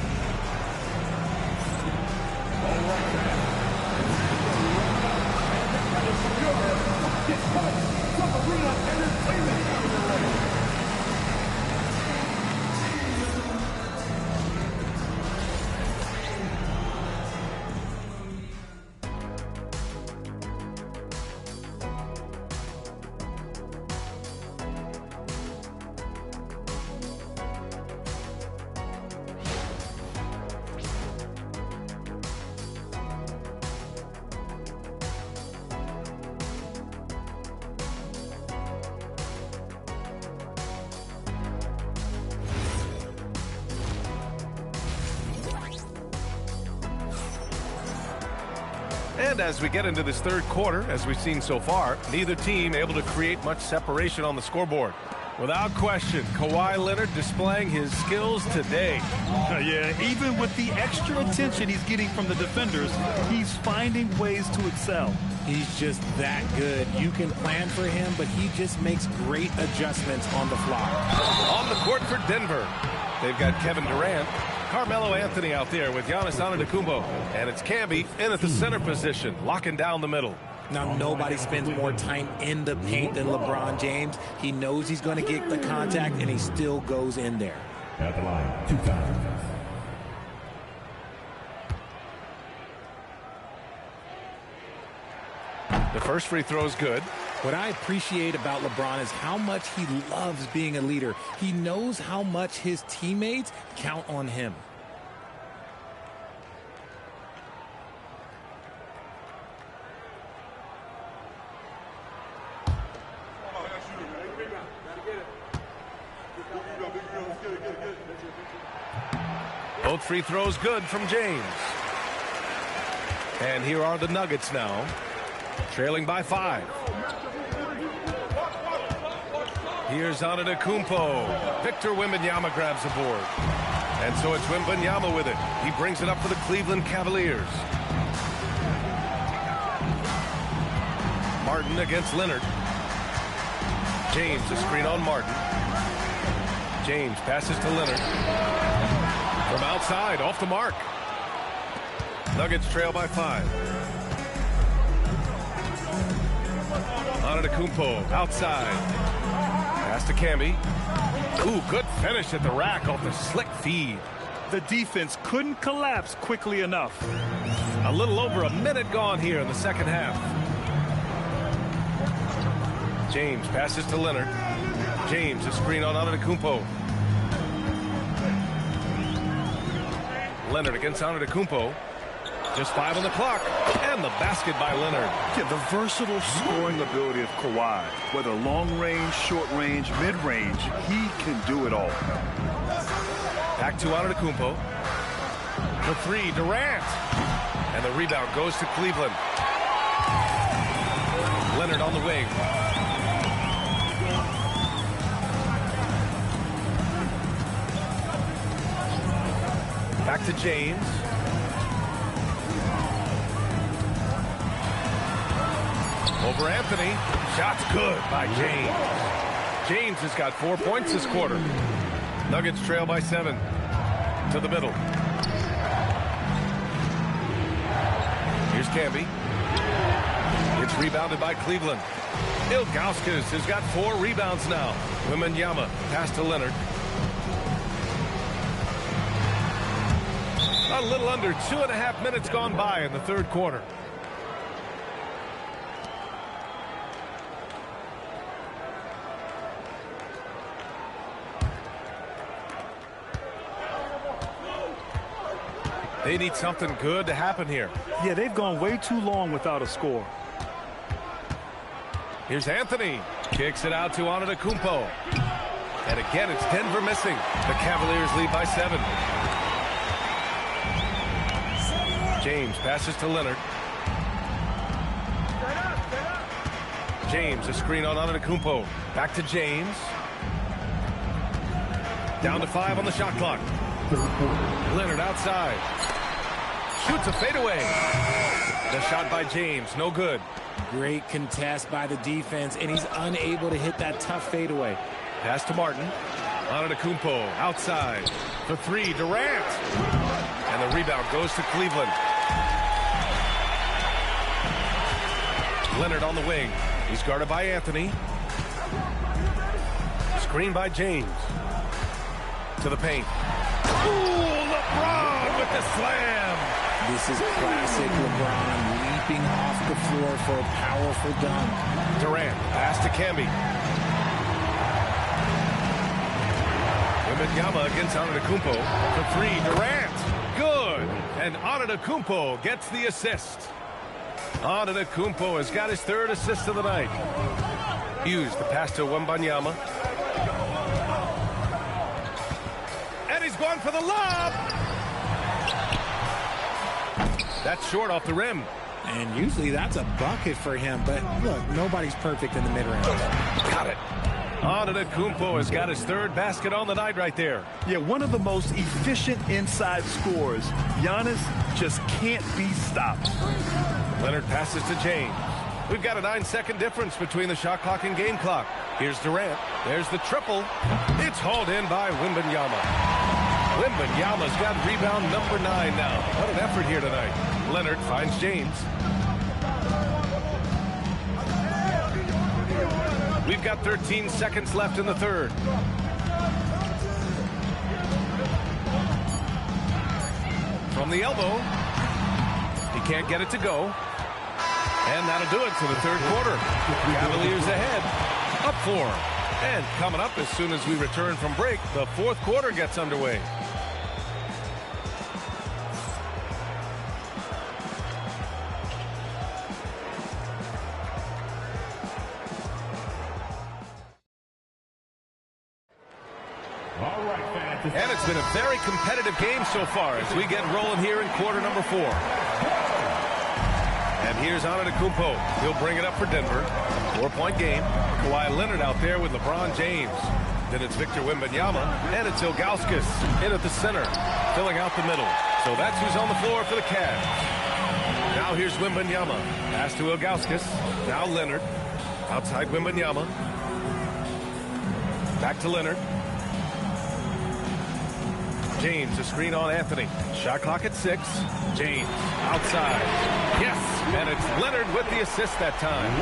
And as we get into this third quarter, as we've seen so far, neither team able to create much separation on the scoreboard. Without question, Kawhi Leonard displaying his skills today.
Yeah, even with the extra attention he's getting from the defenders, he's finding ways to excel.
He's just that good. You can plan for him, but he just makes great adjustments on the fly.
On the court for Denver, they've got Kevin Durant, Carmelo Anthony out there with Giannis Antetokounmpo, and it's Camby in at the center position, locking down the middle.
Now, nobody spends more time in the paint than LeBron James. He knows he's going to get the contact, and he still goes in there.
At the line, 2 times.
The first free throw is good.
What I appreciate about LeBron is how much he loves being a leader. He knows how much his teammates count on him.
Both free throws good from James. And here are the Nuggets now, trailing by 5. Here's Antetokounmpo. Victor Wembanyama grabs the board. And so it's Wembanyama with it. He brings it up for the Cleveland Cavaliers. Martin against Leonard. James, a screen on Martin. James passes to Leonard. From outside, off the mark. Nuggets trail by 5. Antetokounmpo outside. Pass to Camby. Ooh, good finish at the rack off the slick feed.
The defense couldn't collapse quickly enough.
A little over a minute gone here in the second half. James passes to Leonard. James, a screen on Antetokounmpo. Leonard against Antetokounmpo. Just 5 on the clock. And the basket by Leonard.
Yeah, the versatile scoring ability of Kawhi. Whether long range, short range, mid range, he can do it all.
Back to Antetokounmpo. The 3, Durant. And the rebound goes to Cleveland. Leonard on the wing. Back to James. Over Anthony. Shot's good by James. James has got 4 points this quarter. Nuggets trail by 7. To the middle. Here's Camby. It's rebounded by Cleveland. Ilgauskas has got 4 rebounds now. Wembanyama pass to Leonard. A little under 2.5 minutes gone by in the third quarter. They need something good to happen here.
Yeah, they've gone way too long without a score.
Here's Anthony. Kicks it out to Antetokounmpo. And again, it's Denver missing. The Cavaliers lead by 7. James passes to Leonard. James, a screen on Antetokounmpo. Back to James. Down to 5 on the shot clock. Leonard outside. Shoots a fadeaway. The shot by James, no good.
Great contest by the defense, and he's unable to hit that tough fadeaway.
Pass to Martin. Antetokounmpo outside. The 3, Durant. And the rebound goes to Cleveland. Leonard on the wing. He's guarded by Anthony. Screen by James. To the paint. Ooh, LeBron with the slam.
This is classic LeBron leaping off the floor for a powerful dunk.
Durant, pass to Camby. Wembanyama against Antetokounmpo. The 3, Durant. Good. And Antetokounmpo gets the assist. Antetokounmpo has got his 3rd assist of the night. Hughes, the pass to Wembanyama. And he's going for the lob. That's short off the rim.
And usually that's a bucket for him. But look, nobody's perfect in the mid-range.
Got it. Antetokounmpo has got his 3rd basket on the night right there.
Yeah, one of the most efficient inside scorers. Giannis just can't be stopped.
Leonard passes to James. We've got a 9-second difference between the shot clock and game clock. Here's Durant. There's the triple. It's hauled in by Wembanyama. Wembanyama's got rebound number 9 now. What an effort here tonight. Leonard finds James. We've got 13 seconds left in the third. From the elbow. He can't get it to go. And that'll do it for the third quarter. Cavaliers ahead. Up 4. And coming up as soon as we return from break, the fourth quarter gets underway. And it's been a very competitive game so far as we get rolling here in quarter number 4. And here's Antetokounmpo. He'll bring it up for Denver. 4-point game. Kawhi Leonard out there with LeBron James. Then it's Victor Wembanyama, and it's Ilgauskas in at the center, filling out the middle. So that's who's on the floor for the Cavs. Now here's Wembanyama. Pass to Ilgauskas. Now Leonard. Outside Wembanyama. Back to Leonard. James, a screen on Anthony. Shot clock at 6. James, outside. Yes, and it's Leonard with the assist that time.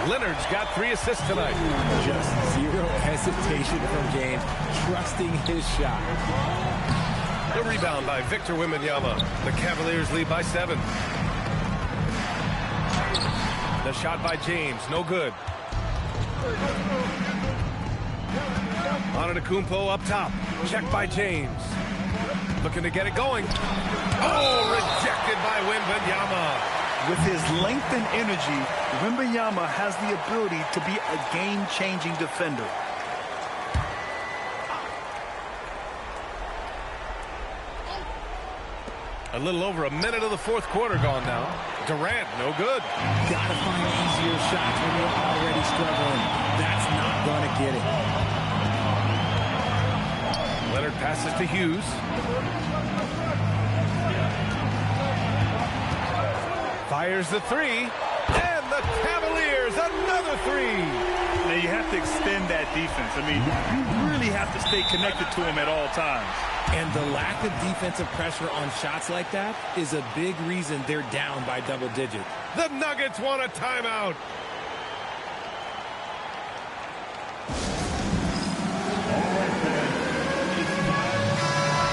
Leonard's got 3 assists tonight.
Just zero hesitation from James, trusting his shot.
The rebound by Victor Wembanyama. The Cavaliers lead by 7. The shot by James, no good. Antetokounmpo up top. Check by James. Looking to get it going. Oh, rejected by Wembanyama.
With his length and energy, Wembanyama has the ability to be a game-changing defender.
A little over a minute of the fourth quarter gone now. Durant, no good.
Gotta find easier shots when you're already struggling. That's not gonna get it.
Leonard passes to Hughes. Fires the 3. And the Cavaliers, another 3.
Now you have to extend that defense. I mean, you really have to stay connected to him at all times.
And the lack of defensive pressure on shots like that is a big reason they're down by double digits.
The Nuggets want a timeout.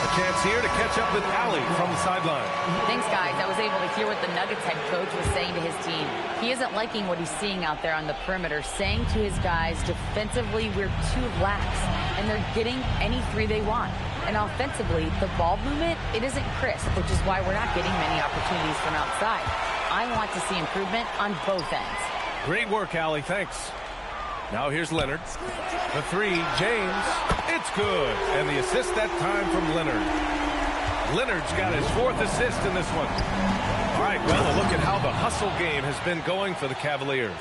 A chance here to catch up with Allie from the sideline.
Thanks, guys. I was able to hear what the Nuggets head coach was saying to his team. He isn't liking what he's seeing out there on the perimeter, saying to his guys, defensively, we're too lax, and they're getting any 3 they want. And offensively, the ball movement, it isn't crisp, which is why we're not getting many opportunities from outside. I want to see improvement on both ends.
Great work, Allie. Thanks. Now here's Leonard. The 3, James. It's good. And the assist that time from Leonard. Leonard's got his 4th assist in this one. All right, well, a look at how the hustle game has been going for the Cavaliers.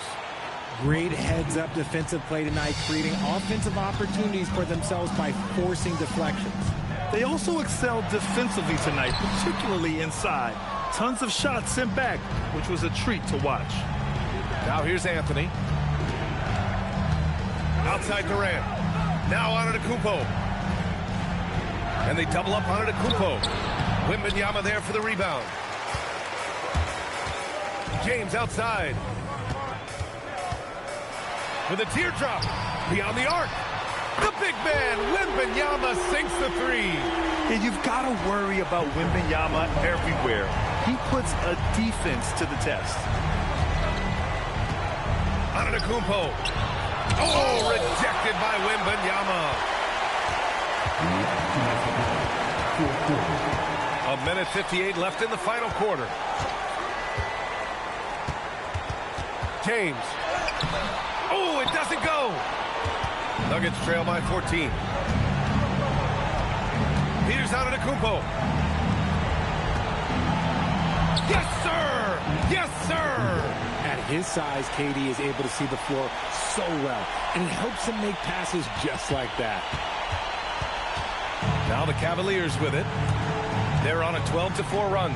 Great heads-up defensive play tonight, creating offensive opportunities for themselves by forcing deflections.
They also excelled defensively tonight, particularly inside. Tons of shots sent back, which was a treat to watch.
Now here's Anthony. Outside Durant. Now Antetokounmpo. And they double up Antetokounmpo. Wembanyama there for the rebound. James outside. With a teardrop beyond the arc. The big man, Wembanyama, sinks the 3.
And you've got to worry about Wembanyama everywhere. He puts a defense to the test.
Antetokounmpo. Oh, rejected by Wembanyama. A minute 58 left in the final quarter. James. Oh, it doesn't go. Nuggets trail by 14. Here's Antetokounmpo. Yes, sir! Yes, sir!
At his size, KD is able to see the floor so well, and it helps him make passes just like that.
Now the Cavaliers with it. They're on a 12-4 run.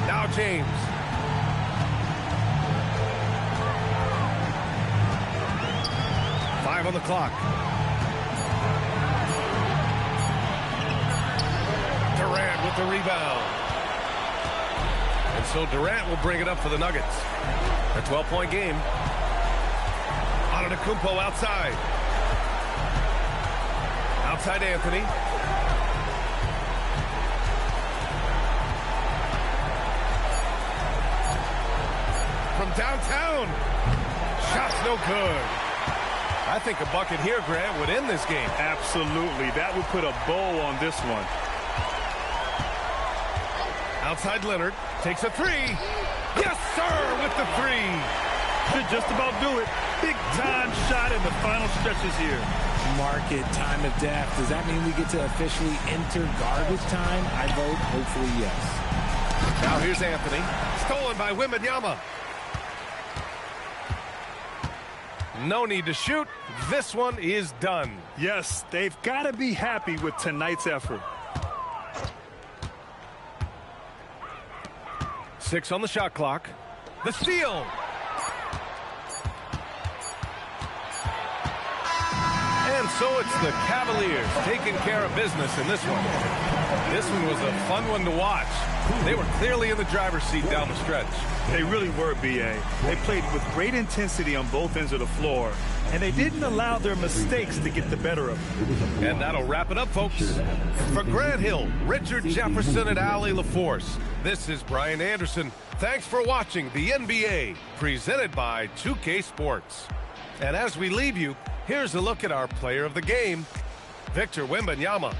Now James. On the clock. Durant with the rebound. And so Durant will bring it up for the Nuggets. A 12-point game. Antetokounmpo outside. Outside Anthony. From downtown. Shot's no good. I think a bucket here, Grant, would end this game.
Absolutely. That would put a bow on this one.
Outside Leonard. Takes a 3. Yes, sir, with the 3.
Should just about do it. Big-time shot in the final stretches here.
Mark it, time of death. Does that mean we get to officially enter garbage time? I vote hopefully yes.
Now here's Anthony. Stolen by Wembanyama. No need to shoot. This one is done.
Yes, they've got to be happy with tonight's effort.
6 on the shot clock. The steal. And so it's the Cavaliers taking care of business in this one. This one was a fun one to watch. They were clearly in the driver's seat down the stretch.
They really were, B.A. They played with great intensity on both ends of the floor, and they didn't allow their mistakes to get the better of them.
And that'll wrap it up, folks. For Grant Hill, Richard Jefferson, and Allie LaForce, this is Brian Anderson. Thanks for watching the NBA, presented by 2K Sports. And as we leave you, here's a look at our player of the game, Victor Wembanyama.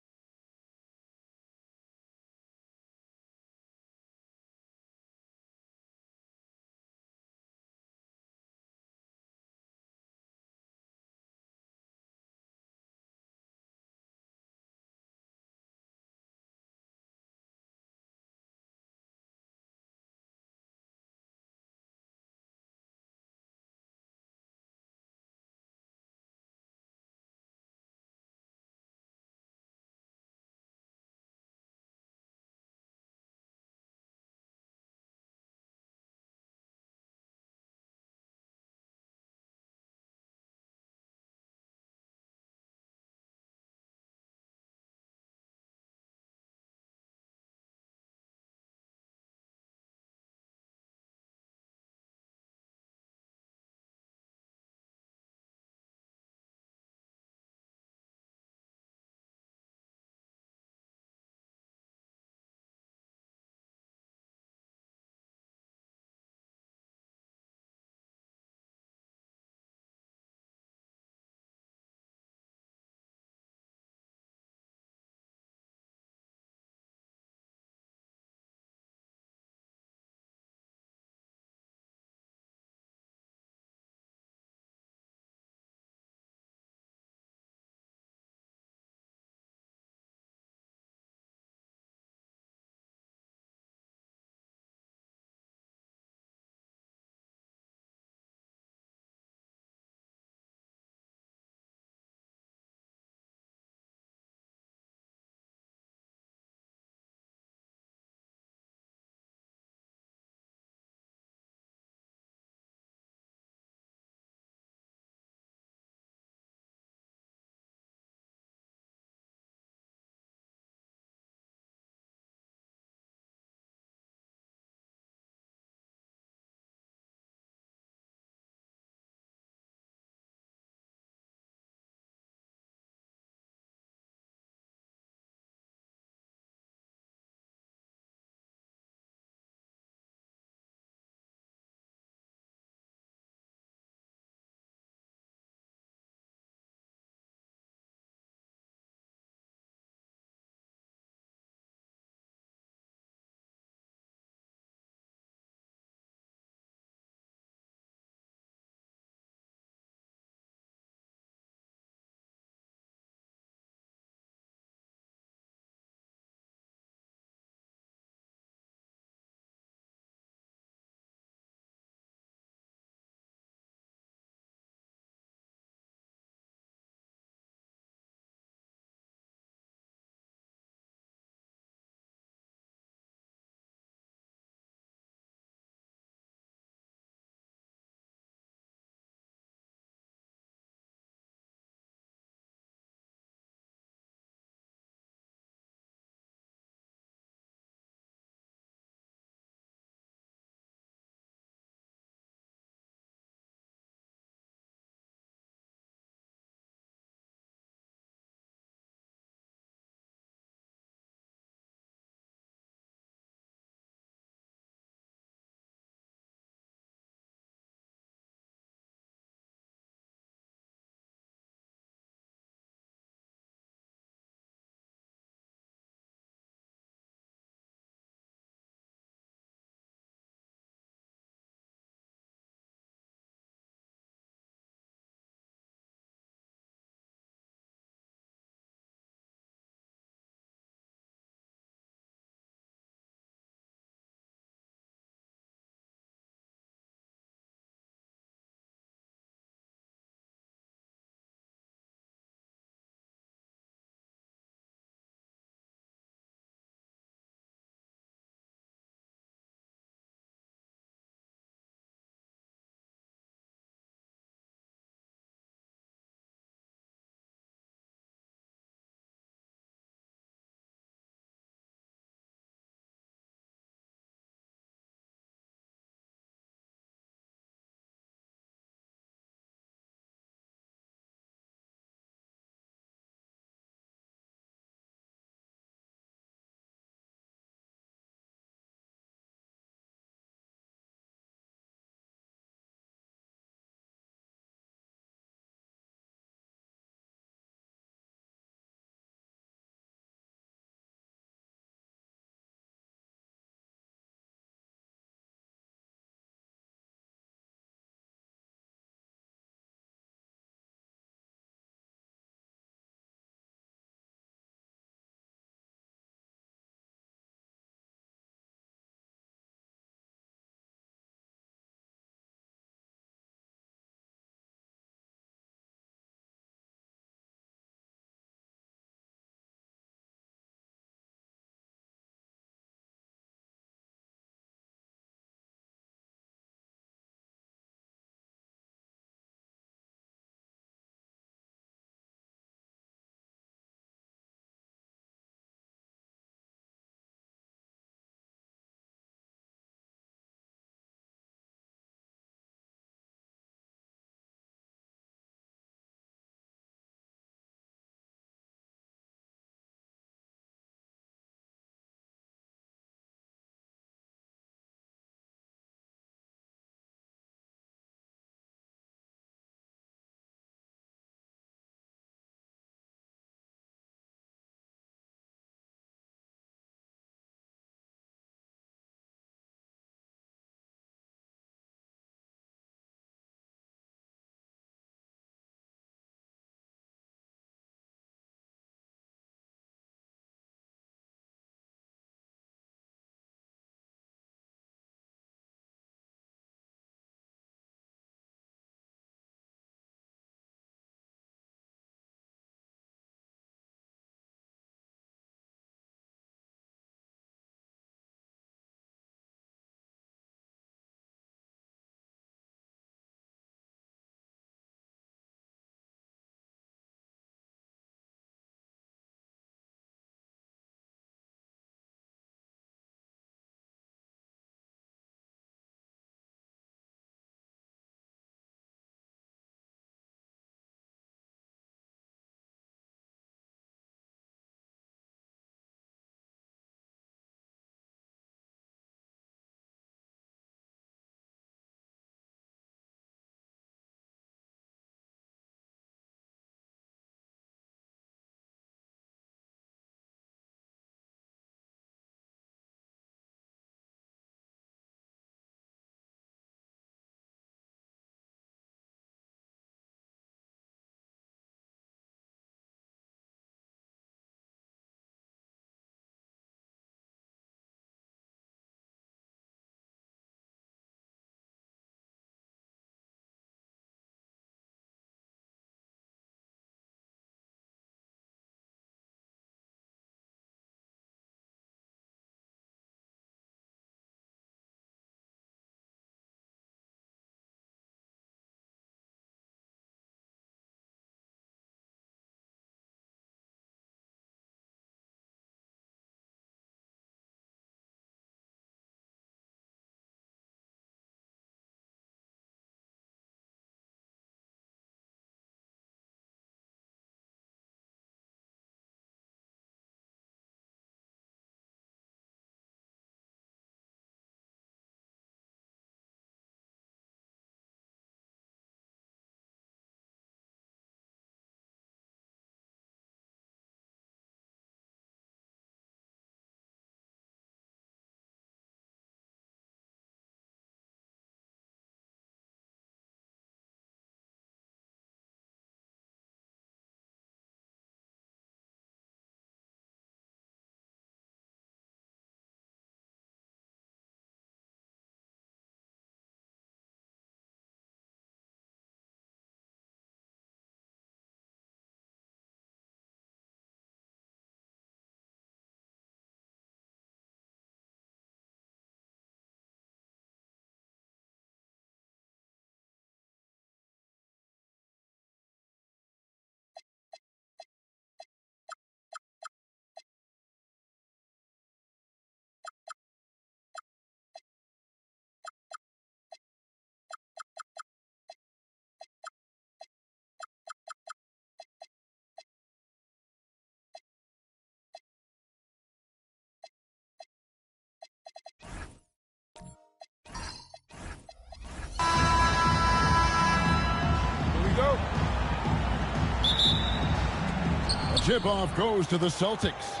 tip-off goes to the Celtics.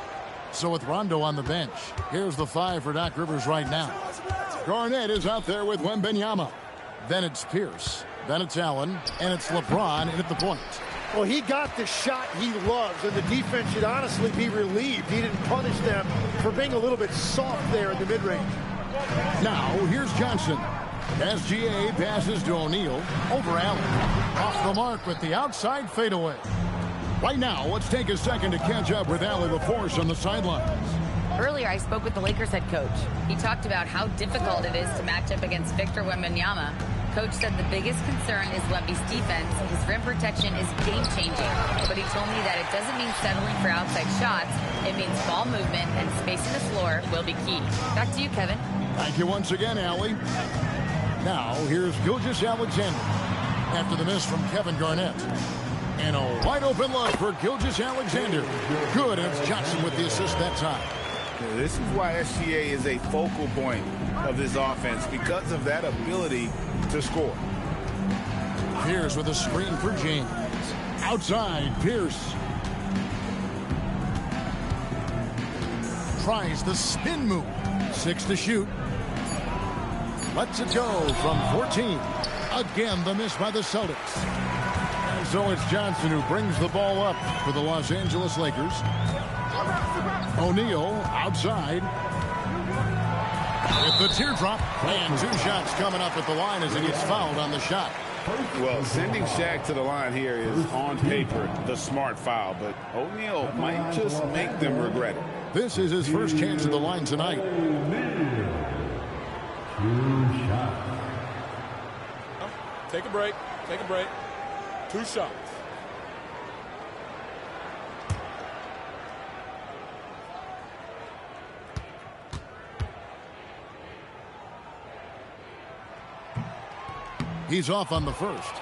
So with Rondo on the bench, here's the 5 for Doc Rivers right now. Garnett is out there with Wembanyama. Then it's Pierce. Then it's Allen. And it's LeBron in at the point.
Well, he got the shot he loves, and the defense should honestly be relieved. He didn't punish them for being a little bit soft there in the mid-range.
Now, here's Johnson. SGA passes to O'Neal. Over Allen. Off the mark with the outside fadeaway. Right now, let's take a second to catch up with Allie LaForce on the sidelines.
Earlier, I spoke with the Lakers head coach. He talked about how difficult it is to match up against Victor Wembanyama. Coach said the biggest concern is Wemby's defense. His rim protection is game-changing. But he told me that it doesn't mean settling for outside shots. It means ball movement and spacing the floor will be key. Back to you, Kevin.
Thank you once again, Allie. Now, here's Gilgeous-Alexander after the miss from Kevin Garnett. And a wide-open look for Gilgeous-Alexander. Good, and it's Johnson with the assist that time.
This is why SGA is a focal point of this offense, because of that ability to score.
Pierce with a screen for James. Outside, Pierce. Tries the spin move. 6 to shoot. Lets it go from 14. Again, the miss by the Celtics. And so it's Johnson who brings the ball up for the Los Angeles Lakers. O'Neal outside. With the teardrop. And 2 shots coming up at the line as he gets fouled on the shot.
Well, sending Shaq to the line here is on paper the smart foul, but O'Neal might just make them regret it.
This is his first chance at the line tonight.
2 shots. Take a break. Take a break. 2 shots.
He's off on the first.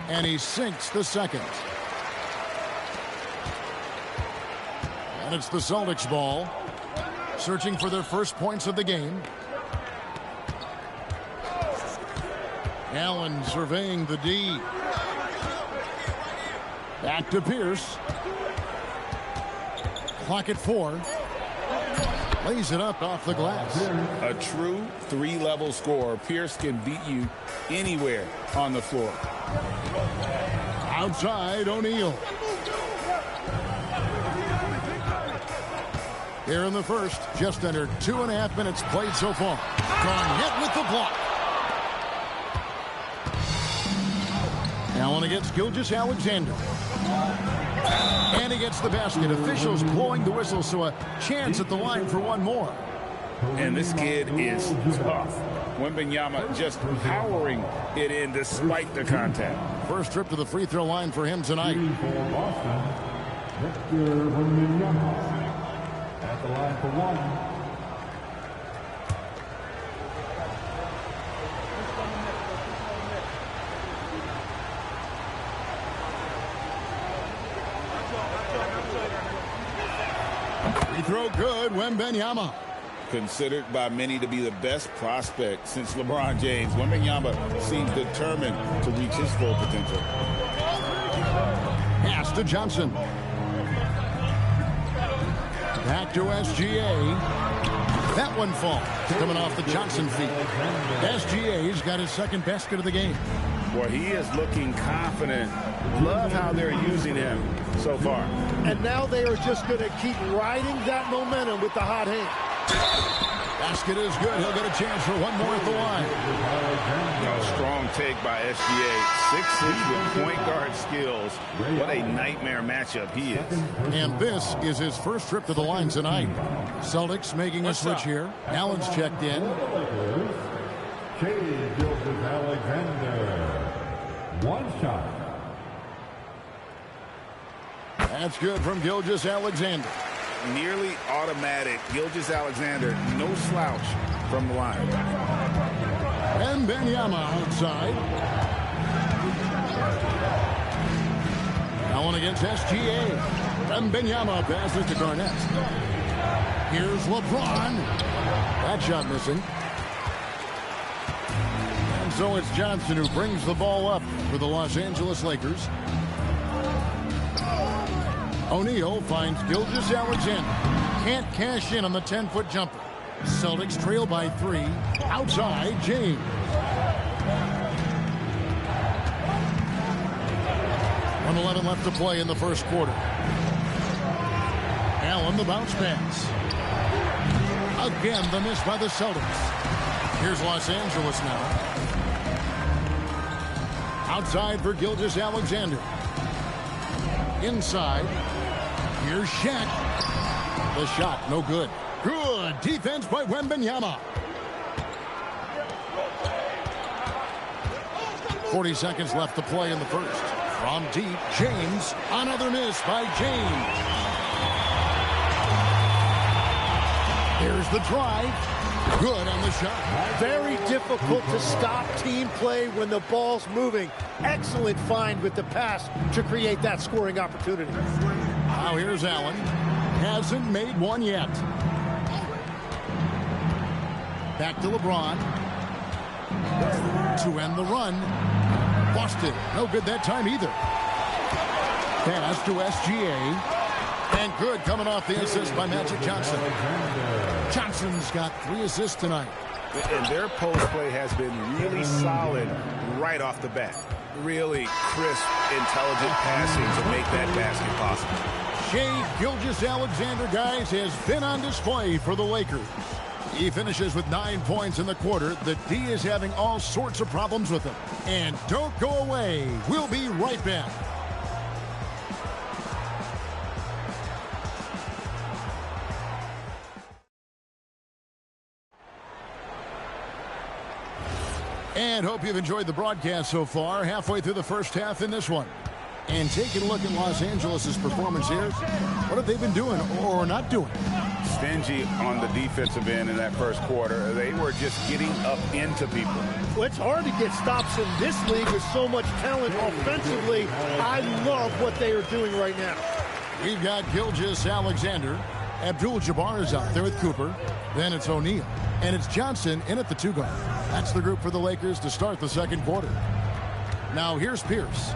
And he sinks the second. And it's the Celtics ball. Searching for their first points of the game. Allen surveying the D. Back to Pierce. Clock at 4. Lays it up off the glass.
A true 3-level scorer. Pierce can beat you anywhere on the floor.
Outside, O'Neal. Here in the first, just under 2.5 minutes played so far. Garnett with the block. Allen against Gilgeous-Alexander. And he gets the basket. Officials blowing the whistle, so a chance at the line for one more.
And this kid is tough. Wembanyama just powering it in despite the contact.
First trip to the free throw line for him tonight.
Victor Wembanyama at the line for 1.
Free throw good, Wembanyama.
Considered by many to be the best prospect since LeBron James, Wembanyama seems determined to reach his full potential.
Pass to Johnson. Back to SGA. That one falls. Coming off the Johnson feet. SGA's got his second basket of the game.
Boy, he is looking confident. Love how they're using him so far.
And now they are just going to keep riding that momentum with the hot hand.
Basket is good. He'll get a chance for one more at the line.
Strong take by SGA. 6'6" with point guard skills. What a nightmare matchup he is.
And this is his first trip to the line tonight. Celtics making a switch here. Allen's checked in.
Gilgeous-Alexander. 1 shot.
That's good from Gilgeous-Alexander.
Nearly automatic. Gilgeous-Alexander, no slouch from the line.
Wembanyama outside. Allen against SGA. Wembanyama passes to Garnett. Here's LeBron. That shot missing. And so it's Johnson who brings the ball up for the Los Angeles Lakers. O'Neal finds Gilgeous-Alexander. Can't cash in on the 10-foot jumper. Celtics trail by 3. Outside, James. .111 left to play in the first quarter. Allen, the bounce pass. Again, the miss by the Celtics. Here's Los Angeles now. Outside for Gilgeous-Alexander. Inside. Here's Shaq. The shot, no good. Good defense by Wembanyama. 40 seconds left to play in the first. From deep, James. Another miss by James. Here's the drive. Good on the shot.
Very difficult to stop team play when the ball's moving. Excellent find with the pass to create that scoring opportunity.
Now here's Allen. Hasn't made one yet. Back to LeBron. To end the run. Boston. No good that time either. Pass to SGA. And good coming off the assist by Magic Johnson. Johnson's got 3 assists tonight.
And their post play has been really solid right off the bat. Really crisp, intelligent passing to make that basket possible.
Shai Gilgeous-Alexander, guys, has been on display for the Lakers. He finishes with 9 points in the quarter. The D is having all sorts of problems with him. And don't go away. We'll be right back. And hope you've enjoyed the broadcast so far. Halfway through the first half in this one. And taking a look at Los Angeles' performance here. What have they been doing or not doing?
Stingy on the defensive end in that first quarter. They were just getting up into people.
Well, it's hard to get stops in this league with so much talent offensively. I love what they are doing right now.
We've got Gilgeous-Alexander. Abdul-Jabbar is out there with Cooper. Then it's O'Neal. And it's Johnson in at the 2-guard. That's the group for the Lakers to start the second quarter. Now here's Pierce.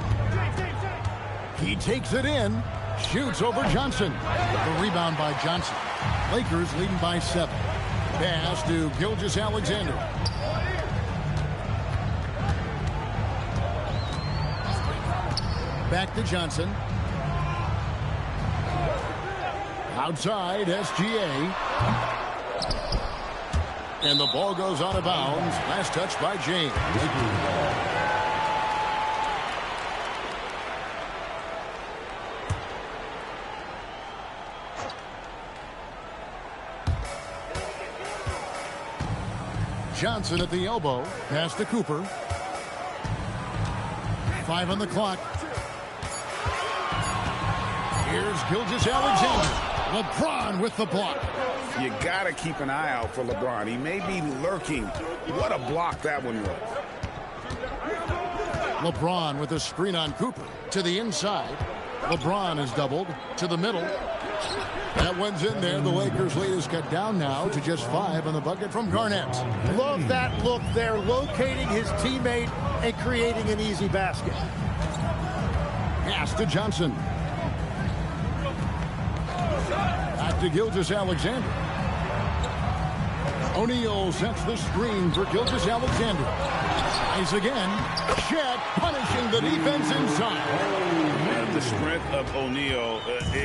He takes it in. Shoots over Johnson. The rebound by Johnson. Lakers leading by 7. Pass to Gilgeous-Alexander. Back to Johnson. Outside, SGA. And the ball goes out of bounds. Last touch by James. Johnson at the elbow. Pass to Cooper. 5 on the clock. Here's Gilgeous-Alexander. LeBron with the block.
You got to keep an eye out for LeBron. He may be lurking. What a block that one was.
LeBron with a screen on Cooper. To the inside. LeBron is doubled. To the middle. That one's in there. The Lakers' lead is cut down now to just 5 on the bucket from Garnett.
Love that look there, locating his teammate and creating an easy basket.
Pass to Johnson. Back to Gilgeous-Alexander. O'Neal sets the screen for Gilgeous-Alexander. Tries again. Shaq punishing the defense inside.
And the strength of O'Neal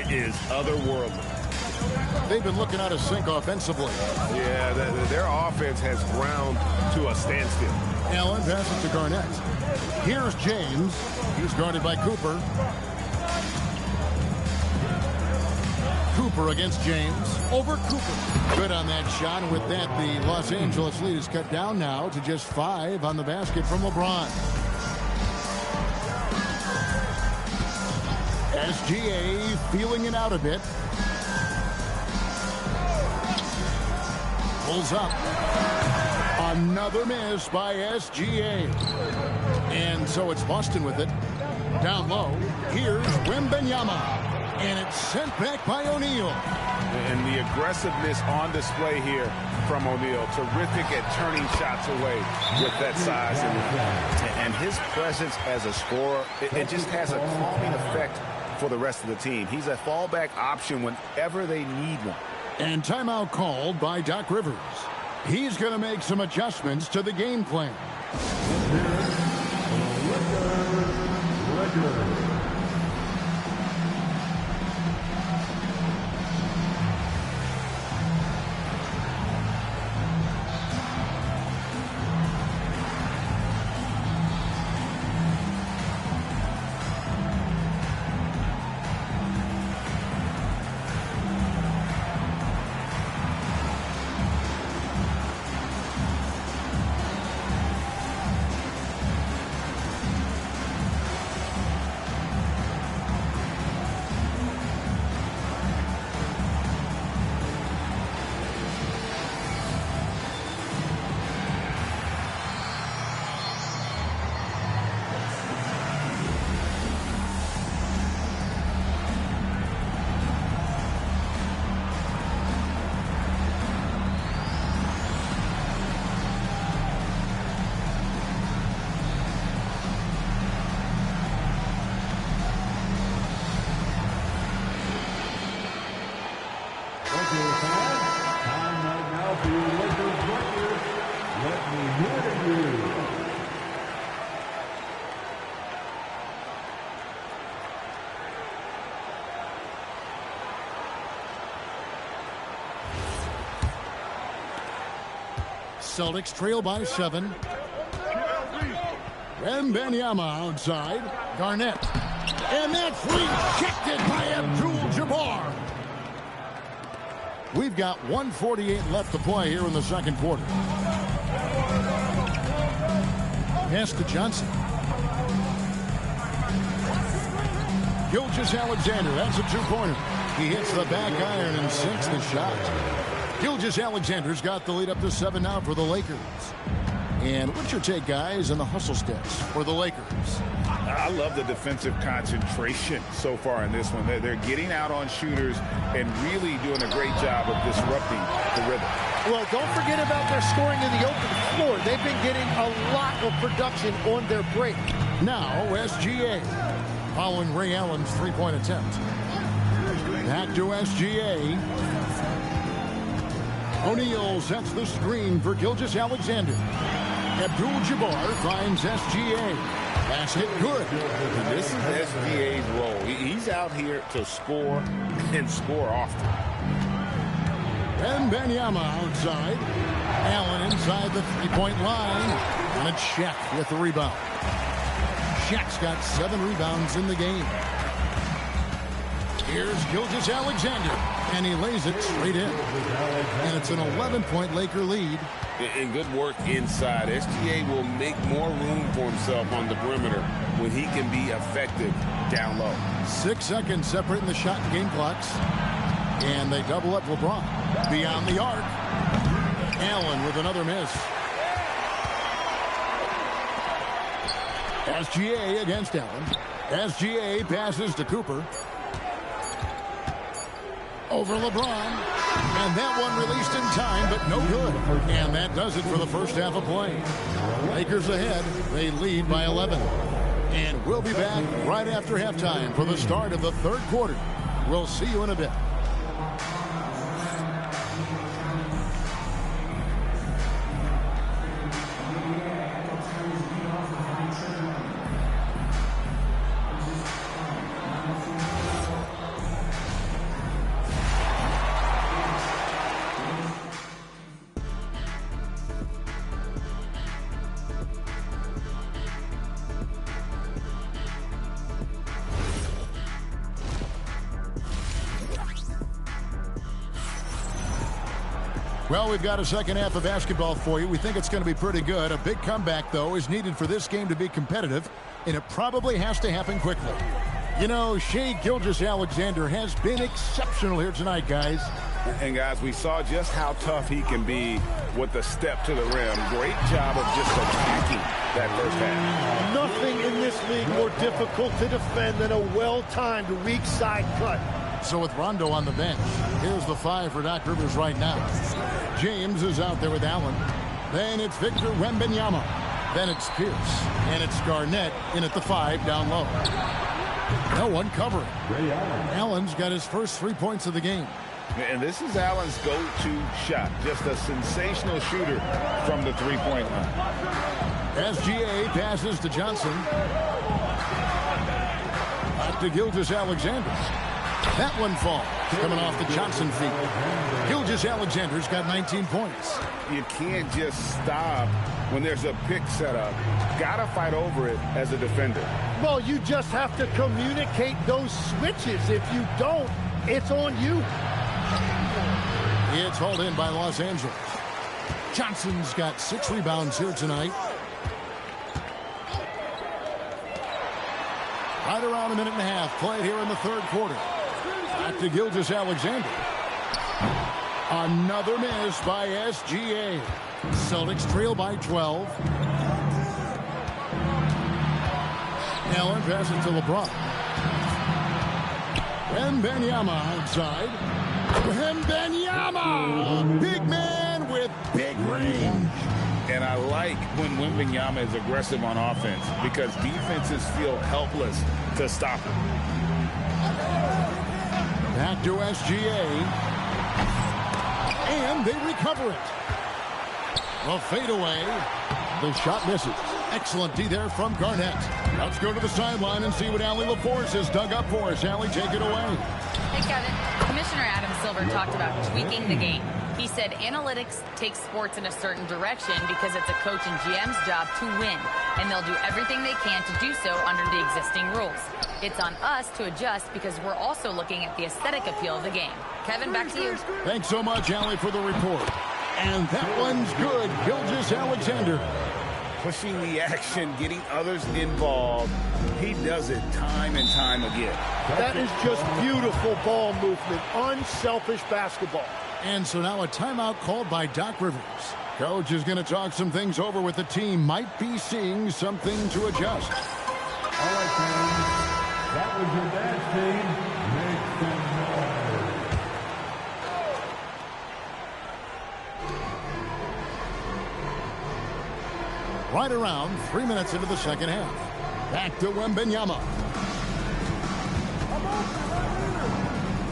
is otherworldly.
They've been looking out of sync offensively.
Yeah, their offense has ground to a standstill.
Allen passes to Garnett. Here's James. He's guarded by Cooper. Cooper against James. Over Cooper. Good on that shot. And with that, the Los Angeles lead is cut down now to just 5 on the basket from LeBron. SGA feeling it out a bit. Pulls up. A Another miss by SGA. And so it's Boston with it. Down low, here's Wembanyama. And it's sent back by O'Neal.
And the aggressiveness on display here from O'Neal. Terrific at turning shots away with that size. And his presence as a scorer, it just has a calming effect for the rest of the team. He's a fallback option whenever they need one.
And timeout called by Doc Rivers. He's going to make some adjustments to the game plan. Celtics trail by 7. Wembanyama outside. Garnett. And that's rejected by Abdul-Jabbar. We've got 1:48 left to play here in the second quarter. Pass to Johnson. Gilgeous-Alexander, that's a two-pointer. He hits the back iron and sinks the shot. Gilgeous-Alexander's got the lead up to 7 now for the Lakers. And what's your take, guys, on the hustle steps for the Lakers?
I love the defensive concentration so far in this one. They're getting out on shooters and really doing a great job of disrupting the rhythm.
Well, don't forget about their scoring in the open floor. They've been getting a lot of production on their break.
Now, SGA, following Ray Allen's three-point attempt. Back to SGA. O'Neal sets the screen for Gilgeous-Alexander. Abdul-Jabbar finds SGA. Pass hit good.
And this is SGA's role. He's out here to score and score often.
Wembanyama outside. Allen inside the three-point line. And it's Shaq with the rebound. Shaq's got 7 rebounds in the game. Here's Gilgeous-Alexander. And he lays it straight in. And it's an 11-point Laker lead.
And good work inside. SGA will make more room for himself on the perimeter when he can be effective down low.
6 seconds separating the shot and game clocks. And they double up LeBron. Beyond the arc. Allen with another miss. SGA against Allen. SGA passes to Cooper. Over LeBron. And that one released in time, but no good. And that does it for the first half of play. Lakers ahead. They lead by 11. And we'll be back right after halftime for the start of the third quarter. We'll see you in a bit. Well, we've got a second half of basketball for you. We think it's going to be pretty good. A big comeback, though, is needed for this game to be competitive, and it probably has to happen quickly. You know, Shai Gilgeous-Alexander has been exceptional here tonight, guys.
And, guys, we saw just how tough he can be with the step to the rim. Great job of just attacking that first half.
Nothing in this league more difficult to defend than a well-timed weak side cut.
So with Rondo on the bench, here's the 5 for Doc Rivers right now. James is out there with Allen. Then it's Victor Wembanyama. Then it's Pierce. And it's Garnett in at the 5 down low. No one covering. Allen's got his first 3 points of the game.
And this is Allen's go-to shot. Just a sensational shooter from the three-point line.
SGA passes to Johnson. Back to Gilgeous-Alexander. That one falls, coming off the Johnson feet. Gilgeous-Alexander's got 19 points.
You can't just stop when there's a pick set up. Gotta fight over it as a defender.
Well, you just have to communicate those switches. If you don't, it's on you.
It's hauled in by Los Angeles. Johnson's got 6 rebounds here tonight. Right around a minute and a half played here in the third quarter. Back to Gilgeous-Alexander. Another miss by SGA. Celtics trail by 12. Allen passes to LeBron. Wembanyama outside. Wembanyama! Big man with big range.
And I like when Wembanyama is aggressive on offense because defenses feel helpless to stop him.
Back to SGA. And they recover it. The fadeaway. The shot misses. Excellent D there from Garnett. Let's go to the sideline and see what Allie LaForce has dug up for us. Allie, take it away.
Hey, Kevin. Commissioner Adam Silver talked about tweaking the game. He said analytics takes sports in a certain direction because it's a coach and GM's job to win, and they'll do everything they can to do so under the existing rules. It's on us to adjust because we're also looking at the aesthetic appeal of the game. Kevin, back to you.
Thanks so much, Allie, for the report. And that one's good. Gilgeous-Alexander.
Pushing the action, getting others involved. He does it time and time again.
That is just beautiful ball movement. Unselfish basketball.
And so now a timeout called by Doc Rivers. Coach is going to talk some things over with the team. Might be seeing something to adjust.
All right, fans. That was your dance team. Make some noise.
Right around 3 minutes into the second half. Back to Wembanyama.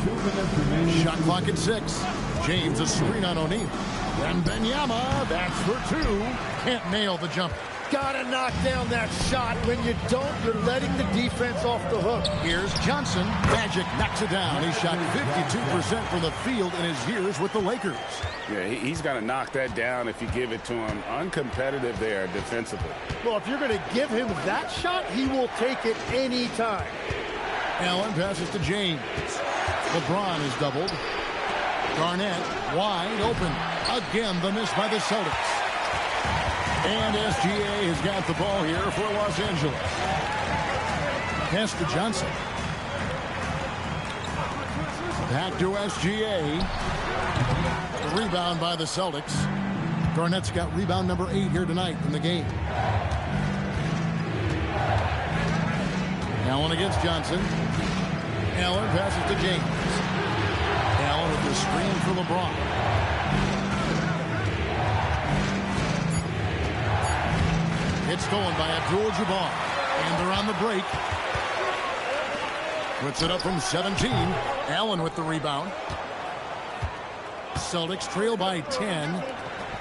2 minutes remaining.
Shot clock at 6. James a screen on O'Neal. Wembanyama, that's for 2. Can't nail the jumper.
Gotta knock down that shot. When you don't, you're letting the defense off the hook.
Here's Johnson. Magic knocks it down. He shot 52% from the field in his years with the Lakers.
Yeah, he's got to knock that down if you give it to him. Uncompetitive there defensively.
Well, if you're going to give him that shot, he will take it any time.
Allen passes to James. LeBron is doubled. Garnett wide open. Again, the miss by the Celtics. And SGA has got the ball here for Los Angeles. Pass to Johnson. Back to SGA. Rebound by the Celtics. Garnett's got rebound number 8 here tonight in the game. Allen against Johnson. Allen passes to James. Allen with the screen for LeBron. It's stolen by Abdul-Jabbar. And they're on the break. Puts it up from 17. Allen with the rebound. Celtics trail by 10.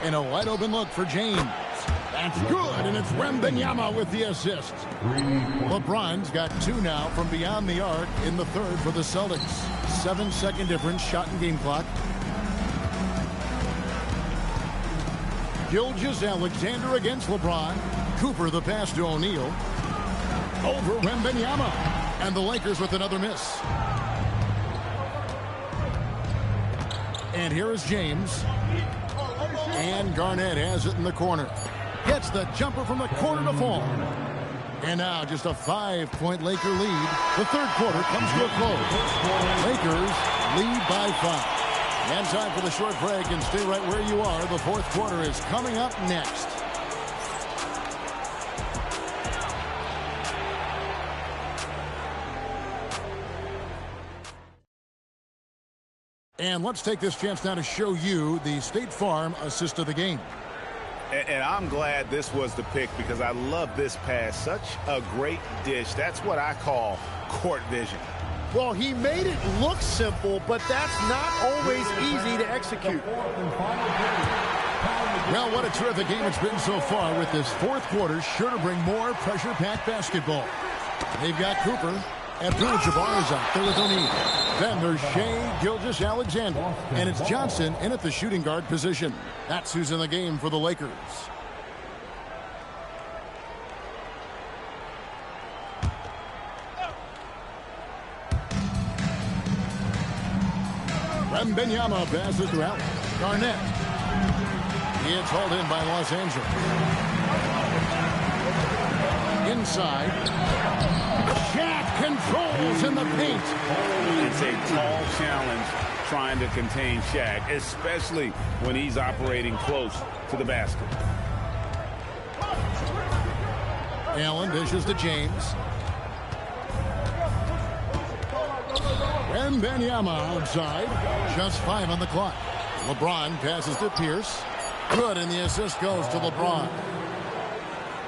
And a wide open look for James. That's good, and it's Wembanyama with the assist. LeBron's got 2 now from beyond the arc in the third for the Celtics. 7-second difference, shot and game clock. Gilgeous-Alexander against LeBron. Cooper the pass to O'Neal. Over Wembanyama. And the Lakers with another miss. And here is James. And Garnett has it in the corner. Gets the jumper from the corner to fall. And now just a 5-point Laker lead. The third quarter comes to a close. Lakers lead by 5. And time for the short break, and stay right where you are. The fourth quarter is coming up next. And let's take this chance now to show you the State Farm assist of the game.
And I'm glad this was the pick because I love this pass. Such a great dish. That's what I call court vision.
Well, he made it look simple, but that's not always easy to execute.
Well, what a terrific game it's been so far, with this fourth quarter sure to bring more pressure-packed basketball. They've got Cooper. Abdul-Jabbar is out there with O'Neal. Then there's Shai Gilgeous-Alexander. And it's Johnson in at the shooting guard position. That's who's in the game for the Lakers. Wembanyama passes to Allen. Garnett. It's hauled in by Los Angeles. Inside. Shaq controls in the paint.
It's a tall challenge trying to contain Shaq, especially when he's operating close to the basket.
Allen dishes to James. Wembanyama outside. Just 5 on the clock. LeBron passes to Pierce. Good, and the assist goes to LeBron.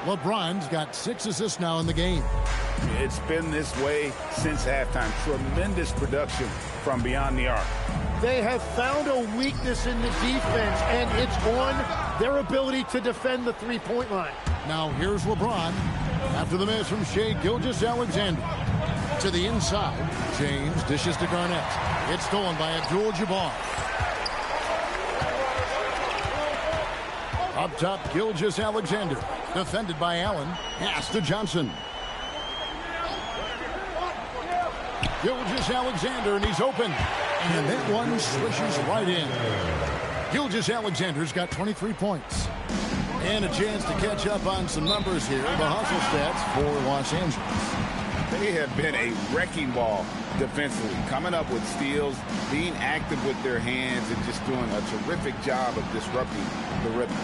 LeBron's got 6 assists now in the game.
It's been this way since halftime. Tremendous production from beyond the arc.
They have found a weakness in the defense, and it's on their ability to defend the three-point line.
Now here's LeBron after the miss from Shai Gilgeous-Alexander. To the inside, James dishes to Garnett. It's stolen by Abdul-Jabbar. Up top, Gilgeous-Alexander. Defended by Allen. Pass to Johnson. Gilgeous-Alexander, and he's open. And that one swishes right in. Gilgeous-Alexander's got 23 points. And a chance to catch up on some numbers here. The hustle stats for Los Angeles.
They have been a wrecking ball defensively, coming up with steals, being active with their hands, and just doing a terrific job of disrupting the rhythm.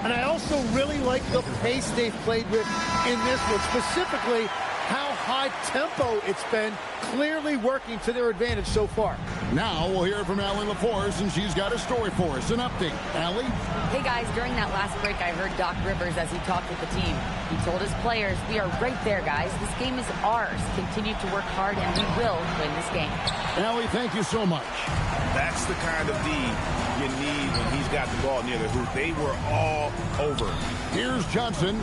And I also really like the pace they've played with in this one, specifically how high tempo it's been, clearly working to their advantage so far.
Now we'll hear from Allie LaForce, and she's got a story for us. An update. Allie?
Hey guys, during that last break, I heard Doc Rivers as he talked with the team. He told his players, "We are right there, guys. This game is ours. Continue to work hard, and we will win this game."
Allie, thank you so much.
That's the kind of D you need when he's got the ball near the hoop. They were all over.
Here's Johnson.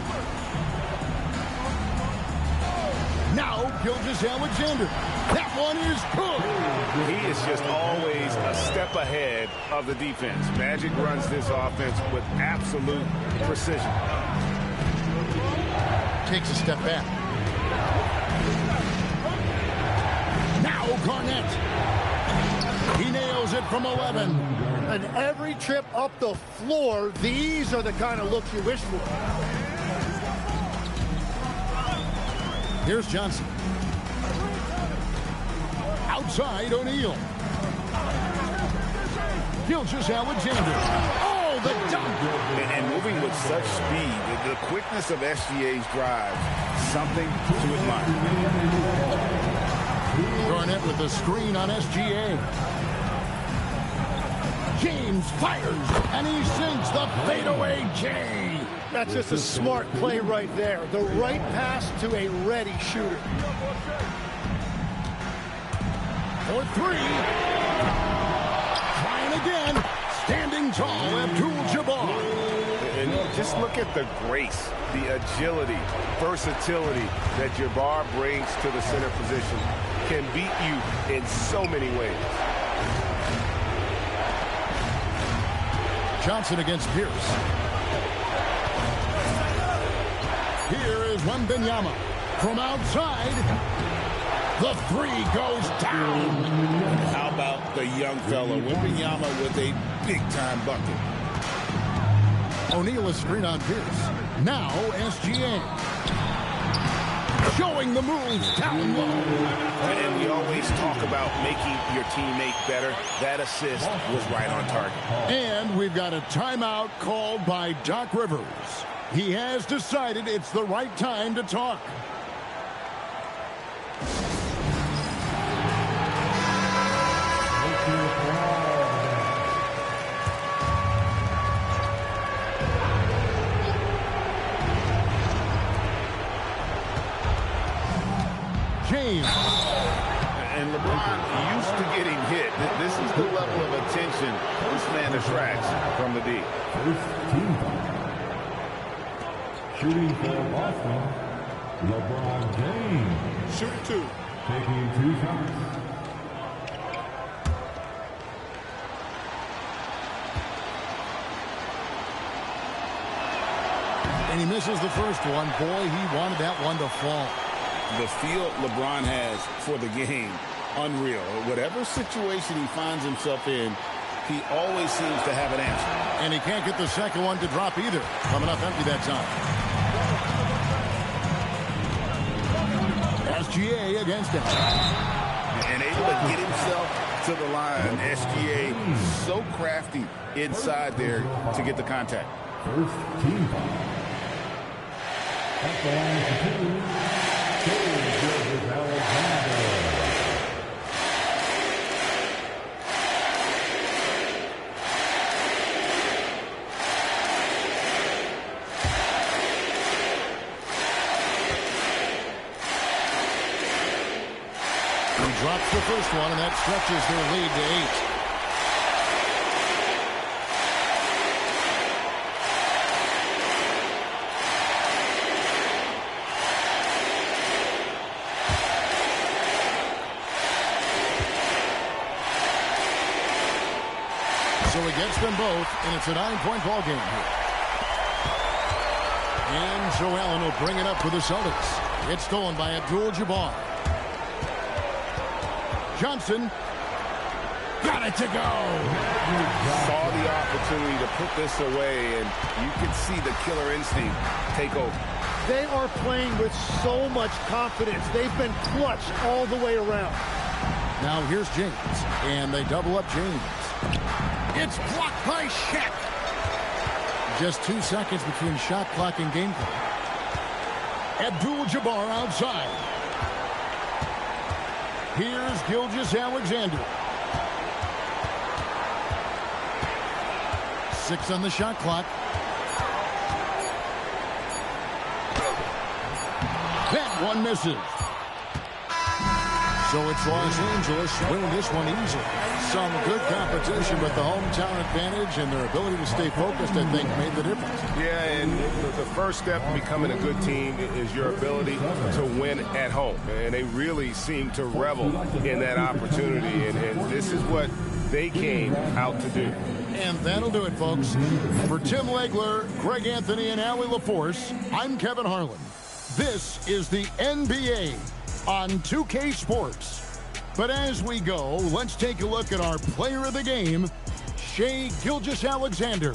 Now Gilgeous-Alexander. That one is good.
He is just always a step ahead of the defense. Magic runs this offense with absolute precision.
Takes a step back. Now Garnett. He nails it from 11.
And every trip up the floor, these are the kind of looks you wish for.
Here's Johnson. Outside, O'Neal. Gilgeous-Alexander. Oh, the dunk!
And moving with such speed, the quickness of SGA's drive, something to admire.
Garnett with the screen on SGA. James fires, and he sinks the fadeaway J.
That's just a smart play right there. The right pass to a ready shooter.
For 3. Trying again. Standing tall, Abdul-Jabbar.
And just look at the grace, the agility, versatility that Jabbar brings to the center position. Can beat you in so many ways.
Johnson against Pierce. Here is Wembanyama from outside. The 3 goes down.
How about the young fella, Wembanyama with a big-time bucket.
O'Neal is screen on Pierce. Now SGA. showing the moves down low.
And we always talk about making your teammate better. That assist was right on target.
And we've got a timeout called by Doc Rivers. He has decided it's the right time to talk. James.
And LeBron used to getting hit. This is the level of attention this man attracts from the D.
First team foul. Shooting for Boston, LeBron James.
Shoot two.
Taking 2 shots.
And he misses the first one. Boy, he wanted that one to fall.
The feel LeBron has for the game, unreal. Whatever situation he finds himself in, he always seems to have an answer.
And he can't get the second one to drop either. Coming up empty that time. SGA against him.
And able to get himself to the line. SGA so crafty inside there to get the contact.
First team foul. At the line for 2. Alexander.
He drops the first one, and that stretches their lead to 8. So he gets them both, and it's a 9-point ball game here. And Joe Allen will bring it up for the Celtics. It's stolen by Abdul-Jabbar. Johnson got it to go.
Saw the opportunity to put this away, and you can see the killer instinct take over.
They are playing with so much confidence. They've been clutch all the way around.
Now here's James, and they double up James. It's blocked by Shaq. Just 2 seconds between shot clock and game clock. Abdul-Jabbar outside. Here's Gilgeous-Alexander. 6 on the shot clock. That one misses. So it's Los Angeles winning this one easily. Some good competition, but the hometown advantage and their ability to stay focused, I think, made the difference.
Yeah, and the first step in becoming a good team is your ability to win at home. And they really seem to revel in that opportunity, and this is what they came out to do.
And that'll do it, folks. For Tim Legler, Greg Anthony, and Allie LaForce, I'm Kevin Harlan. This is the NBA on 2K Sports. But as we go, let's take a look at our player of the game, Shai Gilgeous-Alexander.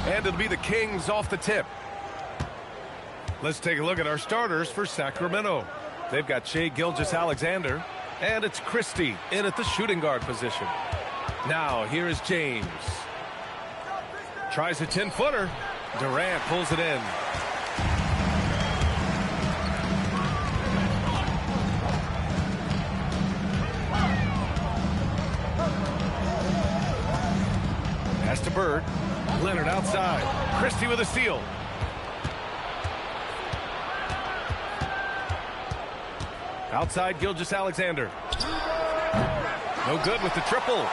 And it'll be the Kings off the tip. Let's take a look at our starters for Sacramento. They've got Shai Gilgeous-Alexander, and it's Christie in at the shooting guard position. Now, here is James. Tries a 10-footer. Durant pulls it in. Pass to Bird. Leonard outside. Christie with a steal. Outside Gilgeous-Alexander. No good with the triple.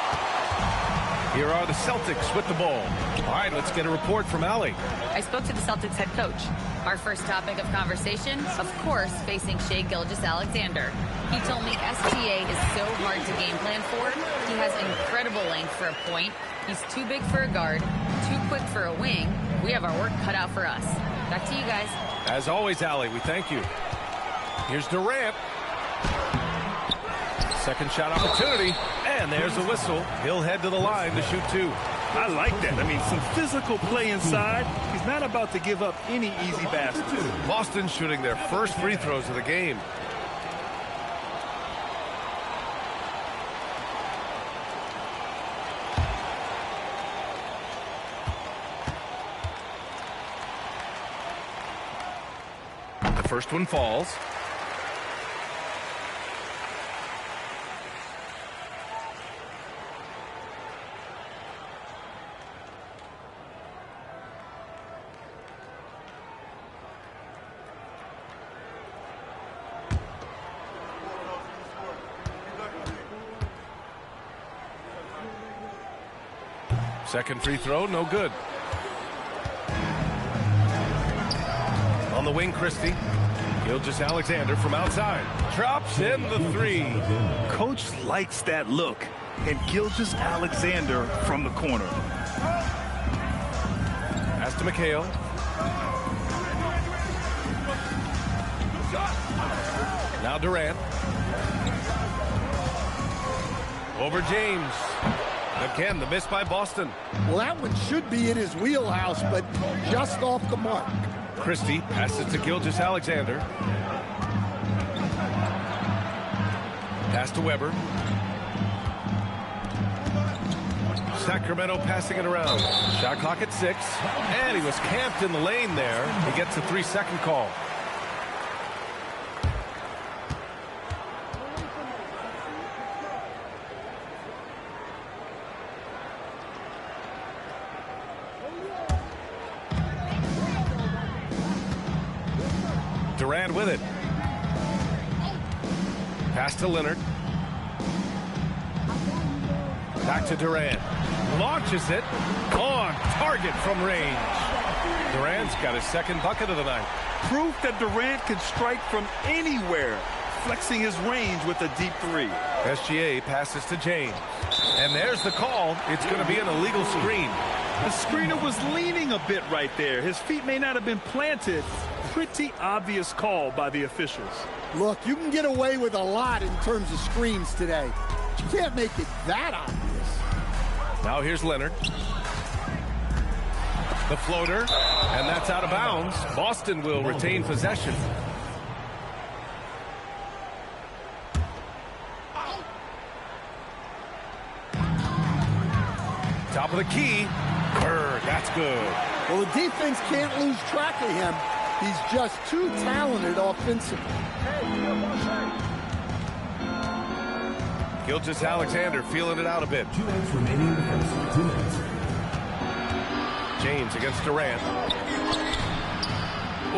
Here are the Celtics with the ball. All right, let's get a report from Allie.
I spoke to the Celtics head coach. Our first topic of conversation, of course, facing Shai Gilgeous-Alexander. He told me SGA is so hard to game plan for. He has incredible length for a point. He's too big for a guard, too quick for a wing. We have our work cut out for us. Back to you guys.
As always, Allie, we thank you. Here's Durant. Second shot opportunity, and there's a whistle. He'll head to the line to shoot 2.
I like that. I mean, some physical play inside. He's not about to give up any easy baskets.
Boston shooting their first free throws of the game. The first one falls. Second free throw, no good. On the wing, Christie. Gilgeous-Alexander from outside. Drops in the 3.
Coach likes that look. And Gilgeous-Alexander from the corner.
Pass to McHale. Now Durant. Over James. Again, the miss by Boston.
Well, that one should be in his wheelhouse, but just off the mark.
Christie passes to Gilgeous-Alexander. Pass to Weber. Sacramento passing it around. Shot clock at 6. And he was camped in the lane there. He gets a 3-second call. Durant with it. Pass to Leonard. Back to Durant. Launches it. On target from range. Durant's got his second bucket of the night.
Proof that Durant can strike from anywhere, flexing his range with a deep 3.
SGA passes to James. And there's the call. It's going to be an illegal screen.
The screener was leaning a bit right there. His feet may not have been planted. Pretty obvious call by the officials.
Look, you can get away with a lot in terms of screens today. You can't make it that obvious.
Now here's Leonard. The floater, and that's out of bounds. Boston will retain possession. Top of the key. Bird, that's good.
Well, the defense can't lose track of him. He's just too talented offensively.
Gilgeous-Alexander feeling it out a bit.
2 minutes remaining in the first. 2 minutes.
James against Durant.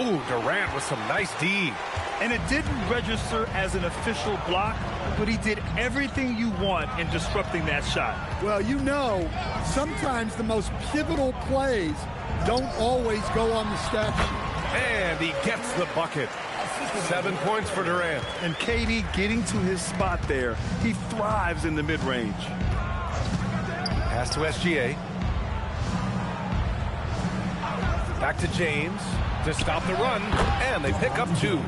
Ooh, Durant with some nice D.
And it didn't register as an official block, but he did everything you want in disrupting that shot.
Well, you know, sometimes the most pivotal plays don't always go on the stat sheet.
And he gets the bucket. 7 points for Durant.
And KD getting to his spot there. He thrives in the mid-range.
Pass to SGA. Back to James to stop the run, and they pick up 2.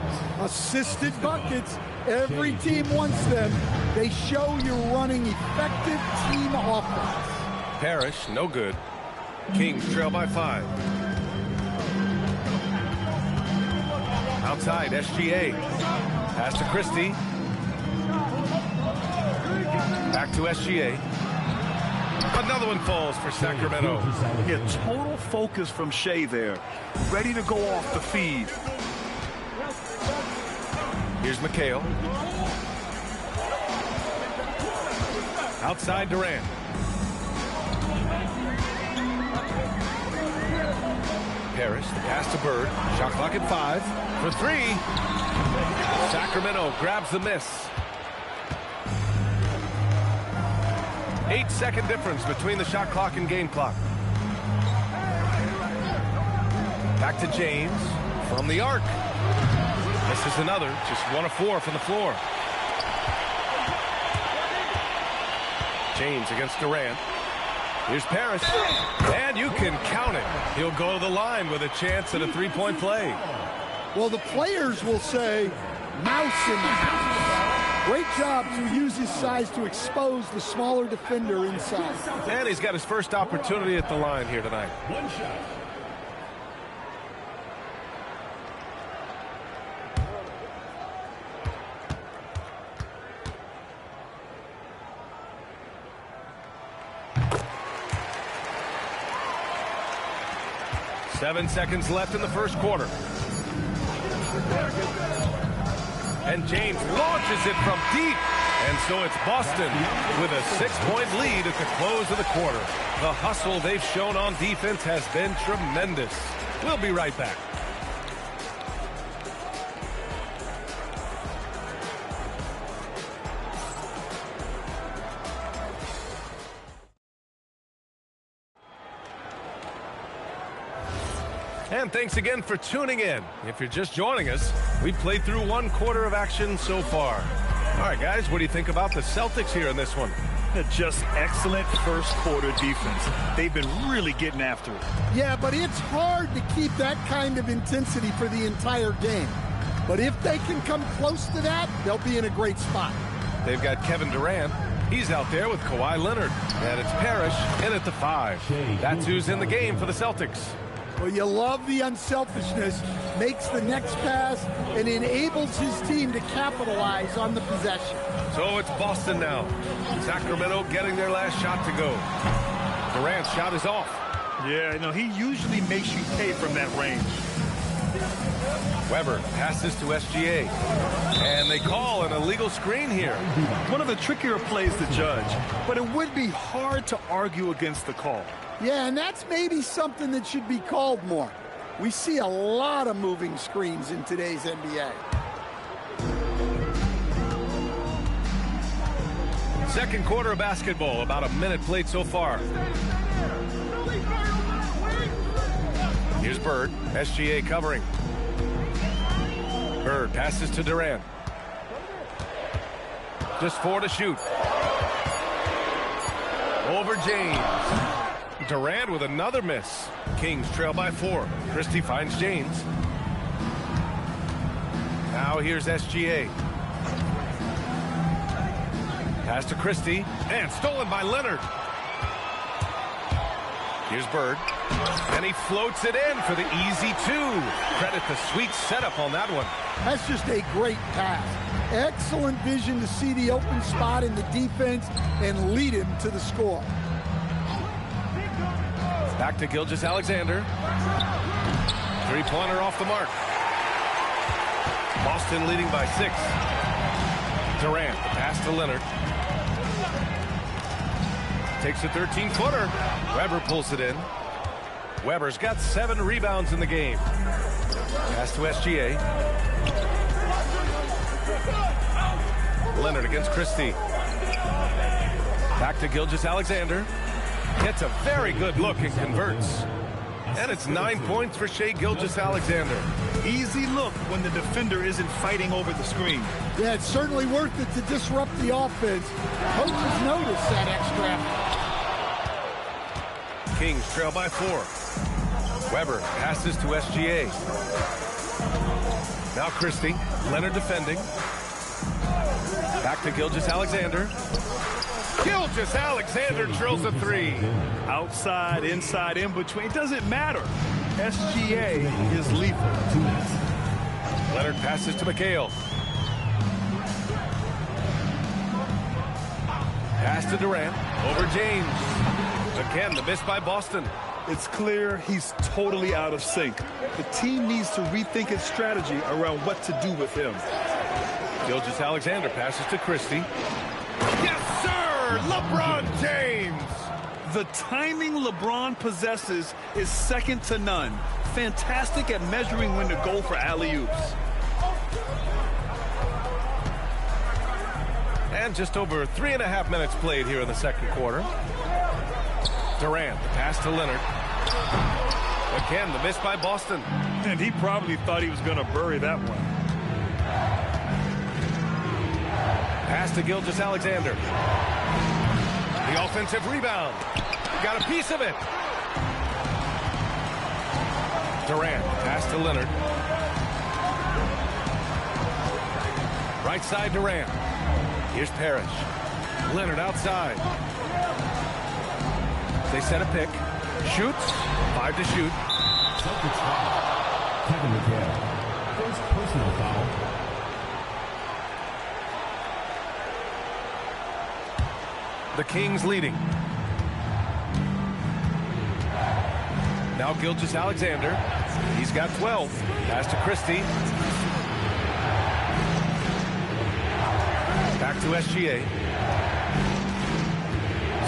Assisted buckets. Every team wants them. They show you're running effective team offense.
Parrish, no good. Kings trail by 5. Outside, SGA. Pass to Christie. Back to SGA. Another one falls for Sacramento.
Yeah, total focus from Shea there. Ready to go off the feed.
Here's McHale. Outside Durant. Parrish, the pass to Bird. Shot clock at 5 for 3. Sacramento grabs the miss. 8-second difference between the shot clock and game clock. Back to James from the arc. This is another, just 1 of 4 from the floor. James against Durant. Here's Parrish, and you can count it. He'll go to the line with a chance at a three-point play.
Well, the players will say, mouse in the house. Great job to use his size to expose the smaller defender inside.
And he's got his first opportunity at the line here tonight.
One shot.
Seven seconds left in the first quarter. And James launches it from deep. And so it's Boston with a 6-point lead at the close of the quarter. The hustle they've shown on defense has been tremendous. We'll be right back. And thanks again for tuning in. If you're just joining us, we've played through 1 quarter of action so far. All right, guys, what do you think about the Celtics here in this one?
Just excellent first quarter defense. They've been really getting after it.
Yeah, but it's hard to keep that kind of intensity for the entire game. But if they can come close to that, they'll be in a great spot.
They've got Kevin Durant. He's out there with Kawhi Leonard. And it's Parrish in at the 5. That's who's in the game for the Celtics.
Well, you love the unselfishness, makes the next pass, and enables his team to capitalize on the possession.
So it's Boston now. Sacramento getting their last shot to go. Durant's shot is off.
Yeah, he usually makes you pay from that range.
Weber passes to SGA. And they call an illegal screen here.
One of the trickier plays to judge, but it would be hard to argue against the call.
Yeah, and that's maybe something that should be called more. We see a lot of moving screens in today's NBA.
Second quarter of basketball, about a minute played so far. Here's Bird, SGA covering. Bird passes to Durant. Just 4 to shoot. Over James. Durant with another miss. Kings trail by 4. Christie finds James. Now here's SGA. Pass to Christie. And stolen by Leonard. Here's Bird. And he floats it in for the easy 2. Credit the sweet setup on that one.
That's just a great pass. Excellent vision to see the open spot in the defense and lead him to the score.
Back to Gilgeous-Alexander. Three-pointer off the mark. Boston leading by 6. Durant, the pass to Leonard. Takes a 13-footer. Weber pulls it in. Weber's got 7 rebounds in the game. Pass to SGA. Leonard against Christie. Back to Gilgeous-Alexander. Gets a very good look and converts. And it's 9 points for Shai Gilgeous-Alexander.
Easy look when the defender isn't fighting over the screen.
Yeah, it's certainly worth it to disrupt the offense. Coaches notice that extra.
Kings trail by 4. Weber passes to SGA. Now Christie. Leonard defending. Back to Gilgeous-Alexander. Gilgeous-Alexander drills a three.
Outside, inside, in between, it doesn't matter. SGA is lethal.
Leonard passes to McHale. Pass to Durant. Over James. Again, the miss by Boston.
It's clear he's totally out of sync. The team needs to rethink its strategy around what to do with him.
Gilgeous-Alexander passes to Christie. Yes, sir! LeBron James!
The timing LeBron possesses is second to none. Fantastic at measuring when to go for alley-oops.
And just over 3.5 minutes played here in the second quarter. Durant, pass to Leonard. Again, the miss by Boston.
And he probably thought he was going to bury that one.
Pass to Gilgeous-Alexander. The offensive rebound. Got a piece of it. Durant, pass to Leonard. Right side, Durant. Here's Parrish. Leonard outside. They set a pick. Shoots. 5 to shoot.
Celtics foul. Kevin McHale. First personal foul.
The Kings leading. Now Gilgeous-Alexander. He's got 12. Pass to Christie. Back to SGA.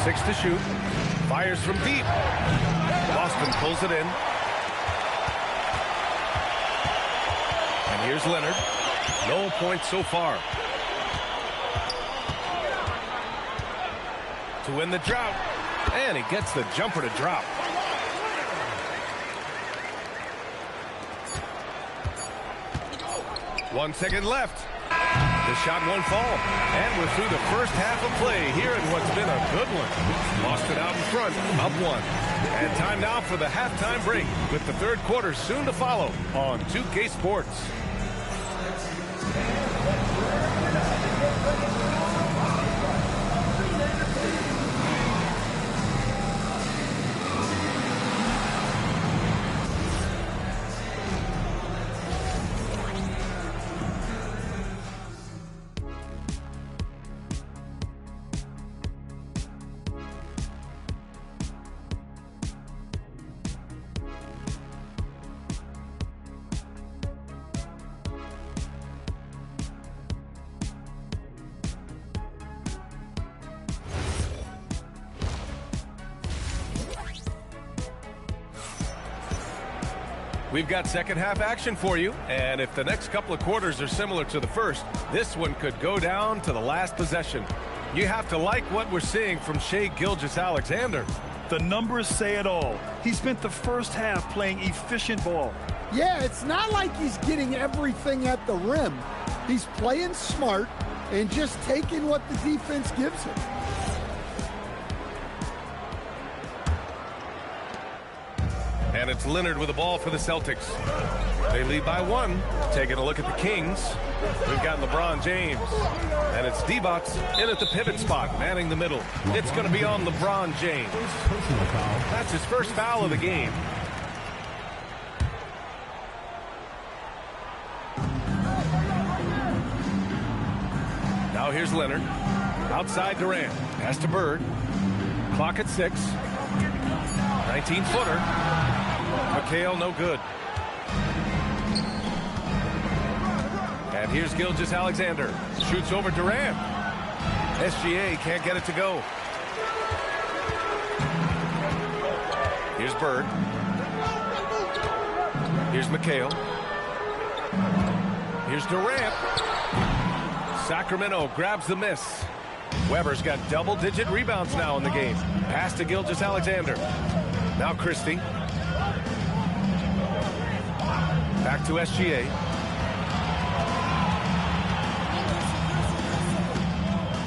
6 to shoot. Fires from deep. Boston pulls it in. And here's Leonard. No points so far. To win the drought. And he gets the jumper to drop. One second left. The shot won't fall. And we're through the first half of play here in what's been a good one. Boston out in front, up 1. And time now for the halftime break, with the third quarter soon to follow on 2K Sports. We've got second half action for you, and if the next couple of quarters are similar to the first, this one could go down to the last possession. You have to like what we're seeing from Shai Gilgeous-Alexander.
The numbers say it all. He spent the first half playing efficient ball.
Yeah, it's not like he's getting everything at the rim. He's playing smart and just taking what the defense gives him.
And it's Leonard with the ball for the Celtics. They lead by 1. Taking a look at the Kings. We've got LeBron James. And it's D-Box in at the pivot spot, manning the middle. It's going to be on LeBron James. That's his first foul of the game. Now here's Leonard. Outside Durant. Pass to Bird. Clock at 6. 19-footer. McHale, no good. And here's Gilgeous-Alexander. Shoots over Durant. SGA can't get it to go. Here's Bird. Here's McHale. Here's Durant. Sacramento grabs the miss. Weber's got double-digit rebounds now in the game. Pass to Gilgeous-Alexander. Now Christie. Back to SGA.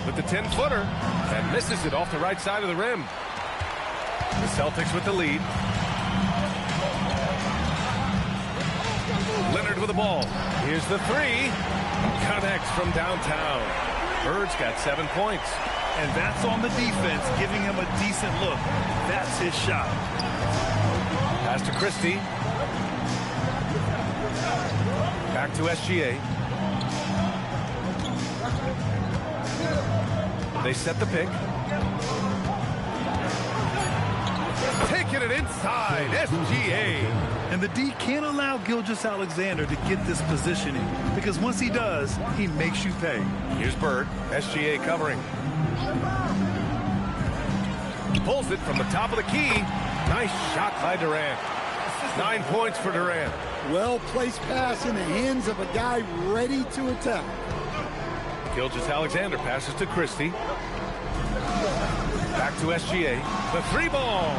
With the 10-footer. And misses it off the right side of the rim. The Celtics with the lead. Leonard with the ball. Here's the 3. Connects from downtown. Bird's got 7 points.
and that's on the defense, giving him a decent look. That's his shot.
Pass to Christie. Back to SGA. They set the pick. Taking it inside, SGA.
And the D can't allow Gilgeous-Alexander to get this positioning, because once he does, he makes you pay.
Here's Bird, SGA covering. Pulls it from the top of the key. Nice shot by Durant. 9 points for Durant.
Well-placed pass in the hands of a guy ready to attack.
Gilgeous-Alexander passes to Christie. Back to SGA. The 3-ball.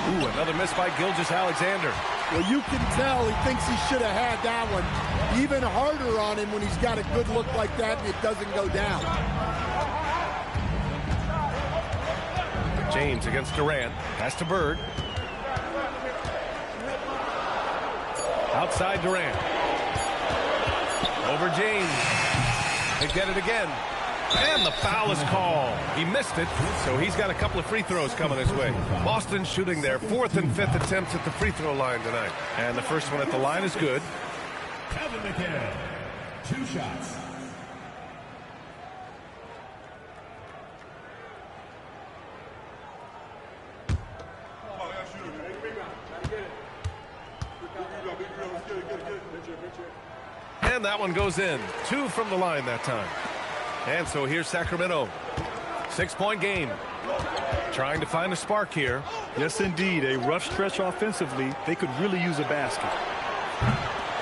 Ooh, another miss by Gilgeous-Alexander.
Well, you can tell he thinks he should have had that one. Even harder on him when he's got a good look like that and it doesn't go down.
James against Durant. Pass to Bird. Outside Durant. Over James. They get it again. And the foul is called. He missed it, so he's got a couple of free throws coming his way. Boston shooting their 4th and 5th attempts at the free throw line tonight. And the first one at the line is good.
Kevin McHale, 2 shots.
And that one goes in. 2 from the line that time. And so here's Sacramento. 6-point game. Trying to find a spark here.
Yes, indeed. A rough stretch offensively. They could really use a basket.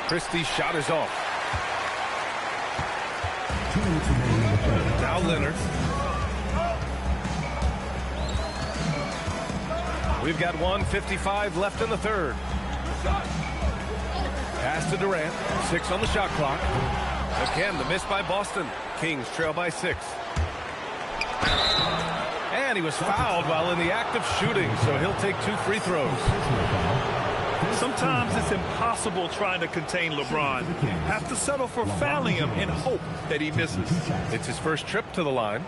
Christie's shot is off. Now Leonard. We've got 1:55 left in the third. Pass to Durant. 6 on the shot clock. Again, the miss by Boston. Kings trail by 6. And he was fouled while in the act of shooting, so he'll take 2 free throws.
Sometimes it's impossible trying to contain LeBron. Have to settle for fouling him and hope that he misses.
It's his first trip to the line.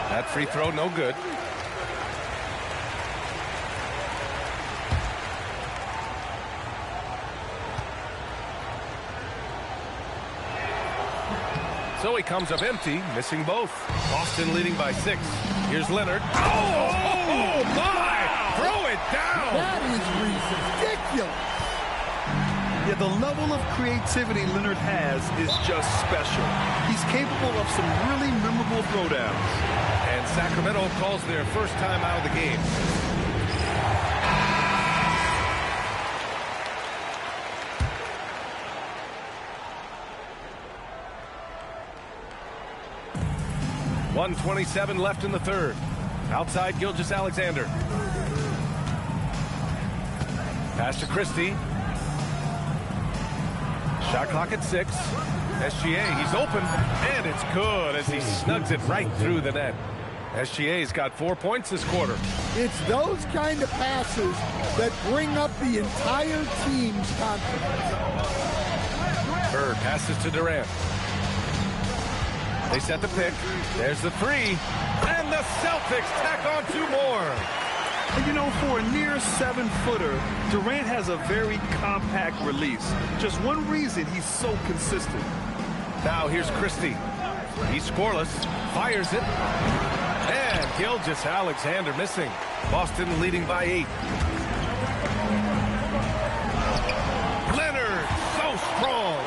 That free throw, no good. So he comes up empty, missing both. Boston leading by 6. Here's Leonard. Oh my! Throw it down!
That is ridiculous.
Yeah, the level of creativity Leonard has is just special. He's capable of some really memorable throwdowns.
And Sacramento calls their first time out of the game. .127 left in the third. Outside Gilgeous-Alexander. Pass to Christie. Shot clock at 6. SGA, he's open, and it's good as he snugs it right through the net. SGA's got 4 points this quarter.
It's those kind of passes that bring up the entire team's confidence.
Bird passes to Durant. They set the pick. There's the 3. And the Celtics tack on 2 more.
And you know, for a near 7-footer, Durant has a very compact release. Just one reason he's so consistent.
Now here's Christie. He's scoreless. Fires it. And Gilgeous-Alexander missing. Boston leading by 8. Leonard, so strong.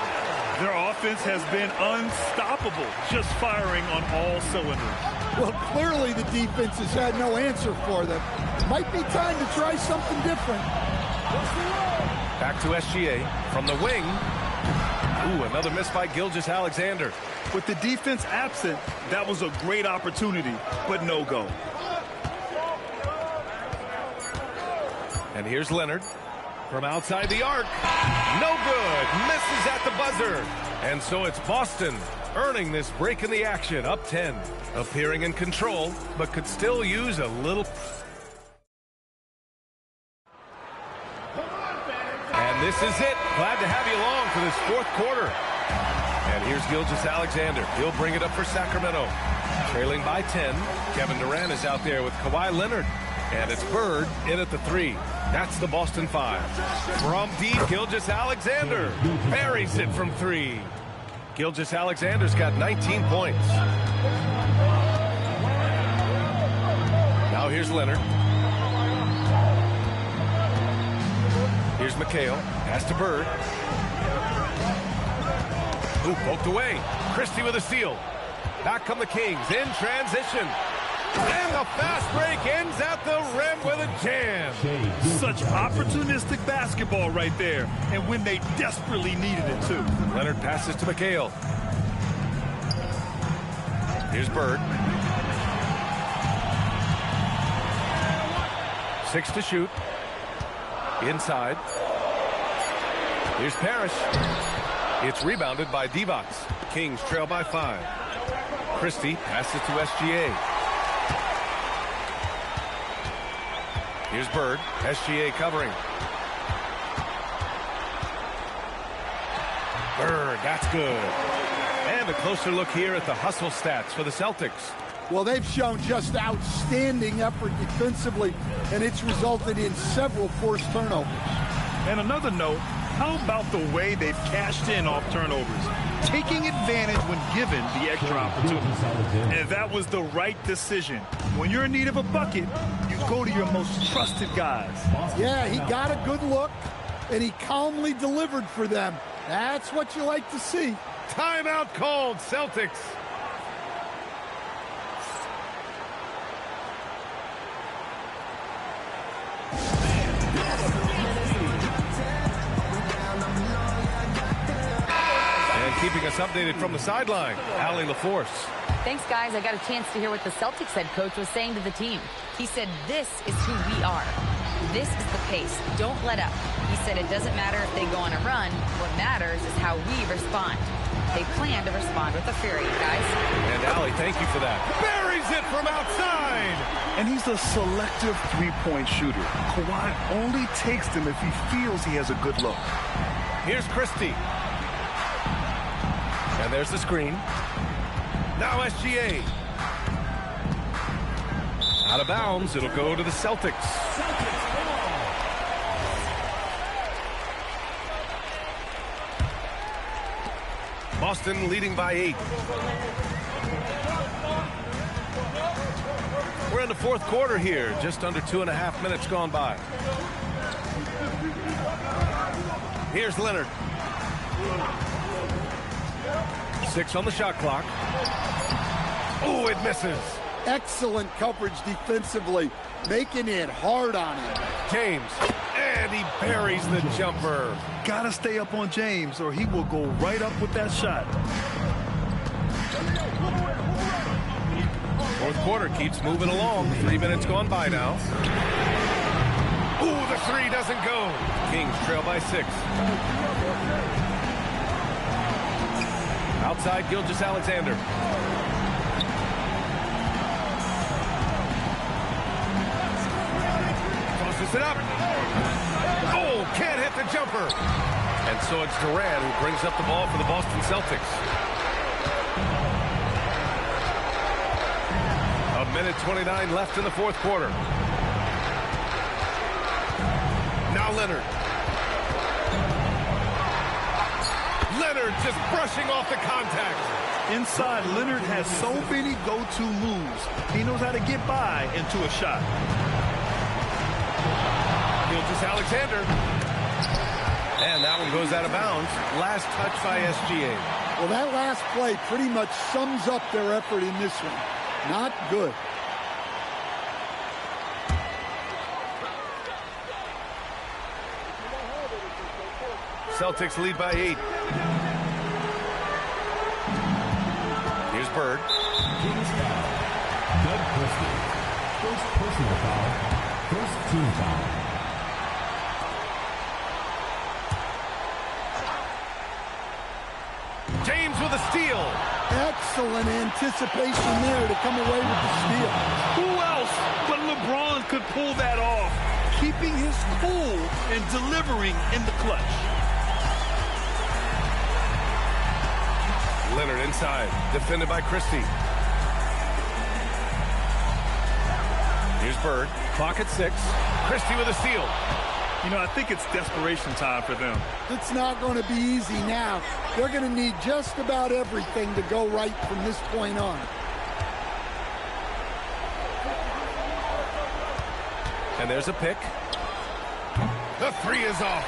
Their offense has been unstoppable, just firing on all cylinders.
Well, clearly the defense has had no answer for them. Might be time to try something different.
Back to SGA from the wing. Ooh, another miss by Gilgeous-Alexander.
With the defense absent, that was a great opportunity, but no go.
And here's Leonard from outside the arc. No good. Misses at the buzzer. And so it's Boston earning this break in the action, up 10. Appearing in control, but could still use a little... And this is it. Glad to have you along for this fourth quarter. And here's Gilgeous-Alexander. He'll bring it up for Sacramento. Trailing by 10. Kevin Durant is out there with Kawhi Leonard. And it's Bird in at the 3. That's the Boston 5. From deep, Gilgeous-Alexander buries it from 3. Gilgeous-Alexander's got 19 points. Now here's Leonard. Here's McHale. Pass to Bird. Ooh, poked away. Christie with a steal. Back come the Kings in transition. And the fast break ends at the rim with a jam.
Such opportunistic basketball right there. And when they desperately needed it, too.
Leonard passes to McHale. Here's Bird. 6 to shoot. Inside. Here's Parrish. It's rebounded by Divac. Kings trail by 5. Christie passes to SGA. Here's Bird. SGA covering. Bird, that's good. And a closer look here at the hustle stats for the Celtics.
Well, they've shown just outstanding effort defensively, and it's resulted in several forced turnovers.
And another note, how about the way they've cashed in off turnovers? Taking advantage when given the extra opportunity. And that was the right decision. When you're in need of a bucket, you go to your most trusted guys.
Yeah, he got a good look, and he calmly delivered for them. That's what you like to see.
Timeout called, Celtics. Keeping us updated from the sideline, Allie LaForce.
Thanks, guys. I got a chance to hear what the Celtics head coach was saying to the team. He said, this is who we are. This is the pace. Don't let up. He said it doesn't matter if they go on a run. What matters is how we respond. They plan to respond with a fury, guys.
And Allie, thank you for that. Buries it from outside.
And he's a selective three-point shooter. Kawhi only takes them if he feels he has a good look.
Here's Christie. And there's the screen. Now SGA. Out of bounds. It'll go to the Celtics. Boston leading by 8. We're in the fourth quarter here. Just under 2.5 minutes gone by. Here's Leonard. 6 on the shot clock. Oh, it misses.
Excellent coverage defensively, making it hard on him.
James, and he buries the jumper.
Gotta stay up on James, or he will go right up with that shot.
Fourth quarter keeps moving along. 3 minutes gone by now. Ooh, the 3 doesn't go. Kings trail by 6. Outside, Gilgeous-Alexander. Tosses it up. Oh, can't hit the jumper. And so it's Durant who brings up the ball for the Boston Celtics. 1:29 left in the fourth quarter. Now Leonard. Leonard just brushing off the contact.
Inside, Leonard has so many go-to moves. He knows how to get by into a shot.
Gilgeous-Alexander. And that one goes out of bounds. Last touch by SGA.
Well, that last play pretty much sums up their effort in this one. Not good.
Celtics lead by 8. Here's Bird.
Doug Christie. First personal foul. First team foul.
James with a steal.
and anticipation there to come away with the steal.
Who else but LeBron could pull that off? Keeping his cool and delivering in the clutch.
Leonard inside, defended by Christie. Here's Bird, clock at 6. Christie with a steal.
You know, I think it's desperation time for them.
It's not going to be easy now. They're going to need just about everything to go right from this point on.
And there's a pick. The 3 is off.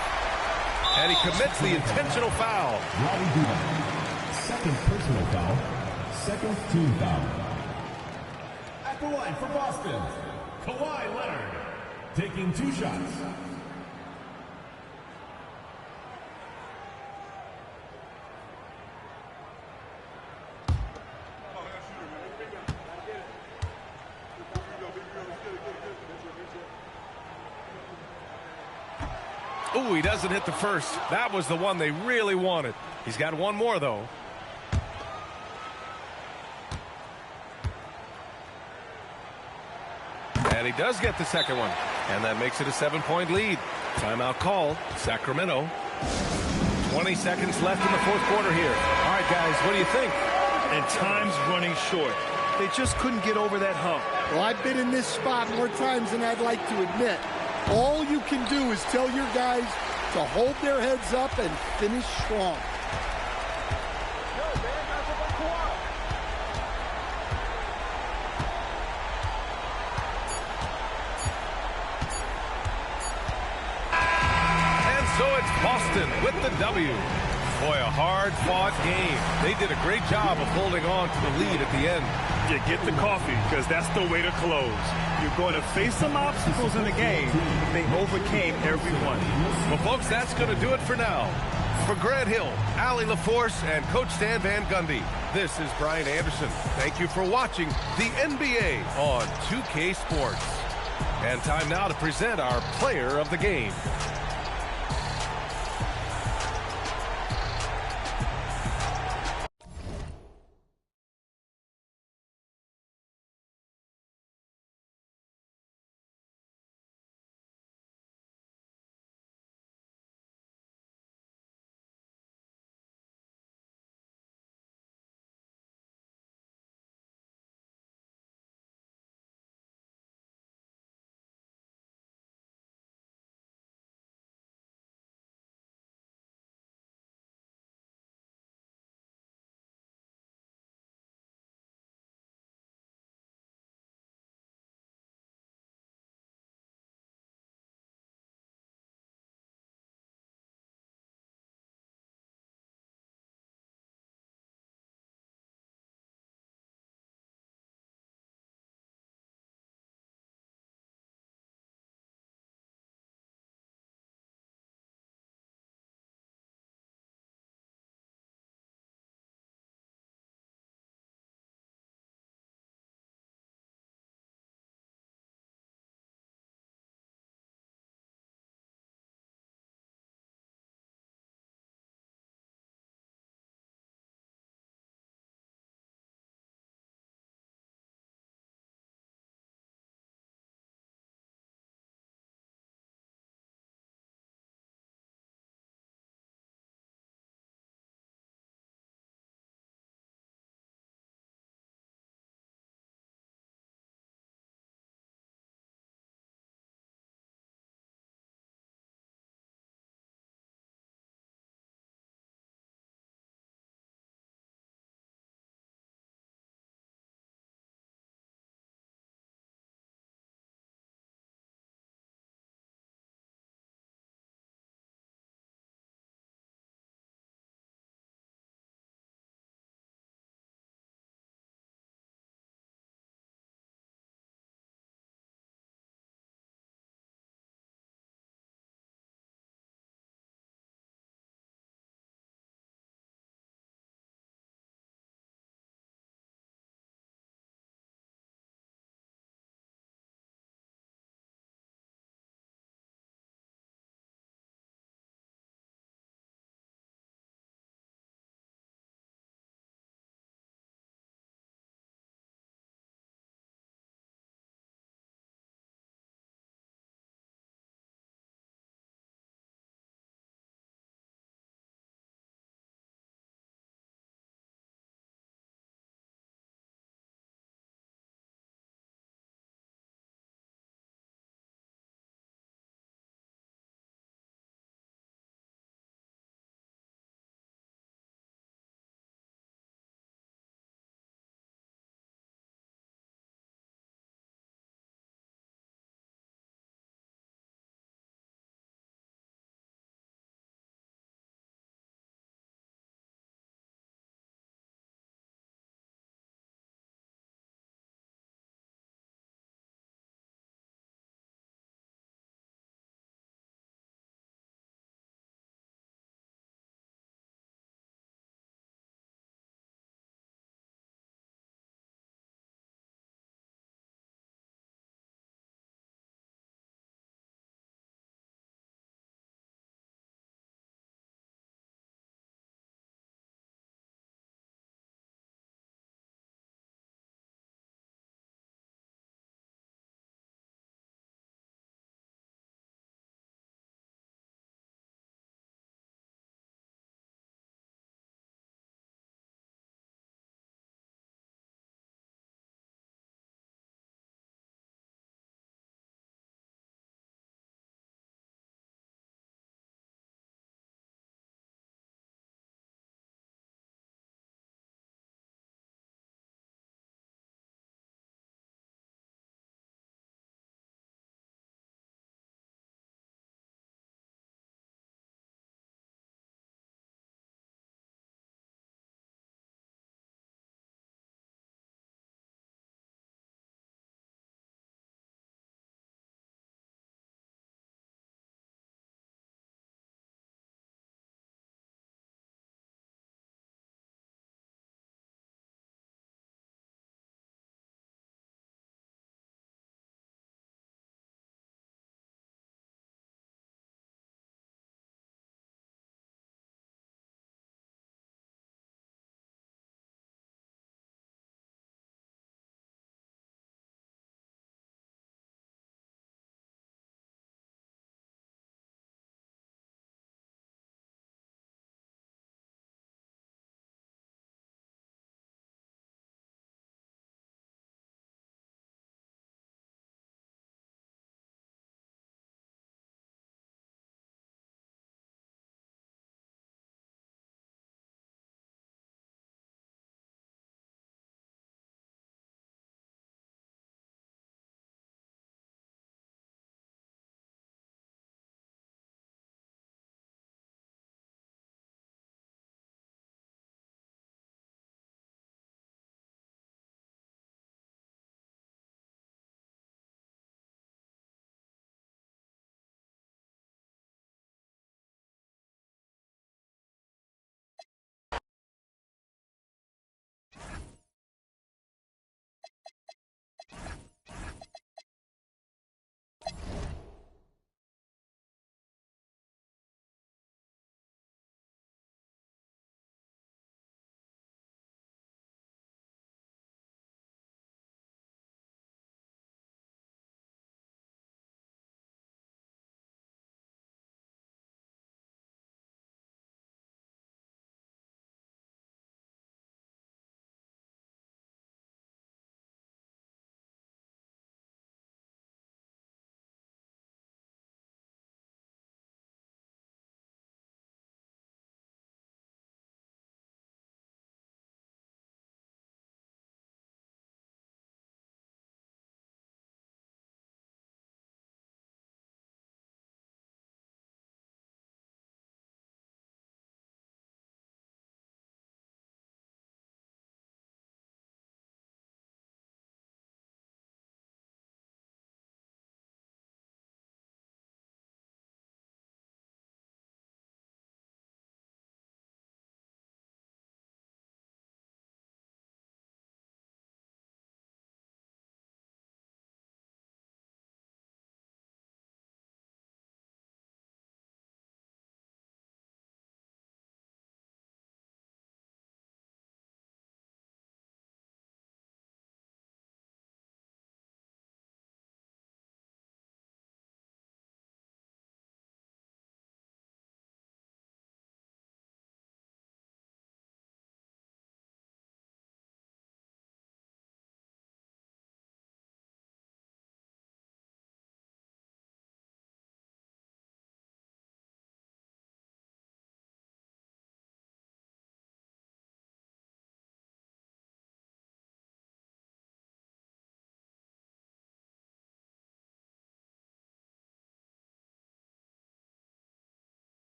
And he commits the intentional foul.
Second personal foul. Second team foul. At the line for Boston, Kawhi Leonard, taking 2 shots.
Ooh, he doesn't hit the first. That was the one they really wanted. He's got one more, though. And he does get the second one. And that makes it a 7-point lead. Timeout call, Sacramento. 20 seconds left in the fourth quarter here. All right, guys, what do you think?
And time's running short. They just couldn't get over that hump.
Well, I've been in this spot more times than I'd like to admit. All you can do is tell your guys to hold their heads up and finish strong.
And so it's Boston with the W. Boy, a hard-fought game. They did a great job of holding on to the lead at the end.
You get the coffee, because that's the way to close. You're going to face some obstacles in the game, but they overcame every one.
Well, folks, that's going to do it for now. For Grant Hill, Allie LaForce, and Coach Stan Van Gundy, this is Brian Anderson. Thank you for watching the NBA on 2K Sports. And time now to present our player of the game.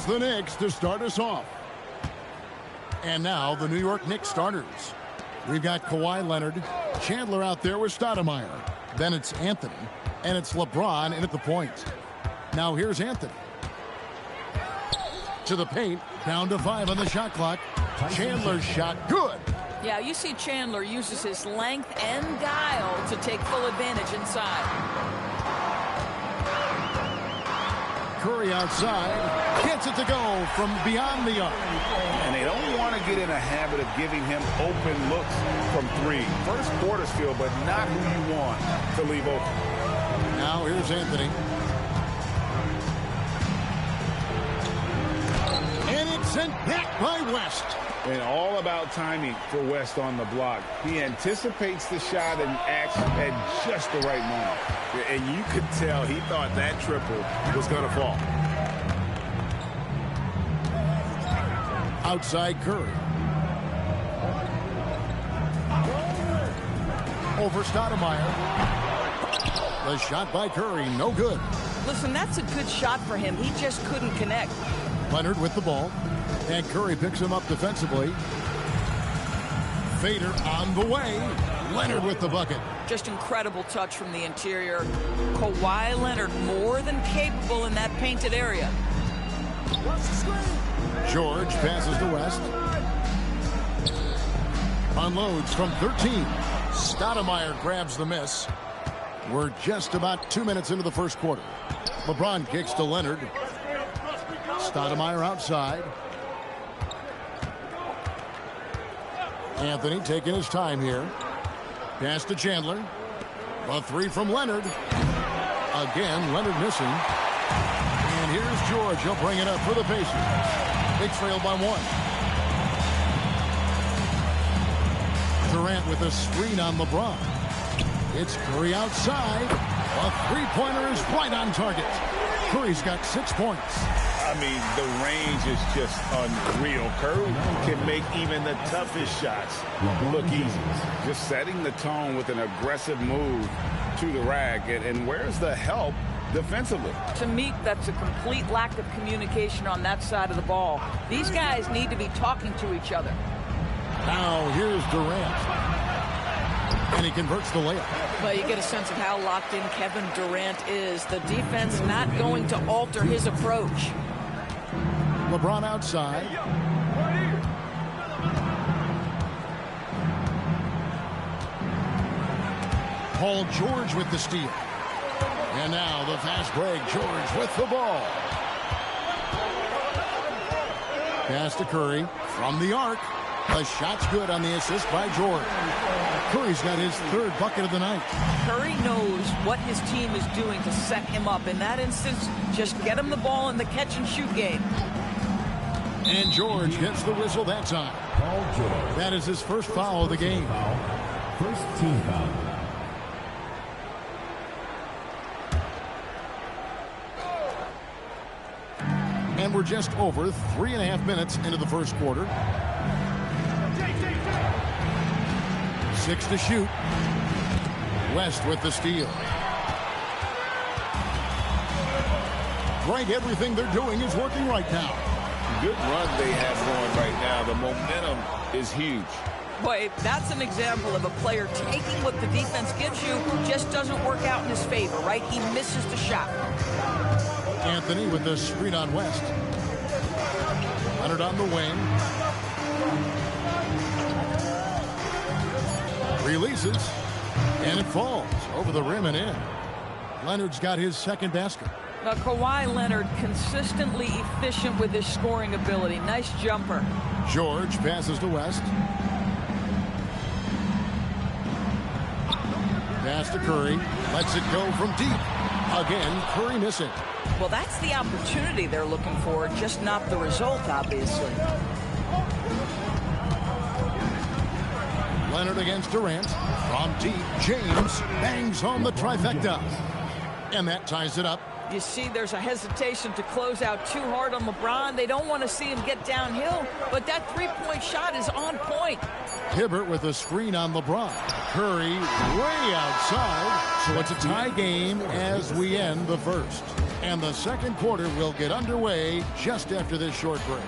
It's the Knicks to start us off. And now the New York Knicks starters. We've got Kawhi Leonard, Chandler out there with Stoudemire. Then it's Anthony, and it's LeBron in at the point. Now here's Anthony. To the paint, down to 5 on the shot clock. Chandler's shot, good.
Yeah, you see Chandler uses his length and guile to take full advantage inside.
Curry outside, gets it to go from beyond the arc.
And they don't want to get in a habit of giving him open looks from 3. First quarter's feel, but not who you want to leave open.
Now here's Anthony. And it's sent back by West.
And all about timing for West on the block. He anticipates the shot and acts at just the right moment.
And you could tell he thought that triple was going to fall.
Outside Curry. Over Stoudemire. The shot by Curry, no good.
Listen, that's a good shot for him. He just couldn't connect.
Leonard with the ball. And Curry picks him up defensively. Fader on the way. Leonard with the bucket.
Just incredible touch from the interior. Kawhi Leonard more than capable in that painted area.
George passes to West. Unloads from 13. Stoudemire grabs the miss. We're just about 2 minutes into the first quarter. LeBron kicks to Leonard. Stoudemire outside. Anthony taking his time here. Pass to Chandler. A 3 from Leonard. Again, Leonard missing. And here's George. He'll bring it up for the Pacers. They trail by 1. Durant with a screen on LeBron. It's Curry outside. A three-pointer is right on target. Curry's got 6 points.
I mean, the range is just unreal. Curry can make even the toughest shots look easy. Just setting the tone with an aggressive move to the rack. And where's the help defensively?
To me, that's a complete lack of communication on that side of the ball. These guys need to be talking to each other.
Now here's Durant. And he converts the layup.
Well, you get a sense of how locked in Kevin Durant is. The defense not going to alter his approach.
LeBron outside. Paul George with the steal. And now the fast break. George with the ball. Pass to Curry from the arc. The shot's good on the assist by George. Curry's got his 3rd bucket of the night.
Curry knows what his team is doing to set him up. In that instance, just get him the ball in the catch-and-shoot game.
And George gets the whistle that time. That is his first foul of the game.
First team foul.
And we're just over 3.5 minutes into the first quarter. 6 to shoot. West with the steal. Greg, everything they're doing is working right now.
Good run they have going right now. The momentum is huge.
Boy, that's an example of a player taking what the defense gives you, just doesn't work out in his favor, right? He misses the shot.
Anthony with the screen on West. Leonard on the wing. Releases. And it falls over the rim and in. Leonard's got his 2nd basket.
Now, Kawhi Leonard consistently efficient with his scoring ability. Nice jumper.
George passes to West. Pass to Curry. Lets it go from deep. Again, Curry missing.
Well, that's the opportunity they're looking for, just not the result, obviously.
Leonard against Durant. From deep, James bangs home the trifecta. And that ties it up.
You see there's a hesitation to close out too hard on LeBron. They don't want to see him get downhill, but that three-point shot is on point.
Hibbert with a screen on LeBron. Curry way outside, so it's a tie game as we end the first. And the second quarter will get underway just after this short break.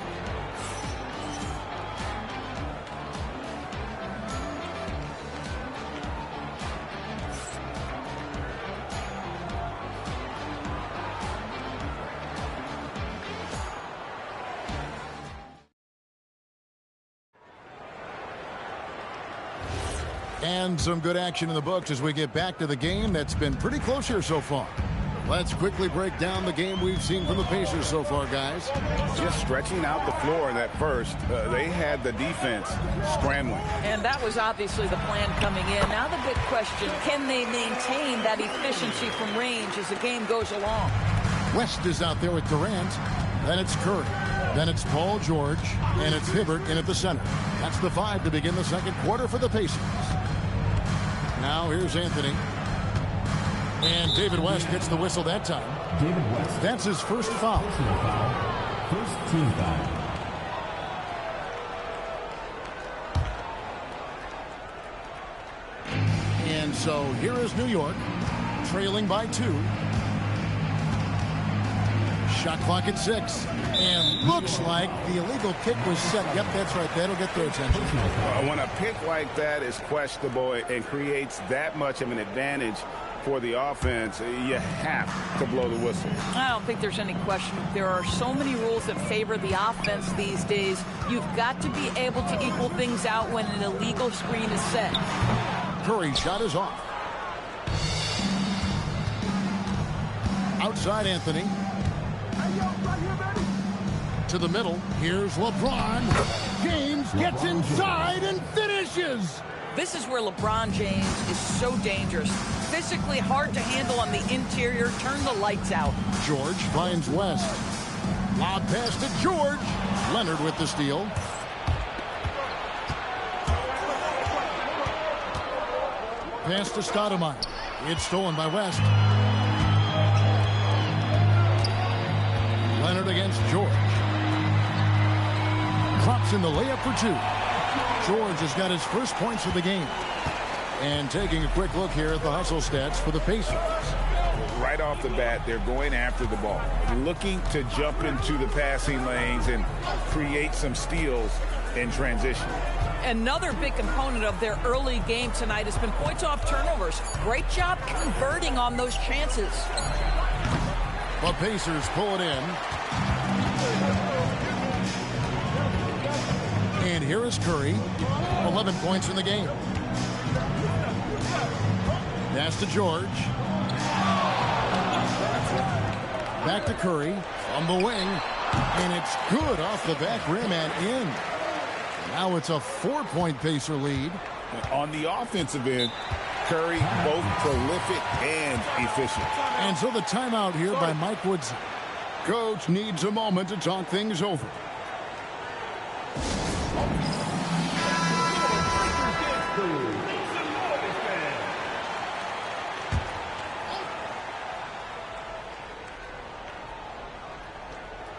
And some good action in the books as we get back to the game that's been pretty close here so far. Let's quickly break down the game we've seen from the Pacers so far, guys.
Just stretching out the floor in that first. They had the defense scrambling.
And that was obviously the plan coming in. Now the big question, can they maintain that efficiency from range as the game goes along?
West is out there with Durant. Then it's Curry. Then it's Paul George. And it's Hibbert in at the center. That's the 5 to begin the second quarter for the Pacers. Now here's Anthony. And David West gets the whistle that time.
David West.
That's his first foul.
First team foul.
And so here is New York, trailing by 2. Shot clock at 6. And looks like the illegal kick was set. Yep, that's right. That'll get their attention.
When a pick like that is questionable and creates that much of an advantage for the offense, you have to blow the whistle.
I don't think there's any question. There are so many rules that favor the offense these days. You've got to be able to equal things out when an illegal screen is set.
Curry's shot is off. Outside Anthony. To the middle. Here's LeBron. James gets inside and finishes.
This is where LeBron James is so dangerous. Physically hard to handle on the interior. Turn the lights out.
George finds West. Lob pass to George. Leonard with the steal. Pass to Stoudemire. It's stolen by West. Leonard against George. Drops in the layup for 2. George has got his first points of the game. And taking a quick look here at the hustle stats for the Pacers.
Right off the bat, they're going after the ball, looking to jump into the passing lanes and create some steals in transition.
Another big component of their early game tonight has been points off turnovers. Great job converting on those chances.
The Pacers pull it in. And here is Curry. 11 points in the game. Pass to George. Back to Curry from the wing. And it's good off the back rim and in. Now it's a 4-point Pacer lead.
On the offensive end, Curry both prolific and efficient.
And so the timeout here by Mike Woodson. Coach needs a moment to talk things over.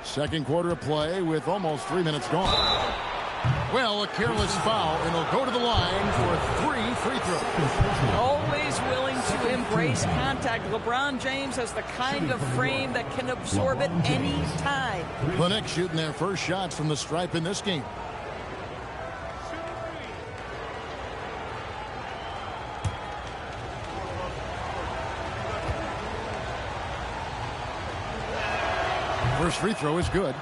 Second quarter of play with almost 3 minutes gone. Well, a careless foul, and he'll go to the line for 3 free throws.
Always willing to embrace contact. LeBron James has the kind of frame that can absorb it any time.
The Knicks shooting their first shots from the stripe in this game. First free throw is good.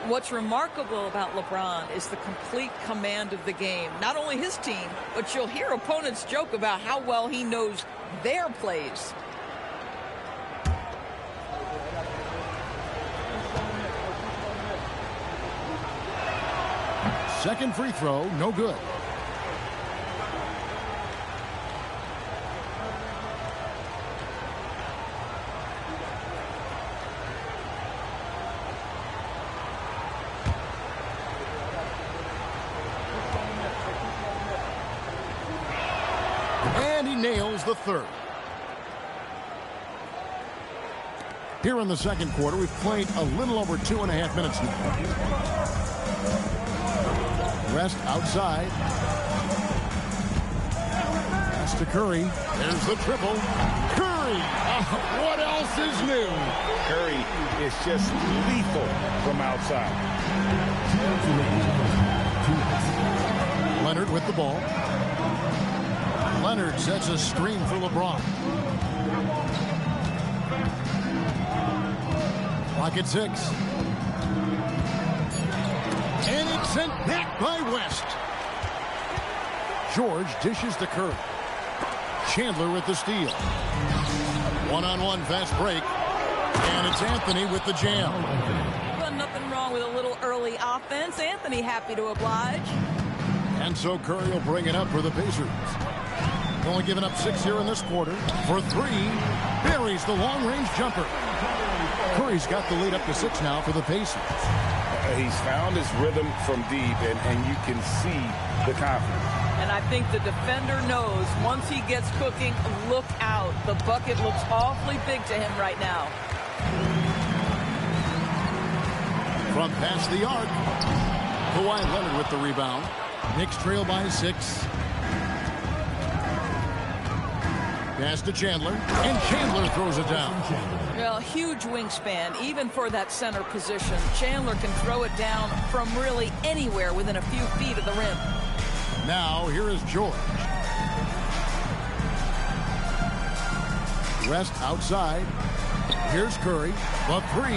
What's remarkable about LeBron is the complete command of the game. Not only his team, but you'll hear opponents joke about how well he knows their plays.
Second free throw, no good. Nails the third. Here in the second quarter, we've played a little over 2.5 minutes now. West outside. Pass to Curry. There's the triple. Curry Curry. What else is new?
Curry is just lethal from outside.
Leonard with the ball. Leonard sets a screen for LeBron. Clock at 6. And it's sent back by West. George dishes to Curry. Chandler with the steal. One-on-one fast break. And it's Anthony with the jam.
Well, nothing wrong with a little early offense. Anthony happy to oblige.
And so Curry will bring it up for the Pacers. Only giving up 6 here in this quarter. For 3, buries the long-range jumper. Curry's got the lead up to 6 now for the Pacers.
He's found his rhythm from deep, and you can see the confidence.
And I think the defender knows once he gets cooking, look out. The bucket looks awfully big to him right now.
From past the arc, Kawhi Leonard with the rebound. Knicks trail by 6. Pass to Chandler, and Chandler throws it down.
Well, huge wingspan, even for that center position. Chandler can throw it down from really anywhere within a few feet of the rim.
Now, here is George. West outside. Here's Curry. The 3.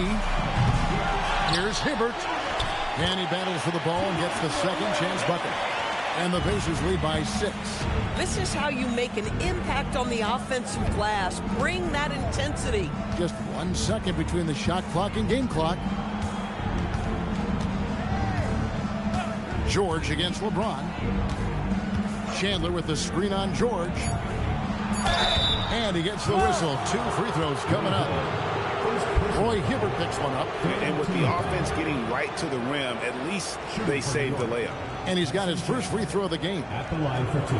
Here's Hibbert. And he battles for the ball and gets the second chance bucket. And the Pacers lead by 6.
This is how you make an impact on the offensive glass. Bring that intensity.
Just 1 second between the shot clock and game clock. George against LeBron. Chandler with the screen on George. And he gets the whistle. 2 free throws coming up. Roy Hibbert picks one up.
And with the offense getting right to the rim, at least they saved the layup.
And he's got his first free throw of the game.
At the line for 2.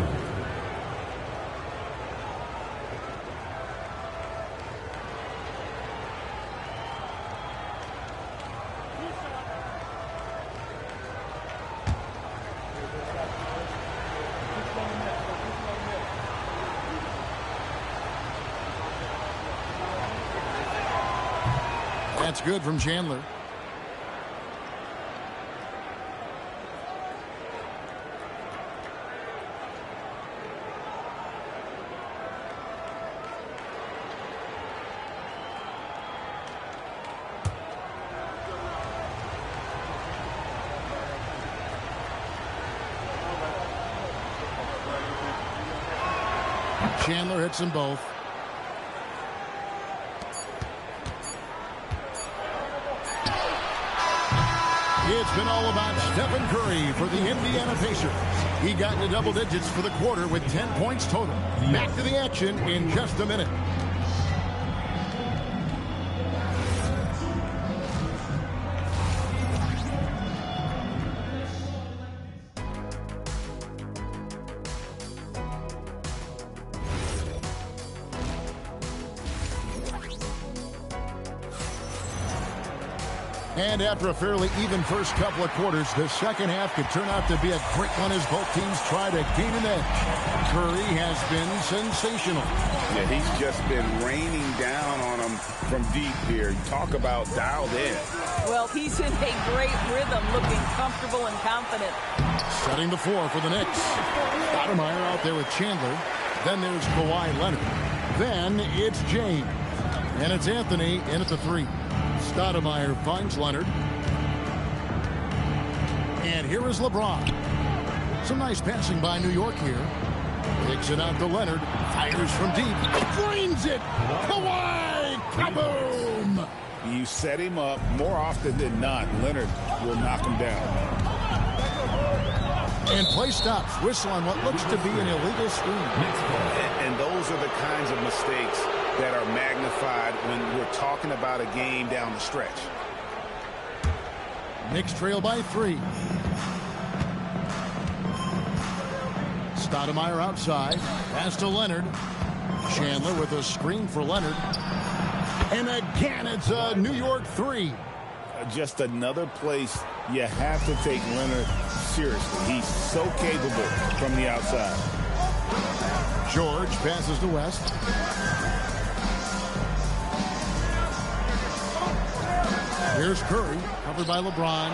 That's good from Chandler. Chandler hits them both. It's been all about Stephen Curry for the Indiana Pacers. He got into double digits for the quarter with 10 points total. Back to the action in just a minute. And after a fairly even first couple of quarters, the second half could turn out to be a great one as both teams try to gain an edge. Curry has been sensational.
Yeah, he's just been raining down on them from deep here. Talk about dialed in.
Well, he's in a great rhythm, looking comfortable and confident.
Setting the floor for the Knicks. Stoudemire out there with Chandler. Then there's Kawhi Leonard. Then it's James. And it's Anthony in at the 3. Stoudemire finds Leonard. And here is LeBron. Some nice passing by New York here. Takes it out to Leonard. Fires from deep. Drains it. Kawhi! Kaboom!
You set him up more often than not. Leonard will knock him down.
And play stops. Whistle on what looks to be an illegal screen.
And those are the kinds of mistakes that are magnified when we're talking about a game down the stretch.
Knicks trail by 3. Stoudemire outside. Pass to Leonard. Chandler with a screen for Leonard. And again, it's a New York 3.
Just another place you have to take Leonard seriously. He's so capable from the outside.
George passes to West. Here's Curry, covered by LeBron.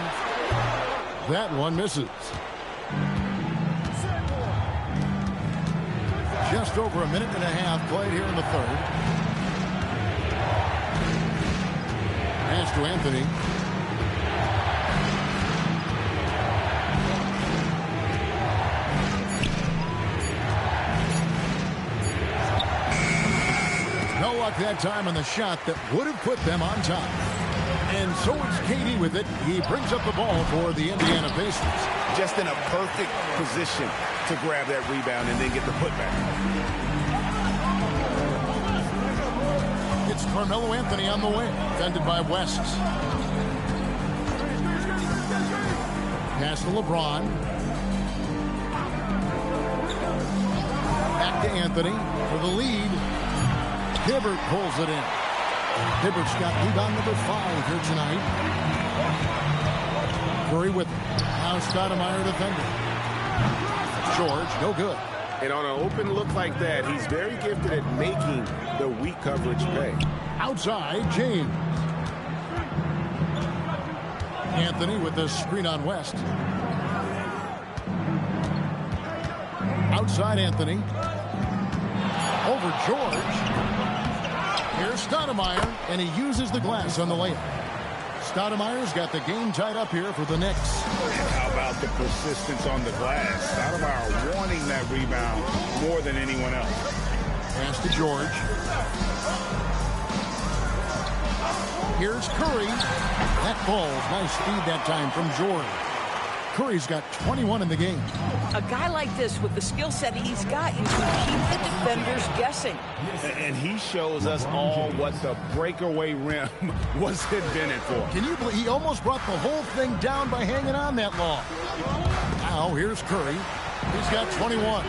That one misses. Just over a minute and a half played here in the third. Pass to Anthony. No luck that time on the shot that would have put them on top. And so it's KD with it. He brings up the ball for the Indiana Pacers.
Just in a perfect position to grab that rebound and then get the putback.
It's Carmelo Anthony on the wing, defended by West. Pass to LeBron. Back to Anthony for the lead. Hibbert pulls it in. Hibbert's got rebound number 5 here tonight. Curry with it. Now Stoudemire defending. George, no good.
And on an open look like that, he's very gifted at making the weak coverage pay.
Outside, James. Anthony with the screen on West. Outside Anthony. Over George. Here's Stoudemire, and he uses the glass on the layup. Stoudemire's got the game tied up here for the Knicks.
How about the persistence on the glass? Stoudemire wanting that rebound more than anyone else.
Pass to George. Here's Curry. That falls. Nice speed that time from George. Curry's got 21 in the game.
A guy like this, with the skill set he's got, you can keep the defenders guessing.
And he shows us all what the breakaway rim was invented for.
Can you believe he almost brought the whole thing down by hanging on that long? Now here's Curry. He's got 21.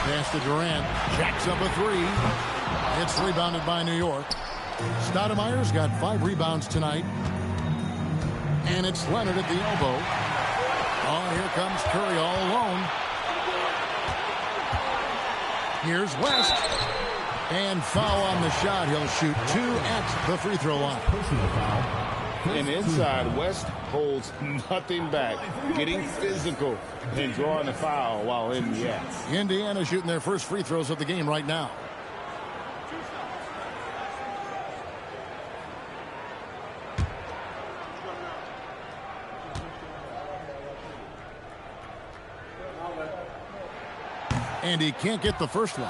Pass to Durant. Jacks up a 3. It's rebounded by New York. Stoudemire's got 5 rebounds tonight. And it's Leonard at the elbow. Oh, here comes Curry all alone. Here's West. And foul on the shot. He'll shoot 2 at the free throw line.
Personal foul.
And inside, West holds nothing back, getting physical and drawing the foul while in the act.
Indiana shooting their first free throws of the game right now. And he can't get the first one.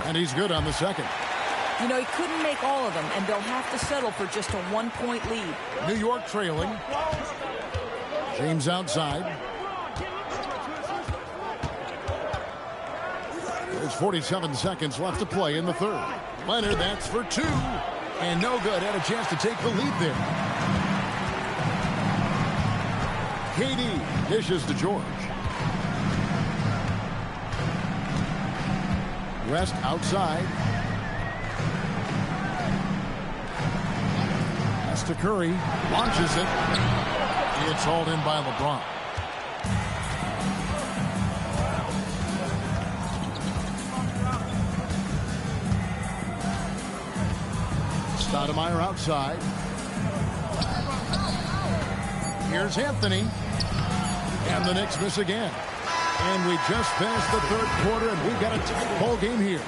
And he's good on the second.
You know, he couldn't make all of them, and they'll have to settle for just a 1-point lead.
New York trailing. James outside. There's 47 seconds left to play in the third. Leonard, that's for 2. And no good. Had a chance to take the lead there. KD dishes to George. West outside. To Curry, launches it. It's hauled in by LeBron. Stoudemire outside. Here's Anthony. And the Knicks miss again. And we just finished the third quarter, and we've got a tight ball game here.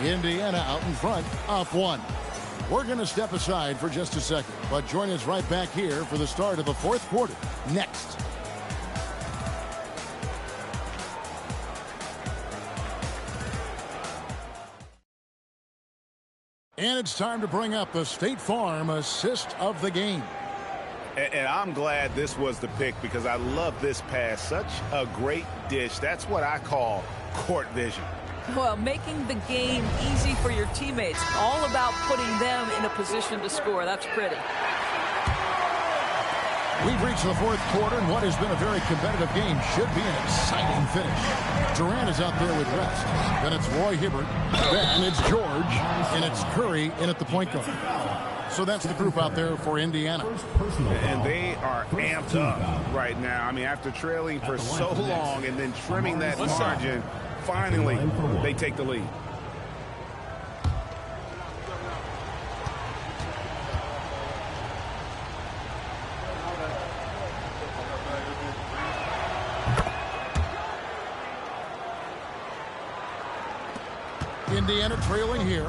Indiana out in front, up 1. We're going to step aside for just a second, but join us right back here for the start of the fourth quarter next. And it's time to bring up the State Farm assist of the game.
And I'm glad this was the pick because I love this pass. Such a great dish. That's what I call court vision.
Well, making the game easy for your teammates. All about putting them in a position to score. That's pretty.
We've reached the fourth quarter, and what has been a very competitive game should be an exciting finish. Durant is out there with West. Then it's Roy Hibbert. Then it's George. And it's Curry in at the point guard. So that's the group out there for Indiana.
And they are amped up right now. I mean, after trailing for so long and then trimming that margin, finally they take the lead.
Indiana trailing here.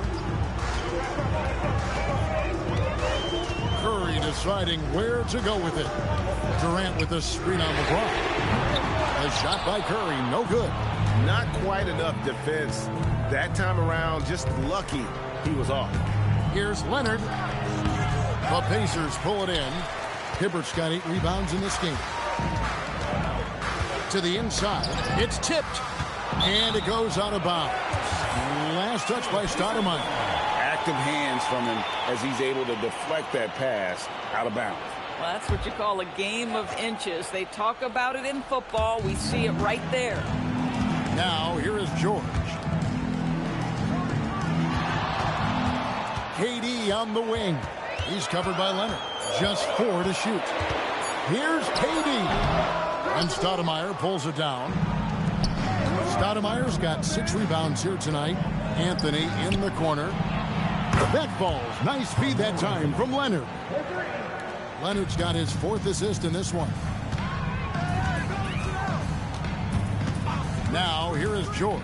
Curry deciding where to go with it. Durant with a screen on LeBron. A shot by Curry, no good.
Not quite enough defense that time around. Just lucky he was off.
Here's Leonard. The Pacers pull it in. Hibbert's got 8 rebounds in this game. To the inside. It's tipped. And it goes out of bounds. Last touch by Stoudemire.
Active hands from him as he's able to deflect that pass out of bounds.
Well, that's what you call a game of inches. They talk about it in football. We see it right there.
Now, here is George. KD on the wing. He's covered by Leonard. Just 4 to shoot. Here's KD. And Stoudemire pulls it down. Stoudemire's got 6 rebounds here tonight. Anthony in the corner. Back falls. Nice feed that time from Leonard. Leonard's got his 4th assist in this one. Now, here is George.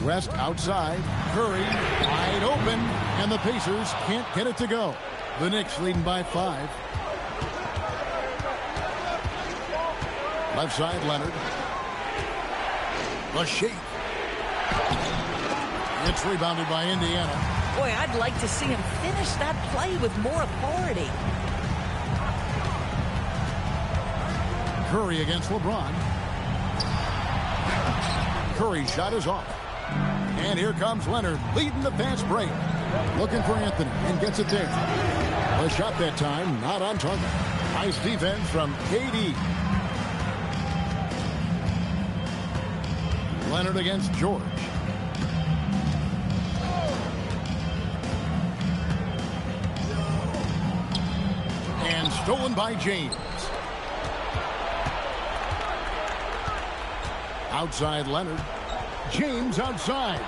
West outside. Curry wide open. And the Pacers can't get it to go. The Knicks leading by 5. Left side, Leonard. The shake. It's rebounded by Indiana.
Boy, I'd like to see him finish that play with more authority.
Curry against LeBron. Curry's shot is off. And here comes Leonard leading the fast break. Looking for Anthony and gets it there. The shot that time not on target. Nice defense from KD. Leonard against George. And stolen by James. Outside Leonard. James outside.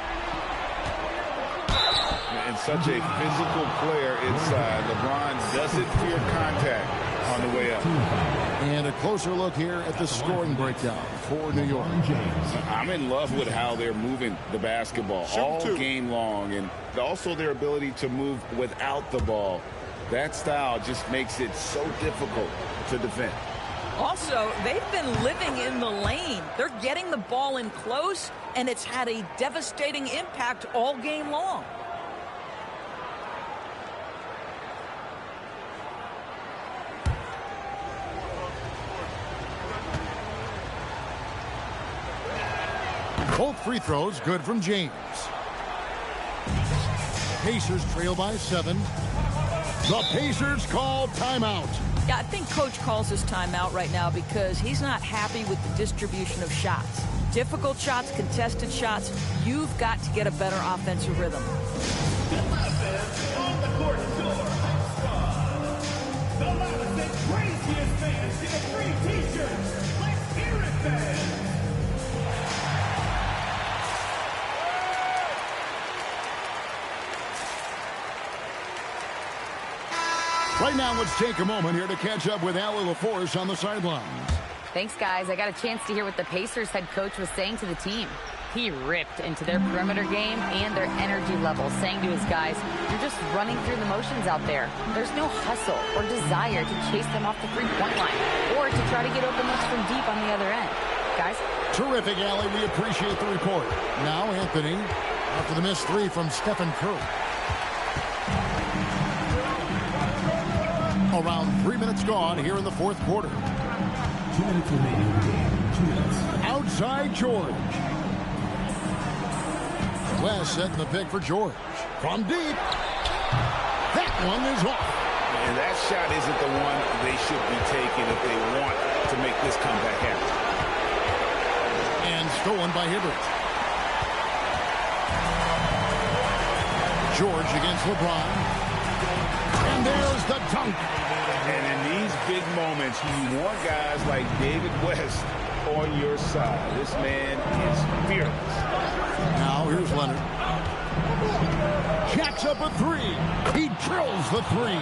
And such a physical player inside. LeBron doesn't fear contact on the way up.
And a closer look here at the scoring breakdown for New York.
I'm in love with how they're moving the basketball all game long, and also their ability to move without the ball. That style just makes it so difficult to defend.
Also, they've been living in the lane. They're getting the ball in close, and it's had a devastating impact all game long.
Both free throws good from James. Pacers trail by 7. The Pacers call timeout.
Yeah, I think Coach calls his timeout right now because he's not happy with the distribution of shots. Difficult shots, contested shots. You've got to get a better offensive rhythm.
On the court floor, the loudest and craziest fans get a free t-shirt. Let's hear it, fans.
Right now, let's take a moment here to catch up with Allie LaForce on the sidelines.
Thanks, guys. I got a chance to hear what the Pacers head coach was saying to the team. He ripped into their perimeter game and their energy level, saying to his guys, you're just running through the motions out there. There's no hustle or desire to chase them off the three-point line or to try to get open looks from deep on the other end. Guys?
Terrific, Allie. We appreciate the report. Now, Anthony, after the missed 3 from Stephen Curry. Around 3 minutes gone here in the fourth quarter.
2 minutes remaining in the game. 2 minutes.
Outside George. West setting the pick for George. From deep. That one is off.
And that shot isn't the one they should be taking if they want to make this comeback happen.
And stolen by Hibbert. George against LeBron. And there's the dunk.
And in these big moments, you want guys like David West on your side. This man is fearless.
Now here's Leonard. Jacks up a three. He drills the three.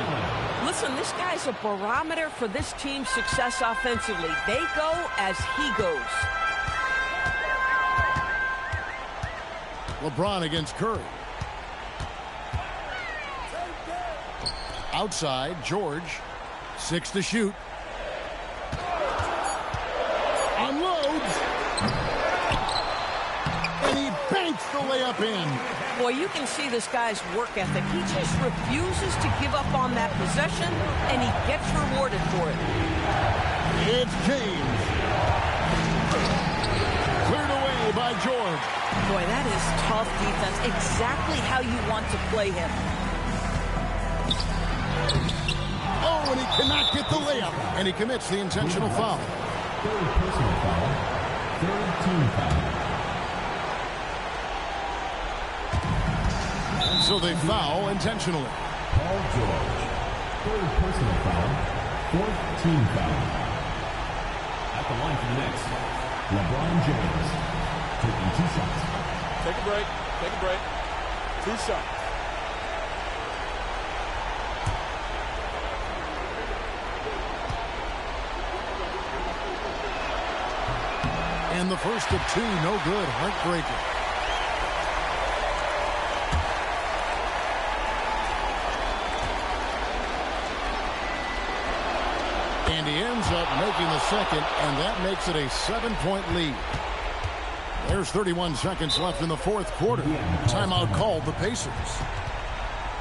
Listen, this guy's a barometer for this team's success offensively. They go as he goes.
LeBron against Curry. Outside, George. 6 to shoot. Unloads. And he banks the layup in.
Boy, you can see this guy's work ethic. He just refuses to give up on that possession, and he gets rewarded for it.
It's James. Cleared away by George.
Boy, that is tough defense. Exactly how you want to play him.
Oh, and he cannot get the layup. And he commits the intentional foul.
Third personal foul. Third team foul.
And so they foul intentionally.
Paul George. Third personal foul. Fourth team foul. At the line for the next, LeBron James. Taking 2 shots.
Take a break. Take a break. 2 shots.
And the first of 2, no good. Heartbreaker. And he ends up making the second, and that makes it a 7-point lead. There's 31 seconds left in the fourth quarter. Timeout called the Pacers.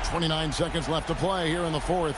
29 seconds left to play here in the fourth.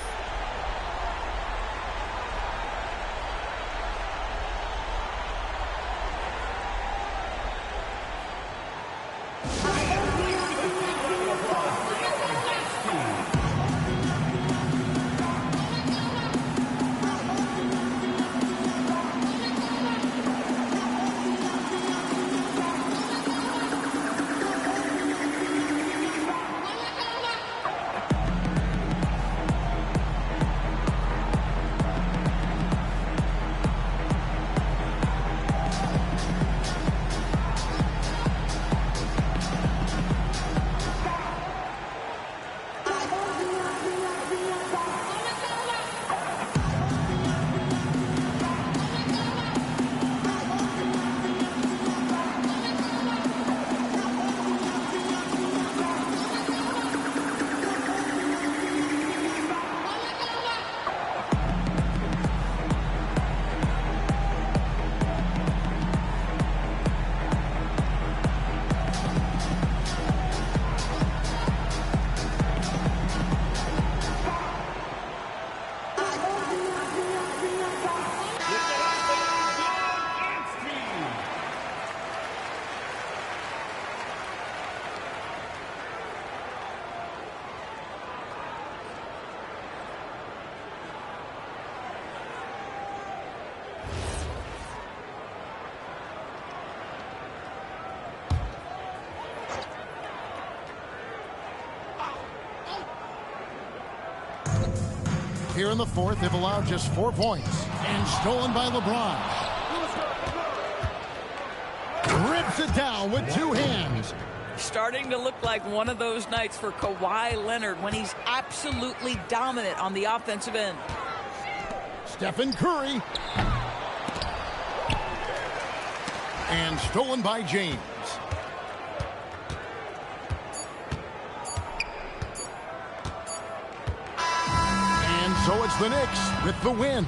Here in the fourth, they've allowed just 4 points. And stolen by LeBron. Rips it down with 2 hands.
Starting to look like one of those nights for Kawhi Leonard when he's absolutely dominant on the offensive end.
Stephen Curry. And stolen by James. So it's the Knicks with the win.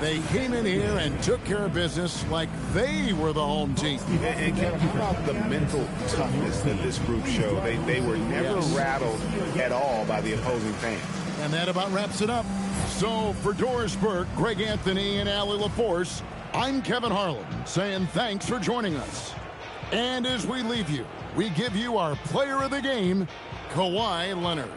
They came in here and took care of business like they were the home team.
And Kevin, how about the mental toughness that this group showed? They were never rattled at all by the opposing fans.
And that about wraps it up. So for Doris Burke, Greg Anthony, and Allie LaForce, I'm Kevin Harlan saying thanks for joining us. And as we leave you, we give you our player of the game, Kawhi Leonard.